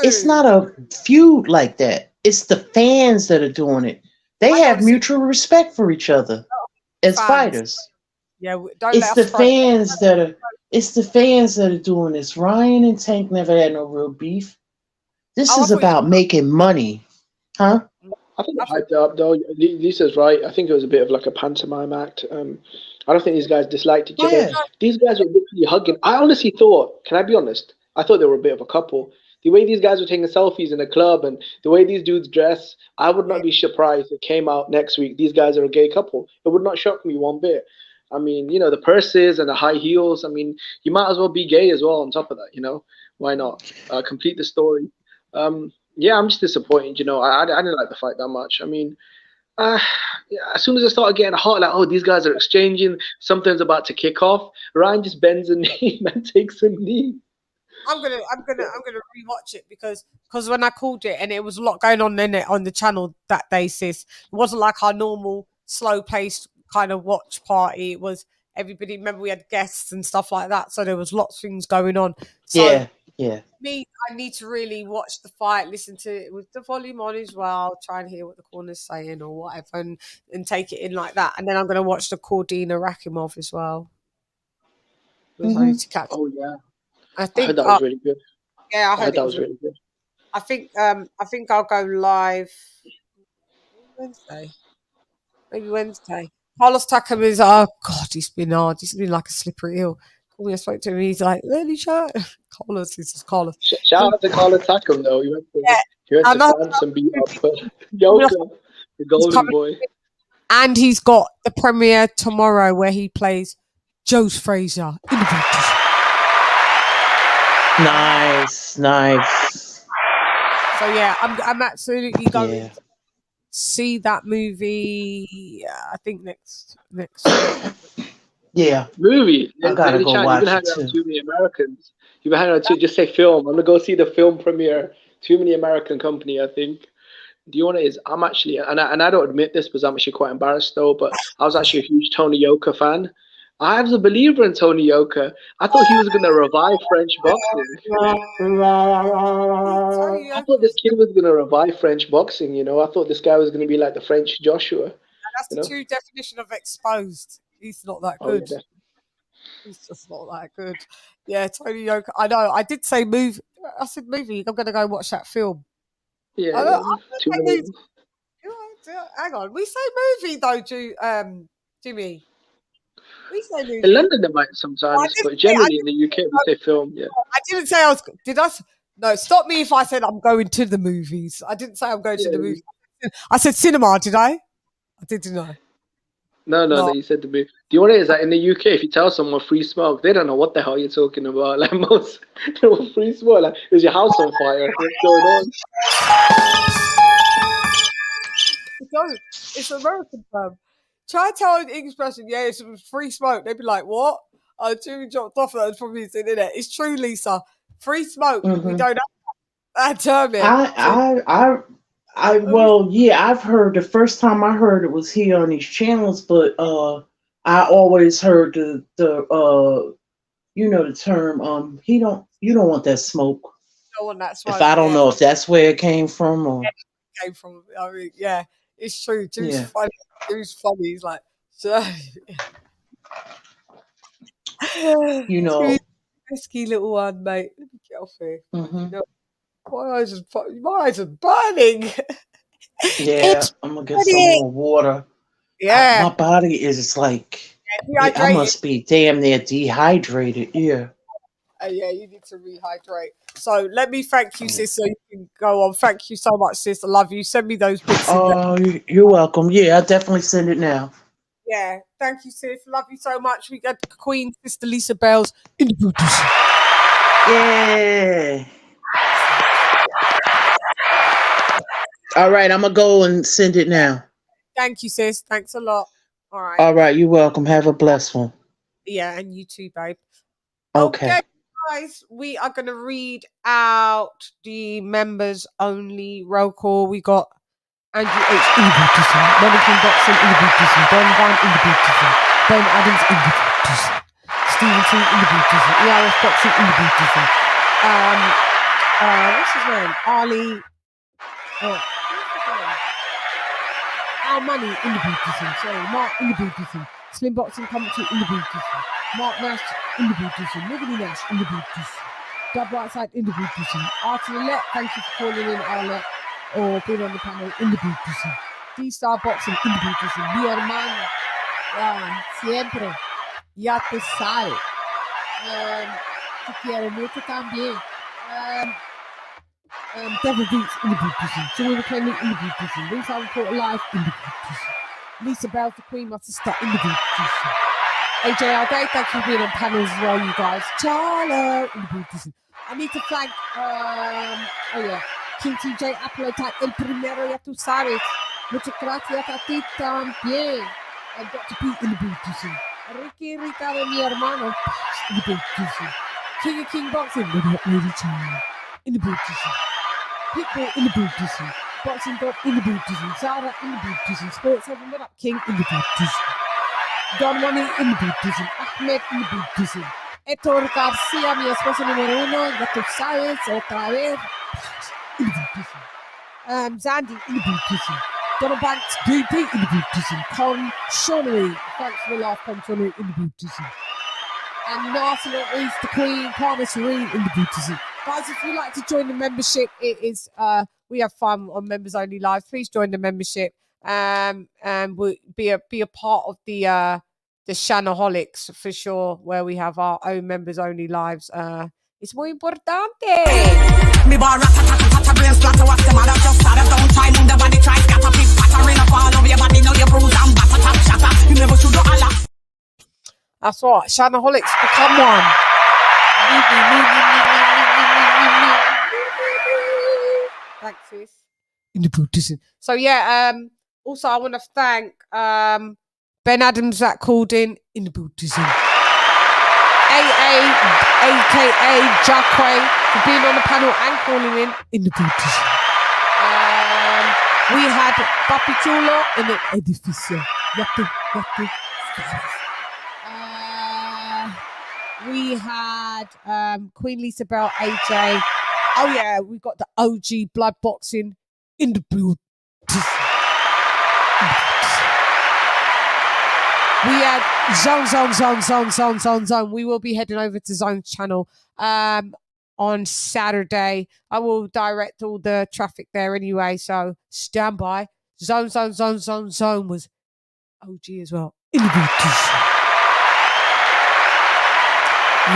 Speaker 9: It's not a feud like that. It's the fans that are doing it. They have mutual respect for each other as fighters.
Speaker 3: Yeah, don't
Speaker 9: it's the fans that are. It's the fans that are doing this. Ryan and Tank never had no real beef. This is about making money, huh?
Speaker 4: I think they hyped it up though. Lisa's right. I think it was a bit of like a pantomime act. I don't think these guys disliked each other. These guys were literally hugging. I honestly thought, can I be honest? I thought they were a bit of a couple. The way these guys were taking selfies in the club and the way these dudes dress, I would not be surprised if it came out next week. These guys are a gay couple. It would not shock me one bit. I mean, the purses and the high heels. I mean, you might as well be gay as well on top of that, Why not? Complete the story. Yeah, I'm just disappointed. You know, I didn't like the fight that much. I mean, yeah, as soon as I started getting hot, like, oh, these guys are exchanging, something's about to kick off. Ryan just bends a knee and takes a knee.
Speaker 3: I'm gonna rewatch it because when I called it and it was a lot going on in it on the channel that day, sis. It wasn't like our normal slow paced kind of watch party. It was everybody. Remember, we had guests and stuff like that, so there was lots of things going on. So
Speaker 9: Yeah.
Speaker 3: me, I need to really watch the fight, listen to it with the volume on as well, try and hear what the corner's saying or whatever, and take it in like that. And then I'm gonna watch the Cordina Rakimov as well. I need to catch.
Speaker 4: Oh yeah.
Speaker 3: I think
Speaker 4: heard that was really good.
Speaker 3: Yeah, I heard
Speaker 4: that was really good.
Speaker 3: I think I'll go live Wednesday. Maybe Wednesday. Carlos Takam is he's been hard. He's been like a slippery eel. When I spoke to him, he's like, LadyChann. Carlos, this is Carlos.
Speaker 4: Shout out to Carlos Takam though. He went to France and beat up Yoka, the golden boy.
Speaker 3: And he's got the premiere tomorrow where he plays Joe's Fraser in the British.
Speaker 9: Nice.
Speaker 3: So yeah, I'm absolutely going to see that movie. I think next.
Speaker 9: Yeah,
Speaker 4: movie.
Speaker 9: I gotta go watch
Speaker 4: it too. You've been hanging out with too many Americans. You've been hanging out too. Just say film. I'm gonna go see the film premiere. Too Many American Company, I think. Do you want to? I'm actually, and I don't admit this because I'm actually quite embarrassed though. But I was actually a huge Tony Yoka fan. I was a believer in Tony Yoka. I thought he was going to revive French boxing. I thought this kid was going to revive French boxing, you know. I thought this guy was going to be like the French Joshua.
Speaker 3: That's the true definition of exposed. He's not that good.
Speaker 4: Yeah,
Speaker 3: he's just not that good. Yeah, Tony Yoka. I know. I did say movie. I said movie. I'm going to go watch that film.
Speaker 4: Yeah.
Speaker 3: Hang on. We say movie though, Jimmy.
Speaker 4: In London they might sometimes, but generally in the UK we say film. Yeah.
Speaker 3: I didn't say I was. Did I? No, stop me if I said I'm going to the movies. I didn't say I'm going to the movies. I said cinema. Did I? I didn't know.
Speaker 4: No, you said the movie. Do you know what it is? Like in the UK, if you tell someone free smoke, they don't know what the hell you're talking about. Like most, free smoke. Like, is your house on fire? What's going on?
Speaker 3: It's American term. Try to tell an English person, yeah, it's free smoke. They'd be like, what? Oh, Jimmy dropped off. That was probably his internet. It's true, Lisa. Free smoke. We don't have that term.
Speaker 9: I've heard the first time I heard it was here on these channels, but I always heard the term. You don't want that smoke.
Speaker 3: Don't want that smoke.
Speaker 9: If I don't know if that's where it came from or.
Speaker 3: Yeah, it came from. I mean, yeah, it's true. Jimmy's funny. Jimmy's funny. He's like, risky little one, mate. Let me get off here. My eyes are burning.
Speaker 9: Yeah, I'm gonna get some more water.
Speaker 3: Yeah,
Speaker 9: my body is like I must be damn near dehydrated. Yeah.
Speaker 3: Yeah, you need to rehydrate. So let me thank you, sis, so you can go on. Thank you so much, sis. I love you. Send me those bits.
Speaker 9: Oh, you're welcome. Yeah, I'll definitely send it now.
Speaker 3: Yeah, thank you, sis. Love you so much. We got Queen Sister Lisa Bells in the producer.
Speaker 9: Yeah. All right, I'm gonna go and send it now.
Speaker 3: Thank you, sis. Thanks a lot. All right.
Speaker 9: All right, you're welcome. Have a blessed one.
Speaker 3: Yeah, and you too, babe.
Speaker 9: Okay.
Speaker 3: Guys, we are going to read out the members only roll call. We got Andrew H. in the baptism, Monica Dotson in the baptism, Don Van in the baptism, Ben Adams in the baptism, Stevenson in the baptism, ERF Boxing in the baptism. What's his name? Ali. Al Money in the baptism. Sorry, Mark in the baptism. Slim Boxing Commentary in the baptism. Mark Nash in the baptism. Liberty Nash in the baptism. Dub Whiteside in the baptism. Arthur Lett, thank you for calling in, Arlette, or being on the panel in the baptism. D-Star Boxing in the baptism. Mi hermano. Siempre. Ya te sabe. Te quiero mucho también. Devil Beats in the baptism. Joey McClendon in the baptism. Lisa Report Live in the baptism. Lisa Bell, the Queen Master Star in the baptism. AJ Alday, thank you for being on panels as well, you guys. Charlo in the baptism. I need to thank, King TJ Appletype, el primero, ya tú sabes. Muchas gracias a ti también. I got to be in the booth, you see. Ricky Ricardo, mi hermano, in the booth, you see. King of King Boxing, LadyChann, in the booth, you see. Pitbull in the booth, you see. Boxing God in the booth, you see. Zara in the booth, you see. Sports 7, what up, King in the booth, you see. Don Money in the booth, you see. Ahmed in the booth, you see. Héctor Garcia, mi esposo número 1, ya tú sabes, otra vez. In the booth, you see. Zandy in the booth, you see. Donald Banks, DP in the booth, you see. Con Shonnery, thanks for the laugh, Con Shonnery in the booth, you see. And Arsenal is the Queen, Carmen Serene in the booth, you see. Guys, if you'd like to join the membership, it is we have fun on members only live. Please join the membership and we'll be a part of the Shanaholics for sure, where we have our own members only lives. It's muy importante. Me bar rat brain splatter, what's the matter? Just start, don't try, move the body, try scatter, flip pattering up all over your body, know your bruise and batter, tap shatter. You never should do a lot. That's right, Shanaholics, become one. Thanks, sis. In the Buddhism. So yeah, also I want to thank Ben Adams that called in the Buddhism. AA, aka Jacque, for being on the panel and calling in the Buddhism. We had Papi Chulo in the edificio. Yatu. We had Queen Lisa Bell, AJ. Oh yeah, we got the OG blood boxing in the blue. We had Zhang. We will be heading over to Zhang's channel on Saturday. I will direct all the traffic there anyway, so stand by. Zhang was OG as well. In the blue.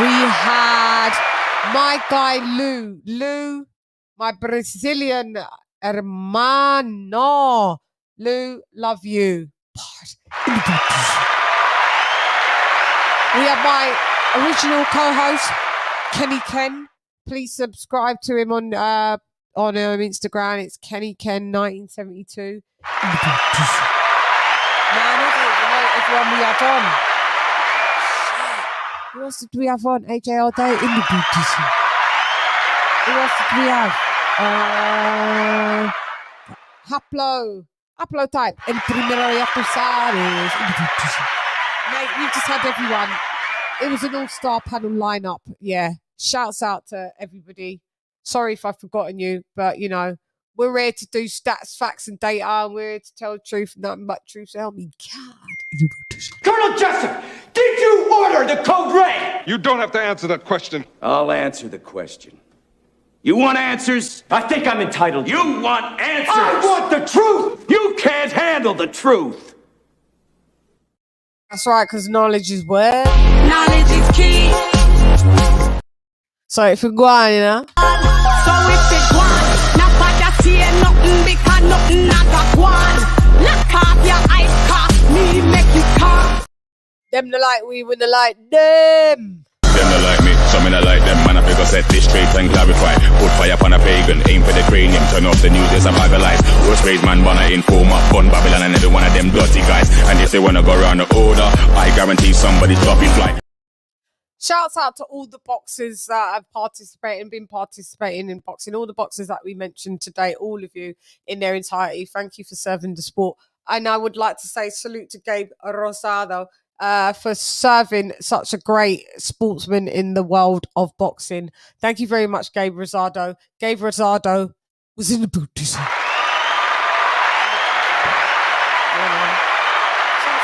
Speaker 3: We had my guy Lou, my Brazilian hermano. Lou, love you. We have my original co-host, Kenny Ken. Please subscribe to him on Instagram. It's Kenny Ken 1972. Man, I don't even know everyone we had on. Who else did we have on? AJ all day in the Buddhism. Who else did we have? Haplo type. El primero ya tú sabes. In the Buddhism. Mate, we just had everyone. It was an all-star panel lineup. Yeah. Shouts out to everybody. Sorry if I've forgotten you, but you know, we're here to do stats, facts, and data. And we're here to tell the truth, nothing but truth. So help me God.
Speaker 12: Colonel Jessup, did you order the code red?
Speaker 14: You don't have to answer that question.
Speaker 12: I'll answer the question. You want answers? I think I'm entitled. You want answers? I want the truth! You can't handle the truth!
Speaker 3: That's right, because knowledge is where? Knowledge is key. So if you go on, you know?
Speaker 22: So if it one, not for that see nothing because nothing not got one. Lock off your eyes, cock me, make you cock.
Speaker 3: Them the like we win the like them.
Speaker 23: Them not like me, some me not like them. Man, I figure set this straight and clarify. Put fire upon a pagan, aim for the cranium. Turn off the news, there's a bag of lies. Worst raised man, wanna inform up, fun Babylon and every one of them dirty guys. And if they wanna go around the order, I guarantee somebody's dropping flight.
Speaker 3: Shouts out to all the boxers that have been participating in boxing, all the boxers that we mentioned today, all of you in their entirety. Thank you for serving the sport. And I would like to say salute to Gabe Rosado for serving such a great sportsman in the world of boxing. Thank you very much, Gabe Rosado. Gabe Rosado was in the boot. Shout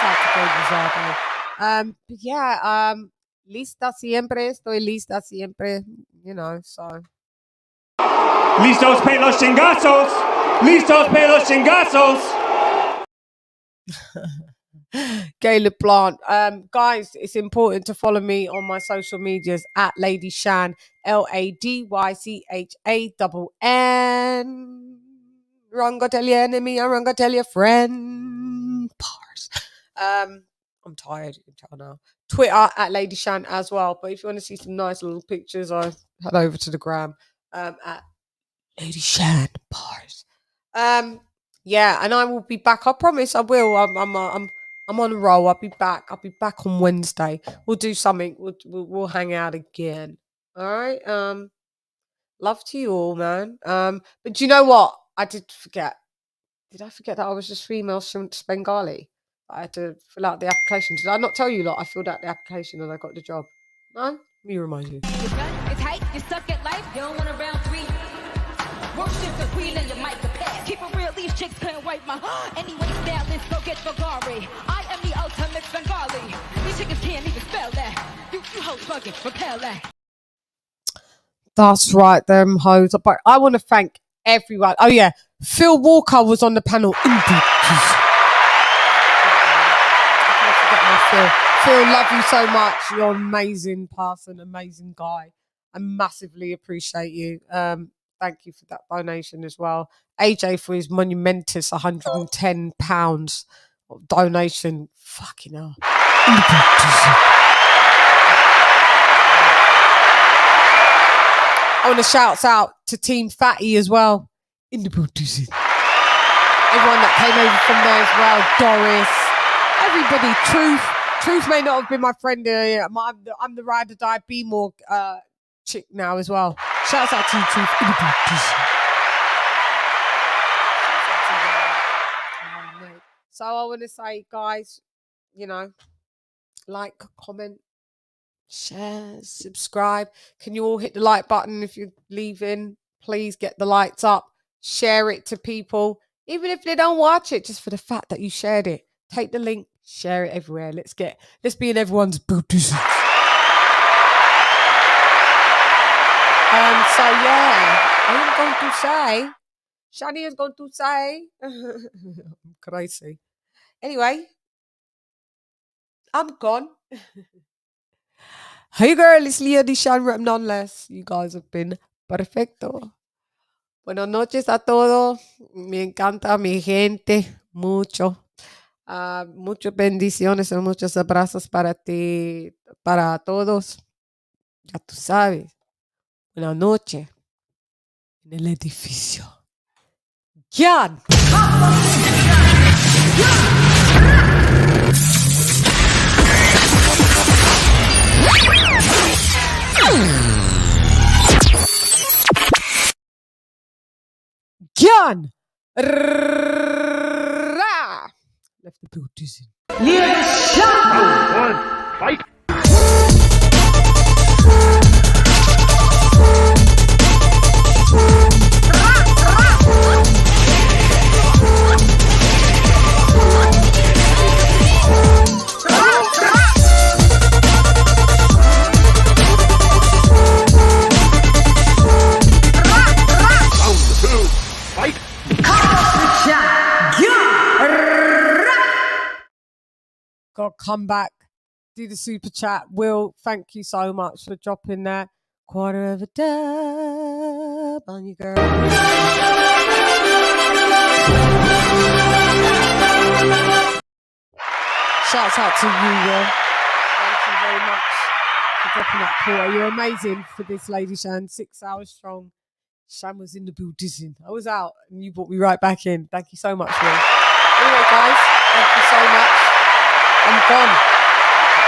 Speaker 3: out to Gabe Rosado. But yeah, lista siempre, estoy lista siempre, you know, so.
Speaker 16: Listos pe los chingazos! Listos pe los chingazos!
Speaker 3: Caleb Plant. Guys, it's important to follow me on my social medias at LadyChann, LadyChann. Wrong go tell your enemy, and wrong go tell your friend. Pars. I'm tired, you can tell now. Twitter at LadyChann as well. But if you want to see some nice little pictures, I head over to the gram at LadyChann bars. Yeah, and I will be back. I promise I will. I'm on a roll. I'll be back. I'll be back on Wednesday. We'll do something. We'll hang out again. All right. Love to you all, man. But do you know what? I did forget. Did I forget that I was just female Bengali? I had to fill out the application. Did I not tell you lot? I filled out the application and I got the job. No? Let me remind you.
Speaker 22: It's tight, you suck at life, you don't want a round three. Worship the queen and your mic the pass. Keep it real, these chicks couldn't wipe my anyway, now let's go get Bulgari. I am the ultimate Bengali. These chickens can't even spell that. You hoes bugging, repel that.
Speaker 3: That's right, them hoes. But I want to thank everyone. Oh yeah, Phil Walker was on the panel. Phil, love you so much. You're an amazing person, amazing guy. I massively appreciate you. Thank you for that donation as well. AJ for his monumentous £110 donation. Fucking hell. I want to shout out to Team Fatty as well. Everyone that came over from there as well. Doris. Everybody. Truth may not have been my friend. I'm the ride or die be more chick now as well. Shouts out to you, Truth. So I want to say, guys, like, comment, share, subscribe. Can you all hit the like button if you're leaving? Please get the lights up. Share it to people, even if they don't watch it, just for the fact that you shared it. Take the link, share it everywhere. Let's be in everyone's booties. So yeah, I'm going to say, Shani is going to say, I'm crazy. Anyway, I'm gone. Hey girl, it's LadyChann Rep Nonetheless. You guys have been perfecto. Buenas noches a todos. Me encanta mi gente. Mucho. Muchas bendiciones y muchos abrazos para ti, para todos. Ya tú sabes. Buenas noches. En el edificio. ¡Gian! Gian! Left the boot dizzy.
Speaker 22: LadyChann! Fight!
Speaker 3: God, come back. Do the super chat. Will, thank you so much for dropping that. Quarter of a dub on you, girl. Shouts out to you, Will. Thank you very much for dropping that quarter. You're amazing for this, LadyChann. 6 hours strong. Shan was in the building. I was out and you brought me right back in. Thank you so much, Will. Anyway, guys, thank you so much. I'm gone.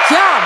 Speaker 3: Jump!